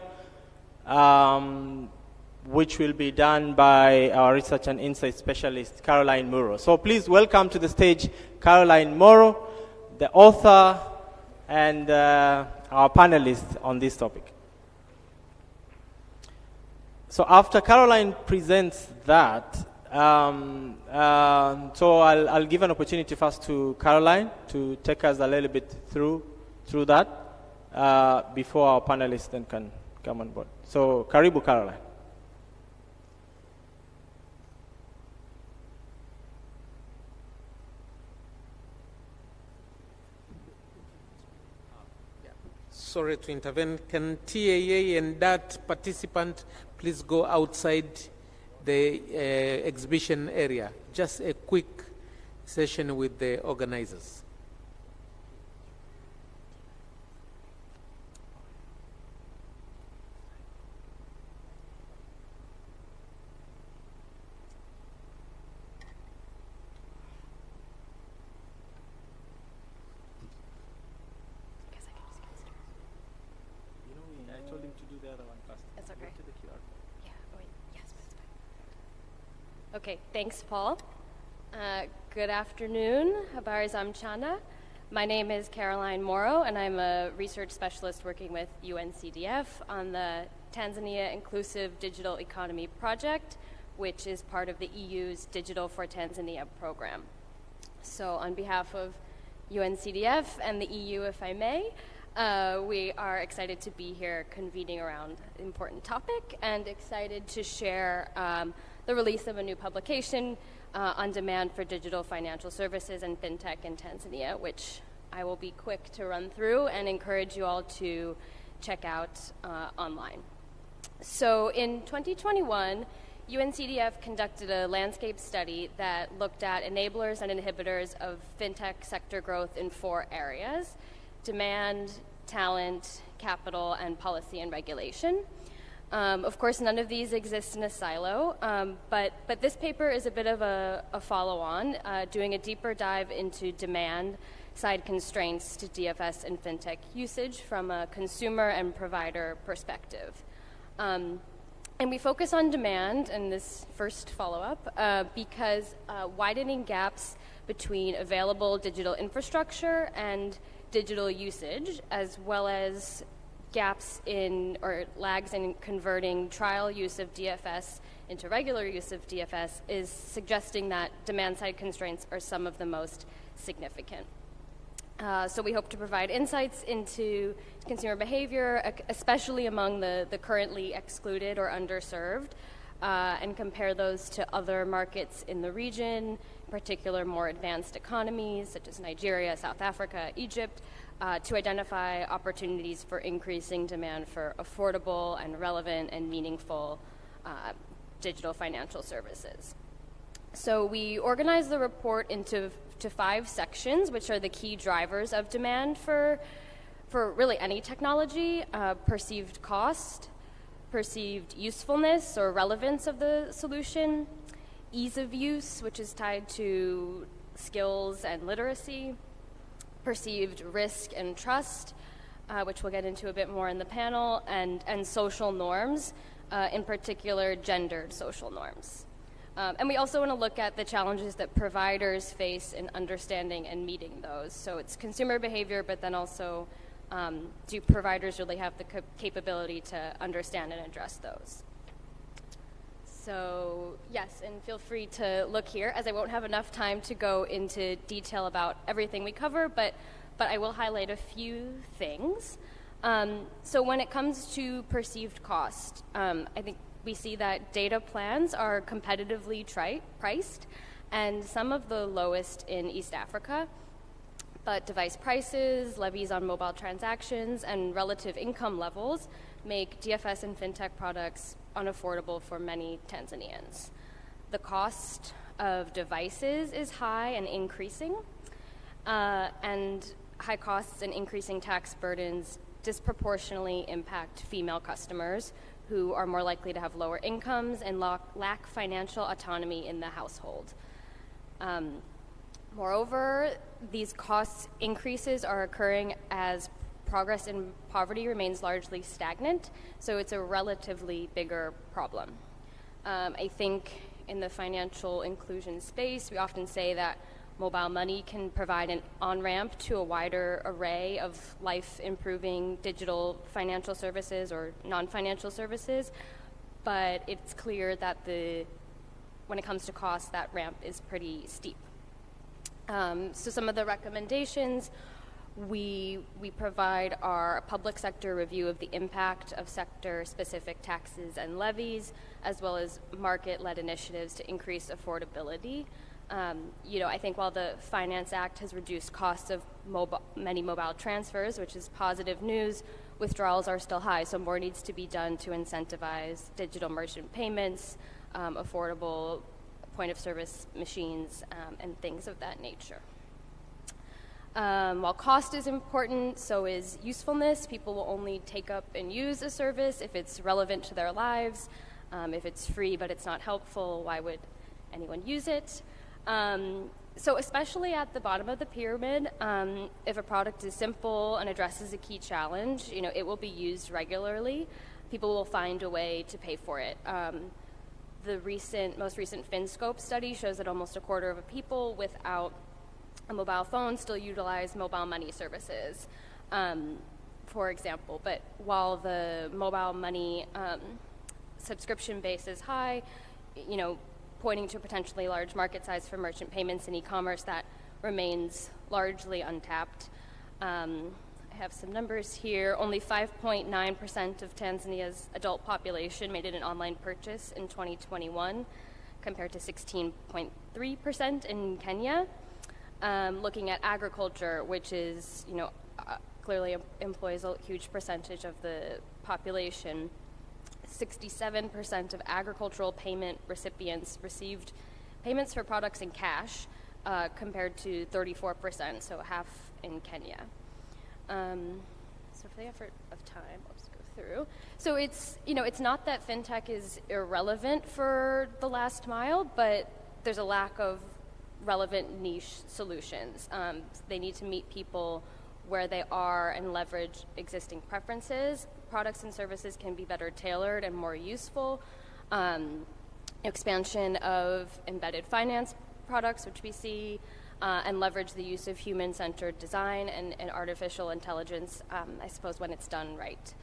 which will be done by our research and insight specialist, Caroline Muro. So please welcome to the stage Caroline Muro, the author and our panelist on this topic. So after Caroline presents that, so I'll give an opportunity first to Caroline to take us a little bit through that before our panelists then can come on board. So karibu Caroline. Sorry to intervene. Can TAA and that participant please go outside the exhibition area? Just a quick session with the organizers. Okay, thanks, Paul. Good afternoon. Habari za mchana. My name is Caroline Morrow, and I'm a research specialist working with UNCDF on the Tanzania Inclusive Digital Economy Project, which is part of the EU's Digital for Tanzania program. So on behalf of UNCDF and the EU, if I may, we are excited to be here convening around an important topic and excited to share the release of a new publication on demand for digital financial services and fintech in Tanzania, which I will be quick to run through and encourage you all to check out online. So in 2021, UNCDF conducted a landscape study that looked at enablers and inhibitors of fintech sector growth in 4 areas: demand, talent, capital, and policy and regulation. Of course, none of these exist in a silo, but this paper is a bit of a follow-on, doing a deeper dive into demand-side constraints to DFS and fintech usage from a consumer and provider perspective. And we focus on demand in this first follow-up because widening gaps between available digital infrastructure and digital usage, as well as gaps in or lags in converting trial use of DFS into regular use of DFS, is suggesting that demand-side constraints are some of the most significant. So we hope to provide insights into consumer behavior, especially among the currently excluded or underserved, and compare those to other markets in the region, in particular more advanced economies such as Nigeria, South Africa, Egypt, to identify opportunities for increasing demand for affordable and relevant and meaningful digital financial services. So we organized the report into 5 sections, which are the key drivers of demand for really any technology: perceived cost, perceived usefulness or relevance of the solution, ease of use, which is tied to skills and literacy, perceived risk and trust, which we'll get into a bit more in the panel, and social norms, in particular gendered social norms. And we also want to look at the challenges that providers face in understanding and meeting those. So it's consumer behavior, but then also do providers really have the capability to understand and address those? So yes, and feel free to look here, as I won't have enough time to go into detail about everything we cover, but I will highlight a few things. So when it comes to perceived cost, I think we see that data plans are competitively priced, and some of the lowest in East Africa. But device prices, levies on mobile transactions, and relative income levels make DFS and fintech products unaffordable for many Tanzanians. The cost of devices is high and increasing, and high costs and increasing tax burdens disproportionately impact female customers who are more likely to have lower incomes and lack financial autonomy in the household. Moreover, these cost increases are occurring as progress in poverty remains largely stagnant, so it's a relatively bigger problem. I think in the financial inclusion space, we often say that mobile money can provide an on-ramp to a wider array of life-improving digital financial services or non-financial services, but it's clear that when it comes to cost, that ramp is pretty steep. So some of the recommendations we provide are a public sector review of the impact of sector-specific taxes and levies, as well as market-led initiatives to increase affordability. I think while the Finance Act has reduced costs of many mobile transfers, which is positive news, withdrawals are still high, so more needs to be done to incentivize digital merchant payments, affordable point-of-service machines, and things of that nature. While cost is important, so is usefulness. People will only take up and use a service if it's relevant to their lives. If it's free but it's not helpful, why would anyone use it? So especially at the bottom of the pyramid, if a product is simple and addresses a key challenge, it will be used regularly. People will find a way to pay for it. the most recent FinScope study shows that almost a quarter of people without a mobile phone still utilize mobile money services, for example. But while the mobile money subscription base is high, pointing to a potentially large market size for merchant payments and e-commerce that remains largely untapped. I have some numbers here. Only 5.9% of Tanzania's adult population made it an online purchase in 2021, compared to 16.3% in Kenya. Looking at agriculture, which is, clearly employs a huge percentage of the population, 67% of agricultural payment recipients received payments for products in cash, compared to 34%, so half in Kenya. So for the effort of time, let's go through. So it's not that fintech is irrelevant for the last mile, but there's a lack of relevant niche solutions. They need to meet people where they are and leverage existing preferences. Products and services can be better tailored and more useful. Expansion of embedded finance products, which we see, and leverage the use of human-centered design and artificial intelligence, I suppose, when it's done right.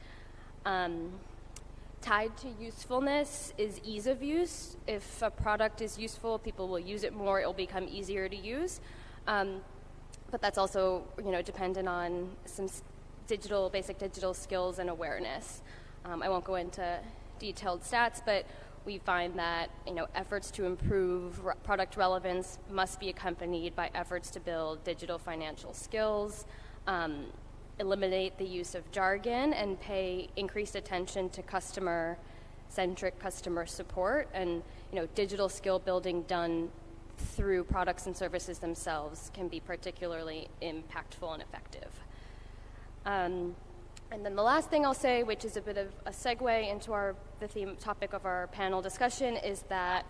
Tied to usefulness is ease of use. If a product is useful, people will use it more. It will become easier to use. But that's also, dependent on some basic digital skills and awareness. I won't go into detailed stats, but we find that efforts to improve product relevance must be accompanied by efforts to build digital financial skills, eliminate the use of jargon, and pay increased attention to customer-centric customer support, and digital skill building done through products and services themselves can be particularly impactful and effective. And then the last thing I'll say, which is a bit of a segue into the topic of our panel discussion, is that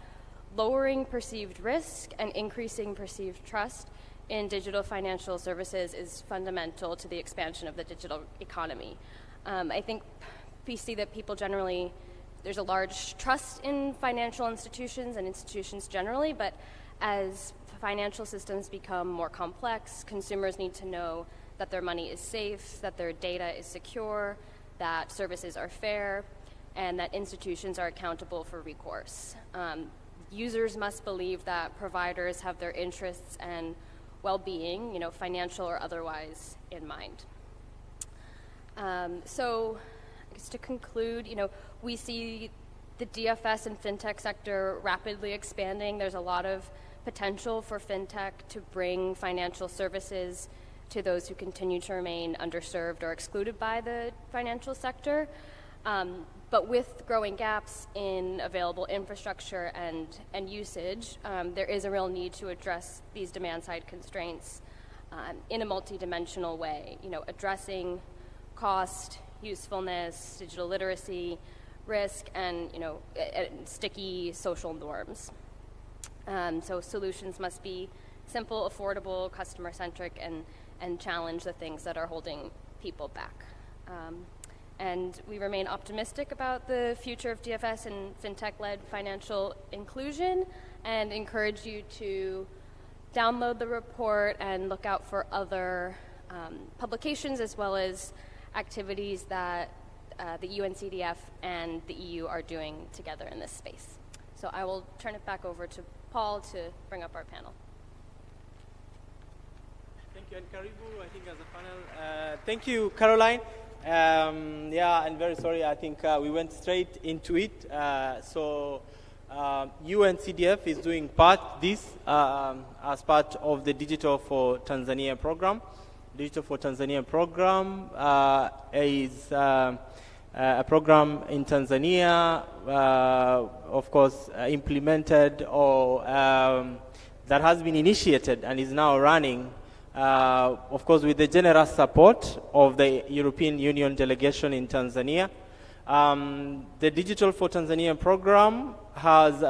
lowering perceived risk and increasing perceived trust in digital financial services is fundamental to the expansion of the digital economy. I think we see that people generally, there's a large trust in financial institutions and institutions generally, but as financial systems become more complex, consumers need to know that their money is safe, that their data is secure, that services are fair, and that institutions are accountable for recourse. Users must believe that providers have their interests and well-being, financial or otherwise, in mind. So I guess to conclude, we see the DFS and fintech sector rapidly expanding. There's a lot of potential for fintech to bring financial services to those who continue to remain underserved or excluded by the financial sector. But with growing gaps in available infrastructure and usage, there is a real need to address these demand-side constraints in a multidimensional way, addressing cost, usefulness, digital literacy, risk, and sticky social norms. So solutions must be simple, affordable, customer-centric, and challenge the things that are holding people back. And we remain optimistic about the future of DFS and fintech-led financial inclusion, and encourage you to download the report and look out for other publications as well as activities that the UNCDF and the EU are doing together in this space. So I will turn it back over to Paul to bring up our panel. Thank you, and Karibu, I think, as a panel. Thank you, Caroline. I'm very sorry. I think we went straight into it. So UNCDF is doing this as part of the Digital for Tanzania program. Digital for Tanzania program is a program in Tanzania, of course, implemented or that has been initiated and is now running, of course, with the generous support of the European Union delegation in Tanzania. The Digital for Tanzania program has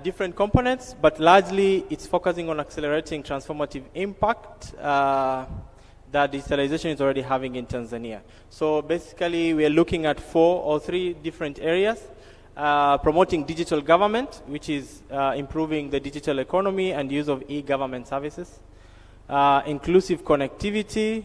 different components, but largely it's focusing on accelerating transformative impact that digitalization is already having in Tanzania. So basically, we are looking at 4 or 3 different areas. Promoting digital government, which is improving the digital economy and use of e-government services. Inclusive connectivity.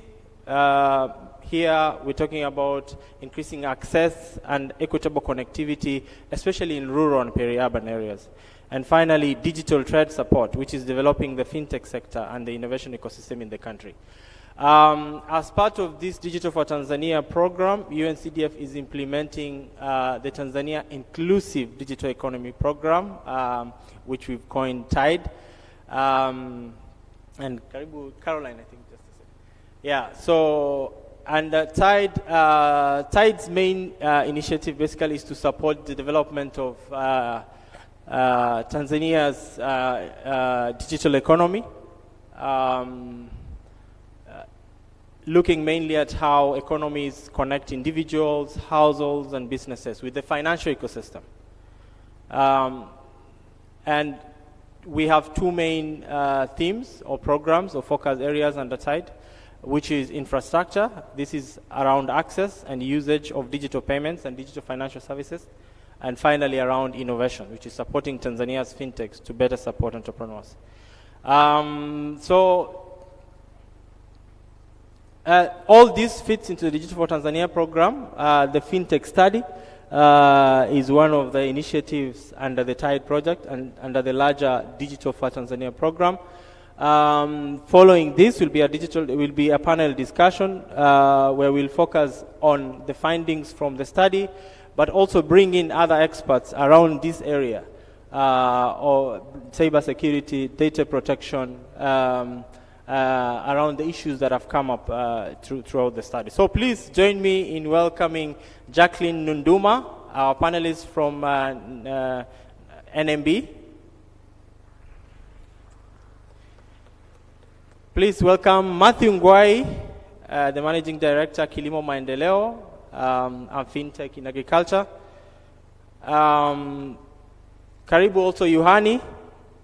Here we're talking about increasing access and equitable connectivity, especially in rural and peri-urban areas. And finally, digital trade support, which is developing the fintech sector and the innovation ecosystem in the country. As part of this Digital for Tanzania program, UNCDF is implementing the Tanzania Inclusive Digital Economy Program, which we've coined TAIC. And Caroline, I think, just a second. Yeah, so, and TAIC's main initiative basically is to support the development of Tanzania's digital economy. Looking mainly at how economies connect individuals, households, and businesses with the financial ecosystem. And we have 2 main themes or programs or focus areas under TAIC, which is infrastructure. This is around access and usage of digital payments and digital financial services. And finally, around innovation, which is supporting Tanzania's fintechs to better support entrepreneurs. All this fits into the Digital for Tanzania program. The fintech study is one of the initiatives under the TAIC project and under the larger Digital for Tanzania program. Following this will be a panel discussion where we'll focus on the findings from the study, but also bring in other experts around this area, or cybersecurity, data protection, around the issues that have come up throughout the study. So please join me in welcoming Jacqueline Nunduma, our panelist from NMB. Please welcome Matthew Nnauye, the Managing Director, Kilimo Maendeleo, and FinTech in Agriculture. Karibu also Yohani,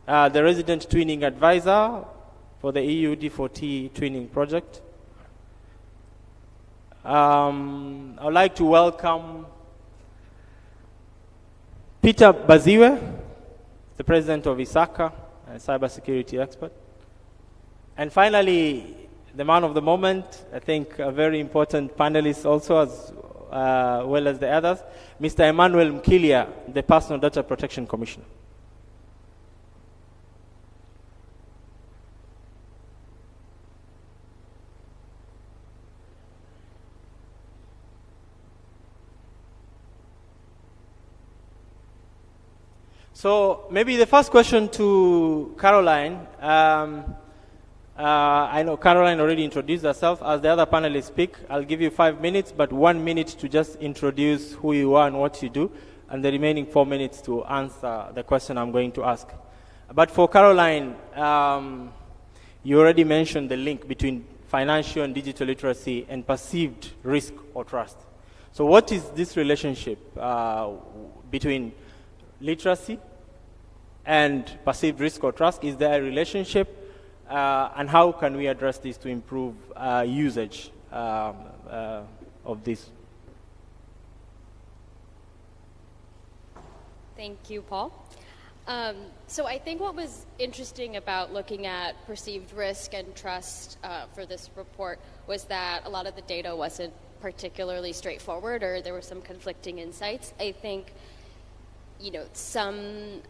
the Resident Twinning Advisor for the EU D4T Twinning Project. I would like to welcome Peter Baziwe, the President of ISACA, a cybersecurity expert. And finally, the man of the moment, I think a very important panelist also, as well as the others, Mr. Emmanuel Mkilia, the Personal Data Protection Commissioner. So maybe the first question to Caroline. I know Caroline already introduced herself. As the other panelists speak, I'll give you 5 minutes, but 1 minute to just introduce who you are and what you do, and the remaining 4 minutes to answer the question I'm going to ask. But for Caroline, you already mentioned the link between financial and digital literacy and perceived risk or trust. So what is this relationship between literacy and perceived risk or trust? Is there a relationship? And how can we address this to improve usage of this? Thank you, Paul. So I think what was interesting about looking at perceived risk and trust for this report was that a lot of the data wasn't particularly straightforward, or there were some conflicting insights. I think, some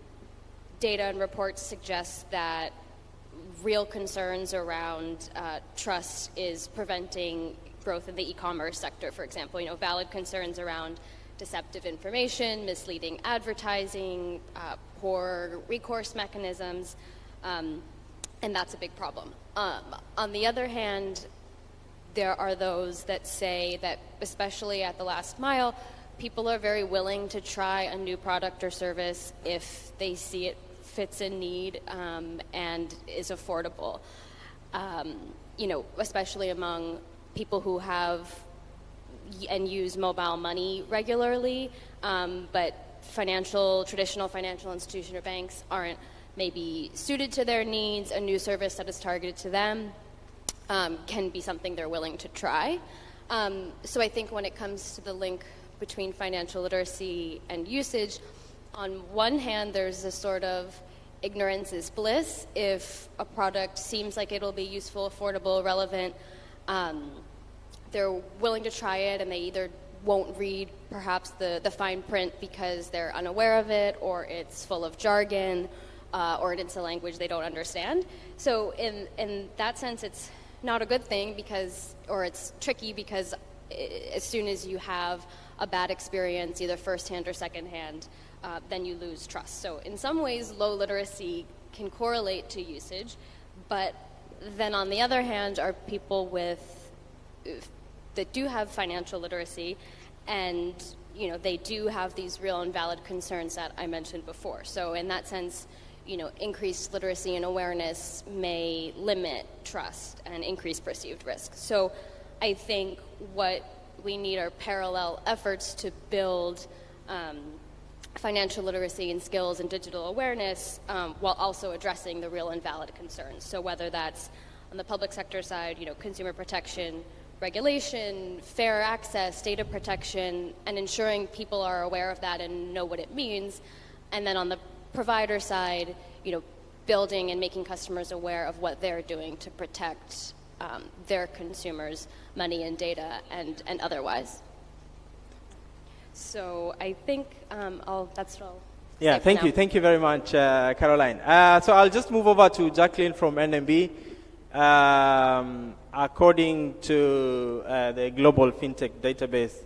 data and reports suggest that real concerns around trust is preventing growth in the e-commerce sector, for example. Valid concerns around deceptive information, misleading advertising, poor recourse mechanisms, and that's a big problem. On the other hand, there are those that say that, especially at the last mile, people are very willing to try a new product or service if they see it fits a need and is affordable. Especially among people who have and use mobile money regularly, but traditional financial institutions or banks aren't maybe suited to their needs, a new service that is targeted to them. can be something they're willing to try. So I think when it comes to the link between financial literacy and usage, on one hand, there's a sort of ignorance is bliss. If a product seems like it'll be useful, affordable, relevant, they're willing to try it, and they either won't read perhaps the fine print because they're unaware of it, or it's full of jargon, or it's a language they don't understand. So in that sense, it's not a good thing because, or it's tricky because as soon as you have a bad experience, either firsthand or secondhand, then you lose trust. So in some ways, low literacy can correlate to usage, but then on the other hand are people that do have financial literacy, and they do have these real and valid concerns that I mentioned before. So in that sense, increased literacy and awareness may limit trust and increase perceived risk. So I think what we need are parallel efforts to build financial literacy and skills and digital awareness while also addressing the real and valid concerns. So whether that's on the public sector side, consumer protection, regulation, fair access, data protection, and ensuring people are aware of that and know what it means. And then on the provider side, building and making customers aware of what they're doing to protect their consumers' money and data and otherwise. So I think that's all. Yeah, thank you. Thank you very much, Caroline. So I'll just move over to Jacqueline from NMB. According to the Global FinTech Database,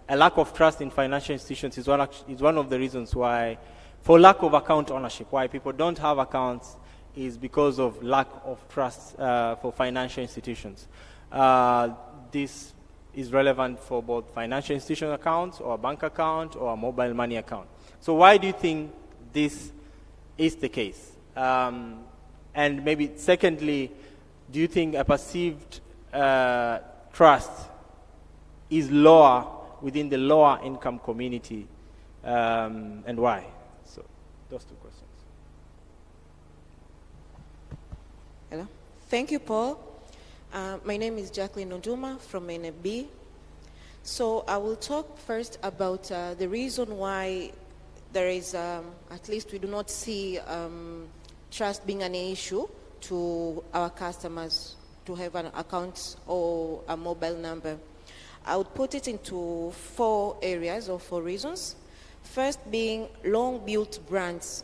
a lack of trust in financial institutions is one of the reasons why, for lack of account ownership, why people don't have accounts is because of lack of trust for financial institutions. This is relevant for both financial institution accounts or a bank account or a mobile money account. So why do you think this is the case? And maybe secondly, do you think a perceived trust is lower within the lower income community, and why? So those two questions. Hello. Thank you, Paul. My name is Jacqueline Onduma from NFB. So I will talk first about the reason why there is, at least we do not see trust being an issue to our customers to have an account or a mobile number. I would put it into 4 areas or 4 reasons. First being long-built brands.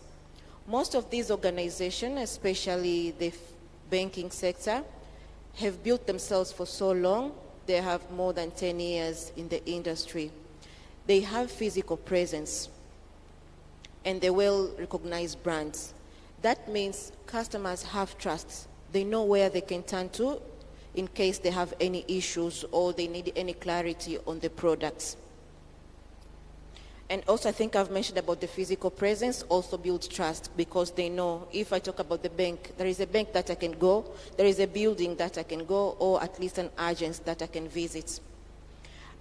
Most of these organizations, especially the banking sector, have built themselves for so long. They have more than 10 years in the industry. They have physical presence, and they well-recognized brands. That means customers have trust. They know where they can turn to in case they have any issues or they need any clarity on the products. And also, I think I've mentioned about the physical presence also builds trust, because they know if I talk about the bank, there is a bank that I can go, there is a building that I can go, or at least an agent that I can visit.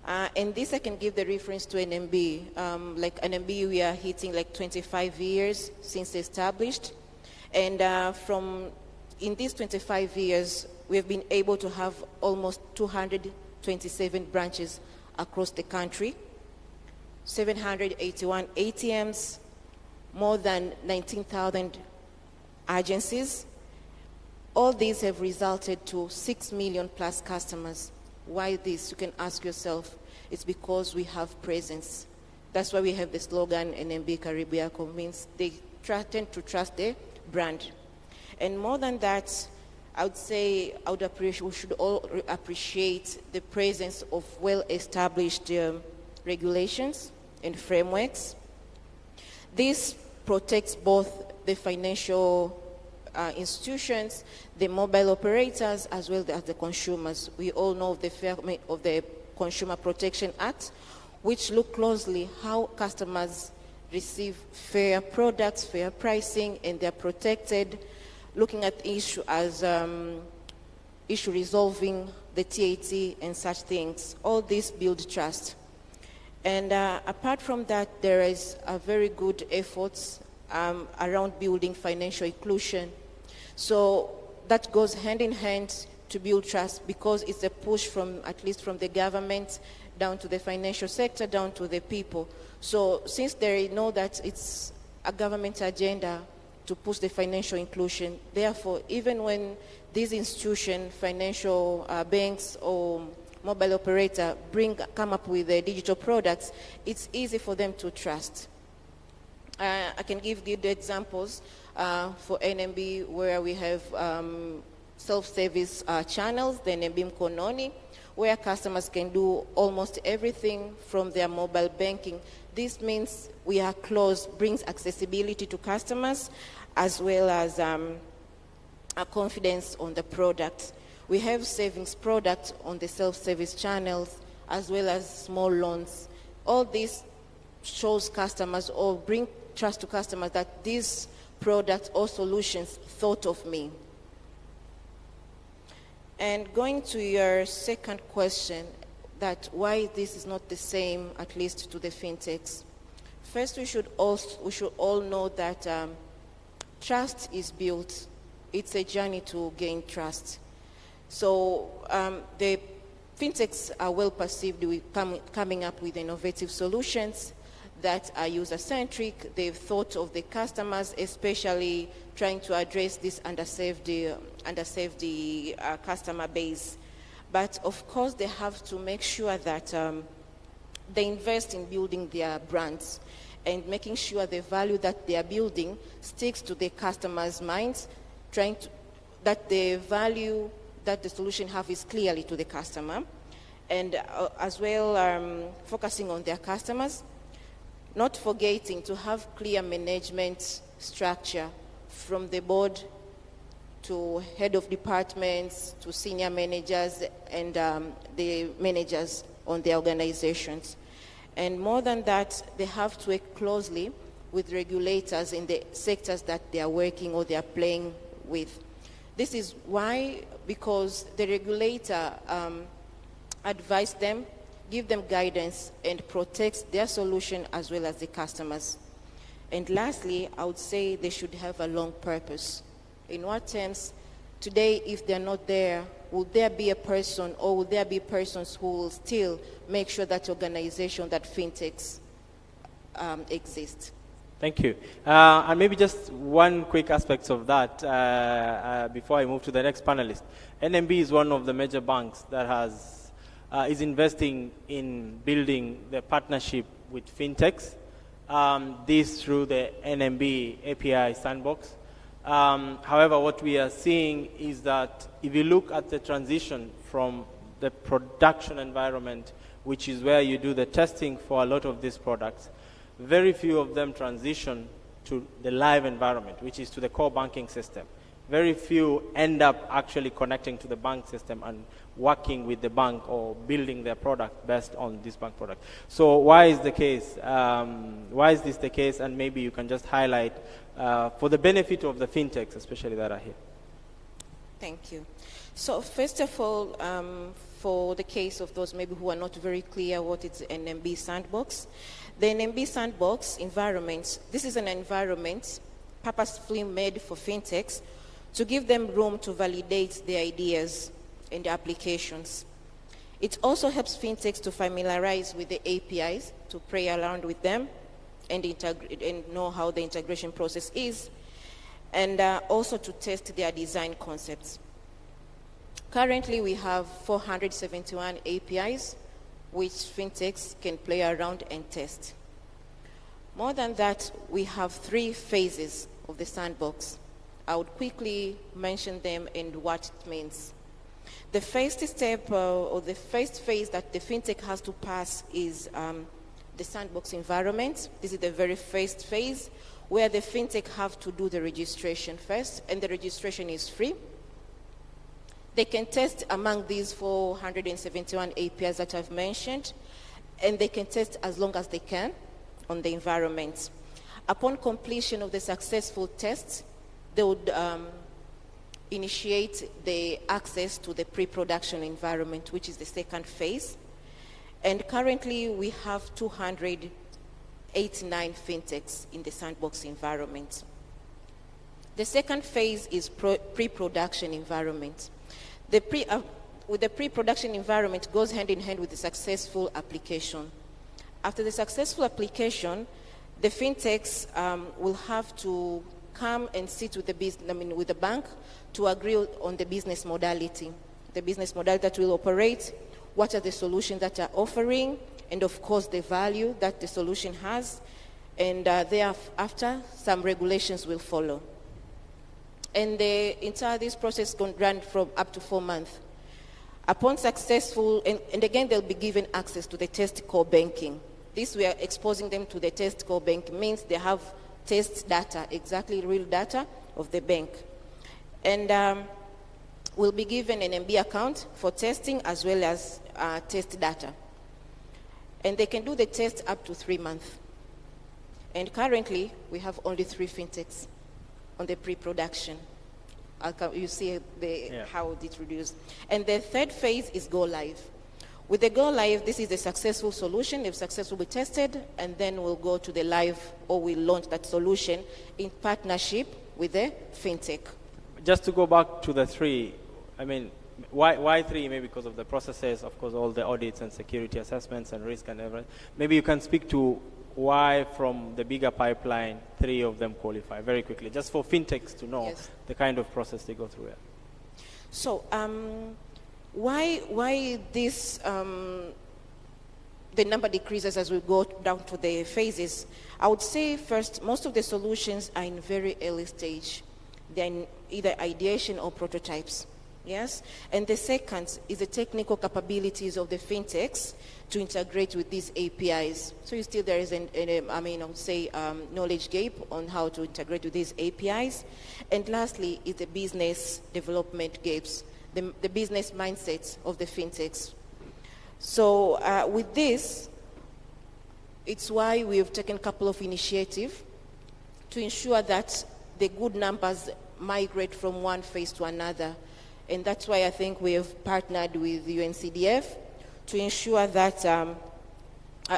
And this I can give the reference to NMB. Like NMB, we are hitting like 25 years since established. And in these 25 years, we have been able to have almost 227 branches across the country, 781 ATMs, more than 19,000 agencies. All these have resulted to 6 million plus customers. Why this? You can ask yourself. It's because we have presence. That's why we have the slogan, NMB Karibiako, means they tend to trust the brand. And more than that, I would say we should all appreciate the presence of well-established regulations and frameworks. This protects both the financial institutions, the mobile operators, as well as the consumers. We all know of the Consumer Protection Act, which look closely how customers receive fair products, fair pricing, and they're protected, looking at the issue as issue resolving, the TAIC, and such things. All this build trust. And apart from that, there is a very good efforts around building financial inclusion. So that goes hand in hand to build trust, because it's a push from, at least from the government down to the financial sector, down to the people. So since they know that it's a government agenda to push the financial inclusion, therefore, even when these institutions, financial banks or mobile operator come up with digital products, it's easy for them to trust. I can give good examples for NMB, where we have self-service channels, the NMB Mkononi, where customers can do almost everything from their mobile banking. This means we are close, brings accessibility to customers, as well as a confidence on the product. We have savings products on the self-service channels, as well as small loans. All this shows customers, or bring trust to customers, that these products or solutions thought of me. And going to your second question, that why this is not the same, at least to the fintechs. First, we should all know that trust is built. It's a journey to gain trust. So the fintechs are well perceived with coming up with innovative solutions that are user-centric. They've thought of the customers, especially trying to address this underserved customer base. But of course, they have to make sure that they invest in building their brands and making sure the value that they are building sticks to the customers' minds, that the value that the solution have is clearly to the customer, and as well focusing on their customers, not forgetting to have clear management structure from the board to head of departments to senior managers and the managers on the organizations. And more than that, they have to work closely with regulators in the sectors that they are working or they are playing with. This is why, because the regulator advise them, give them guidance, and protects their solution as well as the customers. And lastly, I would say they should have a long purpose. In what terms? Today, if they're not there, will there be a person, or will there be persons who will still make sure that organization, that fintechs exist? Thank you. And maybe just one quick aspect of that before I move to the next panelist. NMB is one of the major banks that is investing in building the partnership with fintechs. This through the NMB API sandbox. However, what we are seeing is that if you look at the transition from the production environment, which is where you do the testing for a lot of these products, very few of them transition to the live environment, which is to the core banking system. Very few end up actually connecting to the bank system and working with the bank or building their product based on this bank product. So why is the case? Why is this the case? And maybe you can just highlight for the benefit of the fintechs, especially that are here. Thank you. So first of all, for the case of those maybe who are not very clear what is NMB Sandbox, the NMB Sandbox environment, this is an environment purposefully made for fintechs to give them room to validate their ideas and applications. It also helps fintechs to familiarize with the APIs, to play around with them and know how the integration process is, and also to test their design concepts. Currently, we have 471 APIs which fintechs can play around and test. More than that, we have 3 phases of the sandbox. I would quickly mention them and what it means. The first step or the first phase that the fintech has to pass is the sandbox environment. This is the very first phase where the fintech have to do the registration first, and the registration is free. They can test among these 471 APIs that I've mentioned, and they can test as long as they can on the environment. Upon completion of the successful tests, they would initiate the access to the pre-production environment, which is the second phase. And currently, we have 289 fintechs in the sandbox environment. The second phase is pre-production environment. With the pre-production environment goes hand in hand with the successful application. After the successful application, the fintechs will have to come and sit with with the bank to agree on the business modality that will operate, what are the solutions that are offering, and of course the value that the solution has, and thereafter some regulations will follow. And the entire this process can run from up to 4 months. Upon successful, and again they'll be given access to the test core banking. This we are exposing them to the test core banking, means they have test data, exactly real data of the bank. And will be given an MB account for testing as well as test data. And they can do the test up to 3 months. And currently, we have only 3 fintechs on the pre-production. You see how it reduced. And the third phase is go live. With the go live, this is a successful solution. They've successfully tested, and then we'll go to the live, or we'll launch that solution in partnership with the fintech. Just to go back to the 3, I mean, why 3? Maybe because of the processes, of course, all the audits and security assessments and risk and everything. Maybe you can speak to why from the bigger pipeline, 3 of them qualify, very quickly, just for fintechs to know the kind of process they go through here. So, why this, the number decreases as we go down to the phases? I would say first, most of the solutions are in very early stage. They're in either ideation or prototypes. Yes, and the second is the technical capabilities of the fintechs to integrate with these APIs. So still there is knowledge gap on how to integrate with these APIs. And lastly is the business development gaps, the business mindsets of the fintechs. So with this, it's why we have taken a couple of initiatives to ensure that the good numbers migrate from one phase to another. And that's why I think we have partnered with UNCDF to ensure that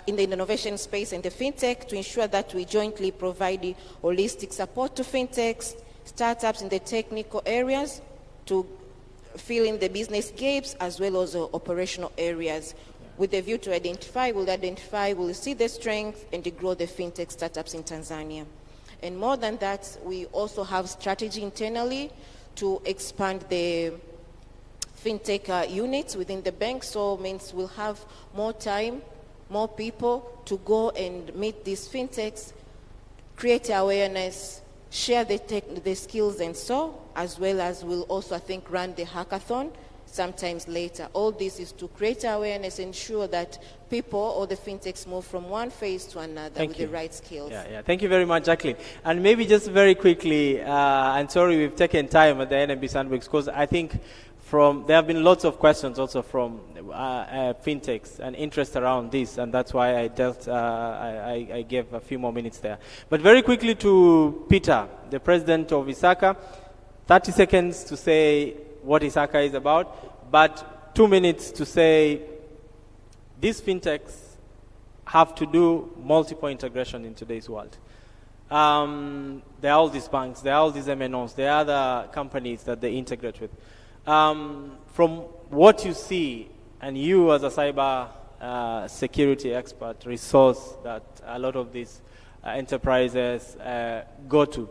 in the innovation space and the fintech, to ensure that we jointly provide holistic support to fintechs, startups in the technical areas to fill in the business gaps as well as operational areas. With the view to we'll see the strength and grow the fintech startups in Tanzania. And more than that, we also have strategy internally to expand the fintech units within the bank. So means we'll have more time, more people to go and meet these fintechs, create awareness, share the skills and so, as well as we'll also, I think, run the hackathon sometimes later. All this is to create awareness, ensure that people or the fintechs move from one phase to another with the right skills. Yeah. Thank you very much, Jacqueline. And maybe just very quickly, and sorry we've taken time at the NMB Sandbox, because I think there have been lots of questions also from fintechs and interest around this, and that's why I gave a few more minutes there. But very quickly to Peter, the president of ISACA, 30 seconds to say what ISACA is about, but 2 minutes to say these fintechs have to do multiple integration in today's world. There are all these banks, there are all these MNOs, there are other companies that they integrate with. From what you see, and you as a cyber security expert, resource that a lot of these enterprises go to,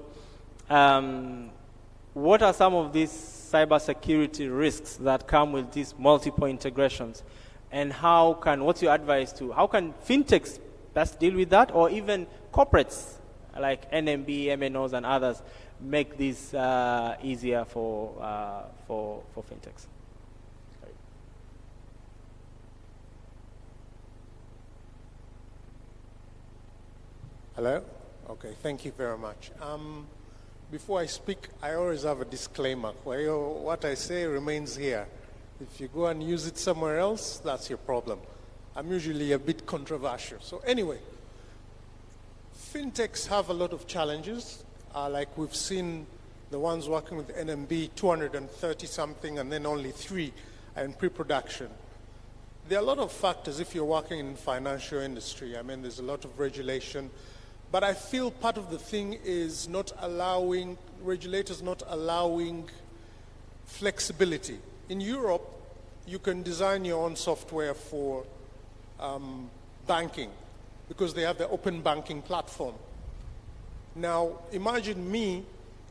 what are some of these cybersecurity risks that come with these multiple integrations, and what's your advice how can fintechs best deal with that, or even corporates like NMB, MNOs, and others make this easier for fintechs? Hello? Okay, thank you very much. Before I speak, I always have a disclaimer. What I say remains here. If you go and use it somewhere else, that's your problem. I'm usually a bit controversial. So anyway, fintechs have a lot of challenges. Like we've seen the ones working with NMB, 230 something, and then only 3 are in pre-production. There are a lot of factors if you're working in the financial industry. I mean, there's a lot of regulation. But I feel part of the thing is regulators not allowing flexibility In Europe, you can design your own software for banking because they have the open banking platform. Now, imagine me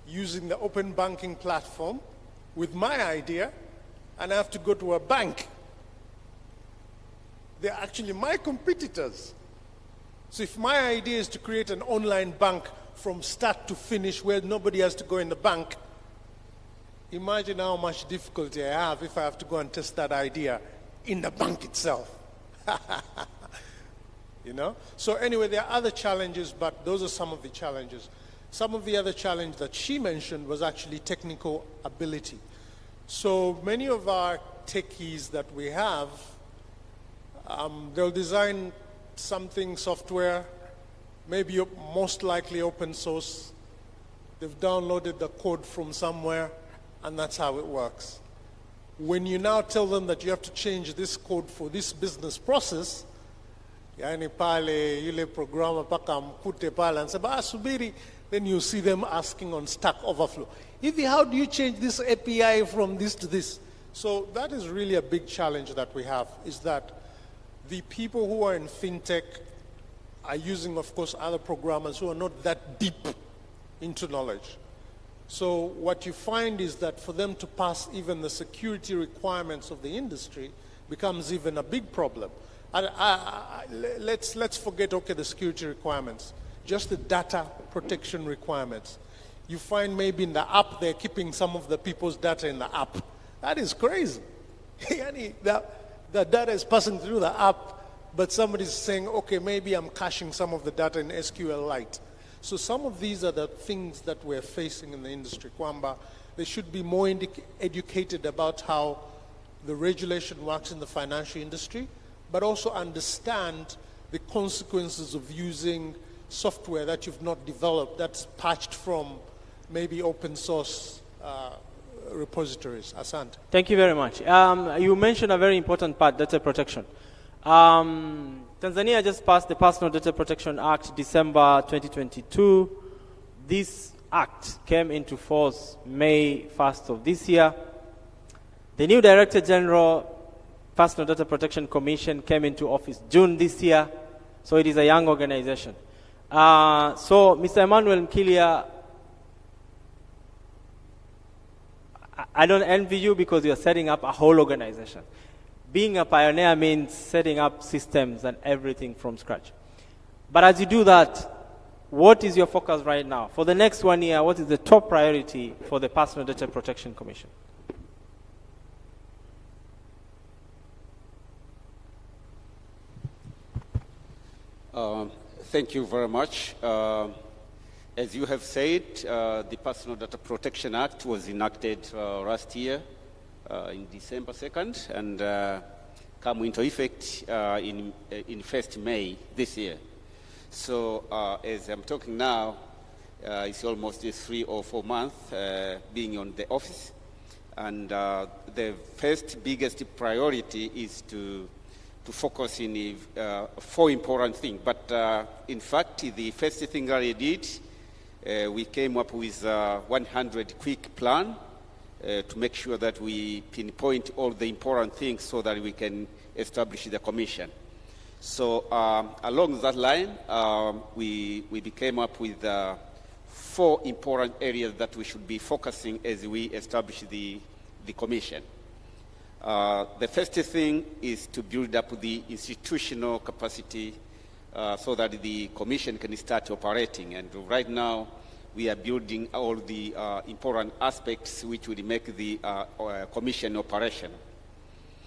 using the open banking platform with my idea, and I have to go to a bank. They're actually my competitors. So if my idea is to create an online bank from start to finish where nobody has to go in the bank, imagine how much difficulty I have if I have to go and test that idea in the bank itself. You know? So anyway, there are other challenges, but those are some of the challenges. Some of the other challenge that she mentioned was actually technical ability. So many of our techies that we have, they'll design something, software, maybe most likely open source. They've downloaded the code from somewhere, and that's how it works. When you now tell them that you have to change this code for this business process, yani pale yule programmer paka mkute pale and say, subiri, then you see them asking on Stack Overflow, Ivi, how do you change this API from this to this? So that is really a big challenge that we have, is that the people who are in fintech are using, of course, other programmers who are not that deep into knowledge. So what you find is that for them to pass even the security requirements of the industry becomes even a big problem. Let's forget, okay, the security requirements, just the data protection requirements. You find maybe in the app they're keeping some of the people's data in the app. That is crazy. The data is passing through the app, but somebody's saying, okay, maybe I'm caching some of the data in SQLite. So some of these are the things that we're facing in the industry. Kwamba, they should be more educated about how the regulation works in the financial industry, but also understand the consequences of using software that you've not developed, that's patched from maybe open source repositories. Asante. Thank you very much. You mentioned a very important part, data protection. Tanzania just passed the Personal Data Protection Act December 2022. This act came into force May 1st of this year. The new Director General Personal Data Protection Commission came into office June this year, so it is a young organization. So, Mr. Emmanuel Mkilia, I don't envy you because you're setting up a whole organization. Being a pioneer means setting up systems and everything from scratch. But as you do that, what is your focus right now? For the next 1 year, what is the top priority for the Personal Data Protection Commission? Thank you very much. As you have said, the Personal Data Protection Act was enacted last year in December 2nd and come into effect in 1st May this year. So as I'm talking now, it's almost 3 or 4 months being on the office. And the first biggest priority is to focus in 4 important things. But in fact, the first thing that I did, we came up with a 100 quick plan to make sure that we pinpoint all the important things so that we can establish the commission. So along that line, we came up with 4 important areas that we should be focusing as we establish the commission. The first thing is to build up the institutional capacity so that the commission can start operating. And right now, we are building all the important aspects which will make the commission operational.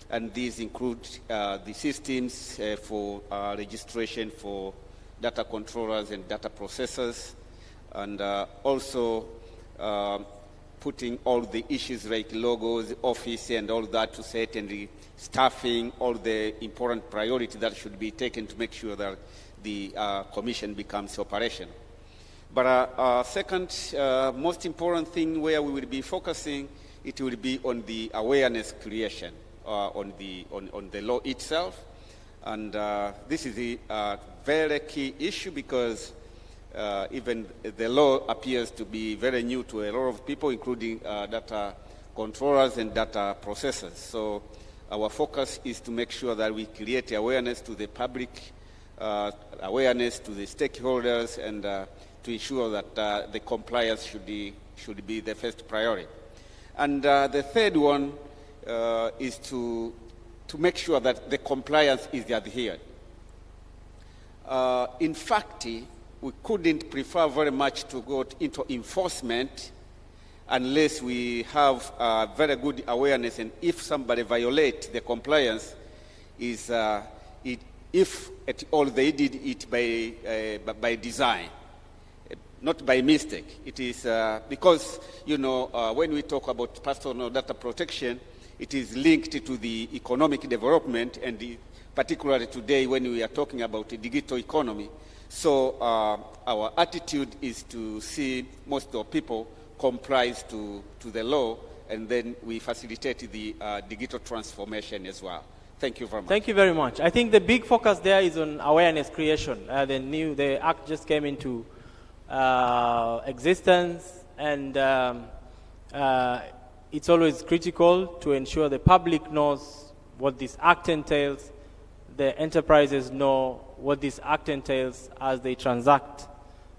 And these include the systems for registration for data controllers and data processors, and also putting all the issues like logos, office, and all that to set, and the staffing, all the important priority that should be taken to make sure that the commission becomes operational. But second, most important thing where we will be focusing, it will be on the awareness creation on the law itself. And this is a very key issue because even the law appears to be very new to a lot of people, including data controllers and data processors. So our focus is to make sure that we create awareness to the public, awareness to the stakeholders, and to ensure that the compliance should be the first priority. And the third one is to make sure that the compliance is adhered. In fact, we couldn't prefer very much to go into enforcement unless we have very good awareness, and if somebody violates the compliance, if at all they did it by design, not by mistake. It is because, when we talk about personal data protection, it is linked to the economic development, and particularly today when we are talking about the digital economy. So our attitude is to see most of people complies to the law, and then we facilitate the digital transformation as well. Thank you very much. Thank you very much. I think the big focus there is on awareness creation. The act just came into existence, and it's always critical to ensure the public knows what this act entails, the enterprises know what this act entails as they transact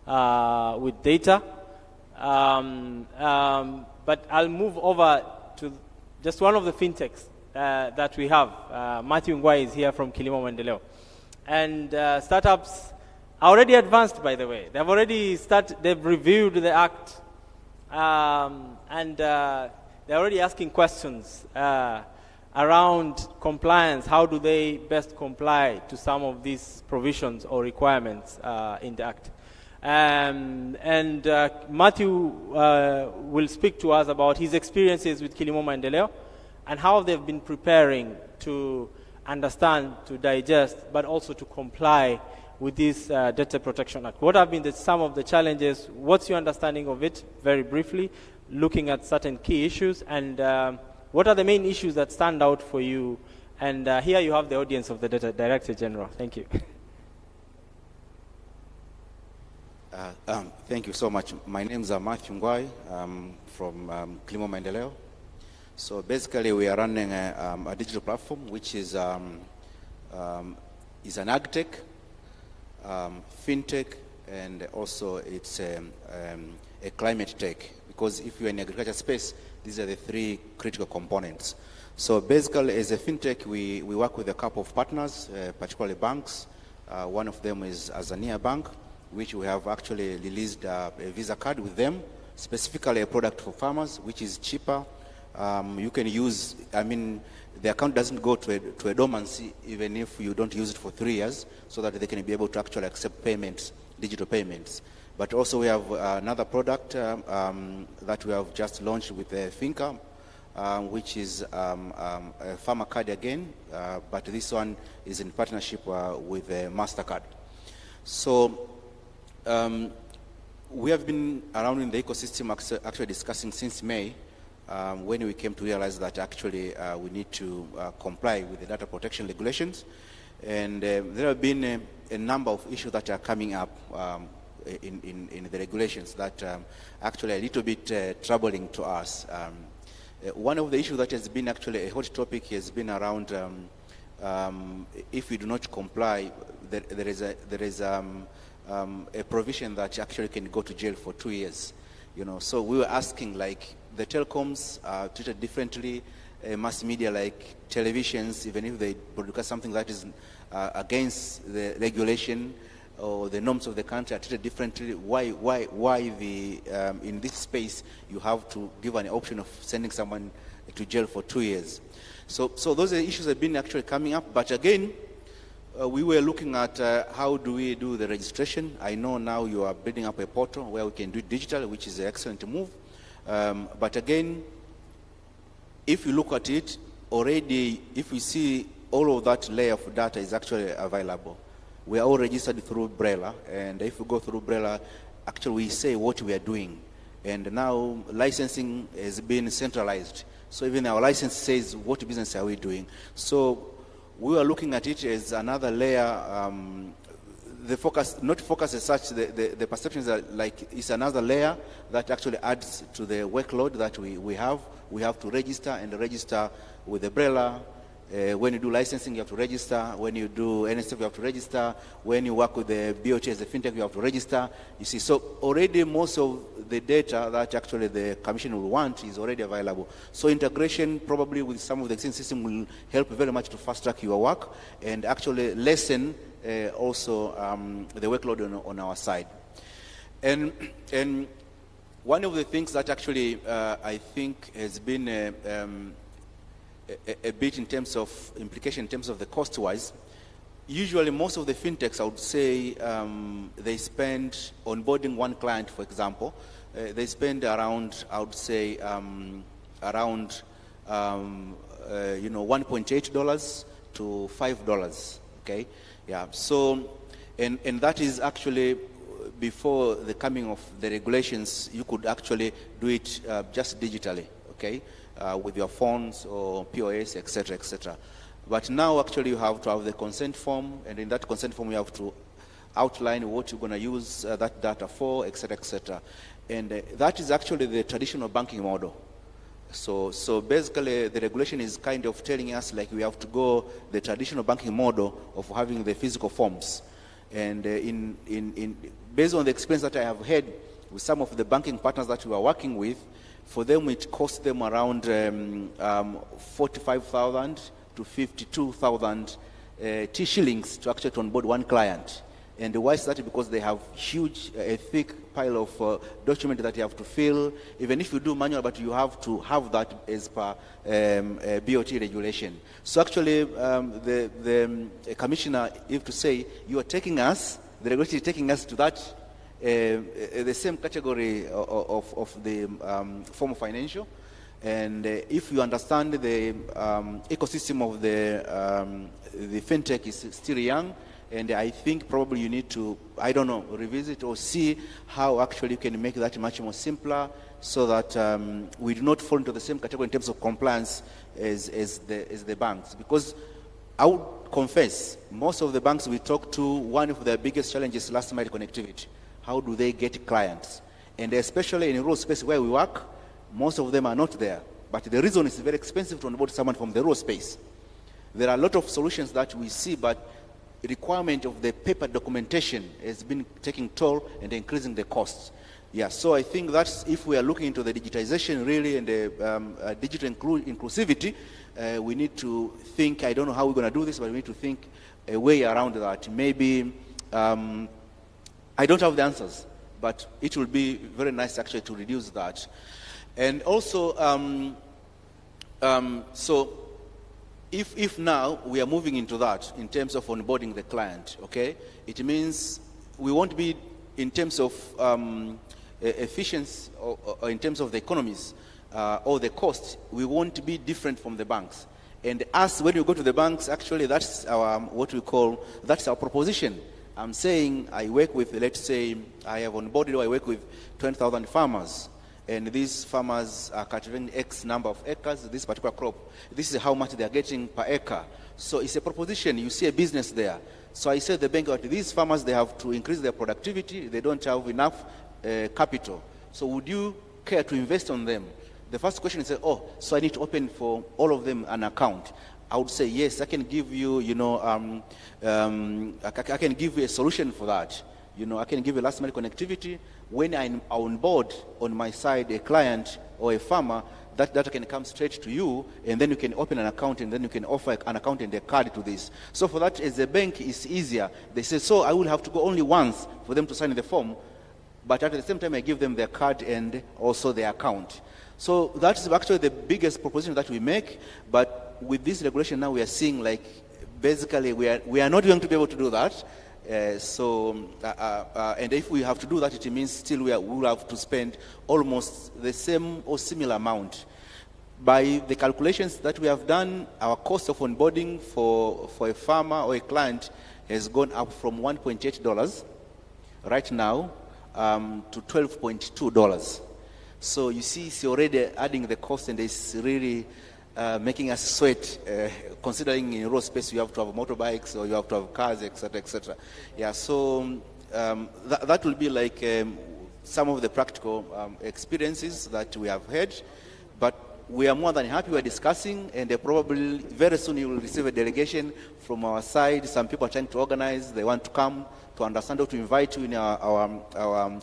with data. But I'll move over to just one of the fintechs that we have. Matthew Nnauye is here from Kilimo Maendeleo. And startups are already advanced, by the way. They've reviewed the act, and they're already asking questions around compliance. How do they best comply to some of these provisions or requirements in the act? And Matthew will speak to us about his experiences with Kilimo Maendeleo and how they've been preparing to understand, to digest, but also to comply with this Data Protection Act. What have been some of the challenges? What's your understanding of it, very briefly, looking at certain key issues, and what are the main issues that stand out for you? And here you have the audience of the Director General. Thank you. Thank you so much. My name is Matthew Nnauye. I'm from Kilimo Maendeleo. So basically, we are running a digital platform, which is an agtech, fintech, and also it's a climate tech. Because if you're in the agriculture space, these are the three critical components. So basically, as a fintech, we work with a couple of partners, particularly banks. One of them is Tanzania Bank, which we have actually released a Visa card with them, specifically a product for farmers, which is cheaper. You can use, the account doesn't go to a dormancy even if you don't use it for 3 years, so that they can be able to actually accept payments, digital payments. But also we have another product that we have just launched with Finca, which is a farmer card again, but this one is in partnership with MasterCard. So we have been around in the ecosystem actually discussing since May, when we came to realize that actually we need to comply with the data protection regulations. And there have been a number of issues that are coming up in the regulations that actually are a little bit troubling to us. One of the issues that has been actually a hot topic has been around if we do not comply, there is a provision that actually can go to jail for 2 years. So we were asking, like, the telecoms are treated differently, mass media like televisions, even if they broadcast something that is against the regulation or the norms of the country, are treated differently. Why in this space you have to give an option of sending someone to jail for 2 years? So those are issues that have been actually coming up. But again, we were looking at how do we do the registration. I know now you are building up a portal where we can do it digital, which is an excellent move. But again, if you look at it, already, if we see all of that layer of data is actually available. We are all registered through BRELA, and if we go through BRELA, actually we say what we are doing. And now licensing has been centralized. So even our license says what business are we doing. So we are looking at it as another layer the focus, not focus as such, the perceptions are like it's another layer that actually adds to the workload that we have. We have to register and register with the BRELA. When you do licensing, you have to register. When you do NSF, you have to register. When you work with the BOT as a fintech, you have to register. You see, so already most of the data that actually the Commission will want is already available. So integration probably with some of the existing system will help very much to fast track your work and actually lessen also the workload on our side. And one of the things that actually I think has been a bit in terms of implication, in terms of the cost-wise, usually most of the fintechs, I would say, they spend onboarding one client, for example, they spend around, I would say, around $1.8 to $5. Okay, yeah. So, and that is actually before the coming of the regulations. You could actually do it just digitally. Okay. With your phones or POS, etc., etc. But now actually you have to have the consent form, and in that consent form you have to outline what you're going to use that data for, etc., etc. And that is actually the traditional banking model. So basically the regulation is kind of telling us like we have to go the traditional banking model of having the physical forms. And based on the experience that I have had with some of the banking partners that we are working with, for them, it costs them around 45,000 to 52,000 shillings to actually onboard one client. And why is that? Because they have huge, a thick pile of documents that you have to fill. Even if you do manual, but you have to have that as per BOT regulation. So actually, the commissioner, if to say, you are taking us, the regulation is taking us to that the same category of the form of financial, and if you understand the ecosystem of the fintech is still young, and I think probably you need to, I don't know, revisit or see how actually you can make that much more simpler, so that we do not fall into the same category in terms of compliance as the banks. Because I would confess, most of the banks we talk to, one of their biggest challenges is last mile connectivity. How do they get clients? And especially in rural space where we work, most of them are not there. But the reason is very expensive to onboard someone from the rural space. There are a lot of solutions that we see, but the requirement of the paper documentation has been taking toll and increasing the costs. Yeah, so I think that's, if we are looking into the digitization really and the digital inclusivity, we need to think, I don't know how we're going to do this, but we need to think a way around that. Maybe, I don't have the answers, but it will be very nice actually to reduce that. And also, so if now we are moving into that in terms of onboarding the client, okay, it means we won't be in terms of efficiency or in terms of the economies or the cost, we won't be different from the banks. And us, when you go to the banks, actually that's our, what we call, that's our proposition. I'm saying I work with, let's say, I have onboarded or I work with 20,000 farmers, and these farmers are cultivating X number of acres, this particular crop. This is how much they are getting per acre. So it's a proposition, you see a business there. So I said the bank, these farmers, they have to increase their productivity, they don't have enough capital. So would you care to invest on them? The first question is, oh, so I need to open for all of them an account. I would say, yes, I can give you, I can give you a solution for that. I can give you last mile connectivity. When I'm on board on my side, a client or a farmer, that data can come straight to you, and then you can open an account, and then you can offer an account and a card to this. So for that, as a bank, it's easier. They say, so I will have to go only once for them to sign the form, but at the same time, I give them their card and also their account. So that's actually the biggest proposition that we make, but with this regulation now, we are seeing like, basically, we are not going to be able to do that. And if we have to do that, it means still we will have to spend almost the same or similar amount. By the calculations that we have done, our cost of onboarding for a farmer or a client has gone up from $1.8 right now to $12.2. So you see, it's already adding the cost, and it's really making us sweat, considering in road space you have to have motorbikes or you have to have cars, etc., etc. Yeah, so that will be like some of the practical experiences that we have had, but we are more than happy. We are discussing, and probably very soon you will receive a delegation from our side. Some people are trying to organize. They want to come to understand how to invite you in on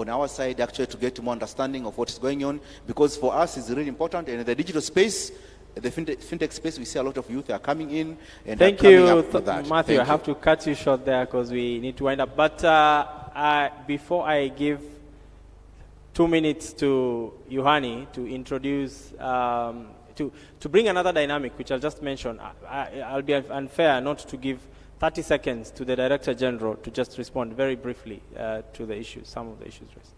our side, actually, to get more understanding of what is going on. Because for us, it's really important. And in the digital space, the fintech space, we see a lot of youth are coming in. And thank coming you, up with that. Matthew. Thank I have to cut you short there because we need to wind up. But before I give 2 minutes to Yohani to introduce, to bring another dynamic, which I'll just mention, I'll be unfair not to give 30 seconds to the Director General to just respond very briefly to the issues, some of the issues raised.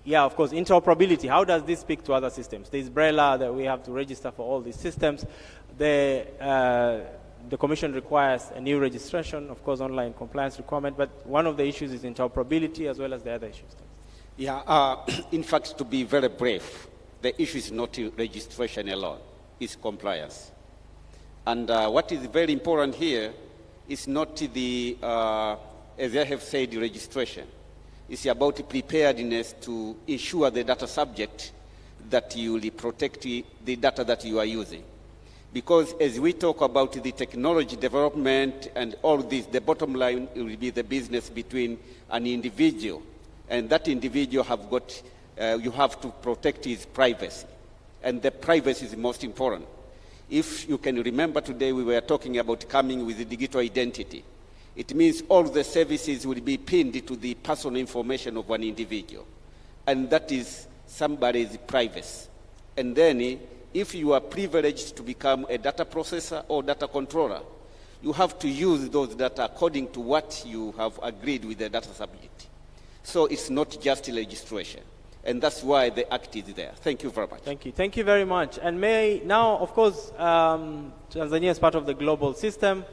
Yeah, of course, interoperability. How does this speak to other systems? There's BRELA that we have to register for all these systems. The Commission requires a new registration, of course, online compliance requirement, but one of the issues is interoperability as well as the other issues. Yeah, in fact, to be very brief, the issue is not registration alone, it's compliance. And what is very important here is not the, as I have said, registration. It's about preparedness to ensure the data subject that you will protect the data that you are using. Because as we talk about the technology development and all this, the bottom line will be the business between an individual. And that individual have got, you have to protect his privacy. And the privacy is most important. If you can remember today, we were talking about coming with the digital identity. It means all the services will be pinned to the personal information of an individual. And that is somebody's privacy. And then, if you are privileged to become a data processor or data controller, you have to use those data according to what you have agreed with the data subject. So it's not just registration. And that's why the Act is there. Thank you very much. Thank you. Thank you very much. And now, of course, Tanzania is part of the global system.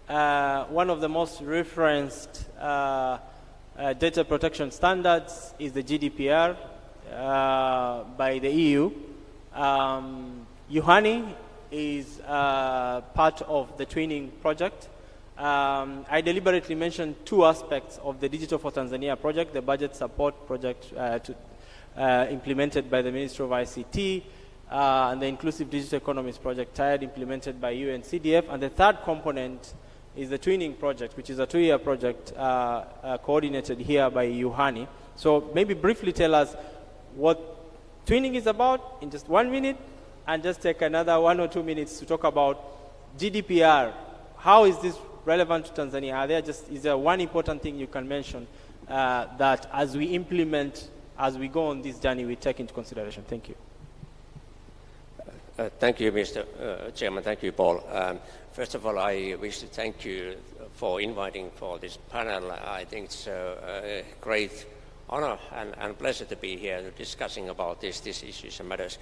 One of the most referenced data protection standards is the GDPR by the EU. Yohani is part of the twinning project. I deliberately mentioned two aspects of the Digital for Tanzania project, the budget support project implemented by the Ministry of ICT, and the Inclusive Digital Economies project, TAIC, implemented by UNCDF. And the third component is the twinning project, which is a 2-year project coordinated here by Yohani. So maybe briefly tell us what twinning is about in just 1 minute, and just take another 1 or 2 minutes to talk about GDPR. How is this relevant to Tanzania? Is there one important thing you can mention that as we implement, as we go on this journey, we take into consideration? Thank you. Thank you, Mr. Chairman. Thank you, Paul. First of all, I wish to thank you for inviting for this panel. I think it's a great honor and pleasure to be here discussing about these issues and matters.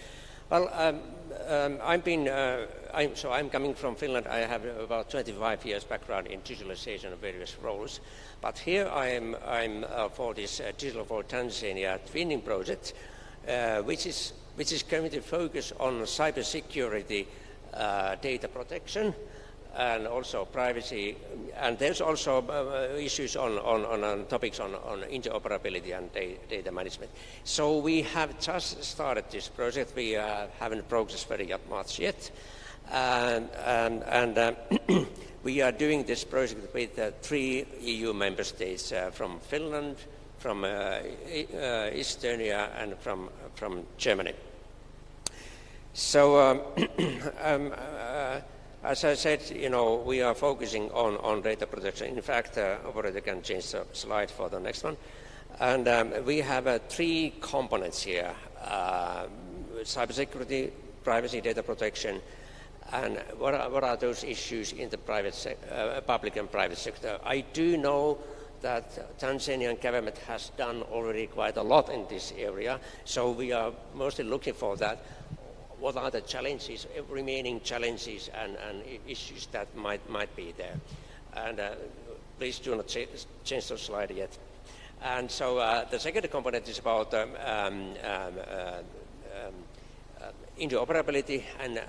Well, I'm coming from Finland. I have about 25 years background in digitalization of various roles. But here I'm for this Digital for Tanzania twinning project, which is going to focus on cybersecurity, data protection, and also privacy. And there's also issues on topics on interoperability and data management. So we have just started this project. We haven't progressed very much yet. And we are doing this project with 3 EU member states, from Finland, from Estonia, and from Germany. So, as I said, we are focusing on data protection. In fact, operator can change the slide for the next one. And we have 3 components here: cybersecurity, privacy, data protection. And what are those issues in the public and private sector? I do know that Tanzanian government has done already quite a lot in this area, so we are mostly looking for that. What are the challenges, remaining challenges and issues that might be there? And please do not change the slide yet. And so the second component is about interoperability and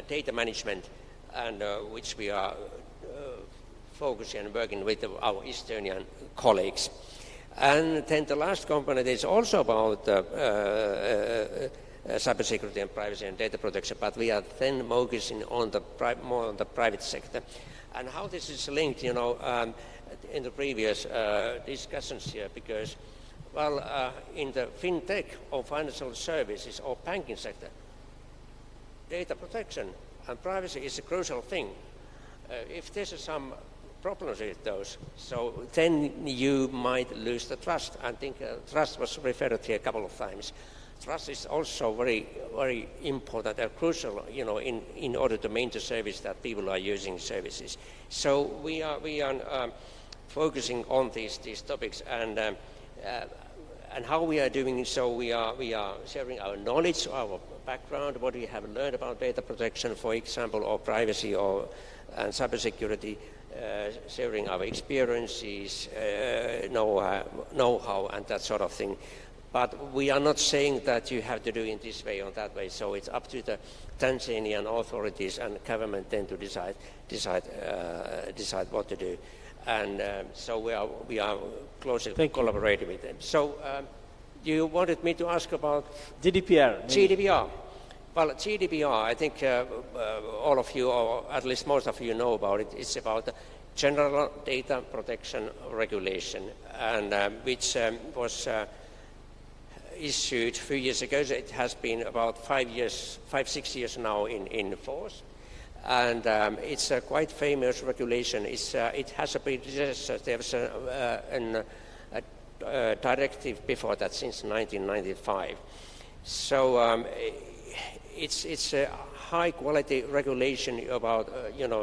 data management, and which we are focusing and working with our Estonian colleagues. And then the last component is also about cybersecurity and privacy and data protection, but we are then focusing on the more on the private sector. And how this is linked, you know, in the previous discussions here, because, well, in the fintech or financial services or banking sector, data protection and privacy is a crucial thing. If there's some problems with those, so then you might lose the trust. I think trust was referred to here a couple of times. Trust is also very, very important and crucial, you know, in order to maintain service that people are using services. So we are focusing on these topics, and how we are doing so. We are sharing our knowledge, our background, what we have learned about data protection, for example, or privacy and cybersecurity, sharing our experiences, know-how, and that sort of thing. But we are not saying that you have to do it this way or that way. So it's up to the Tanzanian authorities and government then to decide what to do. And so we are closely collaborating with them. So you wanted me to ask about GDPR. GDPR. Well, GDPR, I think all of you, or at least most of you, know about it. It's about the General Data Protection Regulation, and which was issued a few years ago. It has been about 5-6 years now in force. And it's a quite famous regulation. It has a predecessor. There was a directive before that since 1995. So it's a high-quality regulation about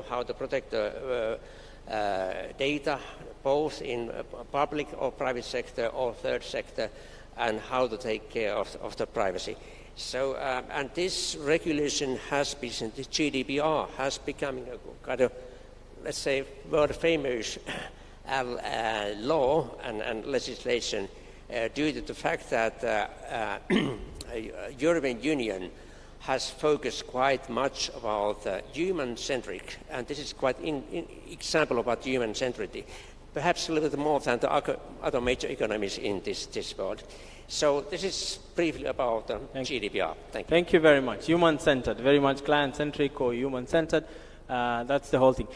how to protect the data, both in public or private sector or third sector, and how to take care of the privacy. So, and this regulation has been, the GDPR has become a kind of, let's say, world famous law and legislation due to the fact that European Union has focused quite much about human-centric, and this is quite an example about human-centricity, perhaps a little bit more than the other major economies in this world. So this is briefly about GDPR. Thank you. Thank you very much. Human-centered, very much client-centric or human-centered. That's the whole thing.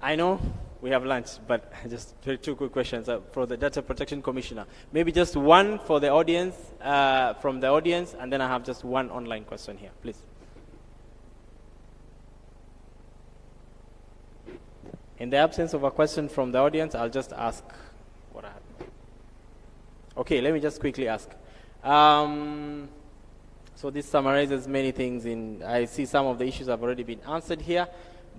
I know we have lunch, but just two quick questions for the Data Protection Commissioner. Maybe just one for the audience, from the audience, and then I have just one online question here, please. In the absence of a question from the audience, I'll just ask what I have. Okay, let me just quickly ask. So this summarizes many things. I see some of the issues have already been answered here.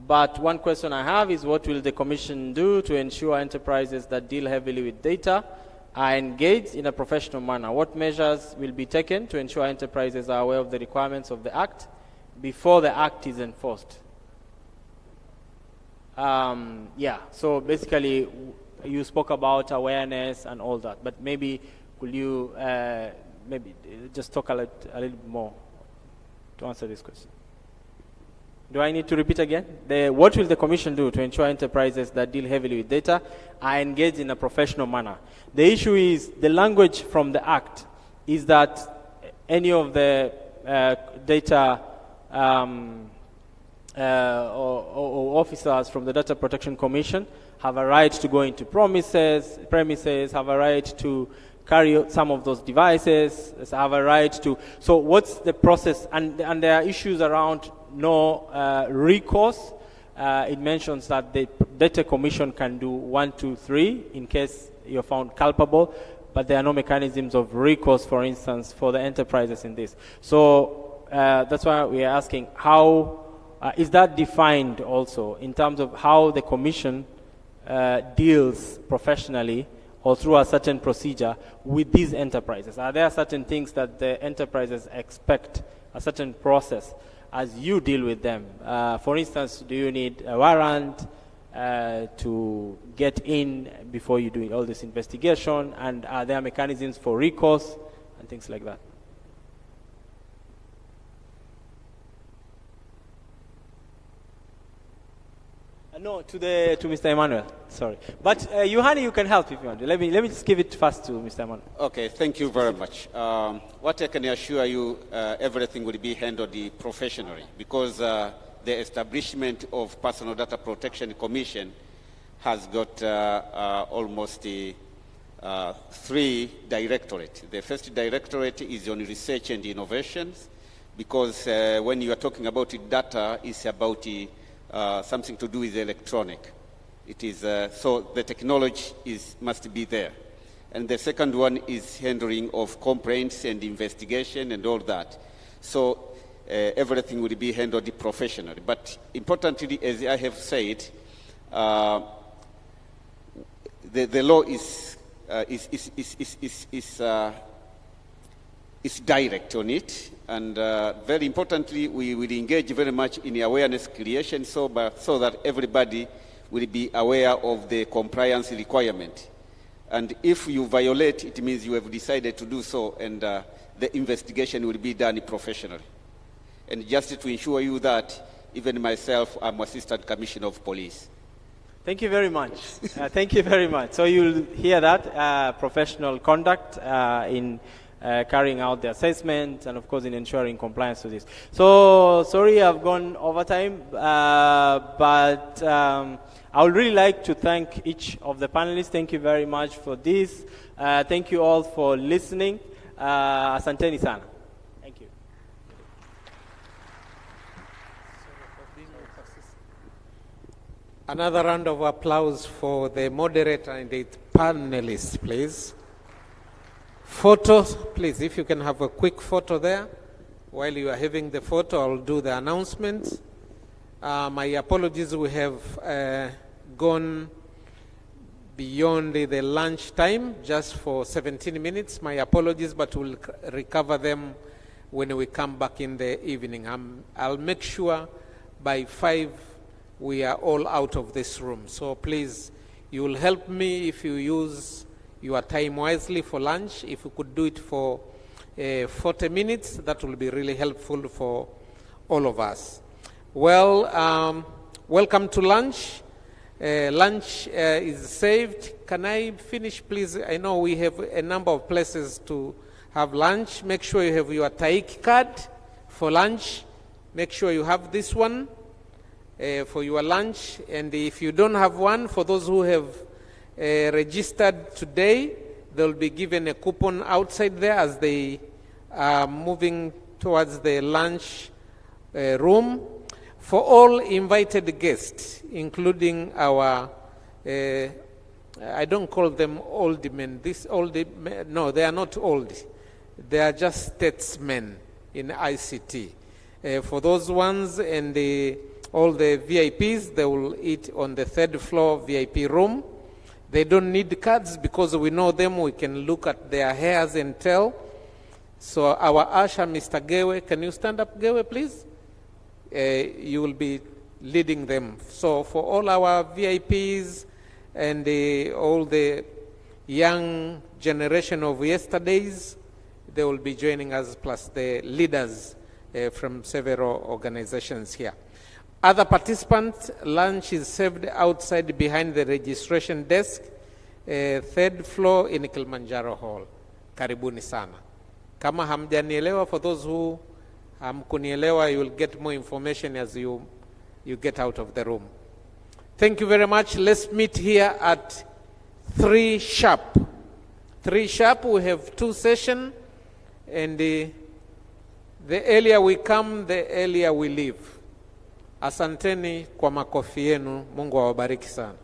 But one question I have is, what will the Commission do to ensure enterprises that deal heavily with data are engaged in a professional manner? What measures will be taken to ensure enterprises are aware of the requirements of the Act before the Act is enforced? So basically, you spoke about awareness and all that, but maybe could you maybe just talk a little bit more to answer this question? Do I need to repeat again? What will the Commission do to ensure enterprises that deal heavily with data are engaged in a professional manner? The issue is the language from the Act is that any of the data or officers from the Data Protection Commission have a right to go into premises, have a right to carry some of those devices, have a right to. So what's the process? And there are issues around no recourse. It mentions that the Data Commission can do 1, 2, 3 in case you're found culpable, but there are no mechanisms of recourse, for instance, for the enterprises in this. So that's why we are asking, how is that defined also in terms of how the Commission deals professionally or through a certain procedure with these enterprises? Are there certain things that the enterprises expect, a certain process, as you deal with them? For instance, do you need a warrant to get in before you do all this investigation? And are there mechanisms for recourse and things like that? to Mr. Emmanuel. Sorry, but Yohani, you can help if you want. Let me just give it first to Mr. Emmanuel. Okay, thank you very much. What I can assure you, everything will be handled professionally, because the establishment of Personal Data Protection Commission has got almost 3 directorates. The first directorate is on research and innovations, because when you are talking about data, it's about something to do with electronic. It is so the technology must be there. And the second one is handling of complaints and investigation and all that. So everything will be handled professionally. But importantly, as I have said, the law is direct on it, and very importantly, we will engage very much in awareness creation so that everybody will be aware of the compliance requirement. And if you violate, it means you have decided to do so, and the investigation will be done professionally. And just to ensure you that, even myself, I'm Assistant Commissioner of Police. Thank you very much. Thank you very much. So you'll hear that professional conduct in carrying out the assessment and, of course, in ensuring compliance to this. So sorry I've gone over time, but I would really like to thank each of the panelists. Thank you very much for this. Thank you all for listening. Asanteni sana. Thank you. Another round of applause for the moderator and the panelists, please. Photos, please, if you can have a quick photo there. While you are having the photo, I'll do the announcements. My apologies, we have gone beyond the lunch time just for 17 minutes. My apologies, but we'll recover them when we come back in the evening. I'll make sure by 5 we are all out of this room. So please, you will help me if you use your time wisely for lunch. If you could do it for 40 minutes, that will be really helpful for all of us. Well, welcome to lunch. Lunch is saved. Can I finish, please? I know we have a number of places to have lunch. Make sure you have your TAIC card for lunch. Make sure you have this one for your lunch. And if you don't have one, for those who have registered today, they'll be given a coupon outside there as they are moving towards the lunch room. For all invited guests, including our, I don't call them old men. No, they are not old. They are just statesmen in ICT. For those ones and all the VIPs, they will eat on the 3rd floor VIP room. They don't need cards because we know them. We can look at their hairs and tell. So our usher, Mr. Gewe, can you stand up, Gewe, please? You will be leading them. So for all our VIPs and all the young generation of yesterdays, they will be joining us, plus the leaders from several organizations here. Other participants, lunch is served outside behind the registration desk, 3rd floor in Kilimanjaro Hall. Karibuni sana. Kama hamjanielewa, for those who hamkunielewa, you will get more information as you get out of the room. Thank you very much. Let's meet here at 3 sharp. 3 sharp, we have 2 sessions, and the earlier we come, the earlier we leave. Asanteni kwa makofi yenu. Mungu awabariki sana.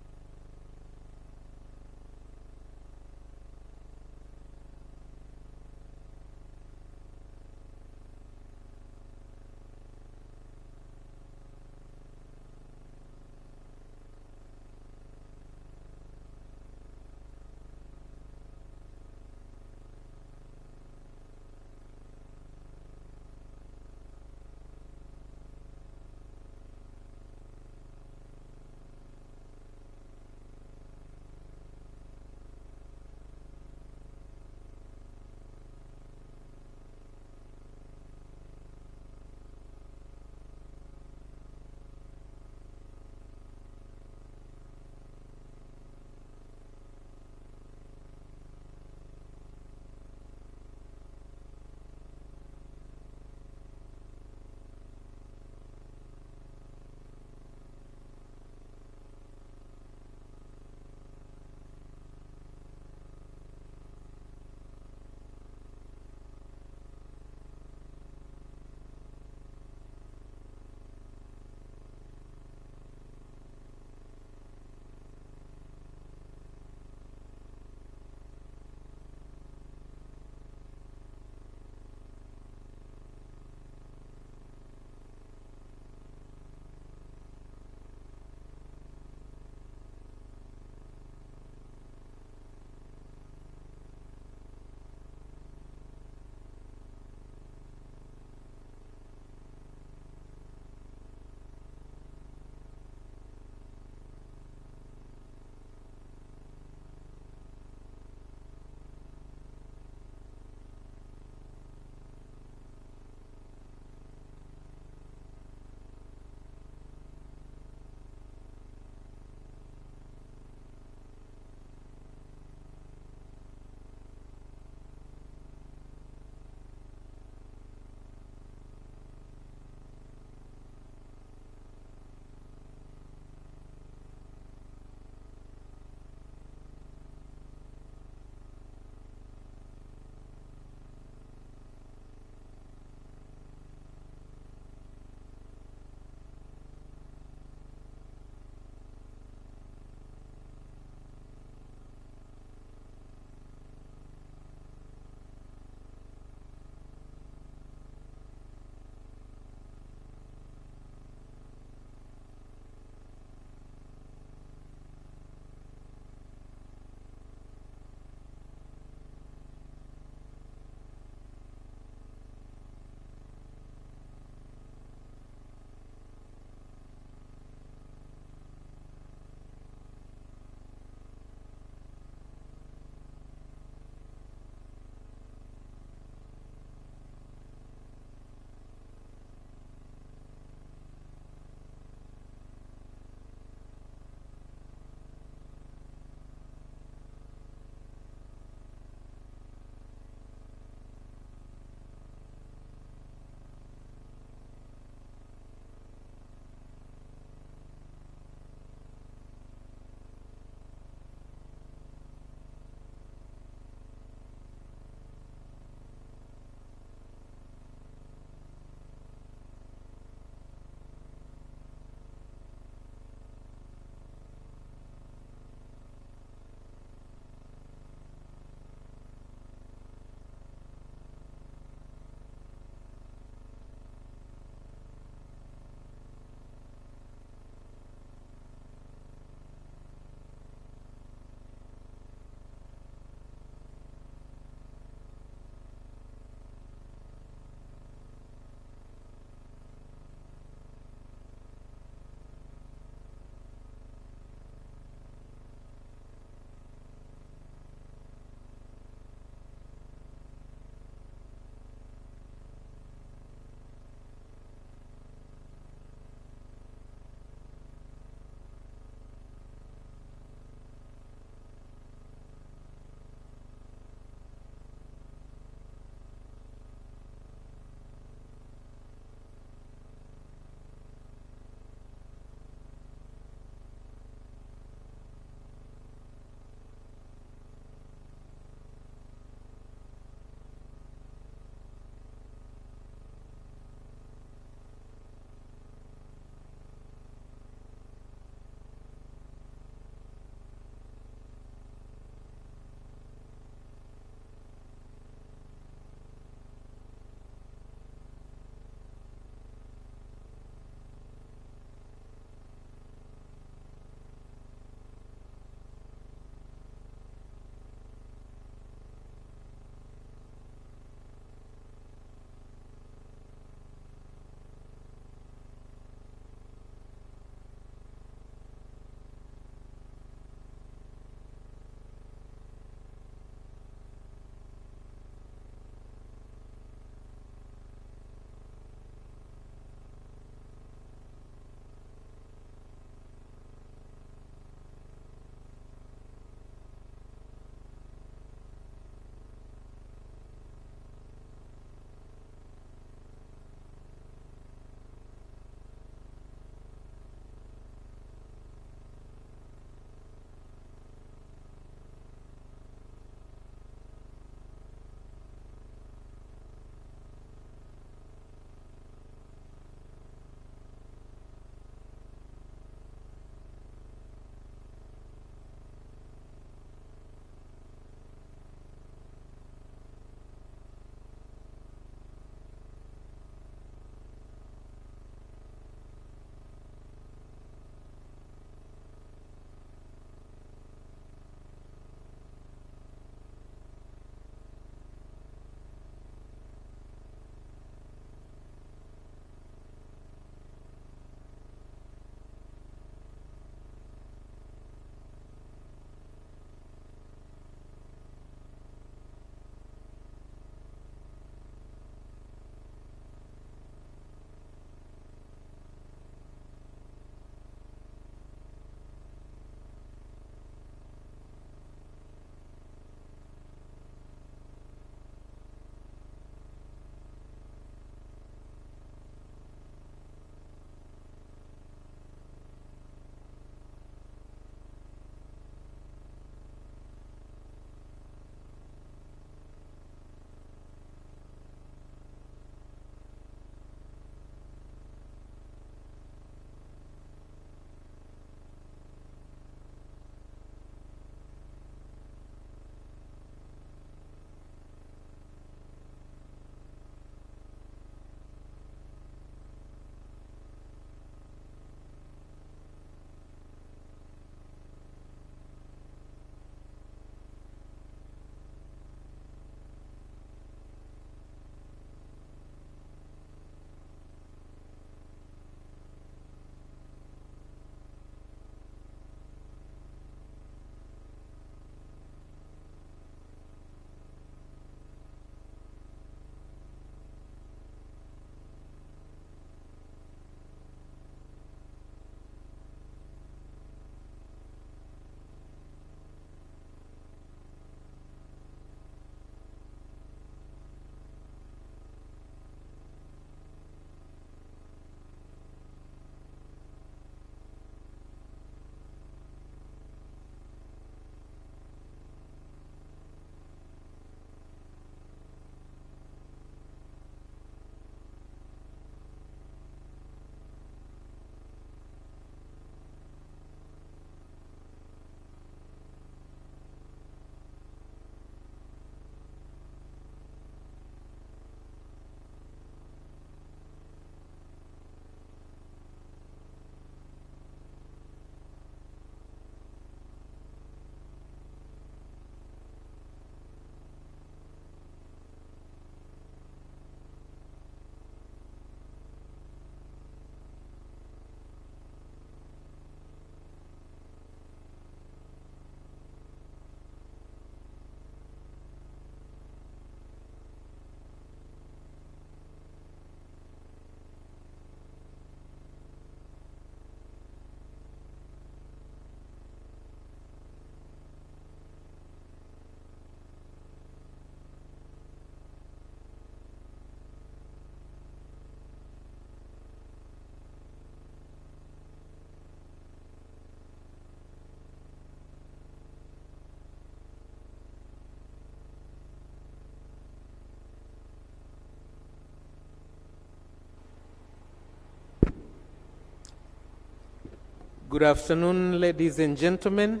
Good afternoon, ladies and gentlemen.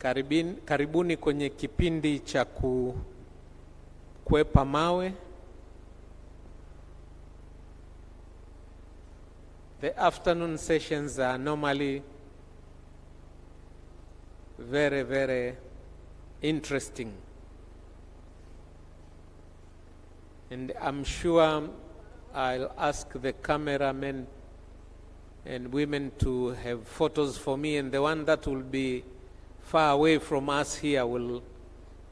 Karibuni kwenye kipindi cha kukwepa mawe. The afternoon sessions are normally very, very interesting. And I'm sure I'll ask the cameramen and women to have photos for me, and the one that will be far away from us here will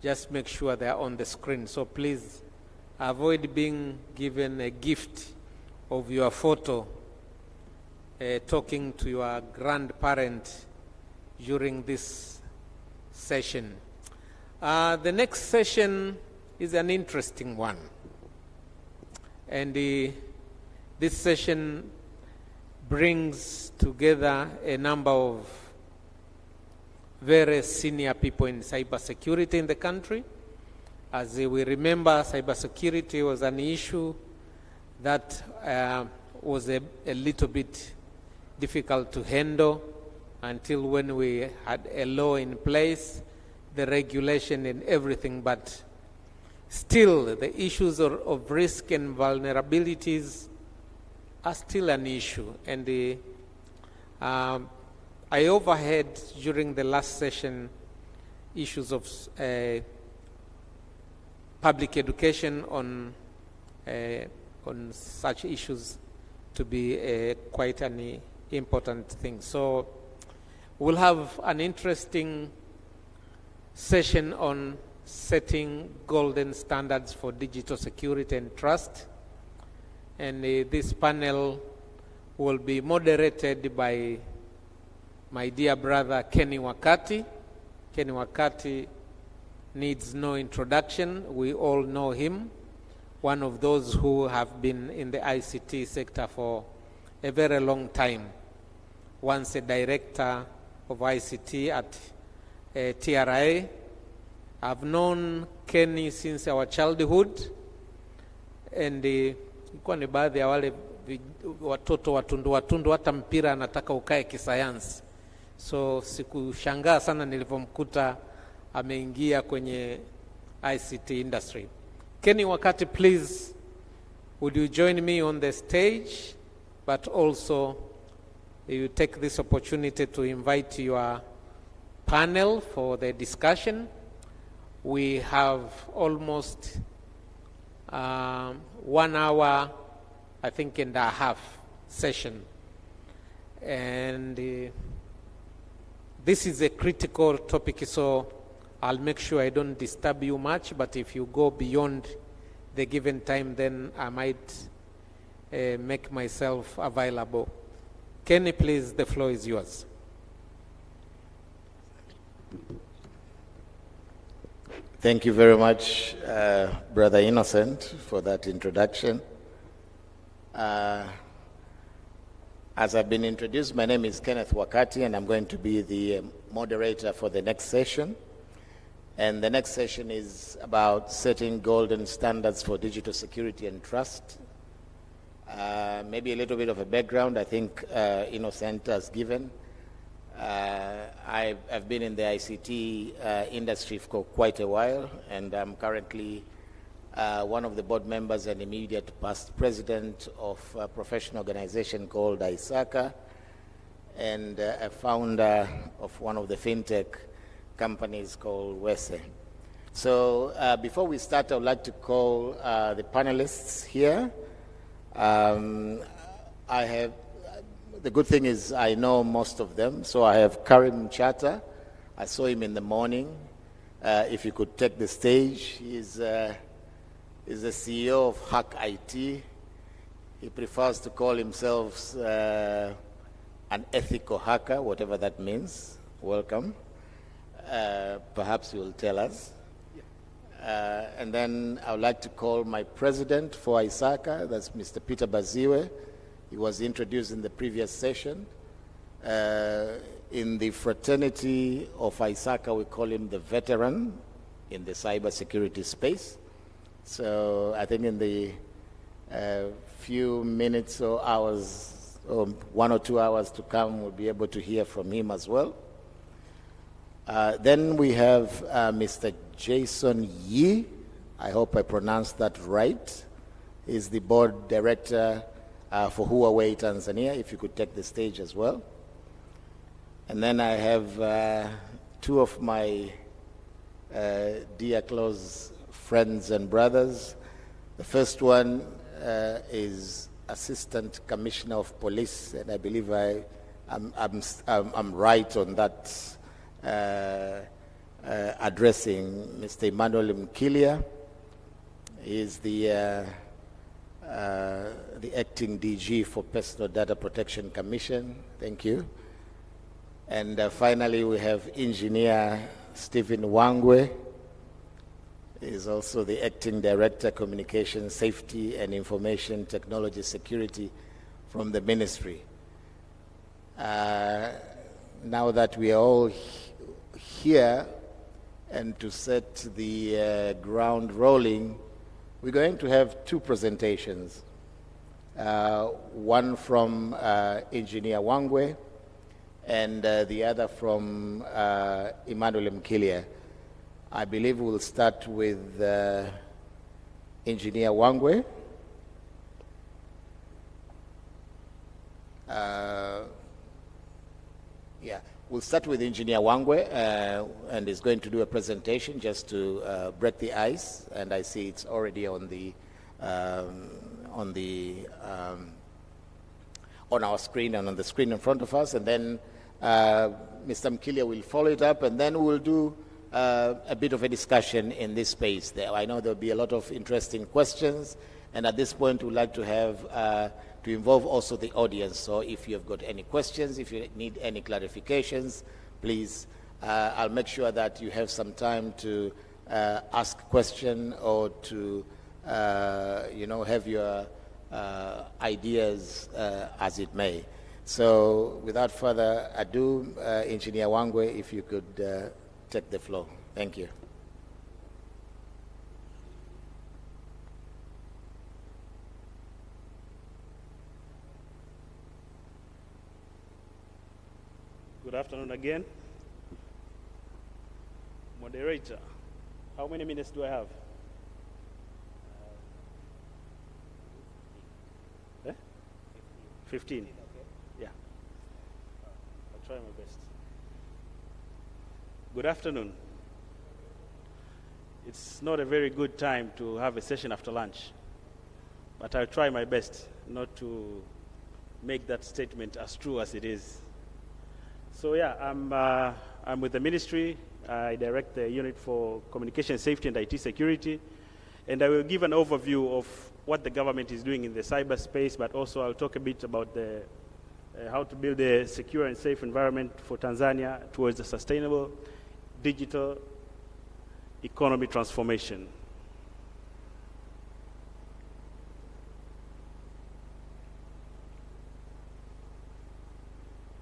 just make sure they are on the screen. So please avoid being given a gift of your photo talking to your grandparent during this session. The next session is an interesting one. And this session brings together a number of very senior people in cybersecurity in the country. As we remember, cybersecurity was an issue that was a little bit difficult to handle until when we had a law in place, the regulation and everything. But still, the issues of risk and vulnerabilities are still an issue. And I overheard during the last session issues of public education on such issues to be quite an important thing. So we'll have an interesting session on setting golden standards for digital security and trust. And this panel will be moderated by my dear brother Kenny Wakati. Kenny Wakati needs no introduction. We all know him. One of those who have been in the ICT sector for a very long time. Once a director of ICT at TRA. I've known Kenny since our childhood, and ilikuwa ni baadhi ya wale watoto watundu hata mpira anataka ukae kisayansi. So sikushangaa sana nilipomkuta ameingia kwenye ICT industry. Kenny Wakati, please, would you join me on the stage, but also you take this opportunity to invite your panel for the discussion. We have almost 1 hour, I think, and a half session. And this is a critical topic, so I'll make sure I don't disturb you much, but if you go beyond the given time, then I might make myself available. Kenny, please, the floor is yours. Thank you very much, Brother Innocent, for that introduction. As I've been introduced, my name is Kenneth Wakati, and I'm going to be the moderator for the next session. And the next session is about setting golden standards for digital security and trust. Maybe a little bit of a background, I think Innocent has given. I've been in the ICT industry for quite a while, and I'm currently one of the board members and immediate past president of a professional organization called ISACA, and a founder of one of the fintech companies called Wese. So before we start, I would like to call the panelists here. The good thing is I know most of them. So I have Karim Chata. I saw him in the morning. If you could take the stage, he's the CEO of Hack IT. He prefers to call himself an ethical hacker, whatever that means. Welcome. Perhaps you will tell us. And then I would like to call my president for ISACA, that's Mr. Peter Baziwe. He was introduced in the previous session. In the fraternity of ISACA, we call him the veteran in the cybersecurity space. So I think in the few minutes or hours 1 or 2 hours to come, we'll be able to hear from him as well. Then we have Mr. Jason Yi. I hope I pronounced that right. He's the board director for Huawei Tanzania, if you could take the stage as well. And then I have two of my dear close friends and brothers. The first one is Assistant Commissioner of Police, and I believe I'm right on that, addressing Mr. Emmanuel Mkilia. He is the acting DG for Personal Data Protection Commission. Thank you. And finally, we have Engineer Stephen Wangwe. He is also the acting Director, Communication Safety and Information Technology Security from the Ministry. Now that we are all here, and to set the ground rolling, we're going to have two presentations. One from Engineer Wangwe, and the other from Emmanuel Mkilia. I believe we'll start with Engineer Wangwe. We'll start with Engineer Wangwe, and he's going to do a presentation just to break the ice. And I see it's already on our screen and on the screen in front of us. And then Mr. Mkilia will follow it up, and then we'll do a bit of a discussion in this space. I know there'll be a lot of interesting questions, and at this point, we'd like to have to involve also the audience. So if you've got any questions, if you need any clarifications, please, I'll make sure that you have some time to ask a question or to, have your ideas as it may. So without further ado, Engineer Wangwe, if you could take the floor. Thank you. Good afternoon again. Moderator, how many minutes do I have? 15. Yeah. I'll try my best. Good afternoon. It's not a very good time to have a session after lunch, but I'll try my best not to make that statement as true as it is. So yeah, I'm with the ministry. I direct the unit for communication safety and IT security, and I will give an overview of what the government is doing in the cyberspace, but also I'll talk a bit about the how to build a secure and safe environment for Tanzania towards a sustainable digital economy transformation.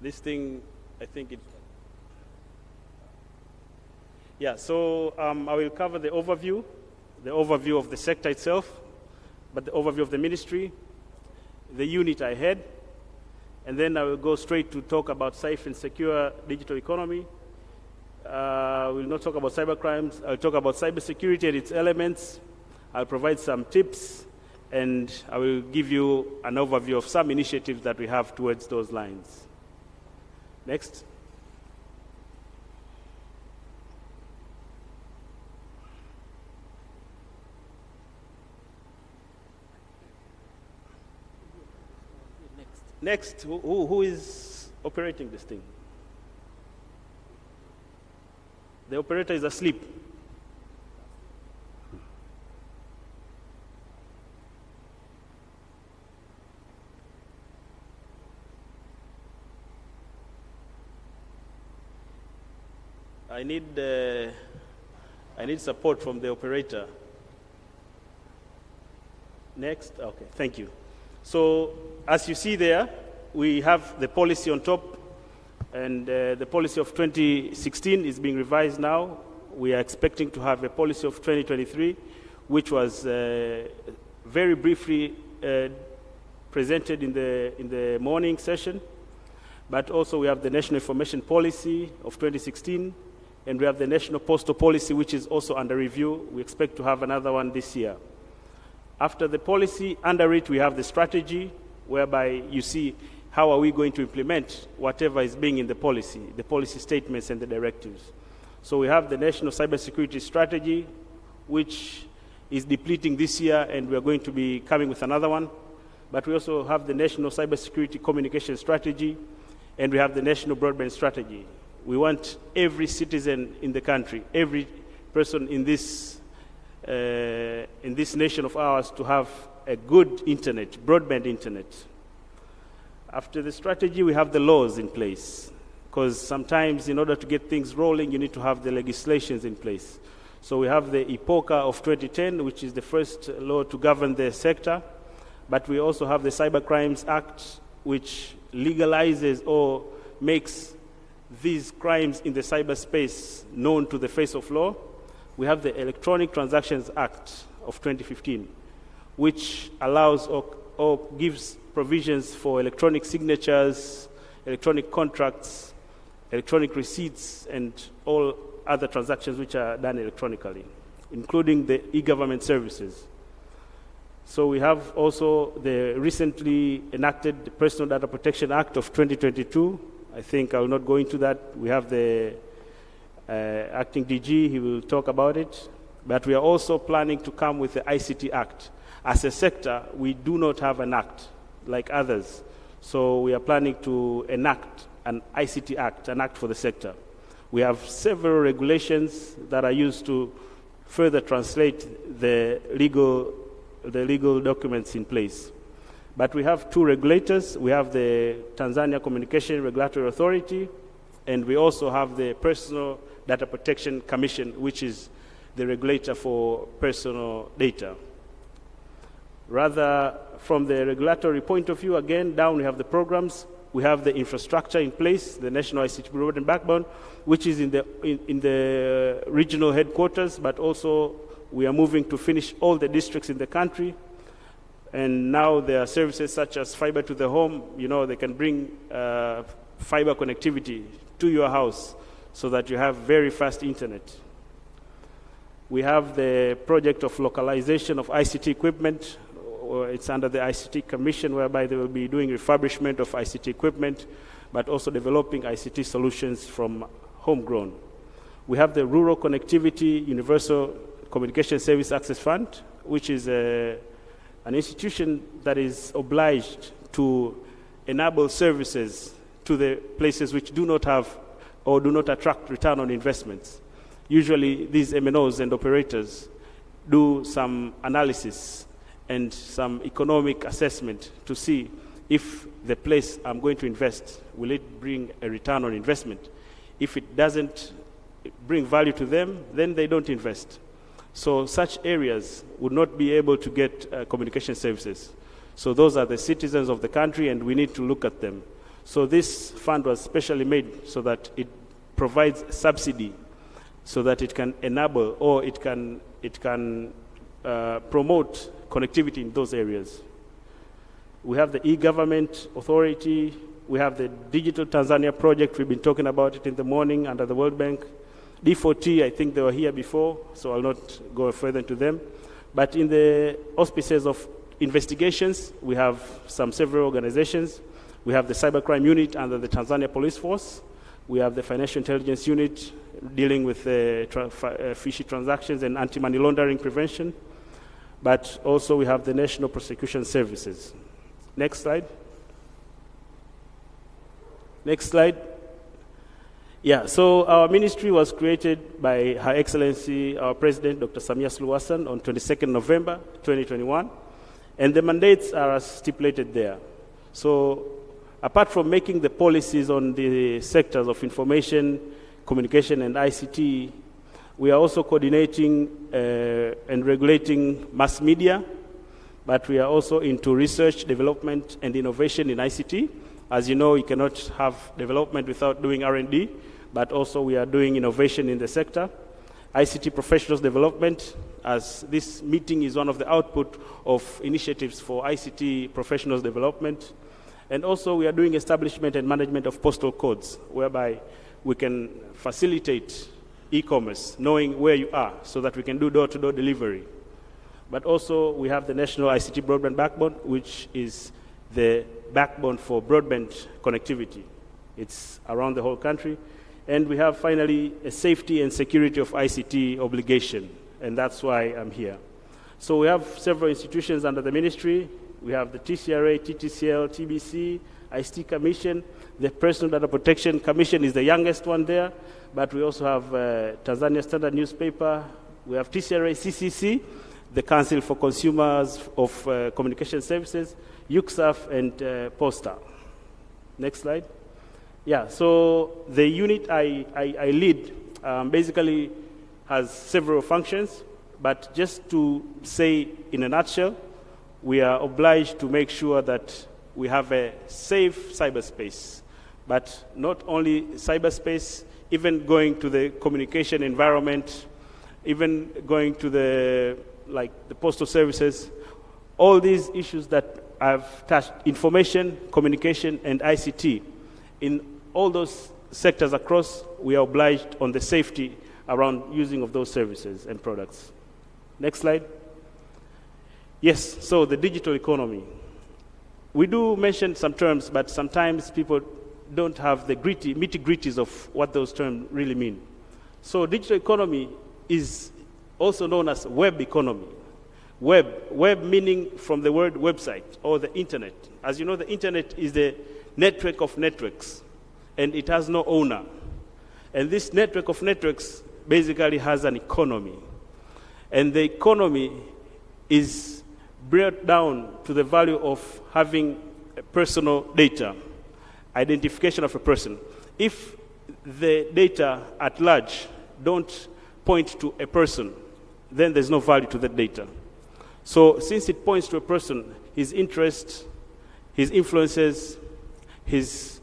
This thing, I think it... Yeah, so I will cover the overview of the sector itself, but the overview of the ministry, the unit I head, and then I will go straight to talk about safe and secure digital economy. We'll not talk about cybercrimes. I'll talk about cybersecurity and its elements. I'll provide some tips, and I will give you an overview of some initiatives that we have towards those lines. Next. Next, who is operating this thing? The operator is asleep. I need support from the operator. Next, okay, thank you. So, as you see there, we have the policy on top, and the policy of 2016 is being revised now. We are expecting to have a policy of 2023, which was very briefly presented in the morning session, but also we have the National Information Policy of 2016, and we have the National Postal Policy, which is also under review. We expect to have another one this year. After the policy, under it, we have the strategy, whereby you see how are we going to implement whatever is being in the policy statements and the directives. So we have the National Cybersecurity Strategy, which is depleting this year, and we are going to be coming with another one. But we also have the National Cybersecurity Communication Strategy, and we have the National Broadband Strategy. We want every citizen in the country, every person in this nation of ours to have a good internet, broadband internet. After the strategy, we have the laws in place, because sometimes in order to get things rolling, you need to have the legislations in place. So we have the IPOCA of 2010, which is the first law to govern the sector, but we also have the Cyber Crimes Act, which legalizes or makes these crimes in the cyberspace known to the face of law. We have the Electronic Transactions Act of 2015, which allows or gives provisions for electronic signatures, electronic contracts, electronic receipts, and all other transactions which are done electronically, including the e-government services. So we have also the recently enacted Personal Data Protection Act of 2022. I think I will not go into that. We have the acting DG, he will talk about it. But we are also planning to come with the ICT Act. As a sector, we do not have an act like others. So we are planning to enact an ICT Act, an act for the sector. We have several regulations that are used to further translate the legal documents in place. But we have two regulators. We have the Tanzania Communication Regulatory Authority, and we also have the Personal Data Protection Commission, which is the regulator for personal data. Rather, from the regulatory point of view, again, down we have the programs. We have the infrastructure in place, the National ICT Broadband Backbone, which is in the regional headquarters, but also we are moving to finish all the districts in the country. And now there are services such as fiber to the home. You know, they can bring fiber connectivity to your house so that you have very fast internet. We have the project of localization of ICT equipment. It's under the ICT Commission, whereby they will be doing refurbishment of ICT equipment, but also developing ICT solutions from homegrown. We have the Rural Connectivity Universal Communication Service Access Fund, which is an institution that is obliged to enable services to the places which do not have or do not attract return on investments. Usually these MNOs and operators do some analysis and some economic assessment to see if the place I'm going to invest, will it bring a return on investment? If it doesn't bring value to them, then they don't invest. So such areas would not be able to get communication services. So those are the citizens of the country, and we need to look at them. So this fund was specially made so that it provides subsidy, so that it can enable or it can promote connectivity in those areas. We have the e-government authority. We have the Digital Tanzania project. We've been talking about it in the morning under the World Bank. D4T, I think they were here before, so I'll not go further into them. But in the auspices of investigations, we have several organizations. We have the Cybercrime Unit under the Tanzania Police Force. We have the Financial Intelligence Unit dealing with fishy transactions and anti-money laundering prevention. But also we have the National Prosecution Services. Next slide. Next slide. Yeah, so our ministry was created by Her Excellency, our President, Dr. Samia Suluhu Hassan, on 22nd November 2021. And the mandates are stipulated there. So apart from making the policies on the sectors of information, communication, and ICT, we are also coordinating and regulating mass media, but we are also into research, development, and innovation in ICT. As you know, you cannot have development without doing R&D, but also we are doing innovation in the sector. ICT professionals development, as this meeting is one of the output of initiatives for ICT professionals development. And also we are doing establishment and management of postal codes, whereby we can facilitate e-commerce, knowing where you are, so that we can do door-to-door delivery. But also we have the National ICT Broadband Backbone, which is the backbone for broadband connectivity. It's around the whole country. And we have finally a safety and security of ICT obligation, and that's why I'm here. So we have several institutions under the ministry. We have the TCRA, TTCL, TBC, ICT Commission. The Personal Data Protection Commission is the youngest one there, but we also have Tanzania Standard Newspaper. We have TCRA, CCC, the Council for Consumers of Communication Services, UCSAF, and POSTA. Next slide. Yeah, so the unit I lead basically has several functions, but just to say in a nutshell, we are obliged to make sure that we have a safe cyberspace, but not only cyberspace, even going to the communication environment, even going to the postal services, all these issues that I've touched, information, communication, and ICT. In all those sectors across, we are obliged on the safety around using of those services and products. Next slide. Yes, so the digital economy. We do mention some terms, but sometimes people don't have the nitty-gritties of what those terms really mean. So digital economy is also known as web economy. Web meaning from the word website or the internet. As you know, the internet is the network of networks, and it has no owner. And this network of networks basically has an economy. And the economy is brought down to the value of having personal data, identification of a person. If the data at large don't point to a person, then there's no value to that data. So since it points to a person, his interests, his influences, his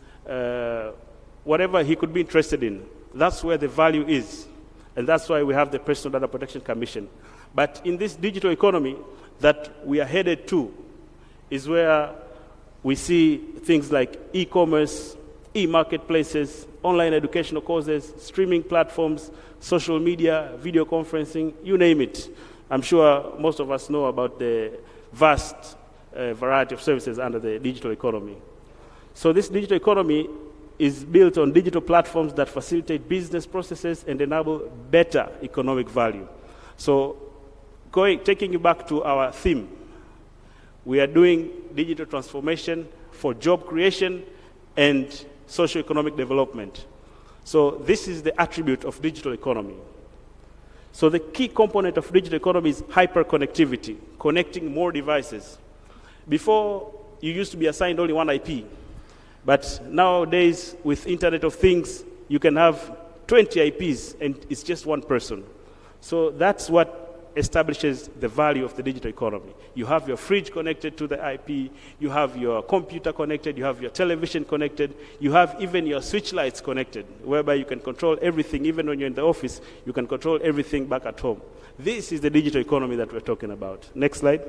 whatever he could be interested in, that's where the value is. And that's why we have the Personal Data Protection Commission. But in this digital economy that we are headed to is where we see things like e-commerce, e-marketplaces, online educational courses, streaming platforms, social media, video conferencing, you name it. I'm sure most of us know about the vast variety of services under the digital economy. So this digital economy is built on digital platforms that facilitate business processes and enable better economic value. So taking you back to our theme, we are doing digital transformation for job creation and socio-economic development. So this is the attribute of digital economy. So the key component of digital economy is hyperconnectivity, connecting more devices. Before, you used to be assigned only one IP. But nowadays, with Internet of Things, you can have 20 IPs, and it's just one person. So that's what establishes the value of the digital economy. You have your fridge connected to the IP, you have your computer connected, you have your television connected, you have even your switch lights connected, whereby you can control everything. Even when you're in the office, you can control everything back at home. This is the digital economy that we're talking about. Next slide.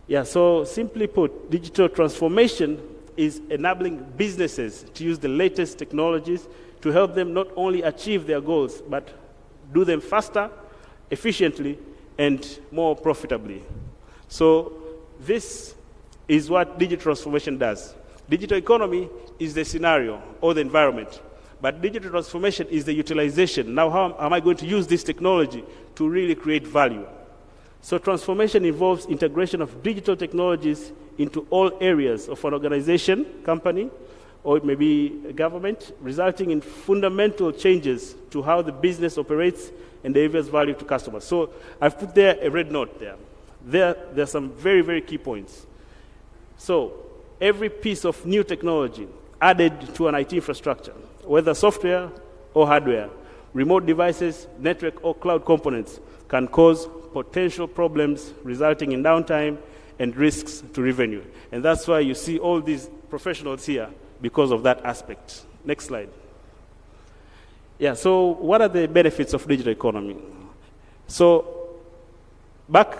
Yeah, so simply put, digital transformation is enabling businesses to use the latest technologies to help them not only achieve their goals, but do them faster, efficiently, and more profitably. So this is what digital transformation does. Digital economy is the scenario or the environment, but digital transformation is the utilization. Now, how am I going to use this technology to really create value? So transformation involves integration of digital technologies into all areas of an organization, company, or it may be a government, resulting in fundamental changes to how the business operates and delivers value to customers. So I've put there a red note there. There are some very, very key points. So every piece of new technology added to an IT infrastructure, whether software or hardware, remote devices, network or cloud components, can cause potential problems resulting in downtime and risks to revenue. And that's why you see all these professionals here because of that aspect. Next slide. Yeah, so what are the benefits of digital economy? So back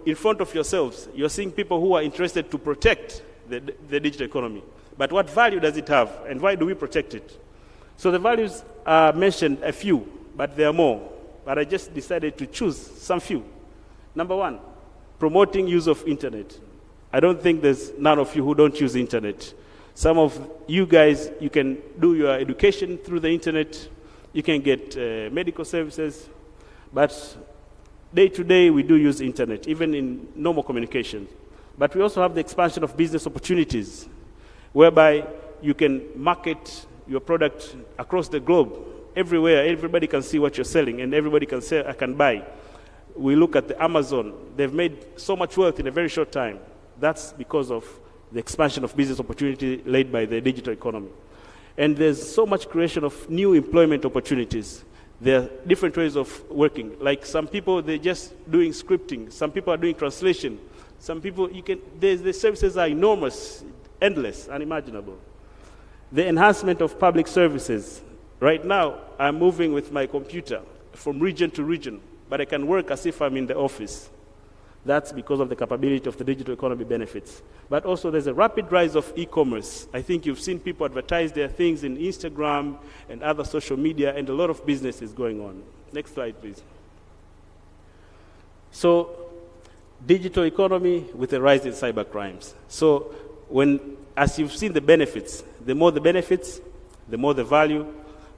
in front of yourselves, you're seeing people who are interested to protect the digital economy. But what value does it have, and why do we protect it? So the values are mentioned a few, but there are more. But I just decided to choose some few. Number one, promoting use of internet. I don't think there's none of you who don't use internet. Some of you guys, you can do your education through the internet. You can get medical services. But day to day, we do use internet, even in normal communication. But we also have the expansion of business opportunities, whereby you can market your product across the globe. Everywhere, everybody can see what you're selling, and everybody can say, I can buy. We look at the Amazon. They've made so much wealth in a very short time. That's because of the expansion of business opportunity laid by the digital economy. And there's so much creation of new employment opportunities. There are different ways of working. Like some people, they're just doing scripting. Some people are doing translation. Some people, the services are enormous, endless, unimaginable. The enhancement of public services. Right now, I'm moving with my computer from region to region, but I can work as if I'm in the office. That's because of the capability of the digital economy benefits. But also there's a rapid rise of e-commerce. I think you've seen people advertise their things in Instagram and other social media, and a lot of business is going on. Next slide, please. So, digital economy with a rise in cyber crimes. So, as you've seen the benefits, the more the value,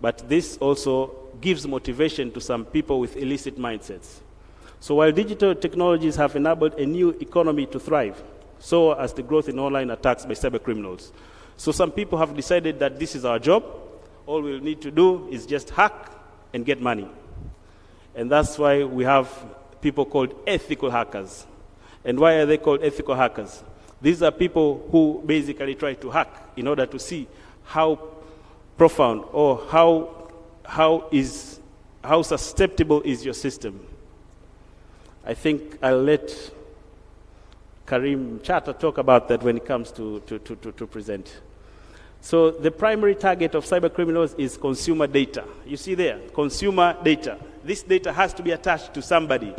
but this also gives motivation to some people with illicit mindsets. So while digital technologies have enabled a new economy to thrive, so has the growth in online attacks by cyber criminals. So some people have decided that this is our job. All we'll need to do is just hack and get money. And that's why we have people called ethical hackers. And why are they called ethical hackers? These are people who basically try to hack in order to see how profound or how susceptible is your system. I think I'll let Karim Chata talk about that when it comes to present. So the primary target of cyber criminals is consumer data. You see there, consumer data. This data has to be attached to somebody.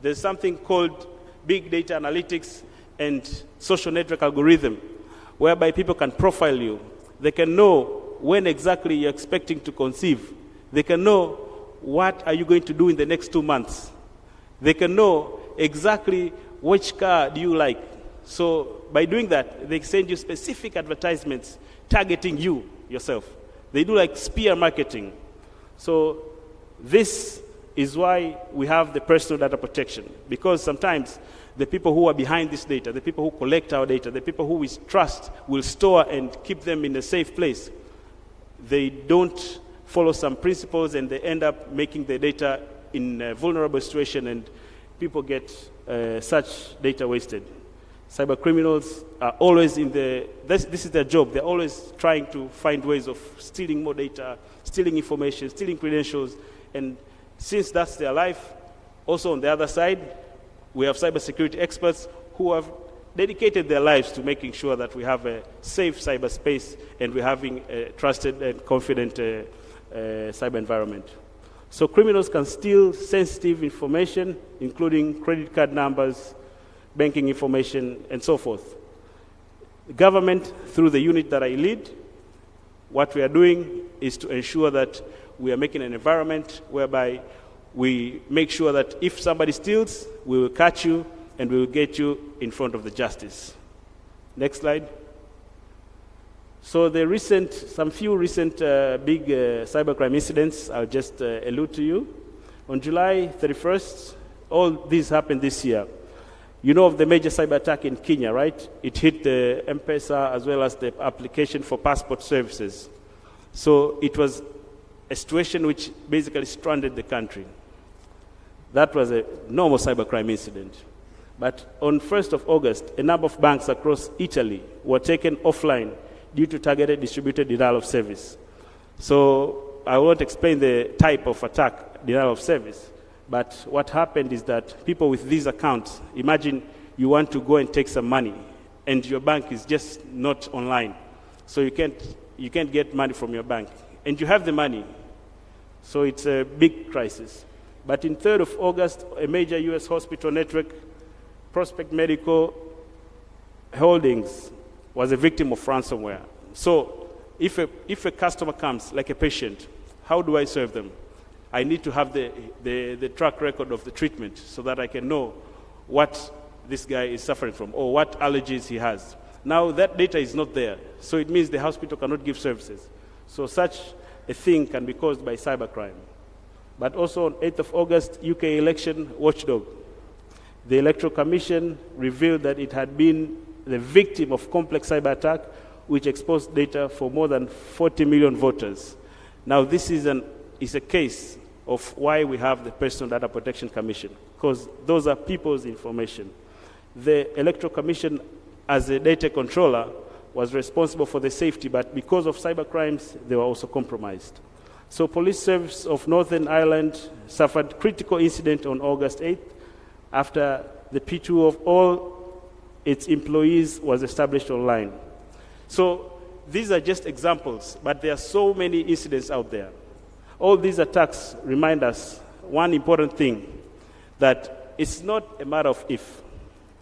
There's something called big data analytics and social network algorithm, whereby people can profile you. They can know when exactly you're expecting to conceive. They can know what are you going to do in the next 2 months. They can know exactly which car do you like. So by doing that, they send you specific advertisements targeting you yourself. They do like spear marketing. So this is why we have the personal data protection, because sometimes the people who are behind this data, the people who collect our data, the people who we trust will store and keep them in a safe place. They don't follow some principles, and they end up making the data in a vulnerable situation, and people get such data wasted. Cyber criminals are always this is their job. They're always trying to find ways of stealing more data, stealing information, stealing credentials, and since that's their life, also on the other side, we have cybersecurity experts who have dedicated their lives to making sure that we have a safe cyberspace and we're having a trusted and confident cyber environment. So criminals can steal sensitive information, including credit card numbers, banking information, and so forth. The government, through the unit that I lead, what we are doing is to ensure that we are making an environment whereby we make sure that if somebody steals, we will catch you and we will get you in front of the justice. Next slide. So some few recent big cybercrime incidents, I'll just allude to you. On July 31st, all these happened this year. You know of the major cyber attack in Kenya, right? It hit the M-Pesa as well as the application for passport services. So it was a situation which basically stranded the country. That was a normal cybercrime incident. But on 1st of August, a number of banks across Italy were taken offline due to targeted distributed denial of service. So I won't explain the type of attack, denial of service, but what happened is that people with these accounts, imagine you want to go and take some money and your bank is just not online. So you can't get money from your bank. and you have the money. So it's a big crisis. But in 3rd of August, a major US hospital network, Prospect Medical Holdings, was a victim of ransomware. So if a customer comes, like a patient, how do I serve them? I need to have the track record of the treatment so that I can know what this guy is suffering from or what allergies he has. Now that data is not there, so it means the hospital cannot give services. So such a thing can be caused by cybercrime. But also on 8th of August, UK election watchdog. The Electoral Commission revealed that it had been the victim of complex cyber attack which exposed data for more than 40 million voters. Now this is a case of why we have the Personal Data Protection Commission, because those are people's information. The Electoral Commission, as a data controller, was responsible for the safety, but because of cyber crimes, they were also compromised. So Police Service of Northern Ireland suffered critical incident on August 8th after the P2 of all its employees was established online. So these are just examples, but there are so many incidents out there. All these attacks remind us one important thing, that it's not a matter of if,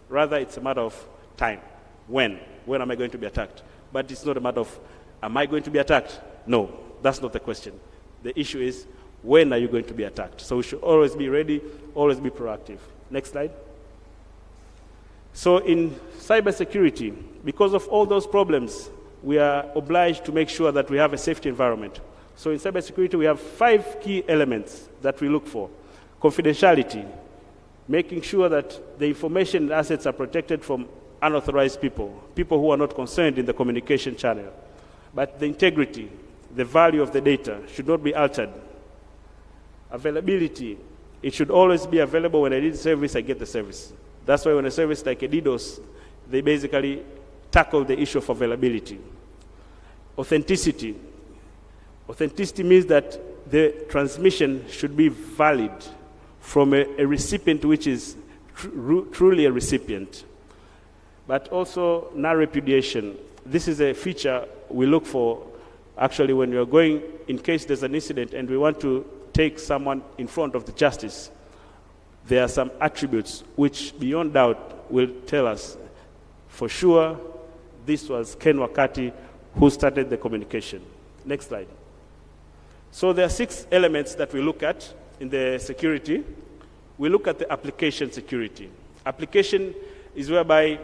rather it's a matter of time. When am I going to be attacked? But it's not a matter of, am I going to be attacked? No, that's not the question. The issue is, when are you going to be attacked? So we should always be ready, always be proactive. Next slide. So in cybersecurity, because of all those problems, we are obliged to make sure that we have a safety environment. So in cybersecurity, we have 5 key elements that we look for. Confidentiality, making sure that the information and assets are protected from unauthorized people who are not concerned in the communication channel. But the integrity, the value of the data should not be altered. Availability, it should always be available. When I need service, I get the service. That's why when a service like a DDoS, they basically tackle the issue of availability. Authenticity. Authenticity means that the transmission should be valid from a recipient which is truly a recipient. But also non-repudiation. This is a feature we look for actually when you're going, in case there's an incident and we want to take someone in front of the justice. There are some attributes which beyond doubt will tell us for sure this was Ken Wakati who started the communication. Next slide. So there are 6 elements that we look at in the security. We look at the application security. Application is whereby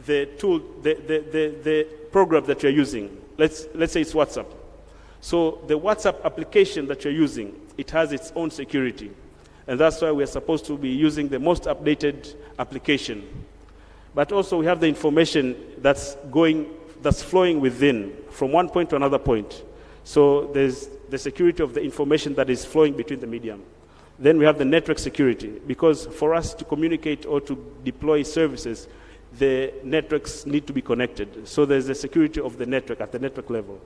the tool, the program that you're using, let's say it's WhatsApp. So the WhatsApp application that you're using, it has its own security. And that's why we're supposed to be using the most updated application. But also we have the information that's flowing within from one point to another point. So there's the security of the information that is flowing between the medium. Then we have the network security, because for us to communicate or to deploy services, the networks need to be connected. So there's the security of the network at the network level.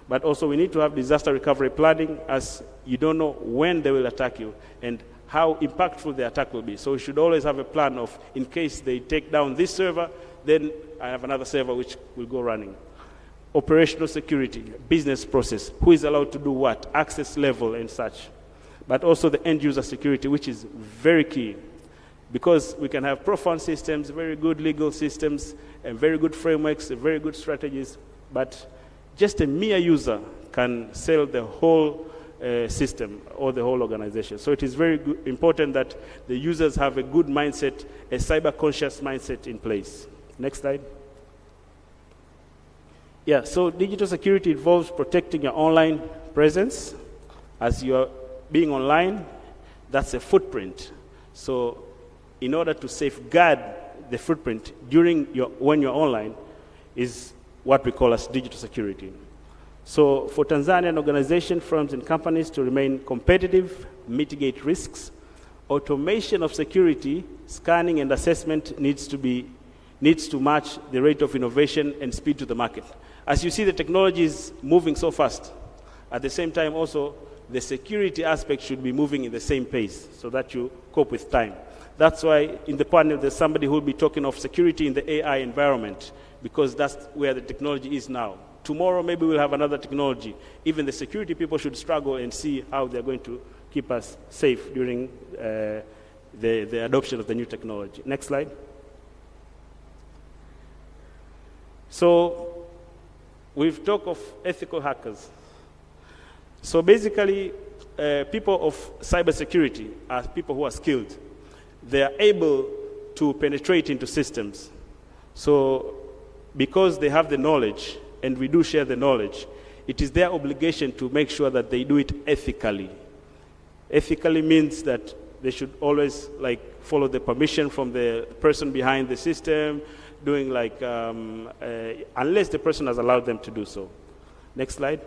But also we need to have disaster recovery planning, as you don't know when they will attack you and how impactful the attack will be. So we should always have a plan of, in case they take down this server, then I have another server which will go running. Operational security, business process, who is allowed to do what, access level and such. But also the end user security, which is very key. Because we can have profound systems, very good legal systems, and very good frameworks, and very good strategies, but just a mere user can sell the whole system or the whole organization. So it is very important that the users have a good mindset, a cyber-conscious mindset in place. Next slide. Yeah, so digital security involves protecting your online presence. As you are being online, that's a footprint. So in order to safeguard the footprint when you're online is what we call as digital security. So for Tanzanian organizations, firms, and companies to remain competitive, mitigate risks, automation of security, scanning and assessment needs to match the rate of innovation and speed to the market. As you see, the technology is moving so fast. At the same time, also, the security aspect should be moving in the same pace so that you cope with time. That's why in the panel, there's somebody who will be talking of security in the AI environment, because that's where the technology is now. Tomorrow, maybe we'll have another technology. Even the security people should struggle and see how they're going to keep us safe during the adoption of the new technology. Next slide. So we've talked of ethical hackers. So basically, people of cybersecurity are people who are skilled. They are able to penetrate into systems. So because they have the knowledge, and we do share the knowledge, it is their obligation to make sure that they do it ethically. Ethically means that they should always follow the permission from the person behind the system, doing unless the person has allowed them to do so. Next slide.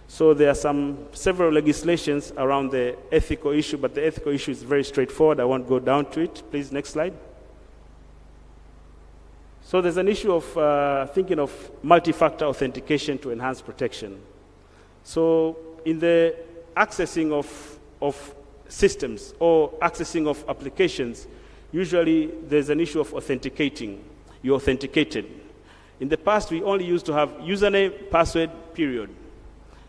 So there are several legislations around the ethical issue, but the ethical issue is very straightforward. I won't go down to it. Please, next slide. So there's an issue of thinking of multi-factor authentication to enhance protection. So in the accessing of systems or accessing of applications, usually there's an issue of authenticating. You're authenticated. In the past, we only used to have username, password, period.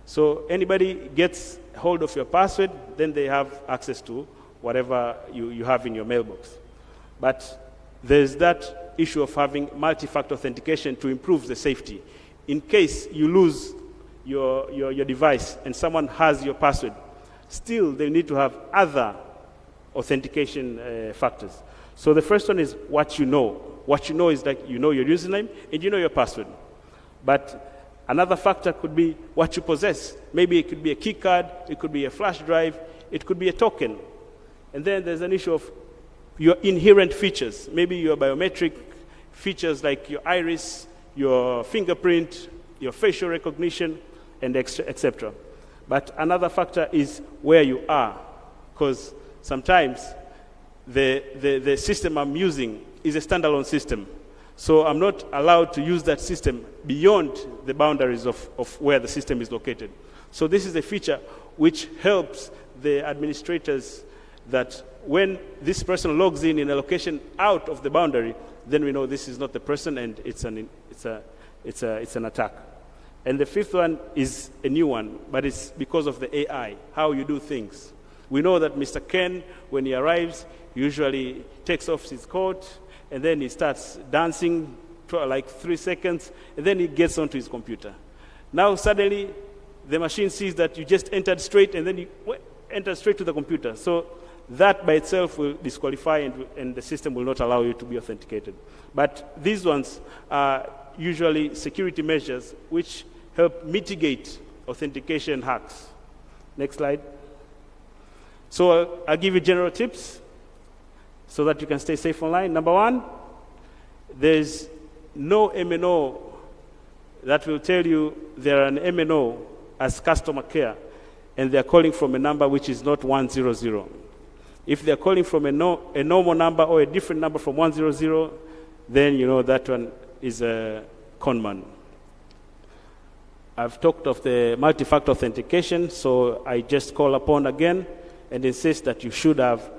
So anybody gets hold of your password, then they have access to whatever you have in your mailbox. But there's that issue of having multi-factor authentication to improve the safety. In case you lose your device and someone has your password, still they need to have other authentication factors. So the first one is what you know. What you know is like you know your username and you know your password. But another factor could be what you possess. Maybe it could be a key card, it could be a flash drive, it could be a token. And then there's an issue of your inherent features. Maybe your biometric features like your iris, your fingerprint, your facial recognition, and etc. But another factor is where you are, because sometimes the system I'm using is a standalone system. So I'm not allowed to use that system beyond the boundaries of where the system is located. So this is a feature which helps the administrators that when this person logs in a location out of the boundary, then we know this is not the person and it's an attack. And the fifth one is a new one, but it's because of the AI, how you do things. We know that Mr. Ken, when he arrives, he usually takes off his coat, and then he starts dancing for like 3 seconds, and then he gets onto his computer. Now suddenly, the machine sees that you just entered straight, and then you enter straight to the computer. So that by itself will disqualify, and the system will not allow you to be authenticated. But these ones are usually security measures which help mitigate authentication hacks. Next slide. So I'll give you general tips so that you can stay safe online. Number one, there's no MNO that will tell you they're an MNO as customer care, and they're calling from a number which is not 100. If they're calling from a normal number or a different number from 100, then you know that one is a conman. I've talked of the multi-factor authentication, so I just call upon again and insist that you should have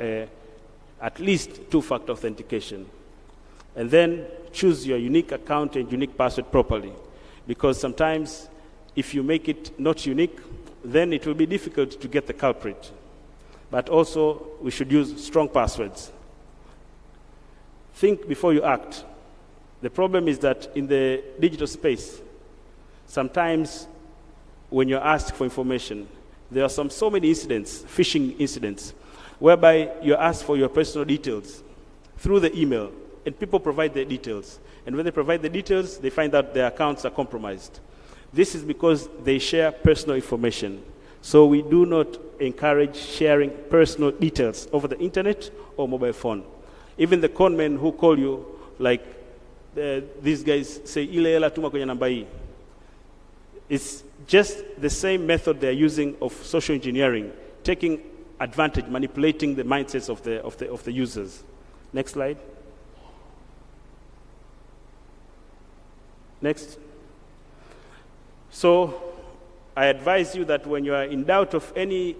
at least two-factor authentication. And then choose your unique account and unique password properly, because sometimes if you make it not unique, then it will be difficult to get the culprit. But also, we should use strong passwords. Think before you act. The problem is that in the digital space, sometimes when you're asked for information, there are so many incidents, phishing incidents, whereby you're asked for your personal details through the email, and people provide their details. And when they provide the details, they find out their accounts are compromised. This is because they share personal information. So we do not encourage sharing personal details over the internet or mobile phone. Even the conmen who call you, like these guys say, ile hela tuma kwenye namba hii. It's just the same method they're using of social engineering, taking advantage, manipulating the mindsets of the users. Next slide. Next. So I advise you that when you are in doubt of any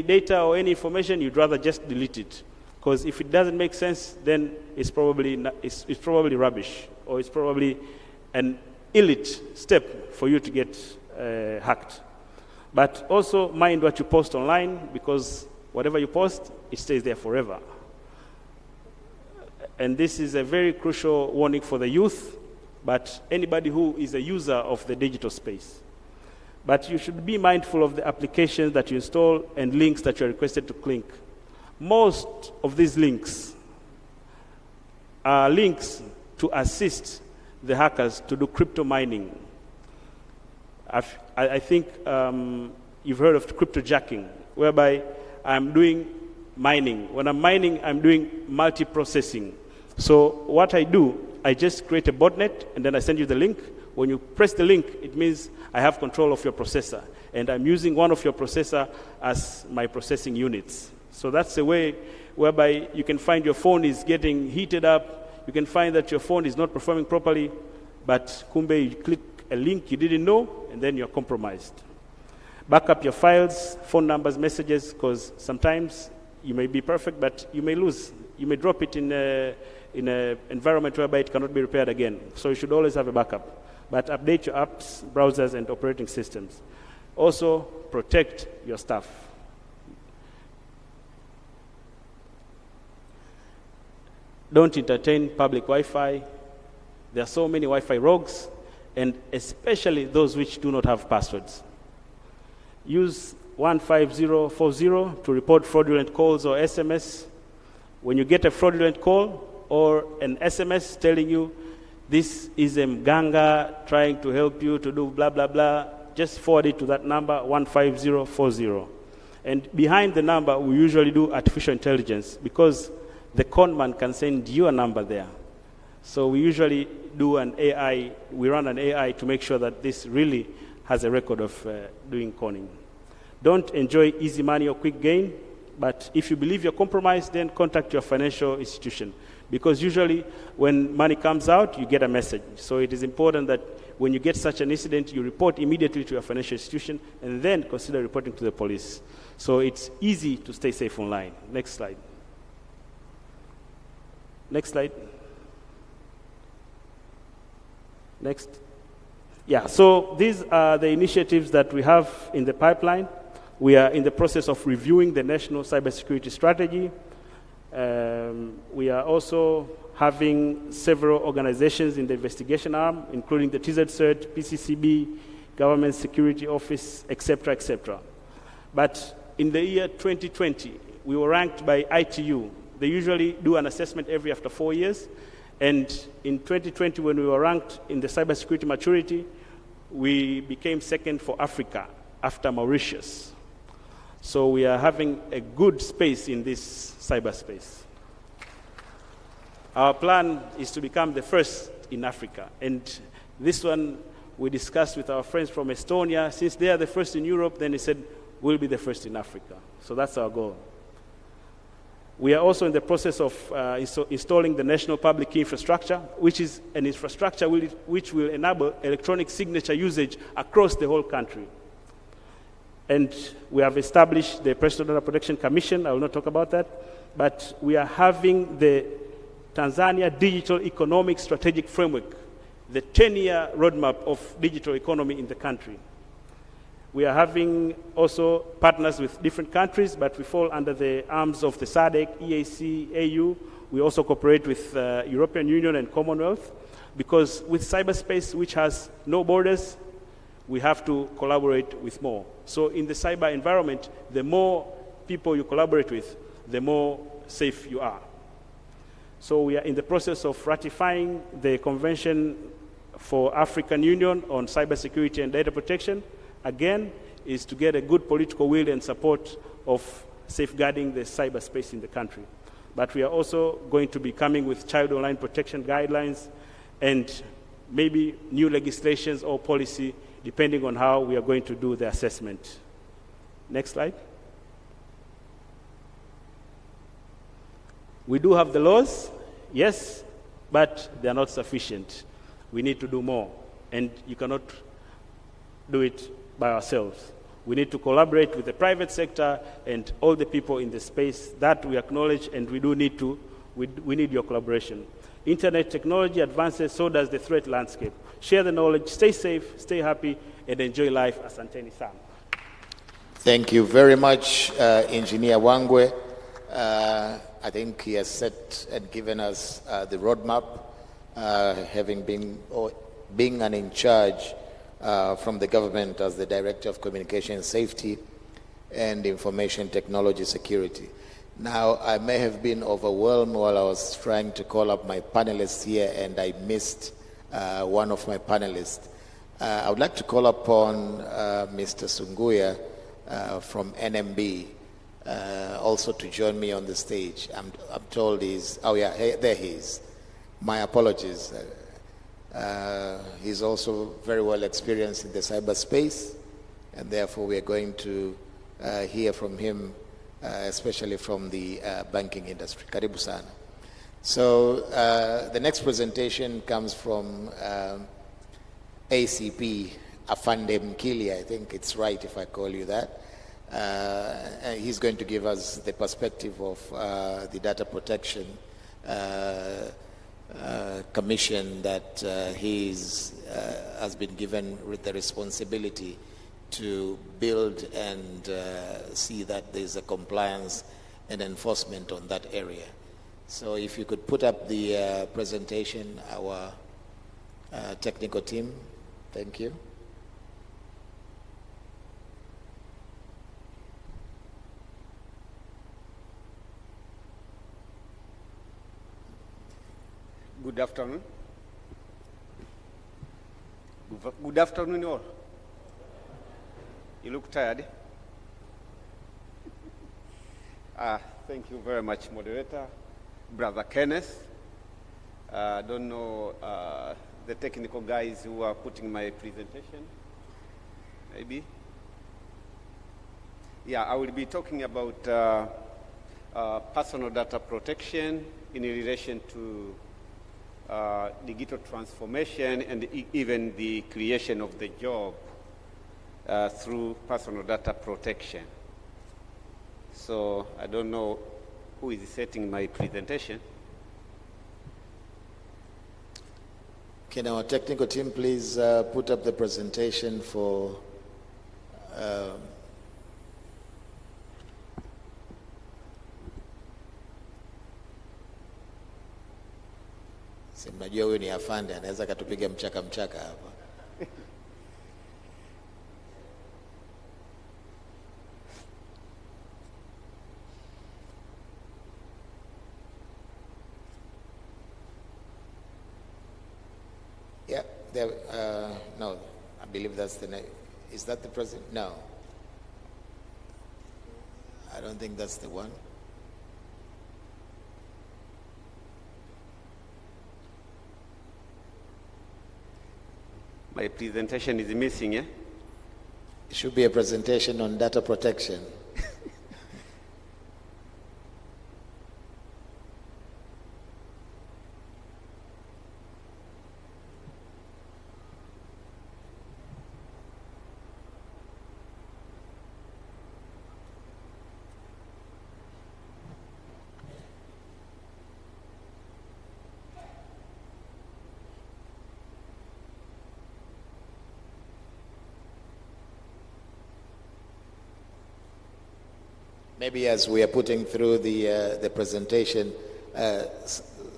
data or any information, you'd rather just delete it. Because if it doesn't make sense, then it's probably rubbish, or it's probably an elite step for you to get hacked. But also mind what you post online, because whatever you post, it stays there forever. And this is a very crucial warning for the youth, but anybody who is a user of the digital space. But you should be mindful of the applications that you install and links that you are requested to click. Most of these links are links to assist the hackers to do crypto mining. I think you've heard of cryptojacking, whereby I'm doing mining. When I'm mining, I'm doing multi-processing. So what I do, I just create a botnet, and then I send you the link. When you press the link, it means I have control of your processor, and I'm using one of your processor as my processing units. So that's a way whereby you can find your phone is getting heated up. You can find that your phone is not performing properly, but kumbe, you click a link you didn't know, and then you're compromised. Back up your files, phone numbers, messages, because sometimes you may be perfect, but you may lose. You may drop it in an environment whereby it cannot be repaired again. So you should always have a backup. But update your apps, browsers, and operating systems. Also, protect your stuff. Don't entertain public Wi-Fi. There are so many Wi-Fi rogues, and especially those which do not have passwords. Use 15040 to report fraudulent calls or SMS. When you get a fraudulent call or an SMS telling you this is a mganga trying to help you to do blah, blah, blah, just forward it to that number, 15040. And behind the number, we usually do artificial intelligence, because the conman can send you a number there. So we usually do an AI, we run an AI to make sure that this really has a record of doing conning. Don't enjoy easy money or quick gain, but if you believe you're compromised, then contact your financial institution. Because usually when money comes out, you get a message. So it is important that when you get such an incident, you report immediately to your financial institution and then consider reporting to the police. So it's easy to stay safe online. Next slide. Next slide. Next. Yeah, so these are the initiatives that we have in the pipeline. We are in the process of reviewing the national cybersecurity strategy. We are also having several organizations in the investigation arm, including the TZCert, PCCB, Government Security Office, etc., etc. But in the year 2020, we were ranked by ITU. They usually do an assessment after 4 years. And in 2020, when we were ranked in the cybersecurity maturity, we became second for Africa after Mauritius. So we are having a good space in this cyberspace. Our plan is to become the first in Africa. And this one we discussed with our friends from Estonia. Since they are the first in Europe, then they said, we'll be the first in Africa. So that's our goal. We are also in the process of installing the national public key infrastructure, which is an infrastructure which will enable electronic signature usage across the whole country. And we have established the Personal Data Protection Commission. I will not talk about that. But we are having the Tanzania Digital Economic Strategic Framework, the 10-year roadmap of digital economy in the country. We are having also partners with different countries, but we fall under the arms of the SADC, EAC, AU. We also cooperate with European Union and Commonwealth, because with cyberspace, which has no borders, we have to collaborate with more. So in the cyber environment, the more people you collaborate with, the more safe you are. So we are in the process of ratifying the Convention for African Union on Cybersecurity and Data Protection. Again, is to get a good political will and support of safeguarding the cyberspace in the country. But we are also going to be coming with child online protection guidelines and maybe new legislations or policy, depending on how we are going to do the assessment. Next slide. We do have the laws, yes, but they are not sufficient. We need to do more, and you cannot do it by ourselves. We need to collaborate with the private sector and all the people in the space. That we acknowledge, and we do need to. We need your collaboration. Internet technology advances, so does the threat landscape. Share the knowledge, stay safe, stay happy, and enjoy life. Asanteni sana. Thank you very much, Engineer Wangwe. I think he has set and given us the roadmap, having been being an in charge from the government as the Director of Communication Safety and Information Technology Security. Now, I may have been overwhelmed while I was trying to call up my panelists here, and I missed one of my panelists. I would like to call upon Mr. Sunguya from NMB also to join me on the stage. I'm told he's, oh yeah, hey, there he is. My apologies. He's also very well experienced in the cyberspace, and therefore we are going to hear from him, especially from the banking industry. Karibu sana. So the next presentation comes from ACP Afande Mkili. I think it's right if I call you that. He's going to give us the perspective of the data protection commission that has been given with the responsibility to build and see that there's a compliance and enforcement on that area. So if you could put up the presentation, our technical team. Thank you. Good afternoon. Good afternoon, all. You look tired. Thank you very much, moderator. Brother Kenneth. I don't know the technical guys who are putting my presentation. Maybe. Yeah, I will be talking about personal data protection in relation to digital transformation and even the creation of the job through personal data protection. So I don't know who is setting my presentation. Can our technical team please put up the presentation for mnajua huyu ni afande, anaweza katupiga mchaka hapa. Yeah, there, no, I believe that's the name. Is that the president? No. I don't think that's the one. My presentation is missing, eh? It should be a presentation on data protection. Maybe as we are putting through the presentation,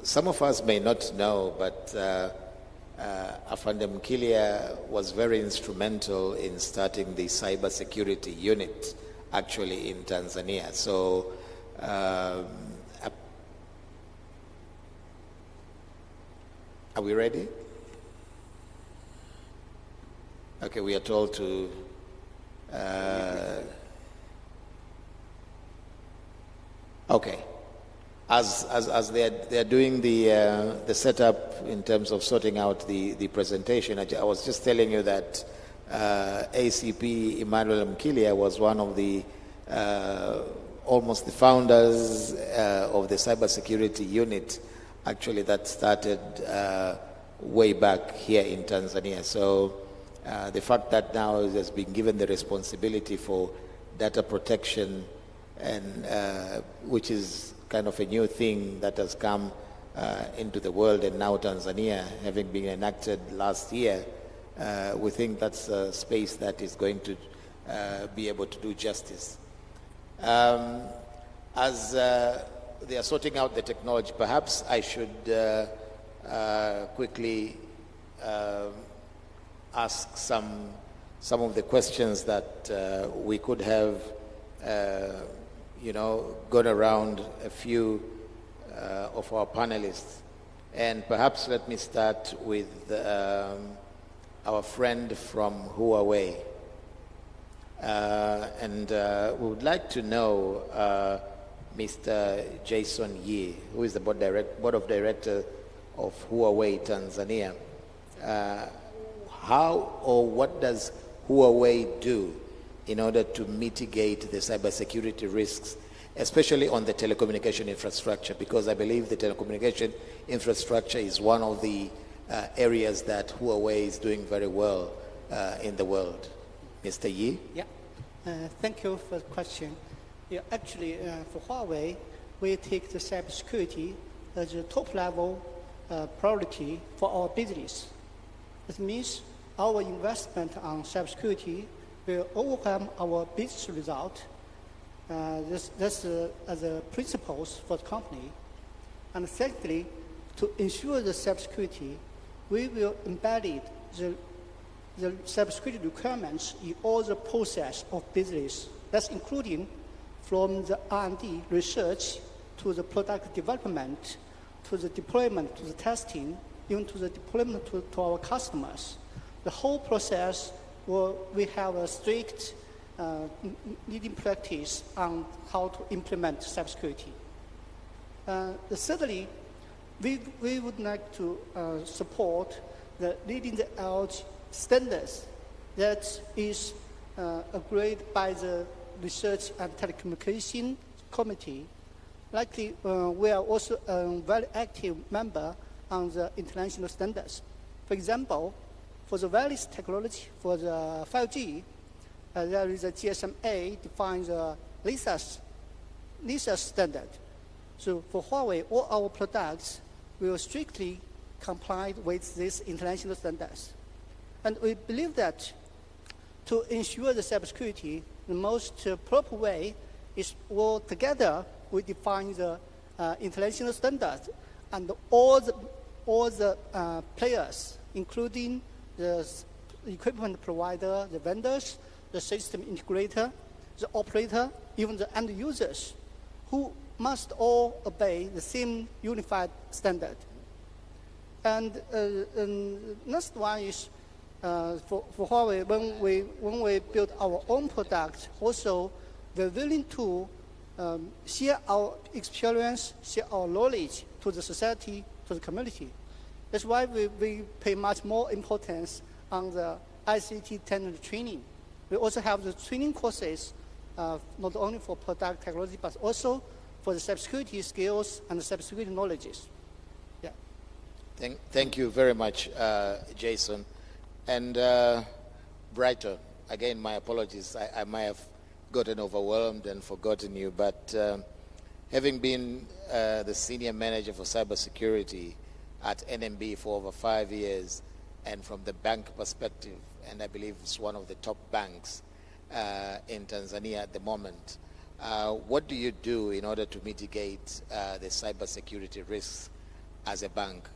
some of us may not know, but Afande Mkilia was very instrumental in starting the cybersecurity unit actually in Tanzania. So are we ready? Okay, we are told to okay. As they're doing the setup in terms of sorting out the presentation, I was just telling you that ACP Emmanuel Mkilia was one of the almost the founders of the cybersecurity unit, actually that started way back here in Tanzania. So The fact that now it has been given the responsibility for data protection, and which is kind of a new thing that has come into the world, and now Tanzania having been enacted last year, we think that's a space that is going to be able to do justice. As they are sorting out the technology, perhaps I should quickly ask some of the questions that we could have, gone around a few of our panelists. And perhaps let me start with our friend from Huawei. We would like to know Mr. Jason Yee, who is the board of director of Huawei Tanzania. How or what does Huawei do in order to mitigate the cybersecurity risks, especially on the telecommunication infrastructure? Because I believe the telecommunication infrastructure is one of the areas that Huawei is doing very well in the world. Mr. Yee? Yeah, thank you for the question. Yeah, actually, for Huawei, we take the cybersecurity as a top-level priority for our business. It means our investment on cybersecurity will overcome our business result. That's as a principles for the company. And secondly, to ensure the cybersecurity, we will embed the cybersecurity requirements in all the process of business. That's including from the R&D research to the product development, to the deployment, to the testing, even to the deployment to our customers. The whole process, we have a strict leading practice on how to implement cybersecurity. Thirdly, we would like to support the leading-edge standards that is agreed by the Research and Telecommunication Committee. Likely, we are also a very active member on the international standards. For example, for the wireless technology, for the 5G, there is a GSMA defines a LISA standard. So for Huawei, all our products will strictly comply with these international standards. And we believe that to ensure the cybersecurity, the most proper way is all together we define the international standards, and all the players, including the equipment provider, the vendors, the system integrator, the operator, even the end users, who must all obey the same unified standard. And next one is for Huawei, when we build our own product, also we're willing to share our experience, share our knowledge to the society, to the community. That's why we pay much more importance on the ICT technology training. We also have the training courses, not only for product technology, but also for the cybersecurity skills and the cybersecurity knowledges. Yeah. Thank you very much, Jason. And Brighton, again, my apologies. I might have gotten overwhelmed and forgotten you, but having been the senior manager for cybersecurity at NMB for over 5 years, and from the bank perspective, and I believe it's one of the top banks in Tanzania at the moment, what do you do in order to mitigate the cybersecurity risks as a bank?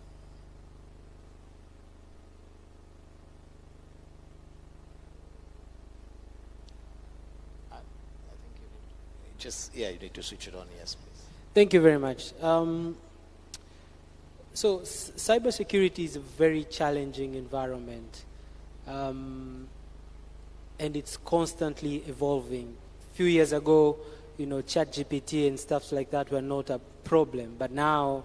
You need to switch it on, yes, please. Thank you very much. So cybersecurity is a very challenging environment, and it's constantly evolving. A few years ago, ChatGPT and stuff like that were not a problem, but now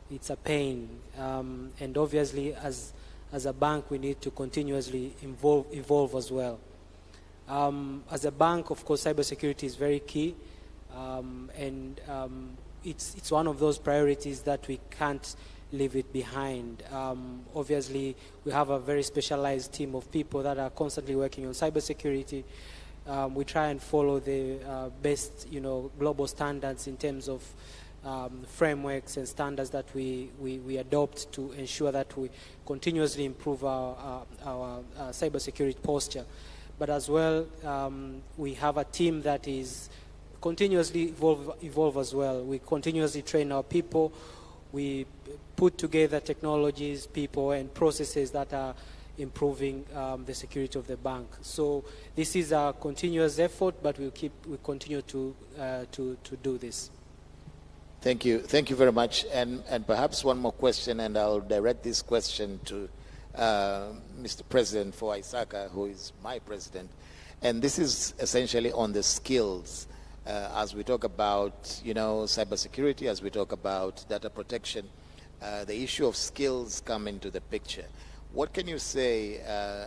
it's a pain. And obviously, as a bank, we need to continuously evolve as well. As a bank, of course, cybersecurity is very key. It's one of those priorities that we can't leave it behind. Obviously, we have a very specialized team of people that are constantly working on cybersecurity. We try and follow the best, global standards in terms of frameworks and standards that we adopt to ensure that we continuously improve our cybersecurity posture. But as well, we have a team that is continuously evolve as well. We continuously train our people. We put together technologies, people, and processes that are improving the security of the bank. So this is a continuous effort, but we continue to do this. Thank you very much. And perhaps one more question, and I'll direct this question to Mr. President for ISACA, who is my president. And this is essentially on the skills. As we talk about, cybersecurity, as we talk about data protection, the issue of skills come into the picture. What can you say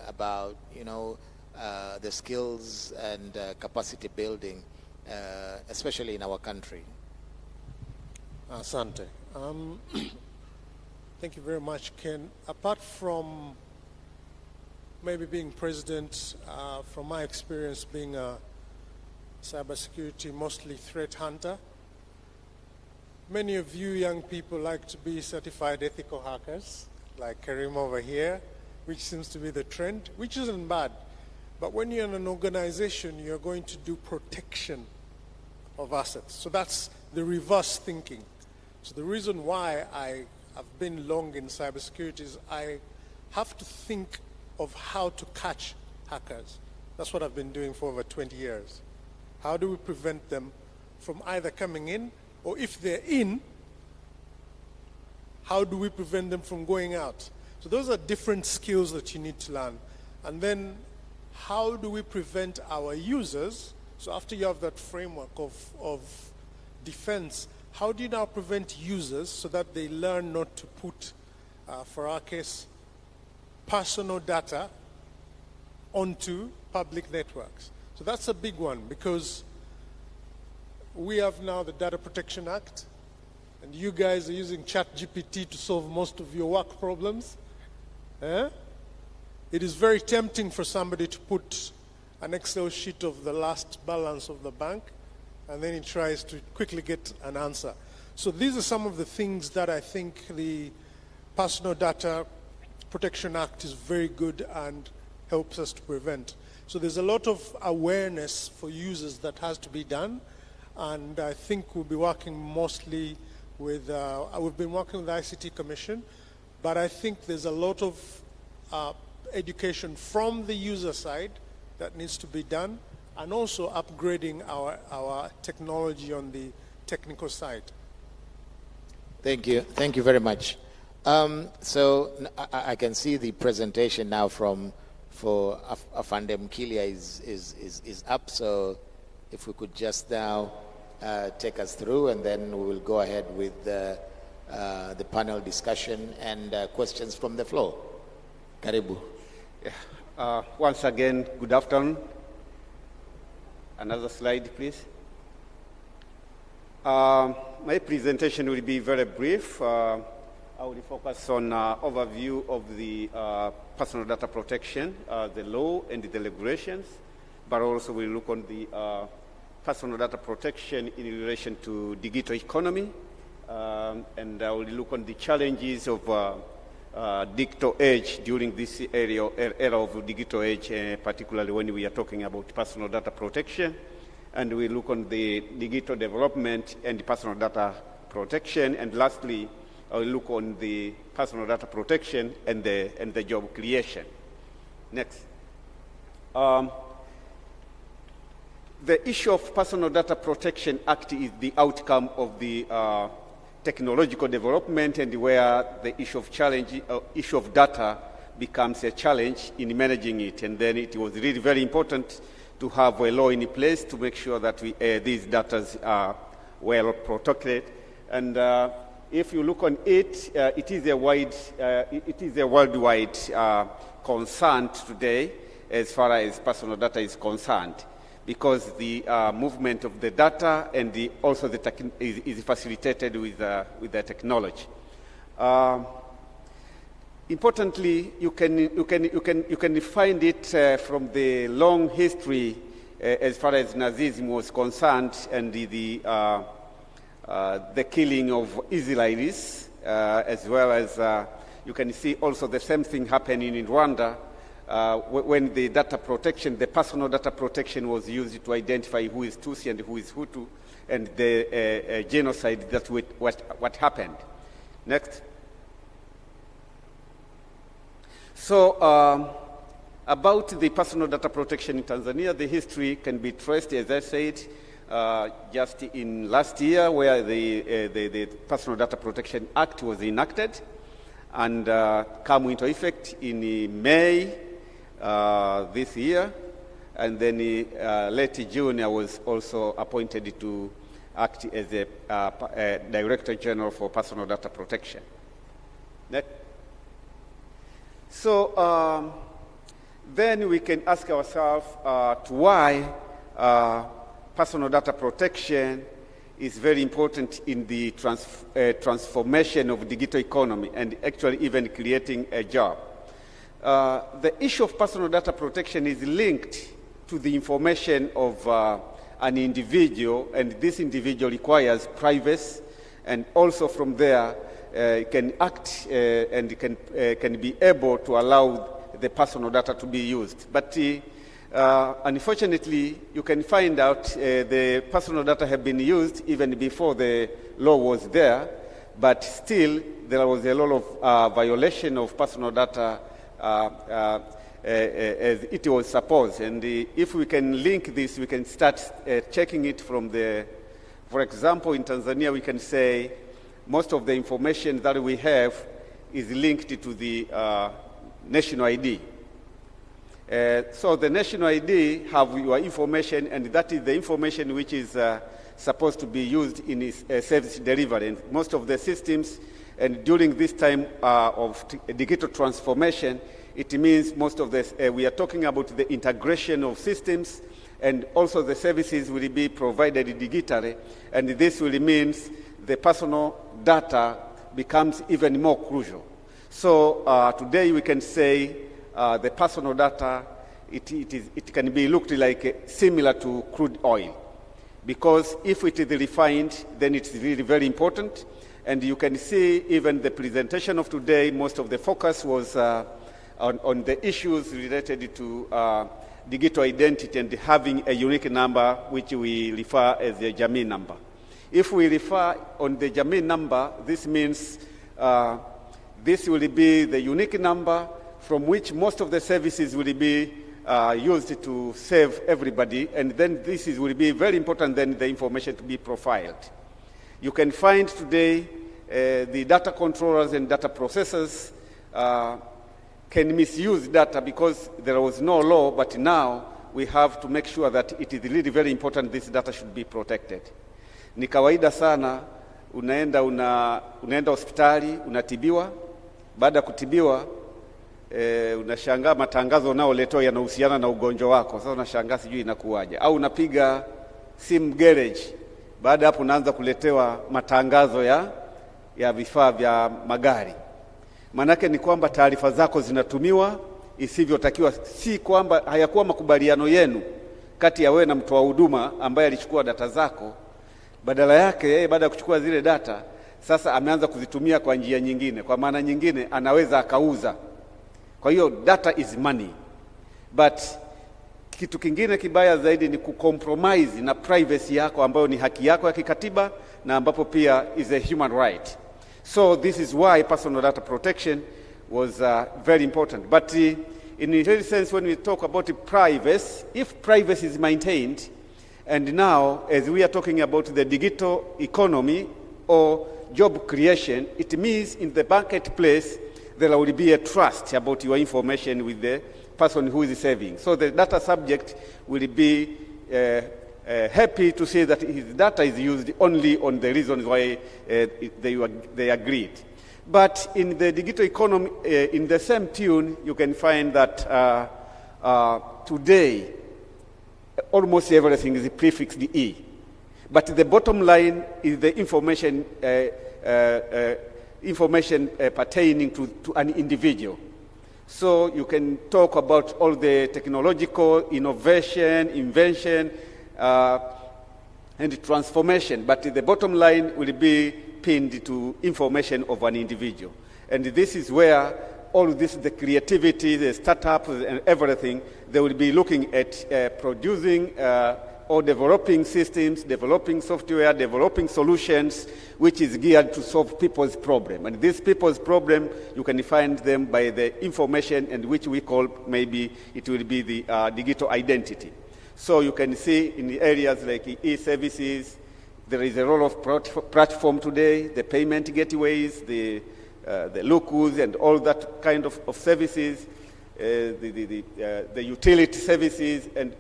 about, the skills and capacity building, especially in our country? Asante. Thank you very much, Ken. Apart from maybe being president, from my experience being a cybersecurity, mostly threat hunter, many of you young people like to be certified ethical hackers, like Karim over here, which seems to be the trend, which isn't bad. But when you're in an organization, you're going to do protection of assets. So that's the reverse thinking. So the reason why I have been long in cybersecurity is I have to think of how to catch hackers. That's what I've been doing for over 20 years. How do we prevent them from either coming in, or if they're in, how do we prevent them from going out? So those are different skills that you need to learn. And then how do we prevent our users? So after you have that framework of defense, how do you now prevent users so that they learn not to put, for our case, personal data onto public networks? So that's a big one, because we have now the Data Protection Act, and you guys are using ChatGPT to solve most of your work problems. It is very tempting for somebody to put an Excel sheet of the last balance of the bank, and then he tries to quickly get an answer. So these are some of the things that I think the Personal Data Protection Act is very good and helps us to prevent. So there's a lot of awareness for users that has to be done, and I think we'll be working mostly with, we've been working with the ICT Commission, but I think there's a lot of education from the user side that needs to be done, and also upgrading our technology on the technical side. Thank you very much. So I can see the presentation now for Afande Mkilia is up. So if we could just now take us through, and then we will go ahead with the panel discussion and questions from the floor. Karibu. Yeah. Once again, good afternoon. Another slide, please. My presentation will be very brief. I will focus on overview of the personal data protection, the law and the regulations, but also we'll look on the personal data protection in relation to digital economy, and I will look on the challenges of digital age during this era of digital age, particularly when we are talking about personal data protection. And we look on the digital development and the personal data protection. And lastly, I will look on the personal data protection and the job creation. Next. The issue of Personal Data Protection Act is the outcome of the technological development, and where the issue of data becomes a challenge in managing it. And then it was really very important to have a law in place to make sure that these data are well protected. And if you look on it, it is a worldwide concern today as far as personal data is concerned, because the movement of the data and also is facilitated with the technology. Importantly, you can find it from the long history as far as Nazism was concerned, and the killing of Israelis, as well as you can see also the same thing happening in Rwanda when the data protection, the personal data protection was used to identify who is Tutsi and who is Hutu, and the genocide that what happened. Next. So about the personal data protection in Tanzania, the history can be traced, as I said, just in last year, where the Personal Data Protection Act was enacted and come into effect in May this year. And then late June, I was also appointed to act as a Director General for Personal Data Protection. Next. So then we can ask ourselves why personal data protection is very important in the transformation of digital economy and actually even creating a job. The issue of personal data protection is linked to the information of an individual, and this individual requires privacy, and also from there can act and can be able to allow the personal data to be used. But unfortunately, you can find out the personal data have been used even before the law was there, but still there was a lot of violation of personal data as it was supposed. And if we can link this, we can start checking it from for example, in Tanzania, we can say most of the information that we have is linked to the national ID. So the national ID have your information, and that is the information which is supposed to be used in service delivery. And most of the systems, and during this time of digital transformation, it means most of this, we are talking about the integration of systems, and also the services will be provided digitally, and this will mean the personal data becomes even more crucial. So today we can say the personal data, it can be looked like similar to crude oil, because if it is refined, then it's really very important. And you can see even the presentation of today, most of the focus was on the issues related to digital identity and having a unique number, which we refer as a Jamii number. If we refer on the Jamii number, this means this will be the unique number from which most of the services will be used to save everybody, and then this will be very important, then the information to be profiled. You can find today the data controllers and data processors can misuse data because there was no law, but now we have to make sure that it is really very important this data should be protected. Ni kawaida sana unaenda hospitali, unatibiwa, baada ya kutibiwa unashangaa matangazo unaoletewa yanahusiana na ugonjwa wako. Sasa unashangaa sijui inakuwaje. Au unapiga simu garage, baada hapo unaanza kuletewa matangazo ya vifaa vya magari. Manake ni kwamba taarifa zako zinatumiwa isivyotakiwa, si kwamba hayakuwa makubaliano yenu kati ya wewe na mtoa huduma ambaye alichukua data zako. Badala yake yeye baada ya kuchukua zile data, sasa ameanza kuzitumia kwa njia nyingine. Kwa maana nyingine anaweza akauza. Kwa hiyo data is money. But kitu kingine kibaya zaidi ni kucompromise na privacy yako ambayo ni haki yako ya kikatiba na ambapo pia is a human right. So this is why personal data protection was very important. But in a real sense, when we talk about privacy, if privacy is maintained, and now as we are talking about the digital economy or job creation, it means in the marketplace there will be a trust about your information with the person who is saving. So the data subject will be happy to say that his data is used only on the reasons why they agreed. But in the digital economy, in the same tune, you can find that today almost everything is prefixed E. But the bottom line is the information information pertaining to an individual. So you can talk about all the technological innovation, invention, and transformation, but the bottom line will be pinned to information of an individual. And this is where all this, the creativity, the startups, and everything, they will be looking at producing or developing systems, developing software, developing solutions, which is geared to solve people's problem. And these people's problem, you can find them by the information, and which we call, maybe it will be the digital identity. So you can see in the areas like e-services, there is a role of platform today, the payment gateways, the locals, and all that kind of services, the utility services, and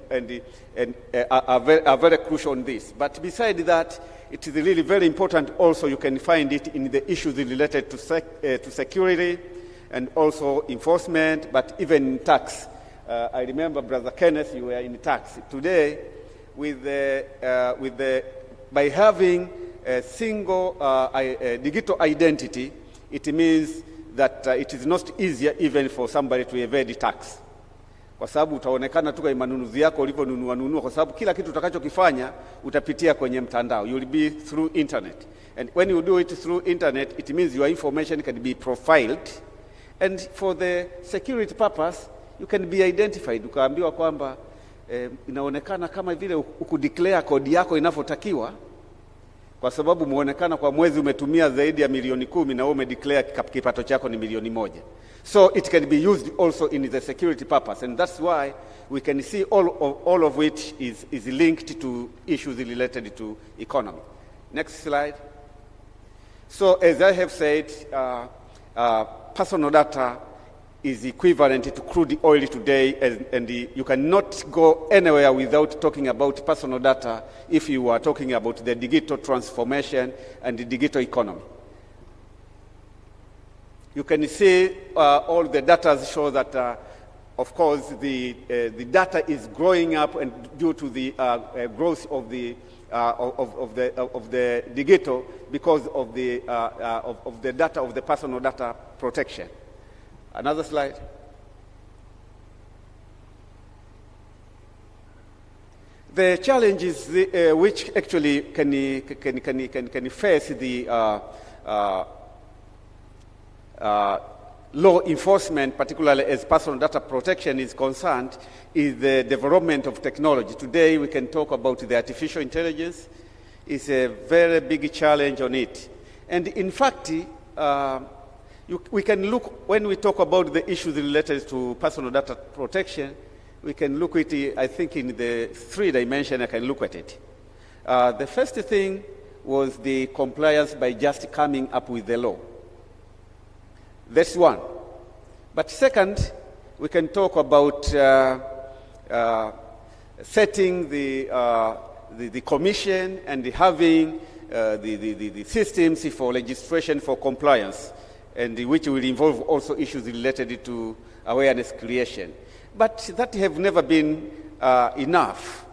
are very crucial on this. But besides that, it is really very important also, you can find it in the issues related to security and also enforcement, but even tax. I remember, Brother Kenneth, you were in tax. Today, by having a single digital identity, it means that it is not easier even for somebody to evade tax. Kwa sababu utaonekana tu kwa manunuzi yako ulivyonunua, kwa sababu kila kitu utakachokifanya utapitia kwenye mtandao. You will be through internet. And when you do it through internet, it means your information can be profiled. And for the security purpose, you can be identified. Ukaambiwa kwamba inaonekana kama vile ukudeclare kodi yako inavyotakiwa, kwa sababu muonekana kwa mwezi umetumia zaidi ya milioni 10 na wewe umedeclare kipato chako ni milioni 1. So it can be used also in the security purpose, and that's why we can see all of which is linked to issues related to economy. Next slide. So as I have said, personal data is equivalent to crude oil today, and you cannot go anywhere without talking about personal data if you are talking about the digital transformation and the digital economy. You can see all the data show that, of course, the data is growing up, and due to the growth of the digital, because of the data of the personal data protection. Another slide. The challenges which actually can face the law enforcement, particularly as personal data protection is concerned, is the development of technology. Today we can talk about the artificial intelligence. It's a very big challenge on it. And in fact, we can look, when we talk about the issues related to personal data protection, we can look at it, I think, in the 3 dimensions. I can look at it. The first thing was the compliance by just coming up with the law. That's one. But second, we can talk about setting the commission and having the systems for registration for compliance, and which will involve also issues related to awareness creation. But that have never been enough.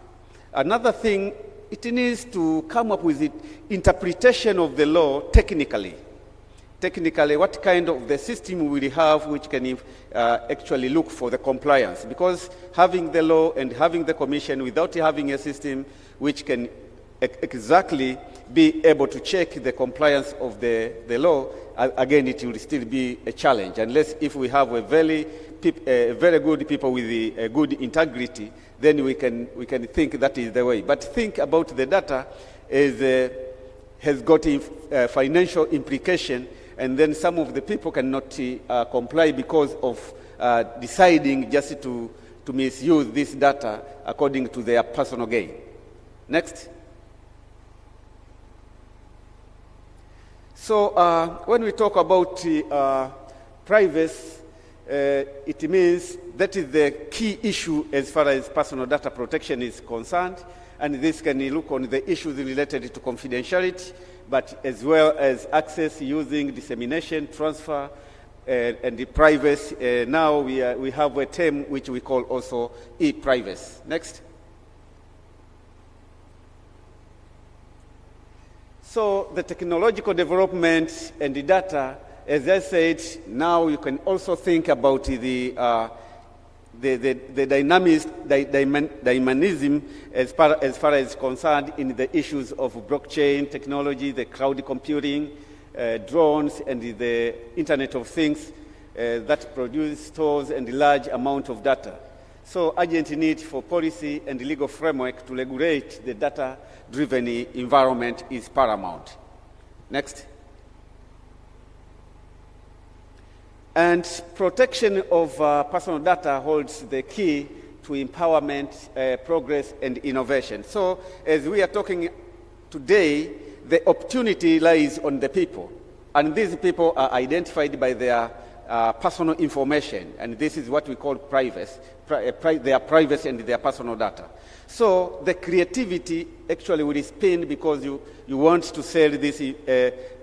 Another thing, it needs to come up with the interpretation of the law technically. Technically, what kind of the system will we have which can actually look for the compliance? Because having the law and having the commission without having a system which can exactly be able to check the compliance of the law, again, it will still be a challenge, unless if we have a very good people with a good integrity, then we can think that is the way. But think about the data has got a financial implication, and then some of the people cannot comply because of deciding just to misuse this data according to their personal gain. Next. So when we talk about privacy, it means that is the key issue as far as personal data protection is concerned, and this can look on the issues related to confidentiality, but as well as access, using, dissemination, transfer, and the privacy. Now we have a term which we call also e-privacy. Next. So the technological development and the data, as I said, now you can also think about the dynamism as far as concerned in the issues of blockchain technology, the cloud computing, drones, and the Internet of Things that produce, stores, and large amount of data. So urgent need for policy and legal framework to regulate the data-driven environment is paramount. Next. And protection of personal data holds the key to empowerment, progress, and innovation. So as we are talking today, the opportunity lies on the people. And these people are identified by their personal information. And this is what we call privacy, their privacy and their personal data. So the creativity actually will spin because you want to sell this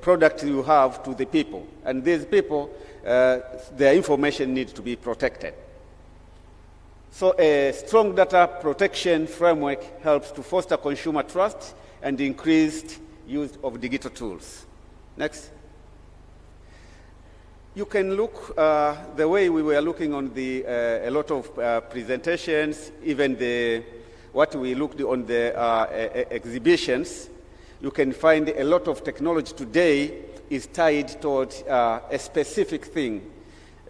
product you have to the people. And these people, their information needs to be protected. So a strong data protection framework helps to foster consumer trust and increased use of digital tools. Next. You can look the way we were looking on a lot of presentations, even what we looked on the exhibitions. You can find a lot of technology today is tied towards a specific thing.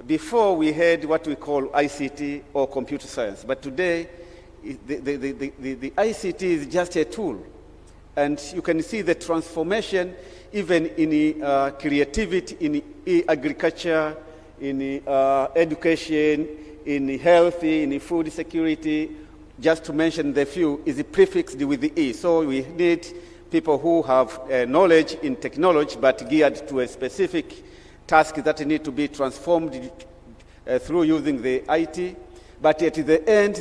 Before we had what we call ICT or computer science, but today the ICT is just a tool. And you can see the transformation even in creativity, in agriculture, in education, in health, in food security, just to mention the few, is prefixed with the E. So we need people who have knowledge in technology but geared to a specific task that need to be transformed through using the IT. But at the end,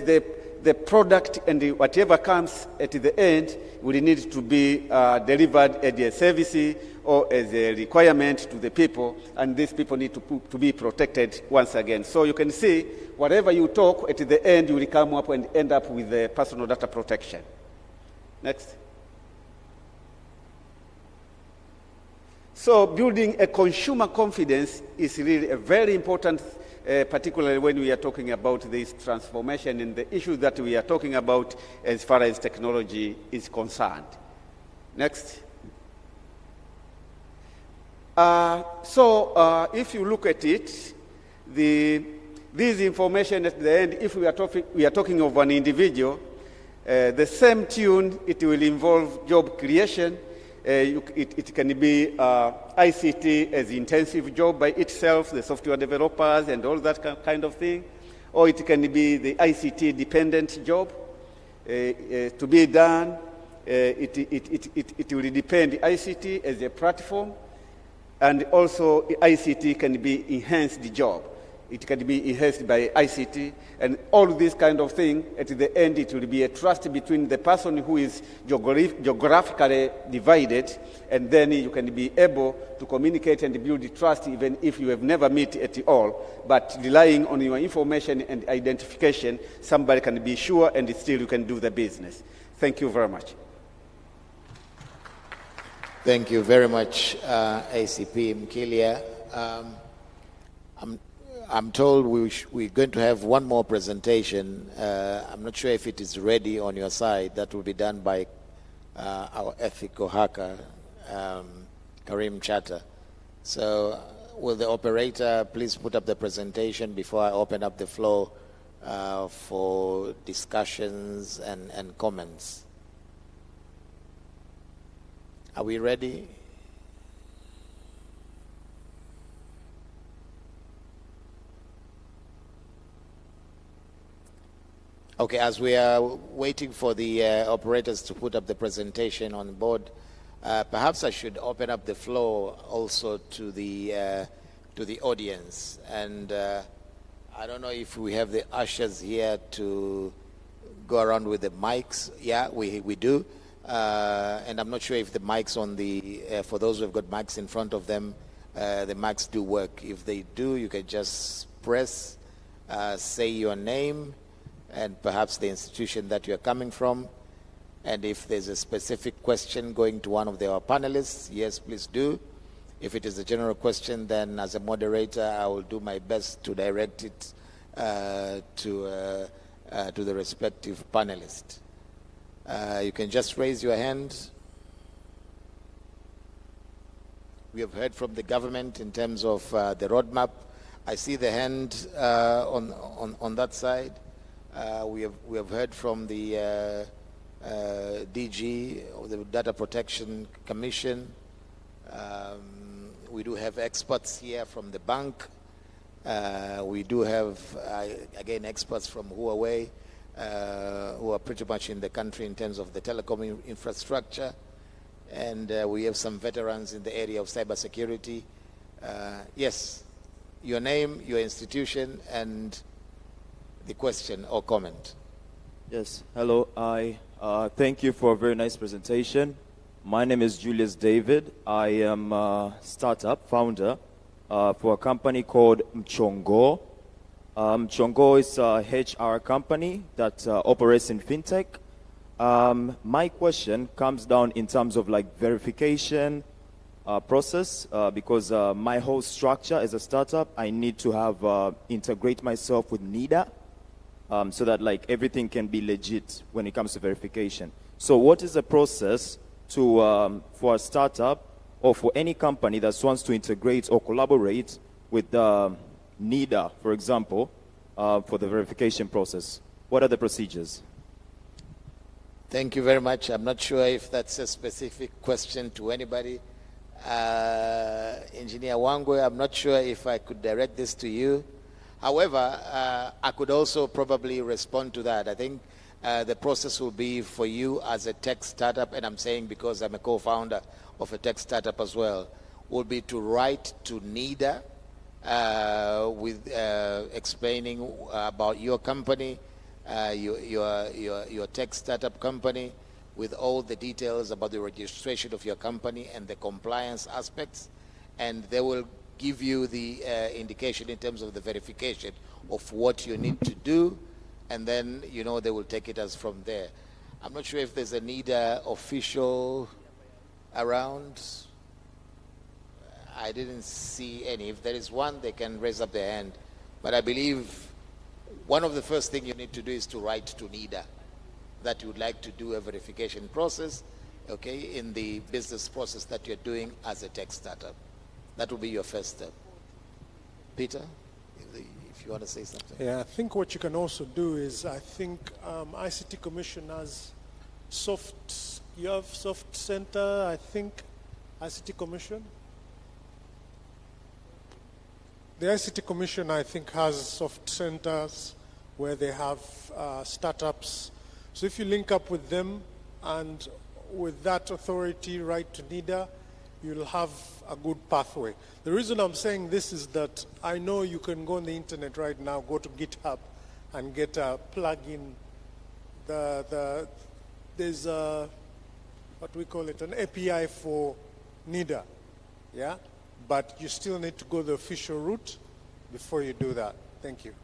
the product and whatever comes at the end will need to be delivered as a service or as a requirement to the people, and these people need to be protected once again. So you can see, whatever you talk, at the end you will come up and end up with the personal data protection. Next. So building a consumer confidence is really a very important, particularly when we are talking about this transformation and the issues that we are talking about as far as technology is concerned. Next. If you look at it, this information at the end, if we are talking of an individual, the same tune, it will involve job creation. It can be ICT as intensive job by itself, the software developers and all that kind of thing, or it can be the ICT dependent job to be done. It will depend ICT as a platform, and also ICT can be enhanced job. It can be enhanced by ICT, and all this kind of thing, at the end, it will be a trust between the person who is geographically divided, and then you can be able to communicate and build trust even if you have never met at all. But relying on your information and identification, somebody can be sure and still you can do the business. Thank you very much. Thank you very much, ACP Mkilia. I'm told we're going to have one more presentation. I'm not sure if it is ready on your side. That will be done by our ethical hacker, Karim Chatter. So will the operator please put up the presentation before I open up the floor for discussions and comments? Are we ready? Okay, as we are waiting for the operators to put up the presentation on board, perhaps I should open up the floor also to the audience. And I don't know if we have the ushers here to go around with the mics. Yeah, we do. And I'm not sure if the mics on the, for those who have got mics in front of them, the mics do work. If they do, you can just press, say your name, and perhaps the institution that you're coming from, And if there's a specific question going to one of our panelists, yes, please do. If it is a general question, then as a moderator, I will do my best to direct it to the respective panelist. You can just raise your hand. We have heard from the government in terms of the roadmap. I see the hand on that side. We have heard from the DG, or the Data Protection Commission. We do have experts here from the bank. We do have, again, experts from Huawei who are pretty much in the country in terms of the telecom infrastructure. And we have some veterans in the area of cybersecurity. Yes, your name, your institution, and the question or comment. Yes, hello. Thank you for a very nice presentation. My name is Julius David. I am a startup founder for a company called Mchongo. Mchongo is a HR company that operates in fintech. My question comes down in terms of like verification process because my whole structure as a startup, I need to have integrate myself with NIDA so that like everything can be legit when it comes to verification. So what is the process to for a startup or for any company that wants to integrate or collaborate with NIDA, for example, for the verification process? What are the procedures? Thank you very much. I'm not sure if that's a specific question to anybody. Engineer Wangwe, I'm not sure if I could direct this to you. However, I could also probably respond to that. I think the process will be for you as a tech startup, and I'm saying because I'm a co-founder of a tech startup as well, will be to write to NIDA with explaining about your company, your tech startup company, with all the details about the registration of your company and the compliance aspects, and they will give you the indication in terms of the verification of what you need to do, and then they will take it as from there. I'm not sure if there's a NIDA official around. I didn't see any. If there is one, they can raise up their hand. But I believe one of the first things you need to do is to write to NIDA that you would like to do a verification process, okay, in the business process that you're doing as a tech startup. That will be your first step. Peter, if you want to say something. Yeah, I think what you can also do is, I think ICT Commission has you have soft center, I think, ICT Commission. The ICT Commission, I think, has soft centers where they have startups. So if you link up with them and with that authority write to NIDA, you'll have a good pathway. The reason I'm saying this is that I know you can go on the internet right now, go to GitHub and get a plugin. There's a, what we call it, an API for NIDA, yeah? But you still need to go the official route before you do that. Thank you.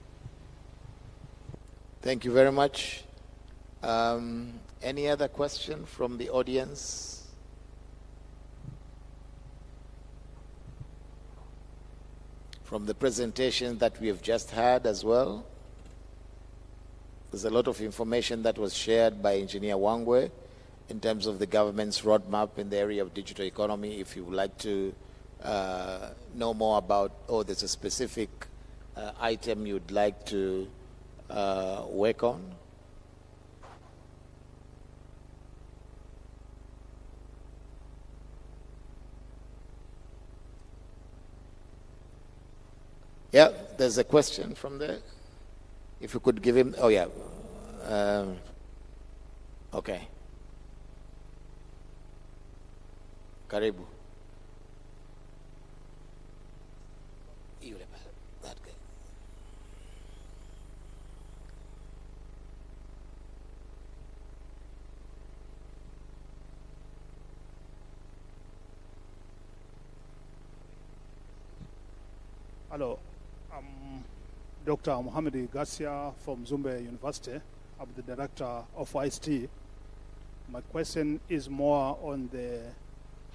Thank you very much. Any other question from the audience? From the presentation that we have just had as well, there's a lot of information that was shared by Engineer Wangwe in terms of the government's roadmap in the area of digital economy. If you would like to know more about, there's a specific item you'd like to work on. Yeah, there's a question from there. If you could give him, okay. Karibu. That guy. Hello, I'm Dr. Mohamed Garcia from Zumbe University. I'm the director of ICT. My question is more on the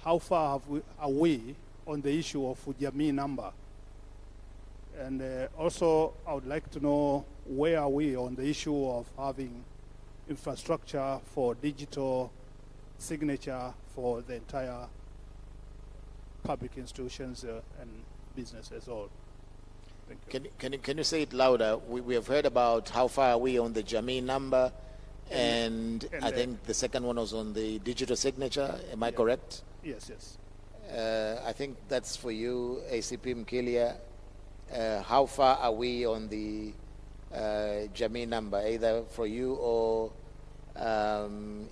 how far are we on the issue of Jamii number? And also, I would like to know where are we on the issue of having infrastructure for digital signature for the entire public institutions and business as all. Thank you. Can you say it louder? We have heard about how far are we on the Jamii number, and I think the second one was on the digital signature. Am I correct? Yes, yes. I think that's for you, ACP Mkilia. How far are we on the Jamii number, either for you or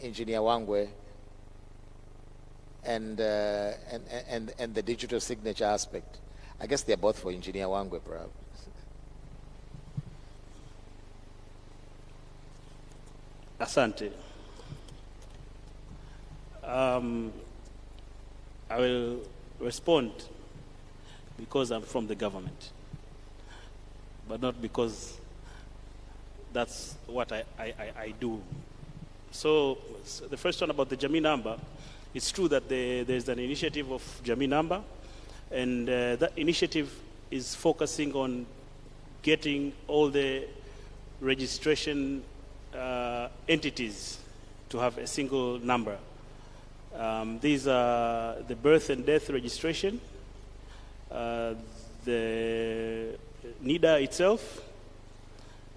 Engineer Wangwe, and the digital signature aspect? I guess they're both for Engineer Wangwe, perhaps. Asante. I will respond because I'm from the government, but not because that's what I do. So the first one about the Jamii number, it's true that there's an initiative of Jamii number, and that initiative is focusing on getting all the registration entities to have a single number. These are the birth and death registration, the NIDA itself,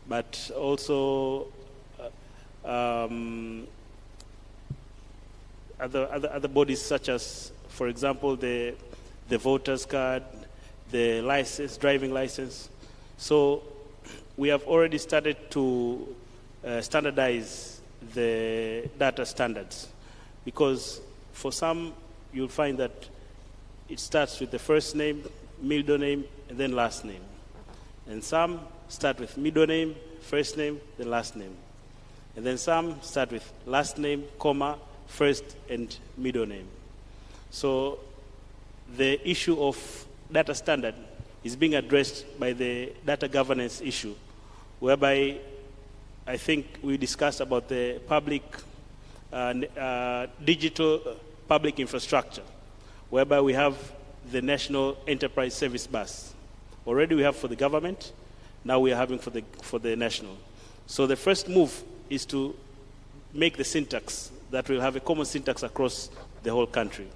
but also other bodies such as, for example, the voter's card, the license, driving license. So we have already started to standardize the data standards, because for some you'll find that it starts with the first name, middle name, and then last name. And some start with middle name, first name, then last name. And then some start with last name, comma, first and middle name. So the issue of data standard is being addressed by the data governance issue, whereby I think we discussed about the public, digital public infrastructure, whereby we have the National Enterprise Service Bus. Already we have for the government, now we are having for the national. So the first move is to make the syntax that will have a common syntax across the whole country.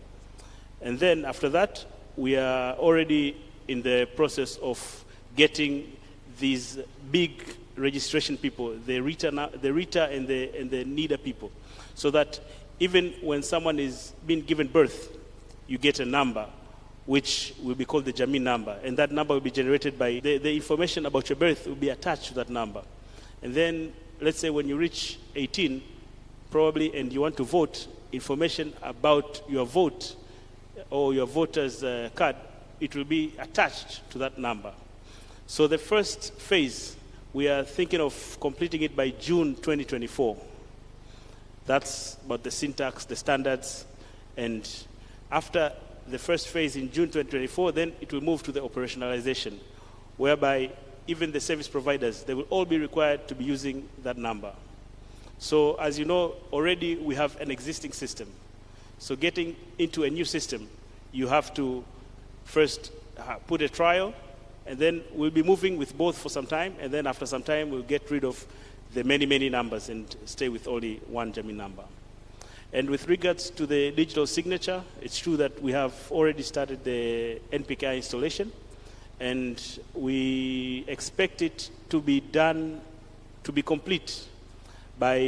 And then after that, we are already in the process of getting these big registration people, the RITA and the NIDA people, so that even when someone is being given birth, you get a number which will be called the Jamii number, and that number will be generated by the information about your birth will be attached to that number. And then let's say when you reach 18 probably and you want to vote, information about your vote or your voter's card, it will be attached to that number. So the first phase, we are thinking of completing it by June 2024. That's about the syntax, the standards, and after the first phase in June 2024, then it will move to the operationalization, whereby even the service providers, they will all be required to be using that number. So as you know, already we have an existing system. So getting into a new system, you have to first put a trial, and then we'll be moving with both for some time, and then after some time we'll get rid of the many, many numbers and stay with only one Jamii number. And with regards to the digital signature, it's true that we have already started the NPKI installation, and we expect it to be done, to be complete by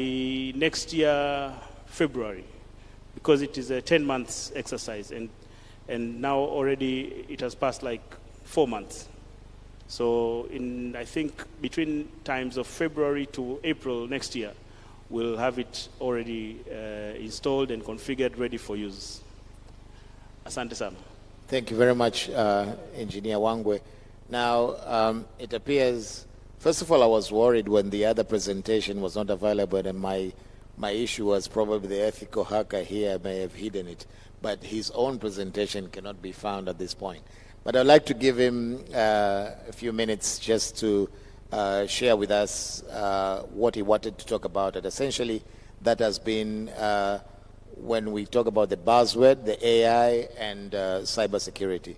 next year, February, because it is a 10 months exercise, and now already it has passed like 4 months. So in, I think, between times of February to April next year, we'll have it already installed and configured, ready for use. Asante sana. Thank you very much, Engineer Wangwe. Now, it appears, first of all, I was worried when the other presentation was not available, and my issue was probably the ethical hacker here may have hidden it, but his own presentation cannot be found at this point. But I'd like to give him a few minutes just to share with us what he wanted to talk about, and essentially that has been when we talk about the buzzword, the AI and cybersecurity.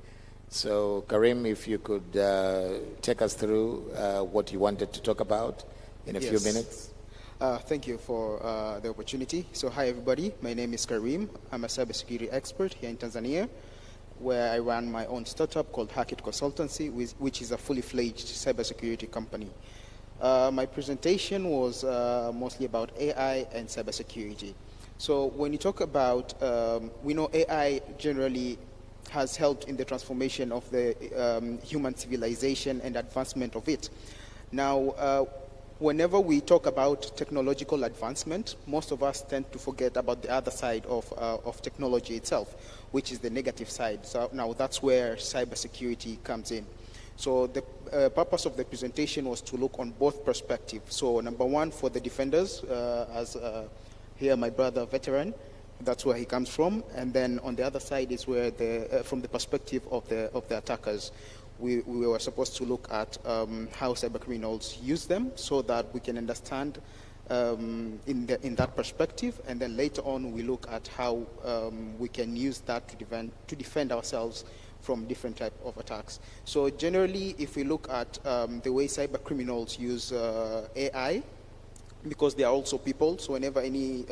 So Karim, if you could take us through what you wanted to talk about in a few minutes. Thank you for the opportunity. So hi everybody, my name is Karim. I'm a cybersecurity expert here in Tanzania, where I run my own startup called Hackett Consultancy, which is a fully fledged cybersecurity company. My presentation was mostly about AI and cybersecurity. So when you talk about, we know AI generally has helped in the transformation of the human civilization and advancement of it. Now, whenever we talk about technological advancement, most of us tend to forget about the other side of technology itself, which is the negative side. So now that's where cybersecurity comes in. So the purpose of the presentation was to look on both perspectives. So number one, for the defenders, as here my brother veteran, that's where he comes from. And then on the other side is where from the perspective of the attackers. We were supposed to look at how cybercriminals use them so that we can understand in that perspective, and then later on we look at how we can use that to defend ourselves from different types of attacks. So generally, if we look at the way cybercriminals use AI, because they are also people, so whenever any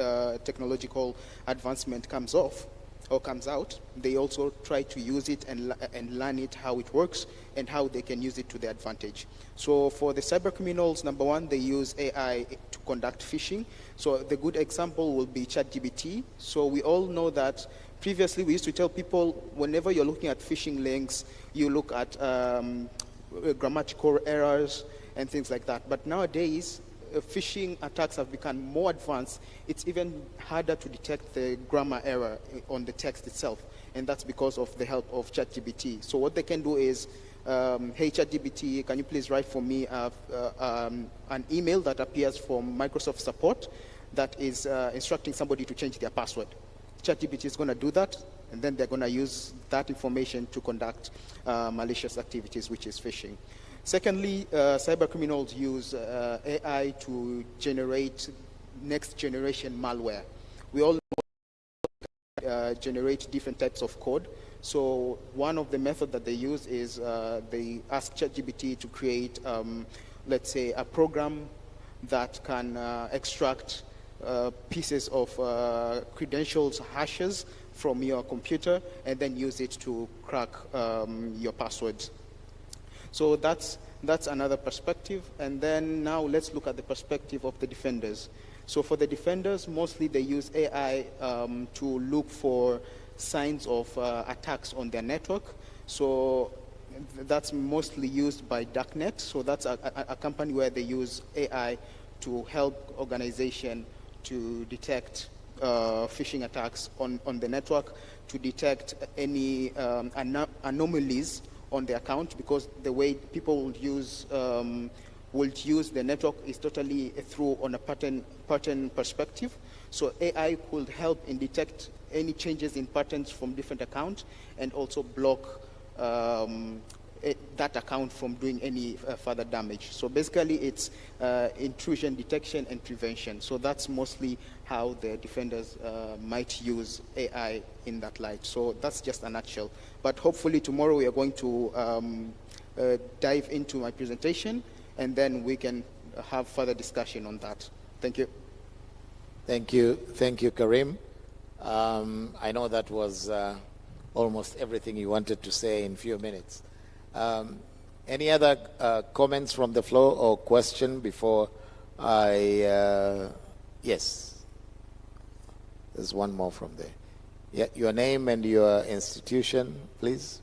technological advancement comes out, they also try to use it and learn it, how it works, and how they can use it to their advantage. So for the cyber criminals, number one, they use AI to conduct phishing. So the good example will be ChatGPT. So we all know that previously we used to tell people, whenever you're looking at phishing links, you look at grammatical errors and things like that. But nowadays, phishing attacks have become more advanced. It's even harder to detect the grammar error on the text itself, and that's because of the help of ChatGPT. So what they can do is, hey ChatGPT, can you please write for me an email that appears from Microsoft support that is instructing somebody to change their password. ChatGPT is going to do that, and then they're going to use that information to conduct malicious activities, which is phishing. Secondly, cybercriminals use AI to generate next-generation malware. We all know generate different types of code. So one of the methods that they use is they ask ChatGPT to create, let's say, a program that can extract pieces of credentials, hashes from your computer, and then use it to crack your passwords. So that's another perspective. And then now let's look at the perspective of the defenders. So for the defenders, mostly they use AI to look for signs of attacks on their network. So that's mostly used by Darknet. So that's a company where they use AI to help organization to detect phishing attacks on the network, to detect any anomalies on the account, because the way people would use the network is totally through on a pattern perspective. So AI could help in detect any changes in patterns from different accounts, and also block that account from doing any further damage. So basically it's intrusion detection and prevention. So that's mostly how the defenders might use AI in that light. So that's just a nutshell. But hopefully tomorrow we are going to dive into my presentation, and then we can have further discussion on that. Thank you. Thank you, Karim. I know that was almost everything you wanted to say in a few minutes. Any other comments from the floor or question before I... yes. There's one more from there. Yeah, your name and your institution, please.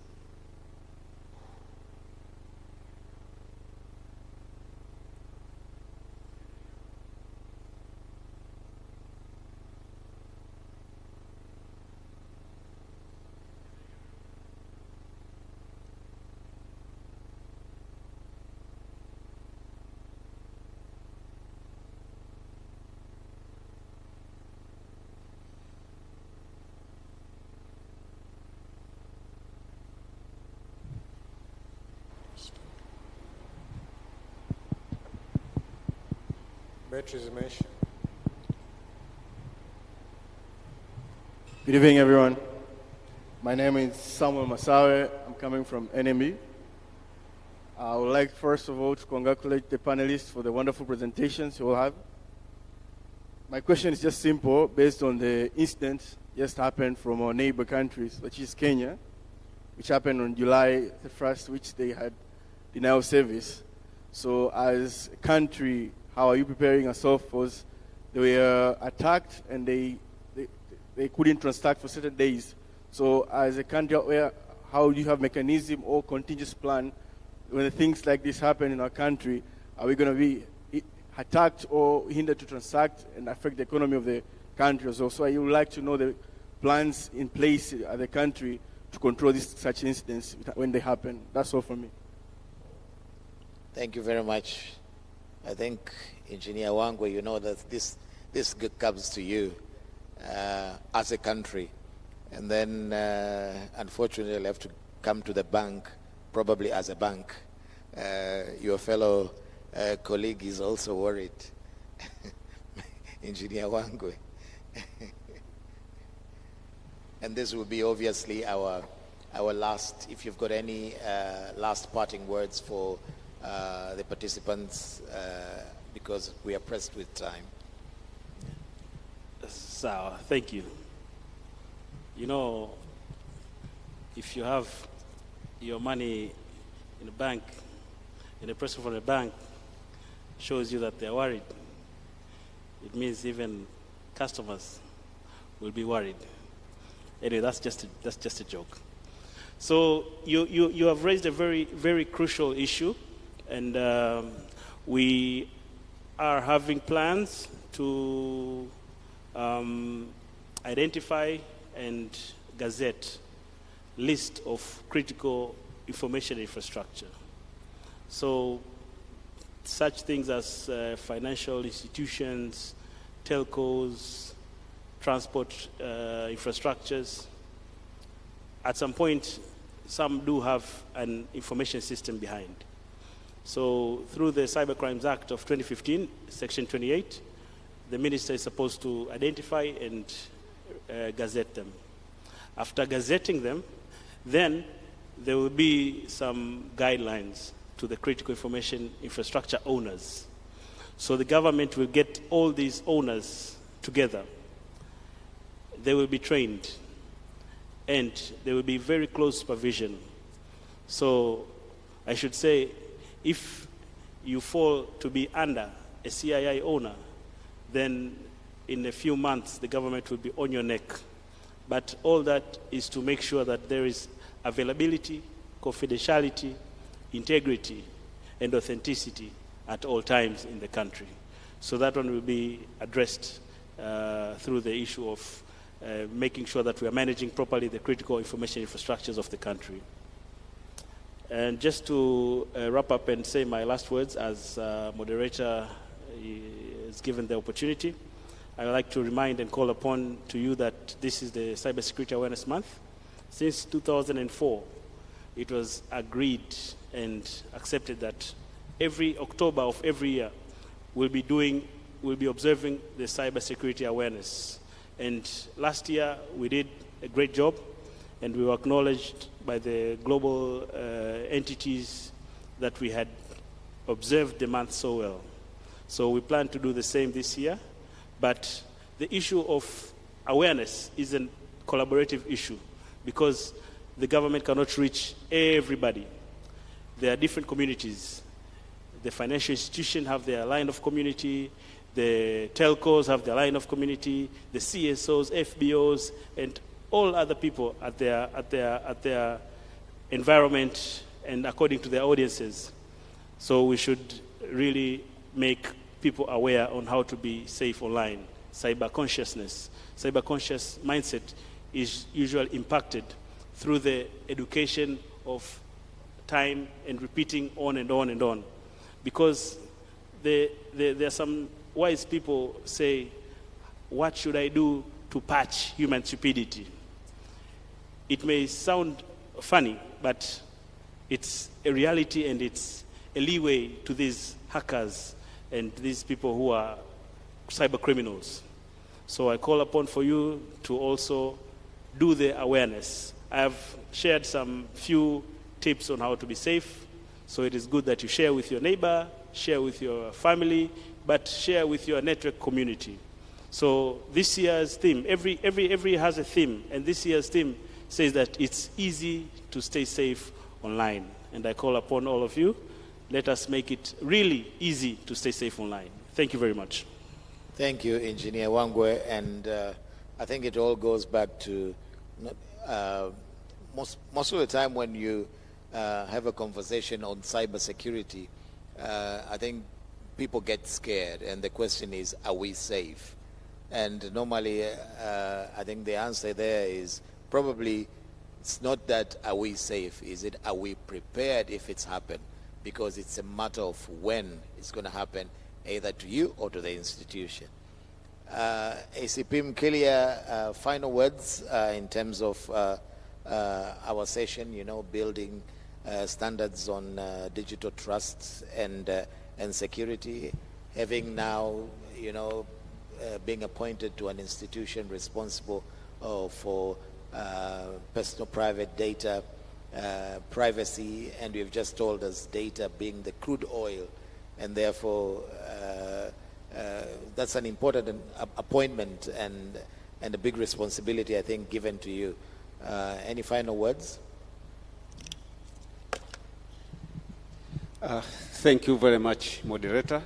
Batteries mesh. Good evening, everyone. My name is Samuel Masawe. I'm coming from NME. I would like, first of all, to congratulate the panelists for the wonderful presentations you all have. My question is just simple, based on the incident just happened from our neighbor countries, which is Kenya, which happened on July the 1st, which they had denial of service. So as a country, how are you preparing yourself? Because they were attacked and they couldn't transact for certain days. So as a country, how do you have mechanism or contingency plan when things like this happen in our country? Are we going to be attacked or hindered to transact and affect the economy of the country as well? So I would like to know the plans in place at the country to control such incidents when they happen. That's all from me. Thank you very much. I think, Engineer Nnauye, you know that this comes to you as a country. And then, unfortunately, I'll have to come to the bank, probably as a bank. Your fellow colleague is also worried. Engineer Nnauye. And this will be obviously our last, if you've got any last parting words for the participants, because we are pressed with time. So, thank you. You know, if you have your money in a bank, and a person from a bank shows you that they're worried, it means even customers will be worried. Anyway, that's just a joke. So you have raised a very, very crucial issue, and we are having plans to identify and gazette list of critical information infrastructure. So such things as financial institutions, telcos, transport infrastructures. At some point, some do have an information system behind. So through the Cybercrimes Act of 2015, Section 28, the minister is supposed to identify and gazette them. After gazetting them, then there will be some guidelines to the critical information infrastructure owners. So the government will get all these owners together. They will be trained, and there will be very close supervision. So I should say, if you fall to be under a CII owner, then in a few months the government will be on your neck. But all that is to make sure that there is availability, confidentiality, integrity, and authenticity at all times in the country. So that one will be addressed through the issue of making sure that we are managing properly the critical information infrastructures of the country. And just to wrap up and say my last words, as moderator is given the opportunity, I would like to remind and call upon to you that this is the Cybersecurity Awareness Month. Since 2004, it was agreed and accepted that every October of every year we'll be observing the cybersecurity awareness. And last year we did a great job, and we were acknowledged by the global entities that we had observed the month so well. So we plan to do the same this year, but the issue of awareness is a collaborative issue because the government cannot reach everybody. There are different communities. The financial institutions have their line of community, the telcos have their line of community, the CSOs, FBOs, and all other people at their environment and according to their audiences. So we should really make people aware on how to be safe online. Cyber consciousness. Cyber conscious mindset is usually impacted through the education of time and repeating on and on and on. Because there are some wise people say, what should I do to patch human stupidity? It may sound funny, but it's a reality, and it's a leeway to these hackers and these people who are cyber criminals. So I call upon for you to also do the awareness. I have shared some few tips on how to be safe. So it is good that you share with your neighbor, share with your family, but share with your network community. So this year's theme, every has a theme, and this year's theme says that it's easy to stay safe online. And I call upon all of you, let us make it really easy to stay safe online. Thank you very much. Thank you, Engineer Wangwe. And I think it all goes back to most of the time when you have a conversation on cybersecurity, I think people get scared, and the question is, are we safe? And normally, I think the answer there is probably it's not that are we safe, is it are we prepared if it's happened? Because it's a matter of when it's going to happen, either to you or to the institution. ACP Mkilia, final words in terms of our session, building standards on digital trusts and security, having now, being appointed to an institution responsible for personal private data, privacy, and you've just told us data being the crude oil, and therefore that's an important appointment and a big responsibility, I think, given to you. Any final words? Thank you very much, moderator.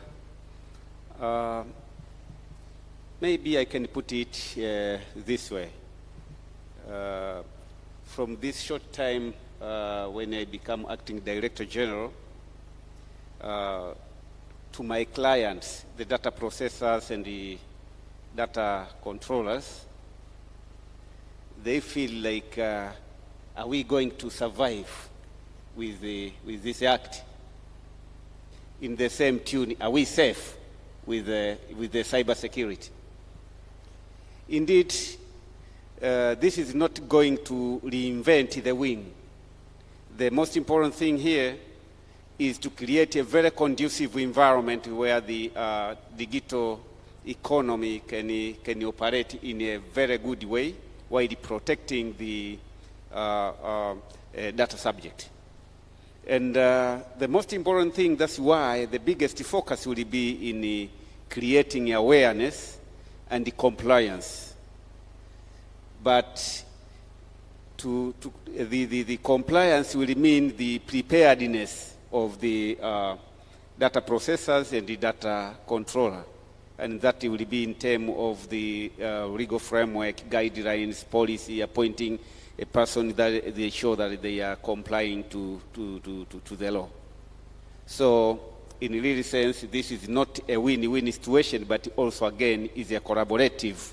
Maybe I can put it this way. From this short time when I become acting Director General, to my clients, the data processors and the data controllers, they feel like, are we going to survive with this act? In the same tune, are we safe with the cyber security? Indeed, this is not going to reinvent the wheel. The most important thing here is to create a very conducive environment where the digital economy can operate in a very good way while protecting the data subject. And the most important thing, that's why the biggest focus will be in creating awareness and the compliance. But the compliance will mean the preparedness of the data processors and the data controller. And that will be in terms of the legal framework, guidelines, policy, appointing a person that they show that they are complying to the law. So, in a real sense, this is not a win-win situation, but also, again, is a collaborative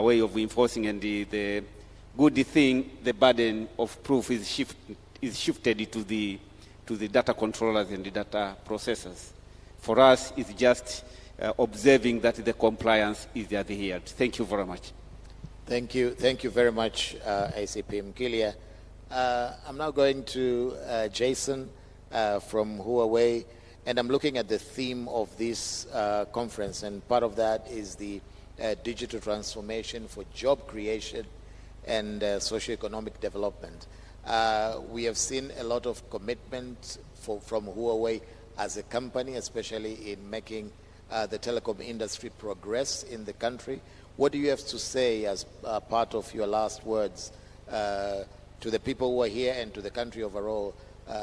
way of enforcing. And the good thing, the burden of proof is shifted to the data controllers and the data processors. For us, it's just observing that the compliance is adhered. Thank you very much. Thank you very much, ACP Mkilia. I'm now going to Jason from Huawei, and I'm looking at the theme of this conference, and part of that is the digital transformation for job creation and socio-economic development. We have seen a lot of commitment from Huawei as a company, especially in making the telecom industry progress in the country. What do you have to say as part of your last words to the people who are here and to the country overall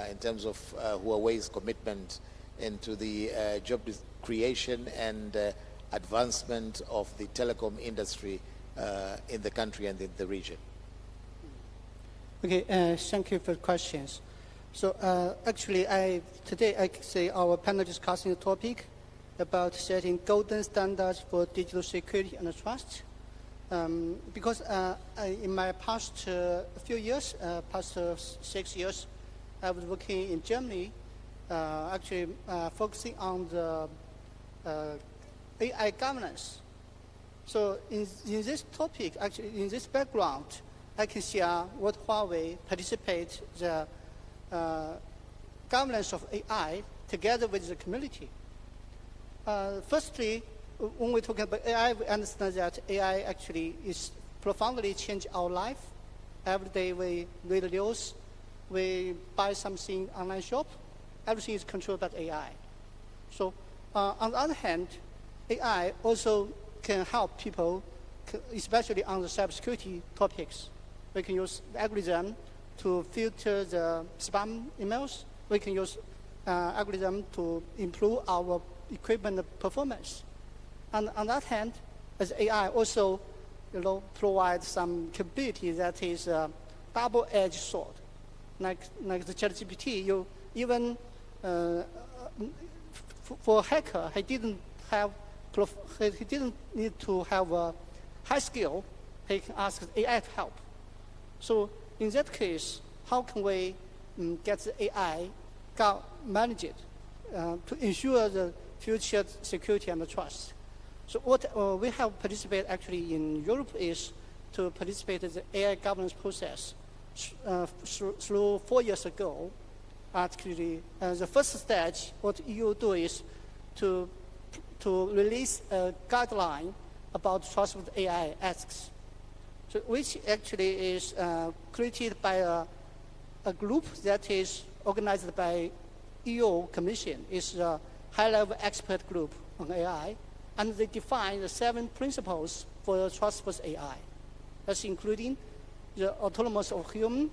in terms of Huawei's commitment into the job creation and advancement of the telecom industry in the country and in the region? Okay, thank you for the questions. So actually, today I say our panel discussing the topic about setting golden standards for digital security and trust. Because in my past few years, past 6 years, I was working in Germany, actually focusing on the AI governance. So in this topic, actually in this background, I can share what Huawei participates the governance of AI together with the community. Firstly, when we're talking about AI, we understand that AI actually is profoundly changed our life. Every day we read the news, we buy something online shop, everything is controlled by AI. So on the other hand, AI also can help people, especially on the cybersecurity topics. We can use the algorithm to filter the spam emails. We can use algorithm to improve our equipment performance. And on that hand, as AI also provides some capability that is a double-edged sword. Like the ChatGPT, you even for a hacker, he didn't need to have a high skill. He can ask AI to help. So in that case, how can we get the AI managed to ensure the future security and the trust? So what we have participated actually in Europe is to participate in the AI governance process through 4 years ago. Actually, the first stage, what EU do is to release a guideline about trustworthy AI ethics, so which actually is created by a group that is organized by EU Commission. It's a high-level expert group on AI, and they define the 7 principles for trustworthy AI. That's including the autonomous of human,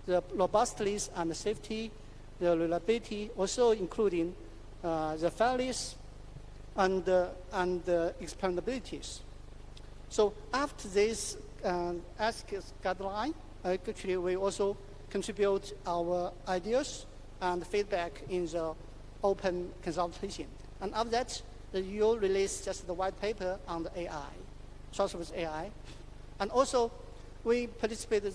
the robustness and the safety, the reliability, also including the fairness and the explainabilities. So after this ethics guideline, actually we also contribute our ideas and feedback in the open consultation. And after that, the EU released just the white paper on the AI, trustworthy AI. And also, we participated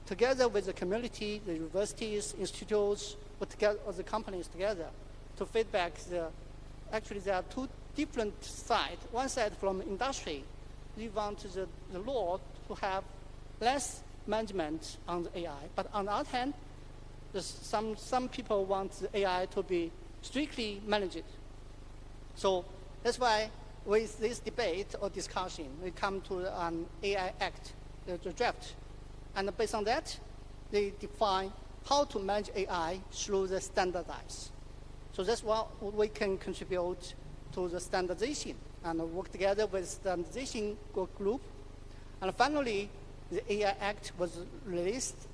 together with the community, the universities, institutes, or the companies together to feedback actually there are 2 different sides. One side from industry, we want the law to have less management on the AI. But on the other hand, some people want the AI to be strictly managed. So that's why with this debate or discussion, we come to an AI Act, the draft. And based on that, they define how to manage AI through the standardize. So that's what we can contribute to the standardization and work together with standardization group. And finally, the AI Act was released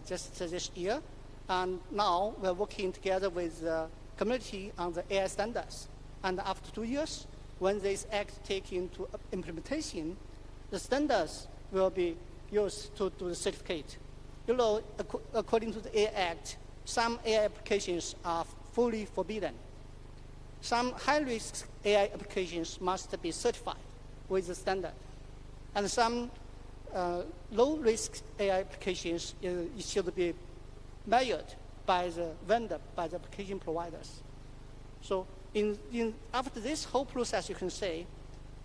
just this year. And now we're working together with the community on the AI standards. And after 2 years, when this act takes into implementation, the standards will be used to do the certificate. According to the AI Act, some AI applications are fully forbidden. Some high-risk AI applications must be certified with the standard. And some low-risk AI applications should be measured by the vendor, by the application providers. So after this whole process, you can say,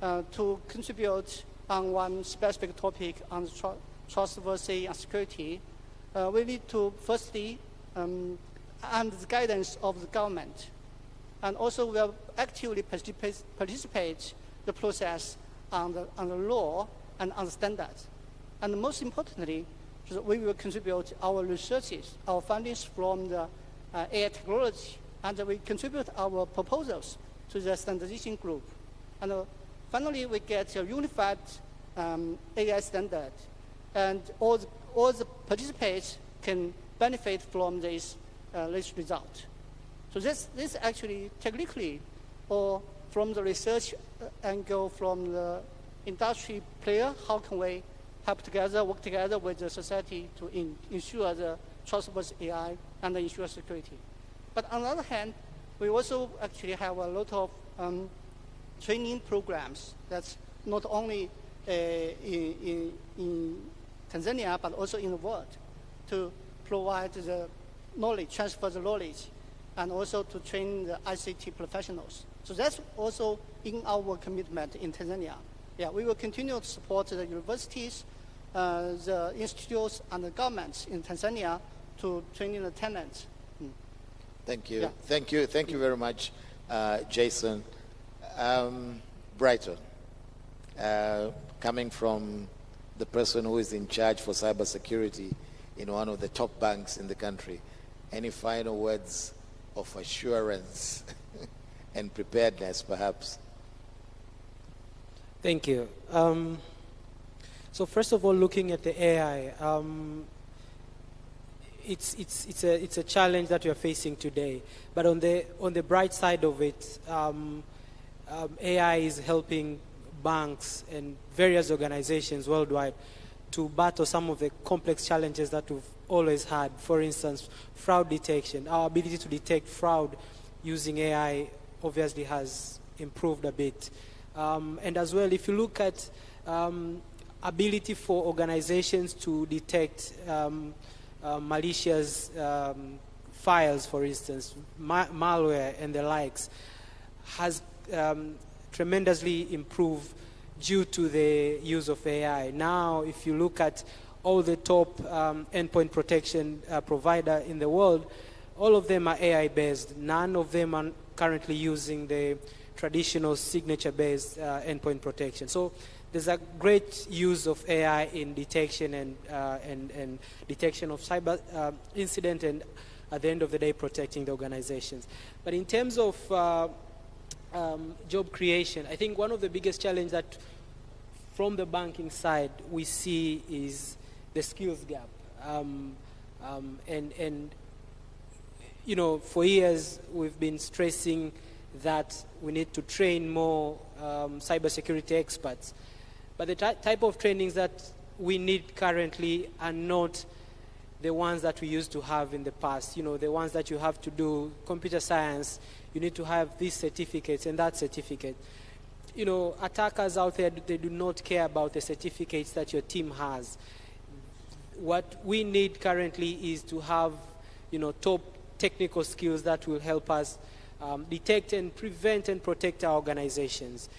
to contribute on one specific topic on trustworthy and security, we need to firstly, under the guidance of the government, and also will actively participate the process on the law and on the standards. And most importantly, we will contribute our researches, our findings from the AI technology, and we contribute our proposals to the standardization group. And finally, we get a unified AI standard, and all the participants can benefit from this result. So this actually technically, or from the research angle, from the industry player, how can we help together, work together with the society to ensure the trustworthy AI and ensure security. But on the other hand, we also actually have a lot of training programs that's not only in Tanzania, but also in the world, to provide the knowledge, transfer the knowledge, and also to train the ICT professionals. So that's also in our commitment in Tanzania. Yeah, we will continue to support the universities, the institutes, and the governments in Tanzania to training the talents. Thank you. Yeah. Thank you. Thank you very much, Jason. Brighton, coming from the person who is in charge for cybersecurity in one of the top banks in the country. Any final words of assurance and preparedness, perhaps? Thank you. So first of all, looking at the AI, it's a challenge that we are facing today. But on the bright side of it, AI is helping banks and various organizations worldwide to battle some of the complex challenges that we've always had. For instance, fraud detection. Our ability to detect fraud using AI obviously has improved a bit. And as well, if you look at ability for organizations to detect malicious files, for instance, malware and the likes, has tremendously improved due to the use of AI. Now, if you look at all the top endpoint protection provider in the world, all of them are AI-based. None of them are currently using the traditional signature-based endpoint protection. So there's a great use of AI in detection and detection of cyber incident, and at the end of the day, protecting the organizations. But in terms of job creation, I think one of the biggest challenges that from the banking side we see is the skills gap. And you know, for years we've been stressing that we need to train more cybersecurity experts. But the type of trainings that we need currently are not the ones that we used to have in the past. You know, the ones that you have to do computer science, you need to have these certificates and that certificate. You know, attackers out there, they do not care about the certificates that your team has. What we need currently is to have, you know, top technical skills that will help us detect and prevent and protect our organizations.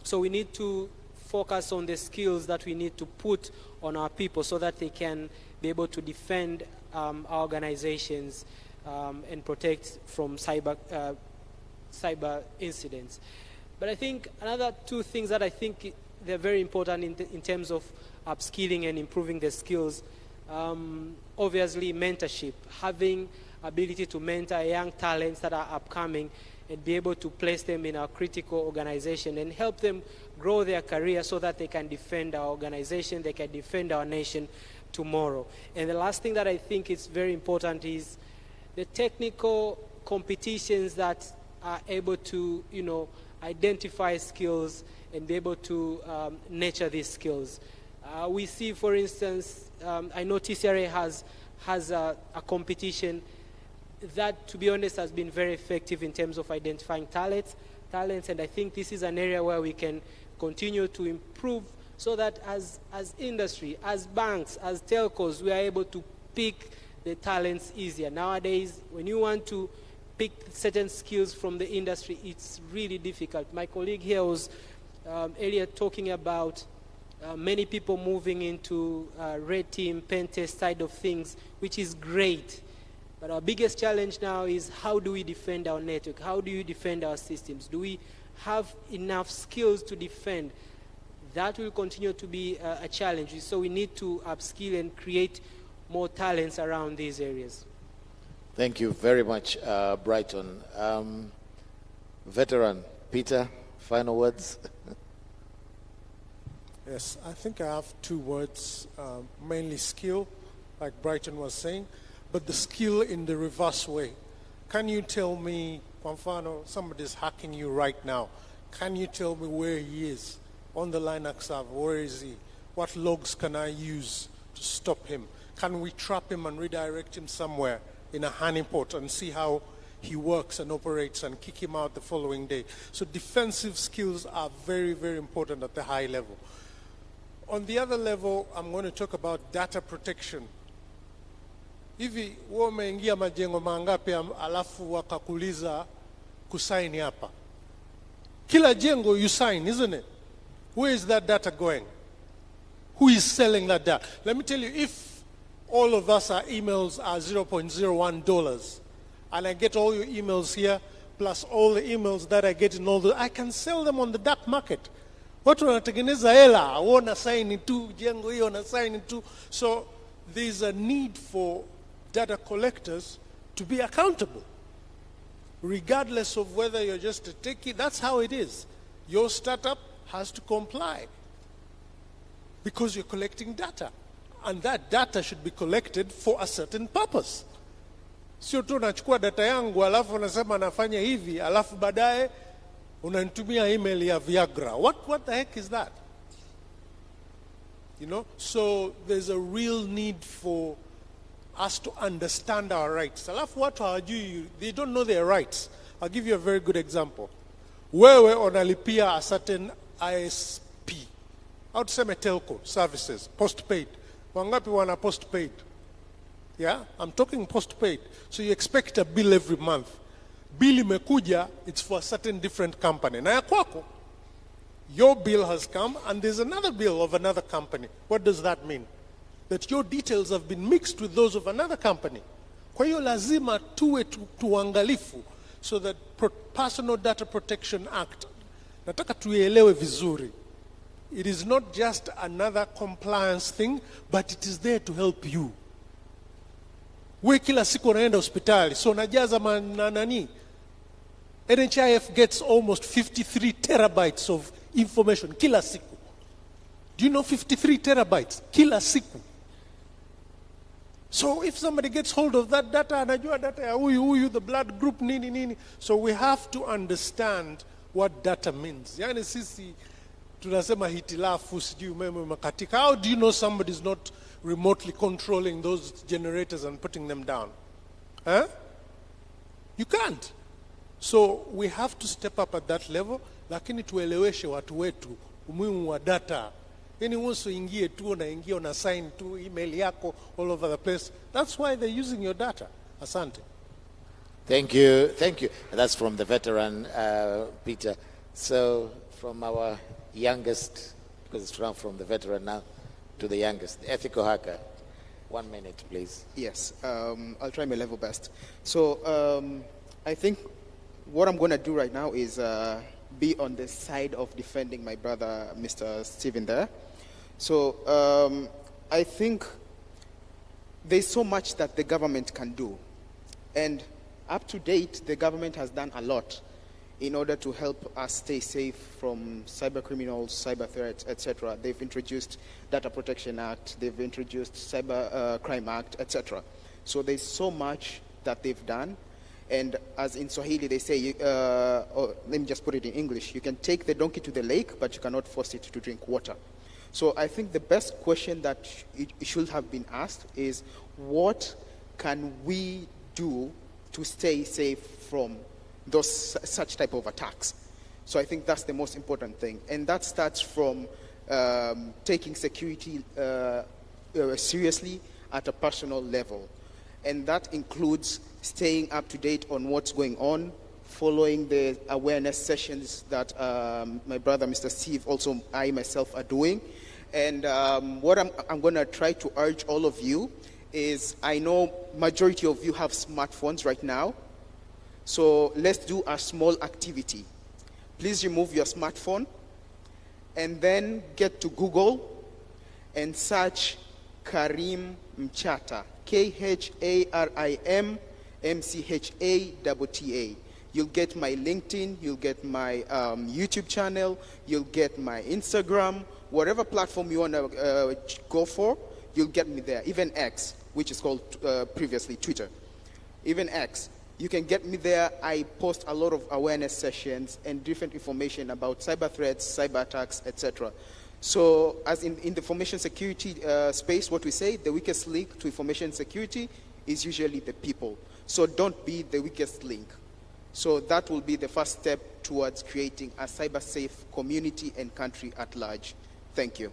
So we need to focus on the skills that we need to put on our people so that they can be able to defend our organizations and protect from cyber incidents. But I think another two things that I think they're very important in terms of upskilling and improving the skills, obviously mentorship, having ability to mentor young talents that are upcoming and be able to place them in our critical organization and help them grow their career so that they can defend our organization, they can defend our nation tomorrow. And the last thing that I think is very important is the technical competitions that are able to, you know, identify skills and be able to nurture these skills. We see, for instance, I know TCRA has a competition that, to be honest, has been very effective in terms of identifying talents, and I think this is an area where we can continue to improve so that as industry, as banks, as telcos, we are able to pick the talents easier. Nowadays, when you want to pick certain skills from the industry, it's really difficult. My colleague here was earlier talking about many people moving into red team, pen test side of things, which is great. But our biggest challenge now is how do we defend our network? How do you defend our systems? Do we have enough skills to defend? That will continue to be a challenge. So we need to upskill and create more talents around these areas. Thank you very much, Brighton. Veteran Peter, final words. Yes, I think I have two words, mainly skill, like Brighton was saying, but the skill in the reverse way. Can you tell me, Kwamfano, somebody's hacking you right now. Can you tell me where he is on the Linux server? Where is he? What logs can I use to stop him? Can we trap him and redirect him somewhere in a honeypot and see how he works and operates and kick him out the following day? So defensive skills are very, very important at the high level. On the other level, I'm going to talk about data protection. Hivi wewe umeingia majengo mangapi alafu wakakuuliza kusign hapa? Kila jengo you sign, isn't it? Where is that data going? Who is selling that data? Let me tell you, if all of us, our emails are $0.01 and I get all your emails here plus all the emails that I get in all the, I can sell them on the dark market. Watu wanatengeneza hela, wana sign tu, jengo hiyo na sign tu. So there's a need for data collectors to be accountable, regardless of whether you're just a techie. That's how it is. Your startup has to comply because you're collecting data, and that data should be collected for a certain purpose. Sio tu nachukua data yangu alafu nasema nafanya hivi alafu baadaye unanitumia email ya Viagra. What the heck is that? You know, so there's a real need for us to understand our rights. Alafu watu hawajui, they don't know their rights. I'll give you a very good example. Wewe unalipia a certain ISP, au tuseme telco services, postpaid. Wangapi wana postpaid? Yeah, I'm talking postpaid. So you expect a bill every month. Bill imekuja, it's for a certain different company. Na ya kwako, your bill has come and there's another bill of another company. What does that mean? That your details have been mixed with those of another company. Kwa hiyo lazima tuwe tuangalifu so that Personal Data Protection Act, nataka tuielewe vizuri. It is not just another compliance thing, but it is there to help you. We kila siku unaenda hospitali, so najaza nani. NHIF gets almost 53 terabytes of information kila siku. Do you know 53 terabytes kila siku? So if somebody gets hold of that data, anajua data ya huyu, the blood group, nini. So we have to understand what data means. Yani sisi tunasema hitilafu sijui umeme makatika. How do you know somebody is not remotely controlling those generators and putting them down? Huh? You can't. So we have to step up at that level, lakini tueleweshe watu wetu umuhimu wa data. Yani once uingie tu unaingia una sign tu email yako all over the place. That's why they're using your data. Asante. Thank you. That's from the veteran, Peter. So from our youngest, because it's from the veteran now, to the youngest, the ethical hacker. 1 minute, please. Yes, I'll try my level best. So I think what I'm going to do right now is be on the side of defending my brother, Mr. Stephen there. So I think there's so much that the government can do. And up to date, the government has done a lot in order to help us stay safe from cyber criminals, cyber threats, etc. They've introduced Data Protection Act, they've introduced Cyber Crime Act, etc. So there's so much that they've done. And as in Swahili they say, let me just put it in English, you can take the donkey to the lake, but you cannot force it to drink water. So I think the best question that it should have been asked is, what can we do to stay safe from those such type of attacks? So I think that's the most important thing. And that starts from taking security seriously at a personal level. And that includes staying up to date on what's going on, following the awareness sessions that my brother, Mr. Steve, also I myself are doing. And what I'm going to try to urge all of you is, I know majority of you have smartphones right now. So let's do a small activity. Please remove your smartphone and then get to Google and search Karim Mchata, Karim Mchata. You'll get my LinkedIn, you'll get my YouTube channel, you'll get my Instagram, whatever platform you want to go for, you'll get me there. Even X, which is called previously Twitter. Even X, you can get me there. I post a lot of awareness sessions and different information about cyber threats, cyber attacks, etc. So as in the information security space, what we say, the weakest link to information security is usually the people. So don't be the weakest link. So that will be the first step towards creating a cyber-safe community and country at large. Thank you.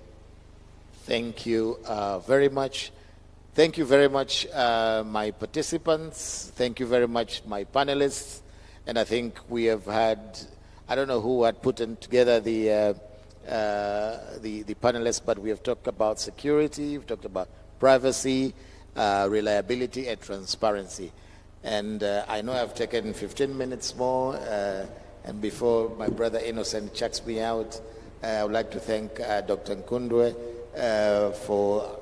Thank you very much. Thank you very much, my participants. Thank you very much, my panelists. And I think we have had, I don't know who had put together the panelists, but we have talked about security, we've talked about privacy, reliability, and transparency. And I know I've taken 15 minutes more, and before my brother Innocent checks me out, I would like to thank Dr. Nkundwe for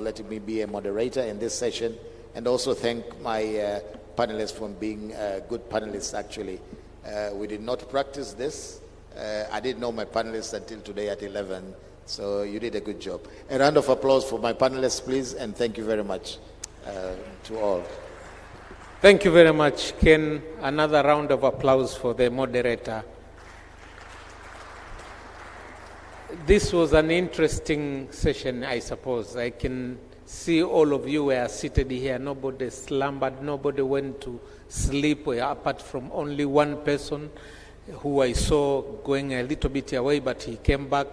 letting me be a moderator in this session, and also thank my panelists for being good panelists. Actually, we did not practice this. I didn't know my panelists until today at 11, so you did a good job. A round of applause for my panelists, please, and thank you very much to all. Thank you very much, Ken. Another round of applause for the moderator. This was an interesting session, I suppose. I can see all of you were seated here. Nobody slumbered. Nobody went to sleep, apart from only one person who I saw going a little bit away, but he came back.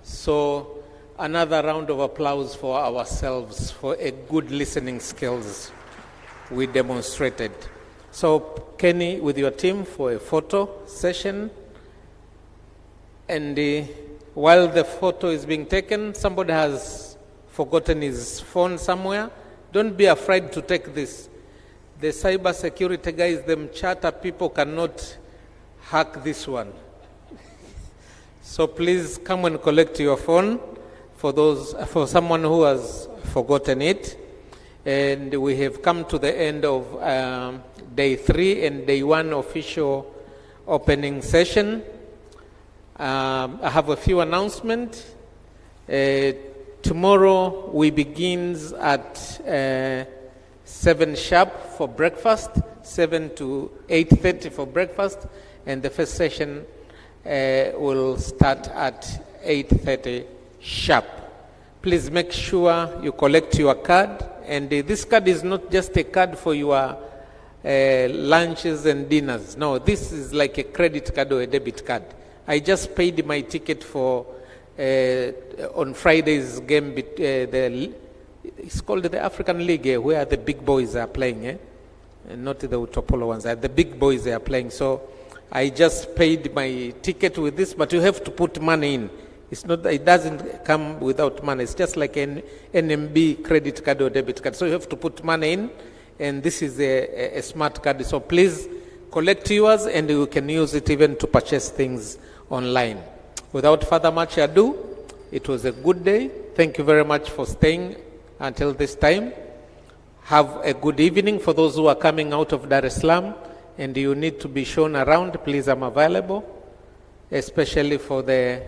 So another round of applause for ourselves for a good listening skills we demonstrated. So Kenny, with your team for a photo session. And while the photo is being taken, somebody has forgotten his phone somewhere. Don't be afraid to take this. The cyber security guys, them charter people cannot hack this one. So please come and collect your phone for someone who has forgotten it. And we have come to the end of day 3 and day 1 official opening session. I have a few announcements. Tomorrow we begins at 7 sharp for breakfast, 7 to 8:30 for breakfast, and the first session will start at 8:30 sharp. Please make sure you collect your card, and this card is not just a card for your lunches and dinners. No, this is like a credit card or a debit card. I just paid my ticket for on Friday's game. It's called the African League, where the big boys are playing, not the Utopolo ones. The big boys are playing. So I just paid my ticket with this, but you have to put money in. It's not. It doesn't come without money. It's just like an NMB credit card or debit card. So you have to put money in, and this is a smart card. So please collect yours, and you can use it even to purchase things online. Without further much ado, it was a good day. Thank you very much for staying until this time. Have a good evening. For those who are coming out of Dar es Salaam and you need to be shown around, please, I'm available, especially for the,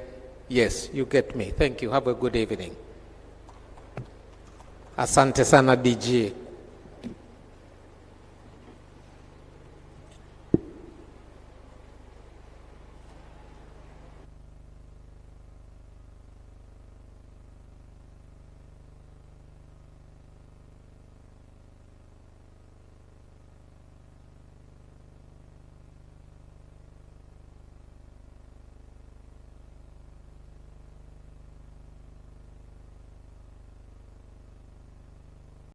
yes, you get me. Thank you. Have a good evening. Asante sana DG.